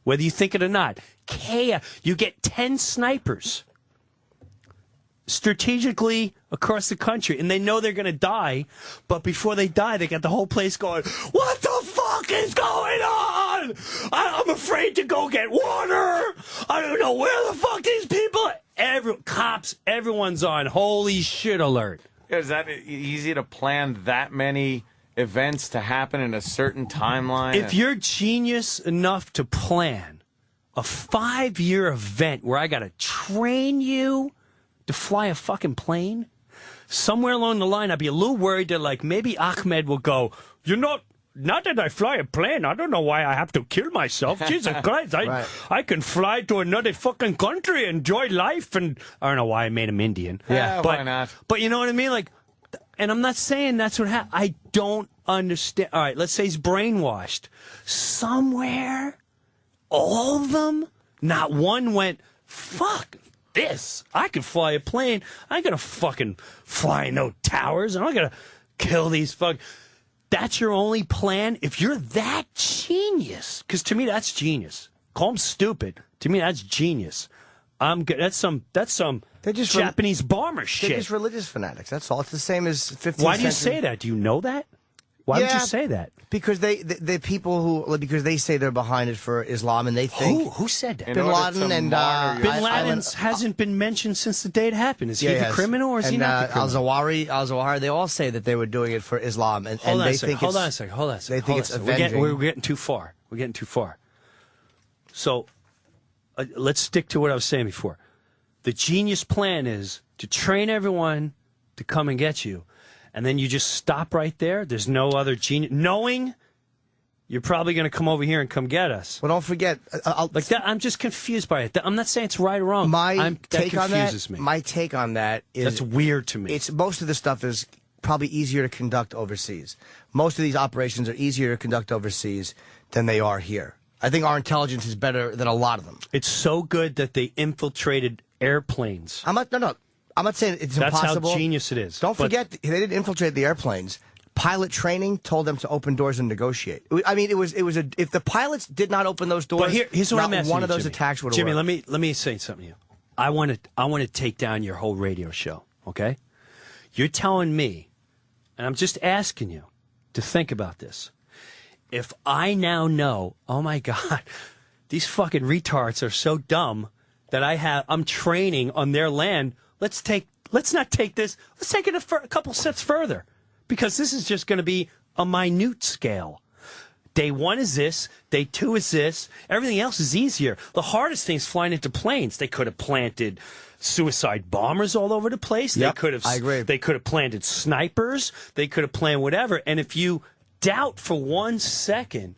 Whether you think it or not. Chaos. You get 10 snipers strategically across the country, and they know they're going to die, but before they die, they got the whole place going, what the fuck is going on? I'm afraid to go get water. I don't know where the fuck these people cops, everyone's on holy shit alert. Is that easy to plan that many events to happen in a certain timeline? If you're genius enough to plan a 5-year event where I got to train you to fly a fucking plane, somewhere along the line, I'd be a little worried that, like, maybe Ahmed will go, not that I fly a plane. I don't know why I have to kill myself. Jesus Christ, I can fly to another fucking country, enjoy life, and I don't know why I made him Indian. Yeah, why not? But you know what I mean? Like, and I'm not saying that's what happened. I don't understand. All right, let's say he's brainwashed. Somewhere, all of them, not one went, fuck this. I can fly a plane. I ain't gonna fucking fly no towers. I'm not gonna kill these fuck. That's your only plan? If you're that genius, because to me that's genius. Call them stupid. To me that's genius. I'm good. That's some they're just Japanese bomber shit. They're just religious fanatics. That's all. It's the same as 15th Why do you say that? Do you know that? Why would you say that? Because the people who, because they say they're behind it for Islam, and they think who said that? Bin Laden and Bin Laden hasn't been mentioned since the day it happened. Is he the criminal or is he not the criminal? Al-Zawahiri, they all say that they were doing it for Islam, and Hold on they a second. think Hold on a second. They think it's avenging. We're getting too far. We're getting too far. So let's stick to what I was saying before. The genius plan is to train everyone to come and get you. And then you just stop right there. There's no other genius. Knowing you're probably going to come over here and come get us. Well, don't forget. Like that, I'm just confused by it. I'm not saying it's right or wrong. My take on that is that's weird to me. It's most of the stuff is probably easier to conduct overseas. Most of these operations are easier to conduct overseas than they are here. I think our intelligence is better than a lot of them. It's so good that they infiltrated airplanes. I'm not saying it's impossible. That's how genius it is. Don't forget, they didn't infiltrate the airplanes. Pilot training told them to open doors and negotiate. I mean, if the pilots did not open those doors, but here's what I'm asking one of those Jimmy. attacks would have Jimmy, worked. let me say something to you. I want to take down your whole radio show. Okay, you're telling me, and I'm just asking you to think about this. If I now know, oh my God, these fucking retards are so dumb that I'm training on their land. Let's not take this. Let's take it a couple steps further, because this is just going to be a minute scale. Day 1 is this. Day 2 is this. Everything else is easier. The hardest thing is flying into planes. They could have planted suicide bombers all over the place. Yep, they could have. I agree. They could have planted snipers. They could have planned whatever. And if you doubt for 1 second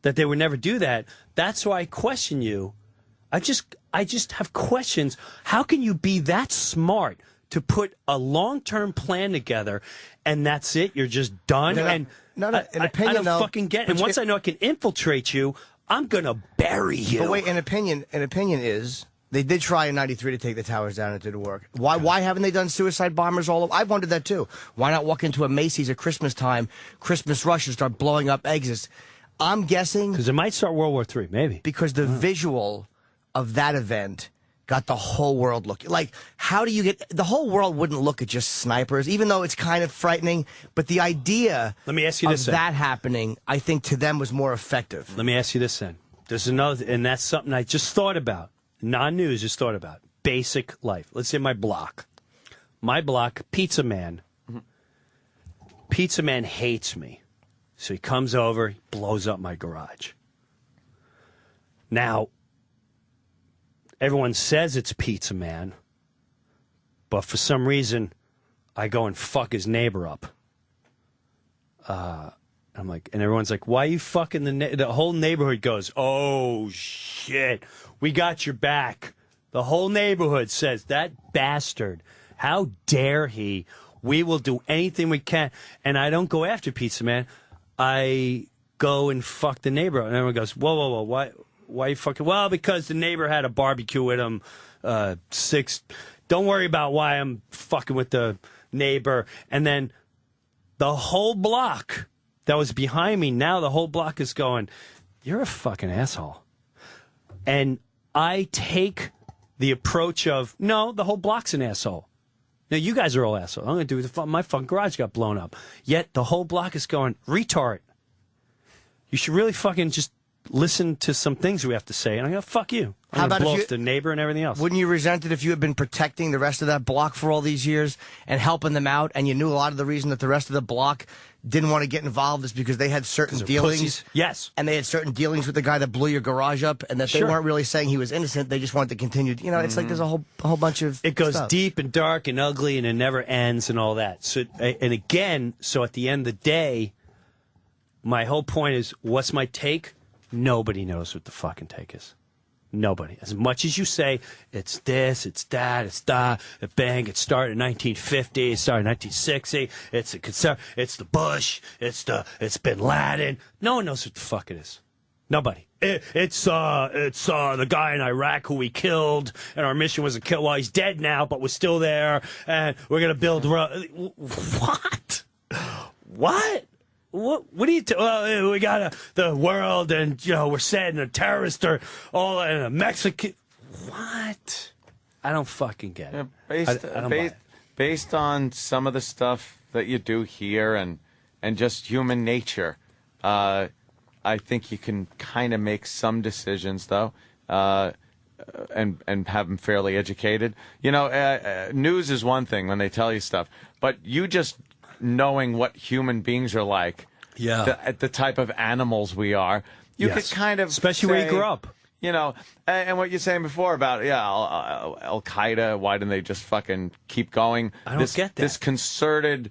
that they would never do that, that's why I question you. I just have questions. How can you be that smart to put a long-term plan together and that's it? You're just done? In opinion, I don't though, fucking get it. And once I know I can infiltrate you, I'm going to bury you. But wait, an opinion is they did try in '93 to take the towers down and it didn't work. Why haven't they done suicide bombers all over? I wondered that too. Why not walk into a Macy's at Christmas time, Christmas rush, and start blowing up exits? I'm guessing because it might start World War III, maybe. Because the visual of that event got the whole world looking. Like, how do you get... The whole world wouldn't look at just snipers, even though it's kind of frightening, but the idea Let me ask you this, that happening, I think, to them was more effective. Let me ask you this, then. There's another... And that's something I just thought about. Non-news, just thought about. Basic life. Let's say my block. My block, Pizza Man. Pizza Man hates me. So he comes over, he blows up my garage. Now... Everyone says it's Pizza Man, but for some reason, I go and fuck his neighbor up. I'm like, and everyone's like, why are you fucking the whole neighborhood goes, oh shit, we got your back. The whole neighborhood says, that bastard, how dare he? We will do anything we can. And I don't go after Pizza Man. I go and fuck the neighbor. And everyone goes, whoa, why you fucking? Well, because the neighbor had a barbecue with him. Don't worry about why I'm fucking with the neighbor. And then the whole block that was behind me, now the whole block is going, you're a fucking asshole. And I take the approach of, no, the whole block's an asshole. Now, you guys are all assholes. I'm going to do my fucking garage got blown up. Yet the whole block is going, retard. You should really fucking just listen to some things we have to say. And I go, fuck you. I'm going to blow up the neighbor and everything else. Wouldn't you resent it if you had been protecting the rest of that block for all these years and helping them out, and you knew a lot of the reason that the rest of the block didn't want to get involved is because they had certain dealings? Pussies. Yes. And they had certain dealings with the guy that blew your garage up, and that they weren't really saying he was innocent. They just wanted to continue. You know, it's like there's a whole bunch of It goes stuff. deep and dark and ugly, and it never ends and all that. So, and again, so at the end of the day, my whole point is, what's my take? Nobody knows what the fucking take is. Nobody. As much as you say, it's this, it's that, it's that, bang, it started in 1950, it started in 1960, it's the Bush, it's Bin Laden. No one knows what the fuck it is. Nobody. It's the guy in Iraq who we killed, and our mission was to kill. Well, he's dead now, but we're still there, and we're gonna build. What? What? What do you? We got the world, and we're setting a terrorist or all in a Mexican. What? I don't fucking get it. Yeah, based on some of the stuff that you do here, and just human nature, I think you can kind of make some decisions, though, and have them fairly educated. News is one thing when they tell you stuff, but you just knowing what human beings are like, the type of animals we are, you could kind of especially where you grew up. And what you're saying before about Al Qaeda, why didn't they just fucking keep going? I don't get that. This concerted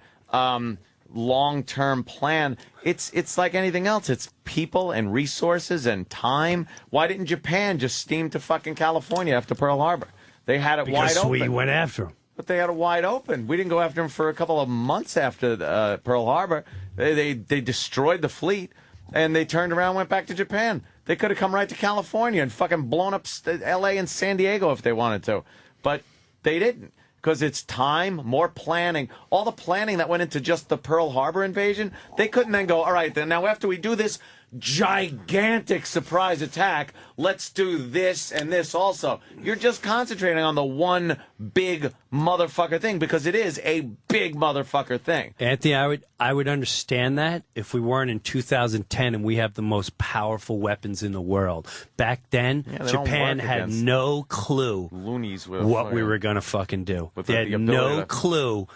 long-term plan. It's like anything else. It's people and resources and time. Why didn't Japan just steam to fucking California after Pearl Harbor? They had it wide open. Because we went after them. But they had it wide open. We didn't go after them for a couple of months after Pearl Harbor. They destroyed the fleet, and they turned around and went back to Japan. They could have come right to California and fucking blown up L.A. and San Diego if they wanted to. But they didn't, because it's time, more planning. All the planning that went into just the Pearl Harbor invasion, they couldn't then go, all right, then now after we do this gigantic surprise attack, let's do this and this also. You're just concentrating on the one big motherfucker thing, because it is a big motherfucker thing. Anthony, I would understand that if we weren't in 2010 and we have the most powerful weapons in the world. Back then, Japan had no clue loonies what we were going to fucking do. They had no clue.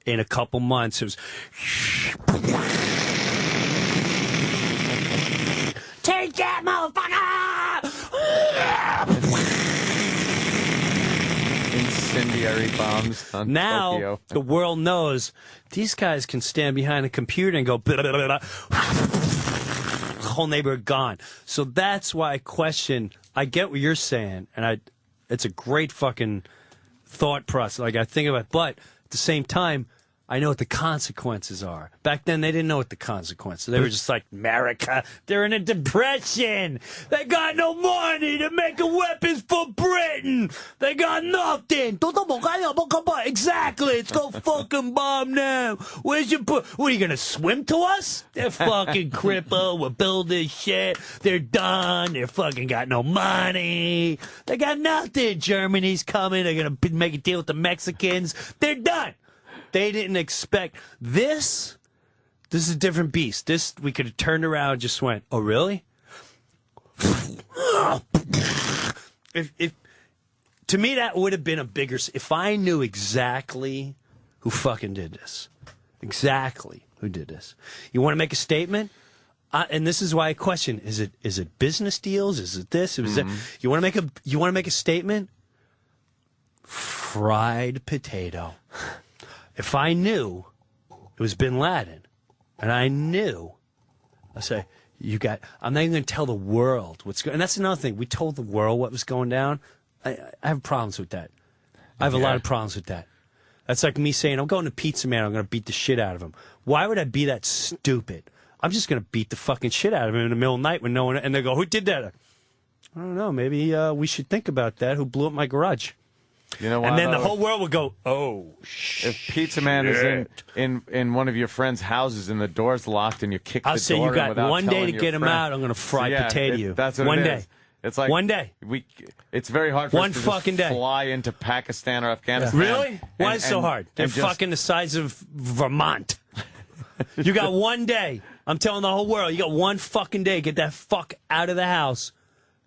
In a couple months, it was take that, motherfucker! Incendiary bombs on now Tokyo. The world knows these guys can stand behind a computer and go blah, blah, blah, blah. Whole neighborhood gone. So that's why I question. I get what you're saying, and it's a great fucking thought process. Like, I think about it, but at the same time, I know what the consequences are. Back then, they didn't know what the consequences. They were just like, America, they're in a depression. They got no money to make weapons for Britain. They got nothing. Exactly. It's go fucking bomb now. Where's your... What, are you going to swim to us? They're fucking crippled. We're building shit. They're done. They're fucking got no money. They got nothing. Germany's coming. They're going to make a deal with the Mexicans. They're done. They didn't expect this. This is a different beast. This, we could have turned around and just went, oh, really? If to me, that would have been a bigger... If I knew exactly who fucking did this. Exactly who did this. You want to make a statement? And this is why I question, is it business deals? Is it this? Is it... You want to make a statement? fried potato. If I knew it was Bin Laden, and I knew, I say, I'm not even going to tell the world what's going. And that's another thing. We told the world what was going down. I have problems with that. I have a lot of problems with that. That's like me saying, I'm going to Pizza Man, I'm going to beat the shit out of him. Why would I be that stupid? I'm just going to beat the fucking shit out of him in the middle of the night when no one, and they go, who did that? I don't know, maybe we should think about that. Who blew up my garage? You know what? And then the whole world would go, oh, shit. If Pizza Man is in one of your friends' houses and the door's locked and you kick the door in I'll say you got one day to get him out, I'm going to fry potato you. That's what one it day. is. It's like one day. It's very hard for one us to fucking just day. fly into Pakistan or Afghanistan. Really? Why is it so hard? They're fucking the size of Vermont. You got one day. I'm telling the whole world, you got one fucking day. Get that fuck out of the house.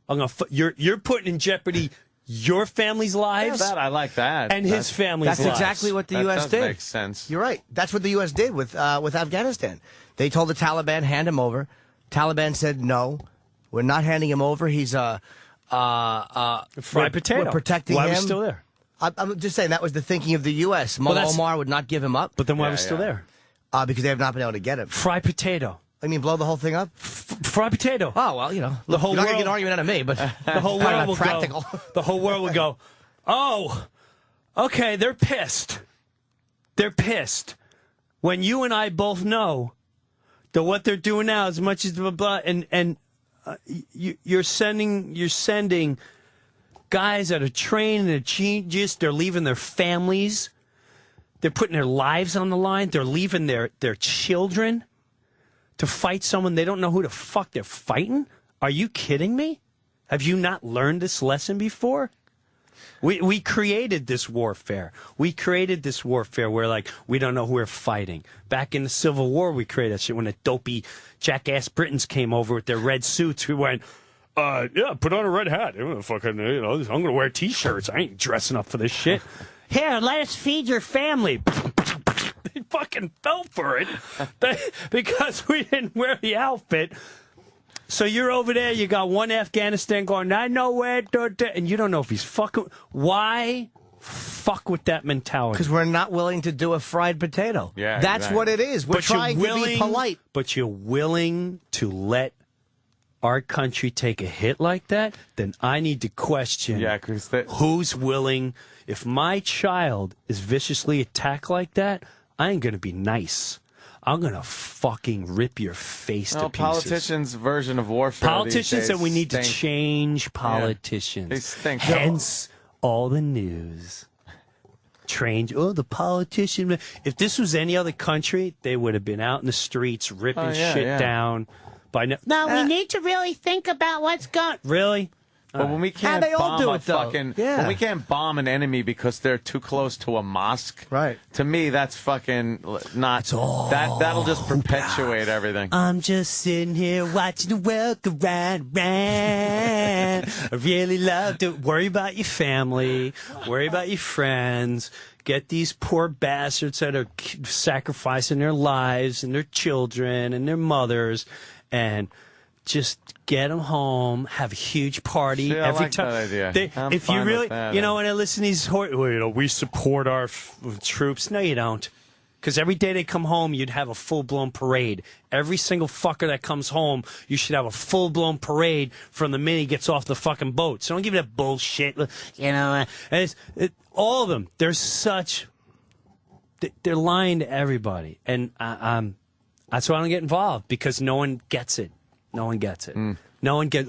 I'm gonna. You're putting in jeopardy your family's lives. Yeah, I like that. And his family's lives. That's exactly what the U.S. did. That makes sense. You're right. That's what the U.S. did with Afghanistan. They told the Taliban, hand him over. Taliban said, no, we're not handing him over. He's fried potato. We're protecting Why him. was he still there? I'm just saying that was the thinking of the U.S. Mullah Omar would not give him up. But then why was he still there? Because they have not been able to get him. Fried potato. I mean, blow the whole thing up? Fried potato. Oh, well, you know. The whole you're not going to world- get an argument out of me, but The whole probably world not will practical. go. The whole world would go. Oh, okay. They're pissed. They're pissed. When you and I both know that what they're doing now, as much as blah blah, and you're sending guys that are trained and genius. They're leaving their families. They're putting their lives on the line. They're leaving their children to fight someone they don't know who the fuck they're fighting. Are you kidding me? Have you not learned this lesson before? We created this warfare. We created this warfare where, like, we don't know who we're fighting. Back in the Civil War, we created that shit when the dopey jackass Britons came over with their red suits. We went, yeah, put on a red hat. Fucking, I'm going to wear T-shirts. I ain't dressing up for this shit. Here, let us feed your family. They fucking fell for it because we didn't wear the outfit. So you're over there, you got one Afghanistan going, I know where, and you don't know if he's fucking. Why fuck with that mentality? Because we're not willing to do a fried potato. Yeah, That's what it is. We're trying to be polite. But you're willing to let our country take a hit like that? Then I need to question who's willing. If my child is viciously attacked like that, I ain't going to be nice. I'm going to fucking rip your face to pieces. Politicians' version of warfare. Politicians said we need to change politicians. They stink. Hence all the news. The politician. If this was any other country, they would have been out in the streets ripping shit down. By now. No, we need to really think about what's going. Really? But when we can't they all bomb do a it, though. fucking, Yeah. when we can't bomb an enemy because they're too close to a mosque, right? To me, that's fucking not. That'll just perpetuate everything. I'm just sitting here watching the world go round, round. I really love to worry about your family, worry about your friends. Get these poor bastards that are sacrificing their lives and their children and their mothers, and just get them home, have a huge party See, I every like time. that idea. I'm If you fine really, with that. when I listen to these, we support our troops. No, you don't. Because every day they come home, you'd have a full-blown parade. Every single fucker that comes home, you should have a full-blown parade from the minute he gets off the fucking boat. So don't give me that bullshit. All of them, they're lying to everybody. And that's why I don't get involved, because no one gets it. No one gets it. No one gets,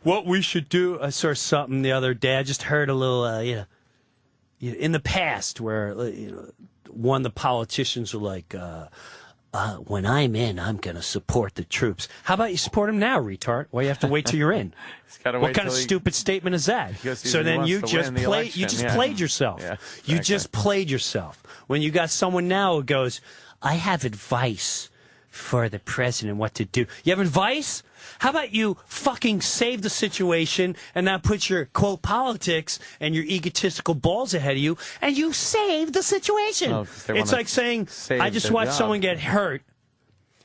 what we should do. I saw something the other day. I just heard a little, in the past where, one of the politicians were like, when I'm in, I'm going to support the troops. How about you support them now, retard? Why you have to wait till you're in? What kind of stupid statement is that? So then you just played yourself. Yeah, You just played yourself. When you got someone now who goes, I have advice for the president what to do. You have advice? How about you fucking save the situation and not put your, quote, politics and your egotistical balls ahead of you, and you save the situation. Oh, they It's wanna like saying, save I just their watched job. someone get hurt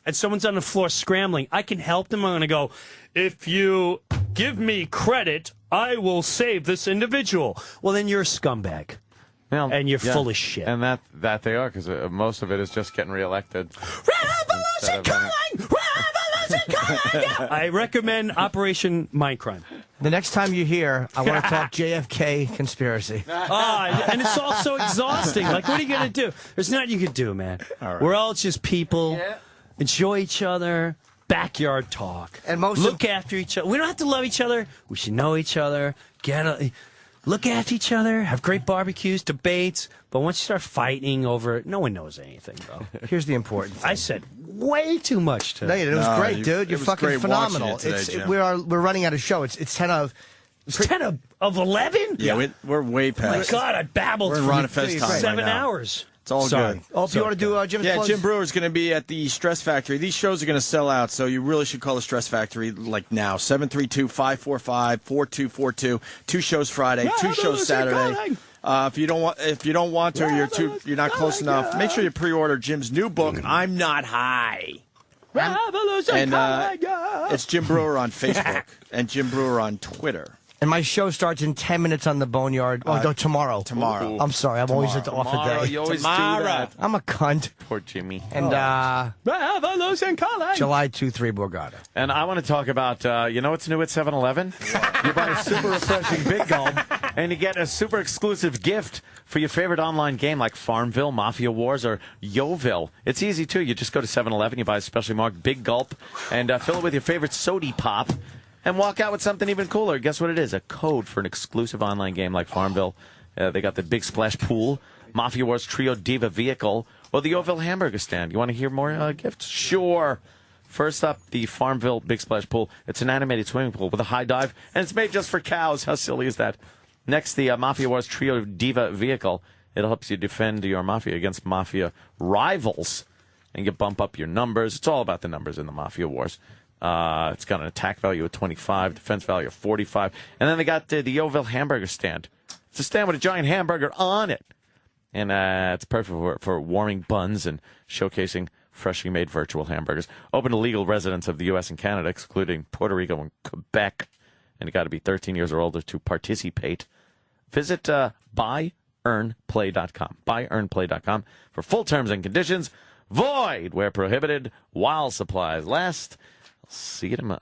and someone's on the floor scrambling. I can help them. I'm going to go, if you give me credit, I will save this individual. Well, then you're a scumbag. Well, and you're yeah. full of shit. And that they are, because most of it is just getting reelected. Revolution calling! Revolution calling! I recommend Operation Mindcrime. The next time you're here, I want to talk JFK conspiracy. And it's all so exhausting. Like, what are you going to do? There's nothing you can do, man. We're all just people. Enjoy each other. Backyard talk. And look after each other. We don't have to love each other. We should know each other. Look after each other. Have great barbecues, debates. But once you start fighting over it, no one knows anything, bro. Here's the important thing. I said way too much today. No, it was great, dude. You're fucking phenomenal. We're running out of show. It's 10 of... It's 10 of 11? Yeah, we're way past. Oh my God, I babbled We're in for Ron and Fez time 7 right now. hours. It's all Sorry. good. Oh, if you want to do Jim's plugs? Jim Brewer's going to be at the Stress Factory. These shows are going to sell out, so you really should call the Stress Factory like now. 732-545-4242. 2 shows Friday, 2 shows Saturday. If you don't want to, you're not close enough. Make sure you pre-order Jim's new book, I'm Not High. And it's Jim Brewer on Facebook and Jim Brewer on Twitter. And my show starts in 10 minutes on the Boneyard. No, tomorrow. Tomorrow. I'm sorry. I'm always at the off a day. You always do that. I'm a cunt. Poor Jimmy. And Revolution calling. July 2-3 Borgata. And I want to talk about, you know what's new at 7-Eleven? You buy a super refreshing Big Gulp, and you get a super exclusive gift for your favorite online game like Farmville, Mafia Wars, or Yoville. It's easy, too. You just go to 7-Eleven, you buy a specially marked Big Gulp, and fill it with your favorite Sody Pop, and walk out with something even cooler. Guess what it is? A code for an exclusive online game like Farmville. They got the Big Splash Pool, Mafia Wars Trio Diva Vehicle, or the Yoville Hamburger Stand. You want to hear more gifts? Sure. First up, the Farmville Big Splash Pool. It's an animated swimming pool with a high dive, and it's made just for cows. How silly is that? Next, the Mafia Wars Trio Diva Vehicle. It helps you defend your Mafia against Mafia rivals, and you bump up your numbers. It's all about the numbers in the Mafia Wars. It's got an attack value of 25, defense value of 45. And then they got the Yoville Hamburger Stand. It's a stand with a giant hamburger on it. And it's perfect for warming buns and showcasing freshly made virtual hamburgers. Open to legal residents of the U.S. and Canada, excluding Puerto Rico and Quebec. And you got to be 13 years or older to participate. Visit buyearnplay.com. Buyearnplay.com for full terms and conditions. Void where prohibited, while supplies last. See you tomorrow.